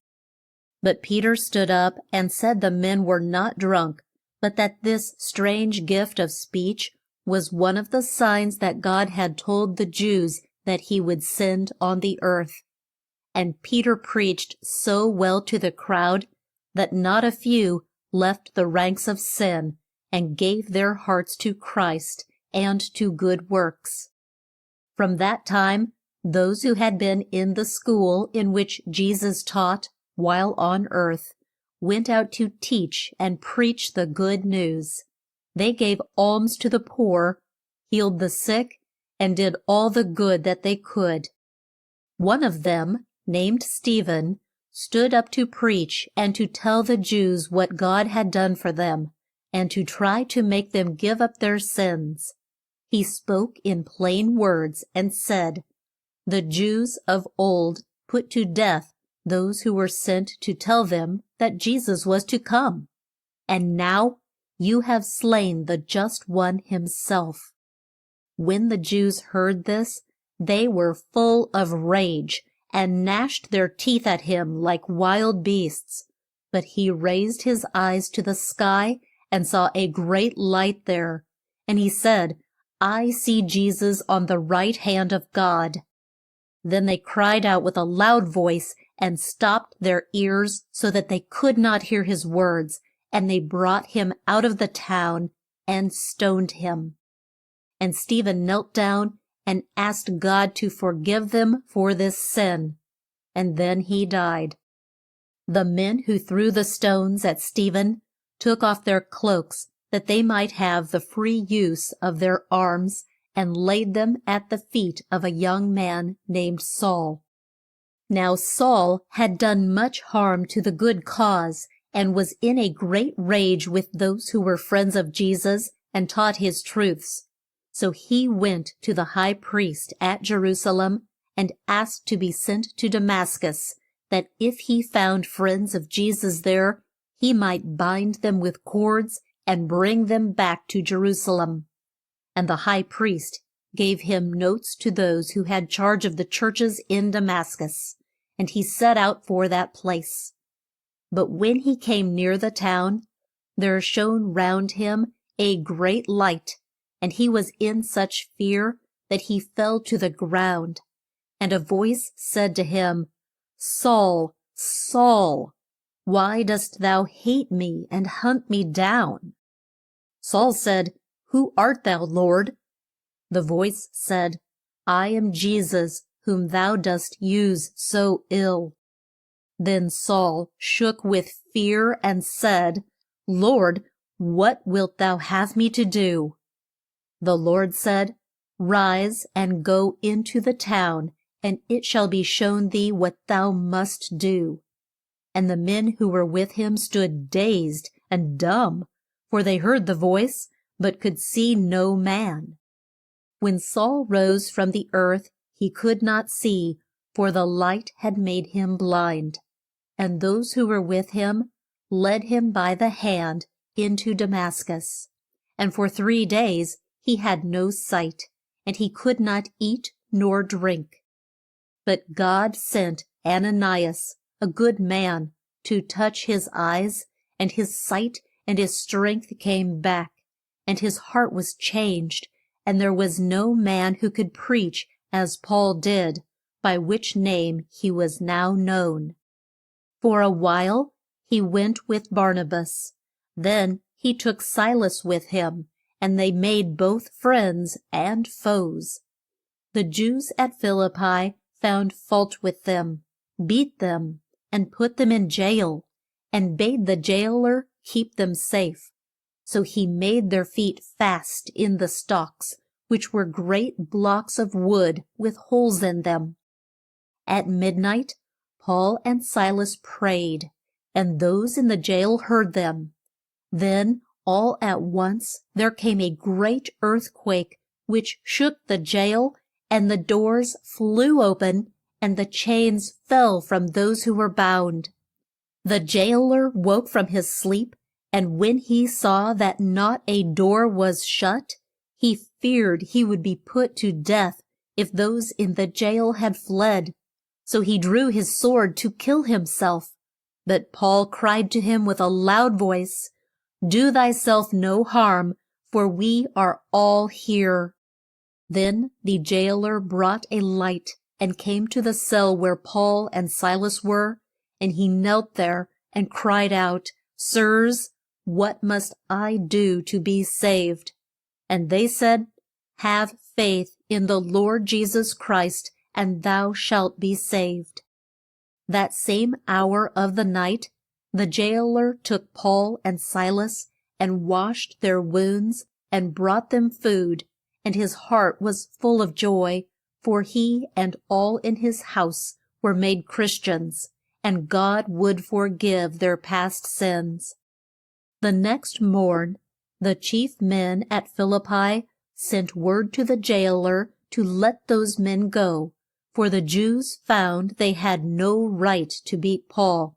But Peter stood up and said the men were not drunk, but that this strange gift of speech was one of the signs that God had told the Jews that he would send on the earth. And Peter preached so well to the crowd that not a few left the ranks of sin and gave their hearts to Christ and to good works. From that time, those who had been in the school in which Jesus taught while on earth went out to teach and preach the good news. They gave alms to the poor, healed the sick, and did all the good that they could. One of them, named Stephen, stood up to preach and to tell the Jews what God had done for them, and to try to make them give up their sins. He spoke in plain words and said, The Jews of old put to death those who were sent to tell them that Jesus was to come. And now you have slain the just one himself. When the Jews heard this, they were full of rage and gnashed their teeth at him like wild beasts. But he raised his eyes to the sky and saw a great light there. And he said, I see Jesus on the right hand of God. Then they cried out with a loud voice and stopped their ears so that they could not hear his words, and they brought him out of the town and stoned him. And Stephen knelt down and asked God to forgive them for this sin, and then he died. The men who threw the stones at Stephen took off their cloaks that they might have the free use of their arms, and laid them at the feet of a young man named Saul. Now Saul had done much harm to the good cause, and was in a great rage with those who were friends of Jesus and taught his truths. So he went to the high priest at Jerusalem and asked to be sent to Damascus, that if he found friends of Jesus there, he might bind them with cords and bring them back to Jerusalem. And the high priest gave him notes to those who had charge of the churches in Damascus, and he set out for that place. But when he came near the town, there shone round him a great light, and he was in such fear that he fell to the ground. And a voice said to him, Saul, Saul, Why dost thou hate me and hunt me down? Saul said, Who art thou, Lord? The voice said, I am Jesus, whom thou dost use so ill. Then Saul shook with fear and said, Lord, what wilt thou have me to do? The Lord said, Rise and go into the town, and it shall be shown thee what thou must do. And the men who were with him stood dazed and dumb, for they heard the voice, but could see no man. When Saul rose from the earth, he could not see, for the light had made him blind. And those who were with him led him by the hand into Damascus. And for 3 days he had no sight, and he could not eat nor drink. But God sent Ananias, a good man, to touch his eyes, and his sight and his strength came back, and his heart was changed, and there was no man who could preach as Paul did, by which name he was now known. For a while he went with Barnabas. Then he took Silas with him, and they made both friends and foes. The Jews at Philippi found fault with them, beat them, and put them in jail, and bade the jailer keep them safe. So he made their feet fast in the stocks, which were great blocks of wood with holes in them. At midnight Paul and Silas prayed, and those in the jail heard them. Then all at once there came a great earthquake, which shook the jail, and the doors flew open, and the chains fell from those who were bound. The jailer woke from his sleep, and when he saw that not a door was shut, he feared he would be put to death if those in the jail had fled. So he drew his sword to kill himself. But Paul cried to him with a loud voice, Do thyself no harm, for we are all here. Then the jailer brought a light and came to the cell where Paul and Silas were, and he knelt there and cried out, Sirs, what must I do to be saved? And they said, Have faith in the Lord Jesus Christ, and thou shalt be saved. That same hour of the night, the jailer took Paul and Silas and washed their wounds and brought them food, and his heart was full of joy, for he and all in his house were made Christians, and God would forgive their past sins. The next morn, the chief men at Philippi sent word to the jailer to let those men go, for the Jews found they had no right to beat Paul,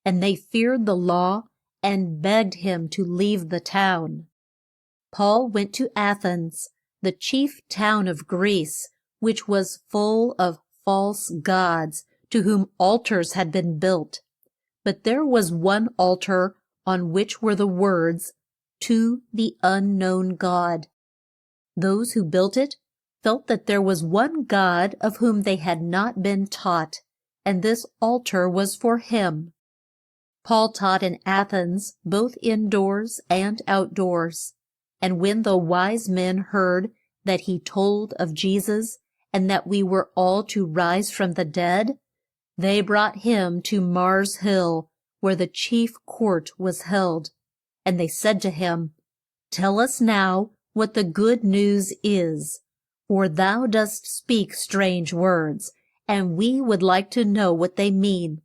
and they feared the law and begged him to leave the town. Paul went to Athens, the chief town of Greece, which was full of false gods, to whom altars had been built. But there was one altar on which were the words, To the unknown God. Those who built it felt that there was one God of whom they had not been taught, and this altar was for him. Paul taught in Athens both indoors and outdoors, and when the wise men heard that he told of Jesus and that we were all to rise from the dead, they brought him to Mars Hill, where the chief court was held, and they said to him, Tell us now what the good news is, for thou dost speak strange words, and we would like to know what they mean.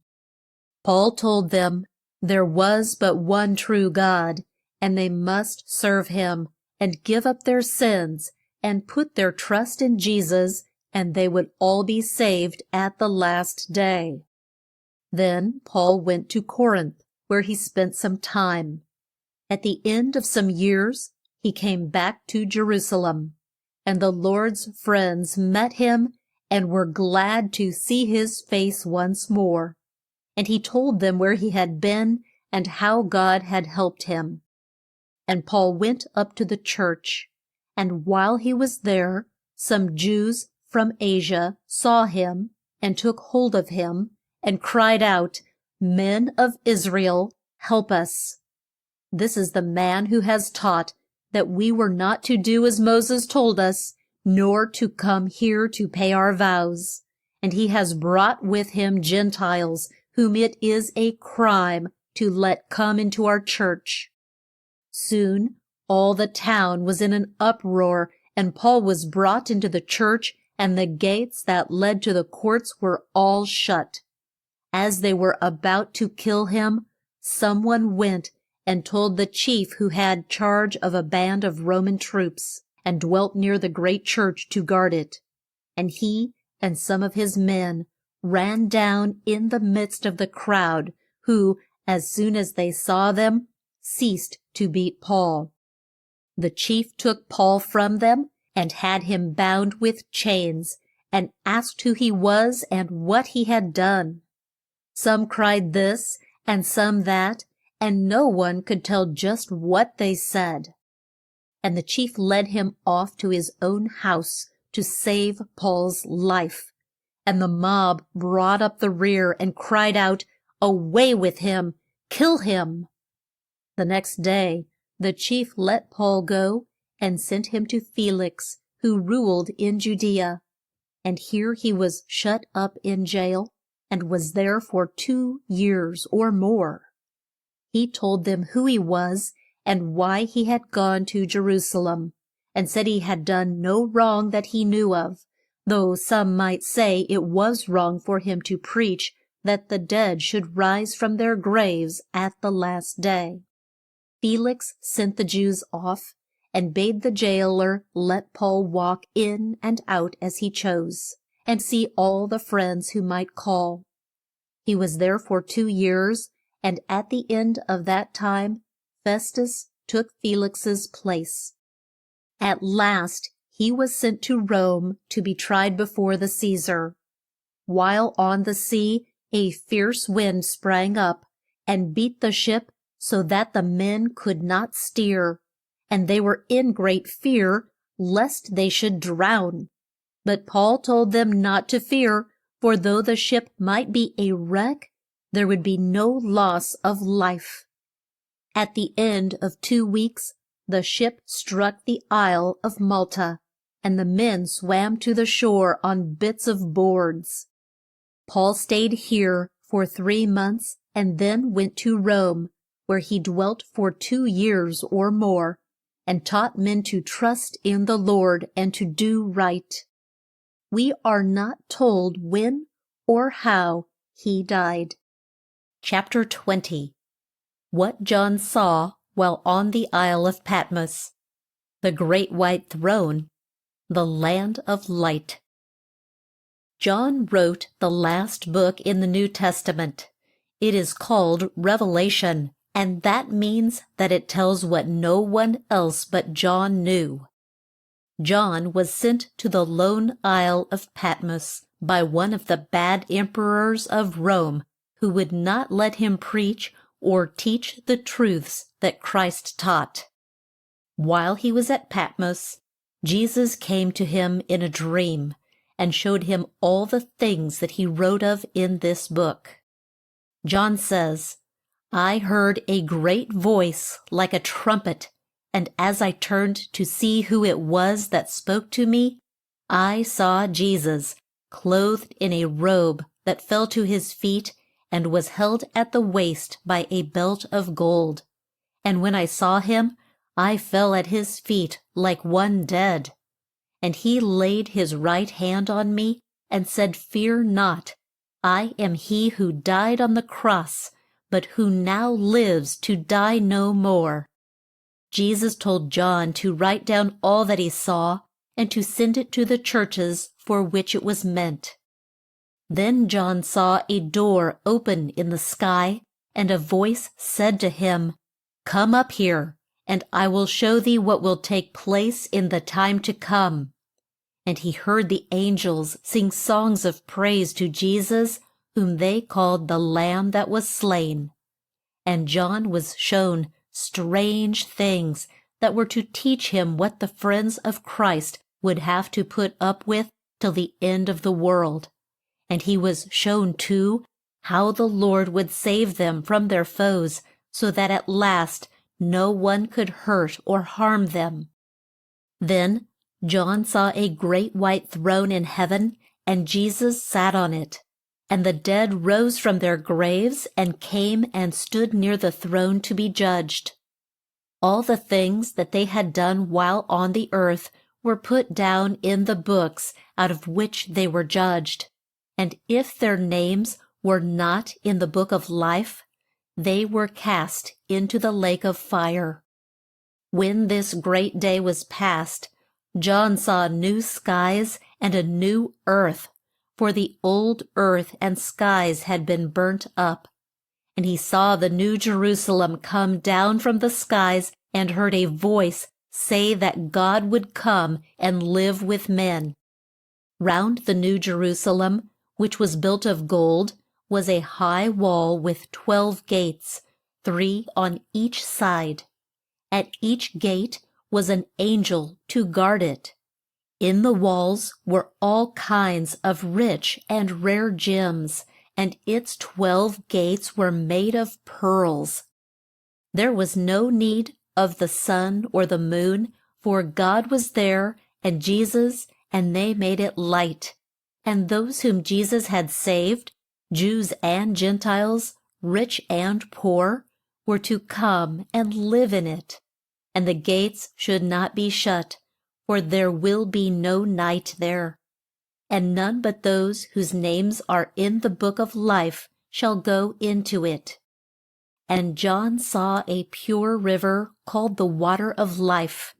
Paul told them there was but one true God, and they must serve him, and give up their sins, and put their trust in Jesus, and they would all be saved at the last day. Then Paul went to Corinth, where he spent some time. At the end of some years, he came back to Jerusalem, and the Lord's friends met him and were glad to see his face once more. And he told them where he had been and how God had helped him. And Paul went up to the church, and while he was there, some Jews from Asia saw him and took hold of him and cried out, Men of Israel, help us. This is the man who has taught that we were not to do as Moses told us, nor to come here to pay our vows. And he has brought with him Gentiles, whom it is a crime to let come into our church. Soon all the town was in an uproar, and Paul was brought into the church, and the gates that led to the courts were all shut. As they were about to kill him, someone went and told the chief who had charge of a band of Roman troops, and dwelt near the great church to guard it. And he and some of his men ran down in the midst of the crowd, who, as soon as they saw them, ceased to beat Paul. The chief took Paul from them and had him bound with chains, and asked who he was and what he had done. Some cried this and some that, and no one could tell just what they said. And the chief led him off to his own house to save Paul's life. And the mob brought up the rear and cried out, "Away with him! Kill him!" The next day the chief let Paul go and sent him to Felix, who ruled in Judea. And here he was shut up in jail, and was there for 2 years or more. He told them who he was and why he had gone to Jerusalem, and said he had done no wrong that he knew of, though some might say it was wrong for him to preach that the dead should rise from their graves at the last day. Felix sent the Jews off, and bade the jailer let Paul walk in and out as he chose, and see all the friends who might call. He was there for 2 years, and at the end of that time Festus took Felix's place. At last he was sent to Rome to be tried before the Caesar. While on the sea a fierce wind sprang up, and beat the ship so that the men could not steer, and they were in great fear lest they should drown. But Paul told them not to fear, for though the ship might be a wreck, there would be no loss of life. At the end of 2 weeks the ship struck the Isle of Malta, and the men swam to the shore on bits of boards. Paul stayed here for 3 months, and then went to Rome, where he dwelt for 2 years or more, and taught men to trust in the Lord and to do right. We are not told when or how he died. Chapter 20. What John saw while on the Isle of Patmos. The Great White Throne. The Land of Light. John wrote the last book in the New Testament. It is called Revelation, and that means that it tells what no one else but John knew. John was sent to the lone Isle of Patmos by one of the bad emperors of Rome, who would not let him preach or teach the truths that Christ taught. While he was at Patmos, Jesus came to him in a dream and showed him all the things that he wrote of in this book. John says, "I heard a great voice like a trumpet, and as I turned to see who it was that spoke to me, I saw Jesus, clothed in a robe that fell to his feet and was held at the waist by a belt of gold. And when I saw him, I fell at his feet like one dead. And he laid his right hand on me and said, 'Fear not, I am he who died on the cross, but who now lives to die no more.'" Jesus told John to write down all that he saw and to send it to the churches for which it was meant. Then John saw a door open in the sky, and a voice said to him, "Come up here, and I will show thee what will take place in the time to come." And he heard the angels sing songs of praise to Jesus, whom they called the Lamb that was slain. And John was shown strange things that were to teach him what the friends of Christ would have to put up with till the end of the world. And he was shown, too, how the Lord would save them from their foes, so that at last no one could hurt or harm them. Then John saw a great white throne in heaven, and Jesus sat on it. And the dead rose from their graves and came and stood near the throne to be judged. All the things that they had done while on the earth were put down in the books out of which they were judged. And if their names were not in the book of life, they were cast into the lake of fire. When this great day was past, John saw new skies and a new earth, for the old earth and skies had been burnt up. And he saw the new Jerusalem come down from the skies, and heard a voice say that God would come and live with men. Round the new Jerusalem, which was built of gold, was a high wall with 12 gates, 3 on each side. At each gate was an angel to guard it. In the walls were all kinds of rich and rare gems, and its 12 gates were made of pearls. There was no need of the sun or the moon, for God was there, and Jesus, and they made it light. And those whom Jesus had saved, Jews and Gentiles, rich and poor, were to come and live in it. And the gates should not be shut, for there will be no night there. And none but those whose names are in the book of life shall go into it. And John saw a pure river called the water of life.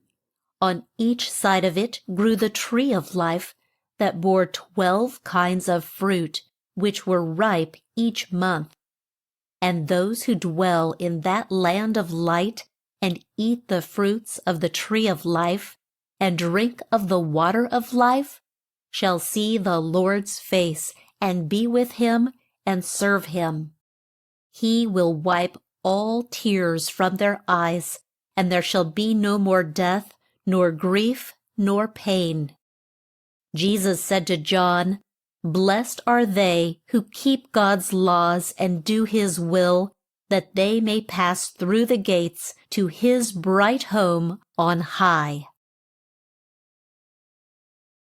On each side of it grew the tree of life, that bore 12 kinds of fruit, which were ripe each month. And those who dwell in that land of light, and eat the fruits of the tree of life, and drink of the water of life, shall see the Lord's face, and be with him, and serve him. He will wipe all tears from their eyes, and there shall be no more death, nor grief, nor pain. Jesus said to John, "Blessed are they who keep God's laws and do his will, that they may pass through the gates to his bright home on high."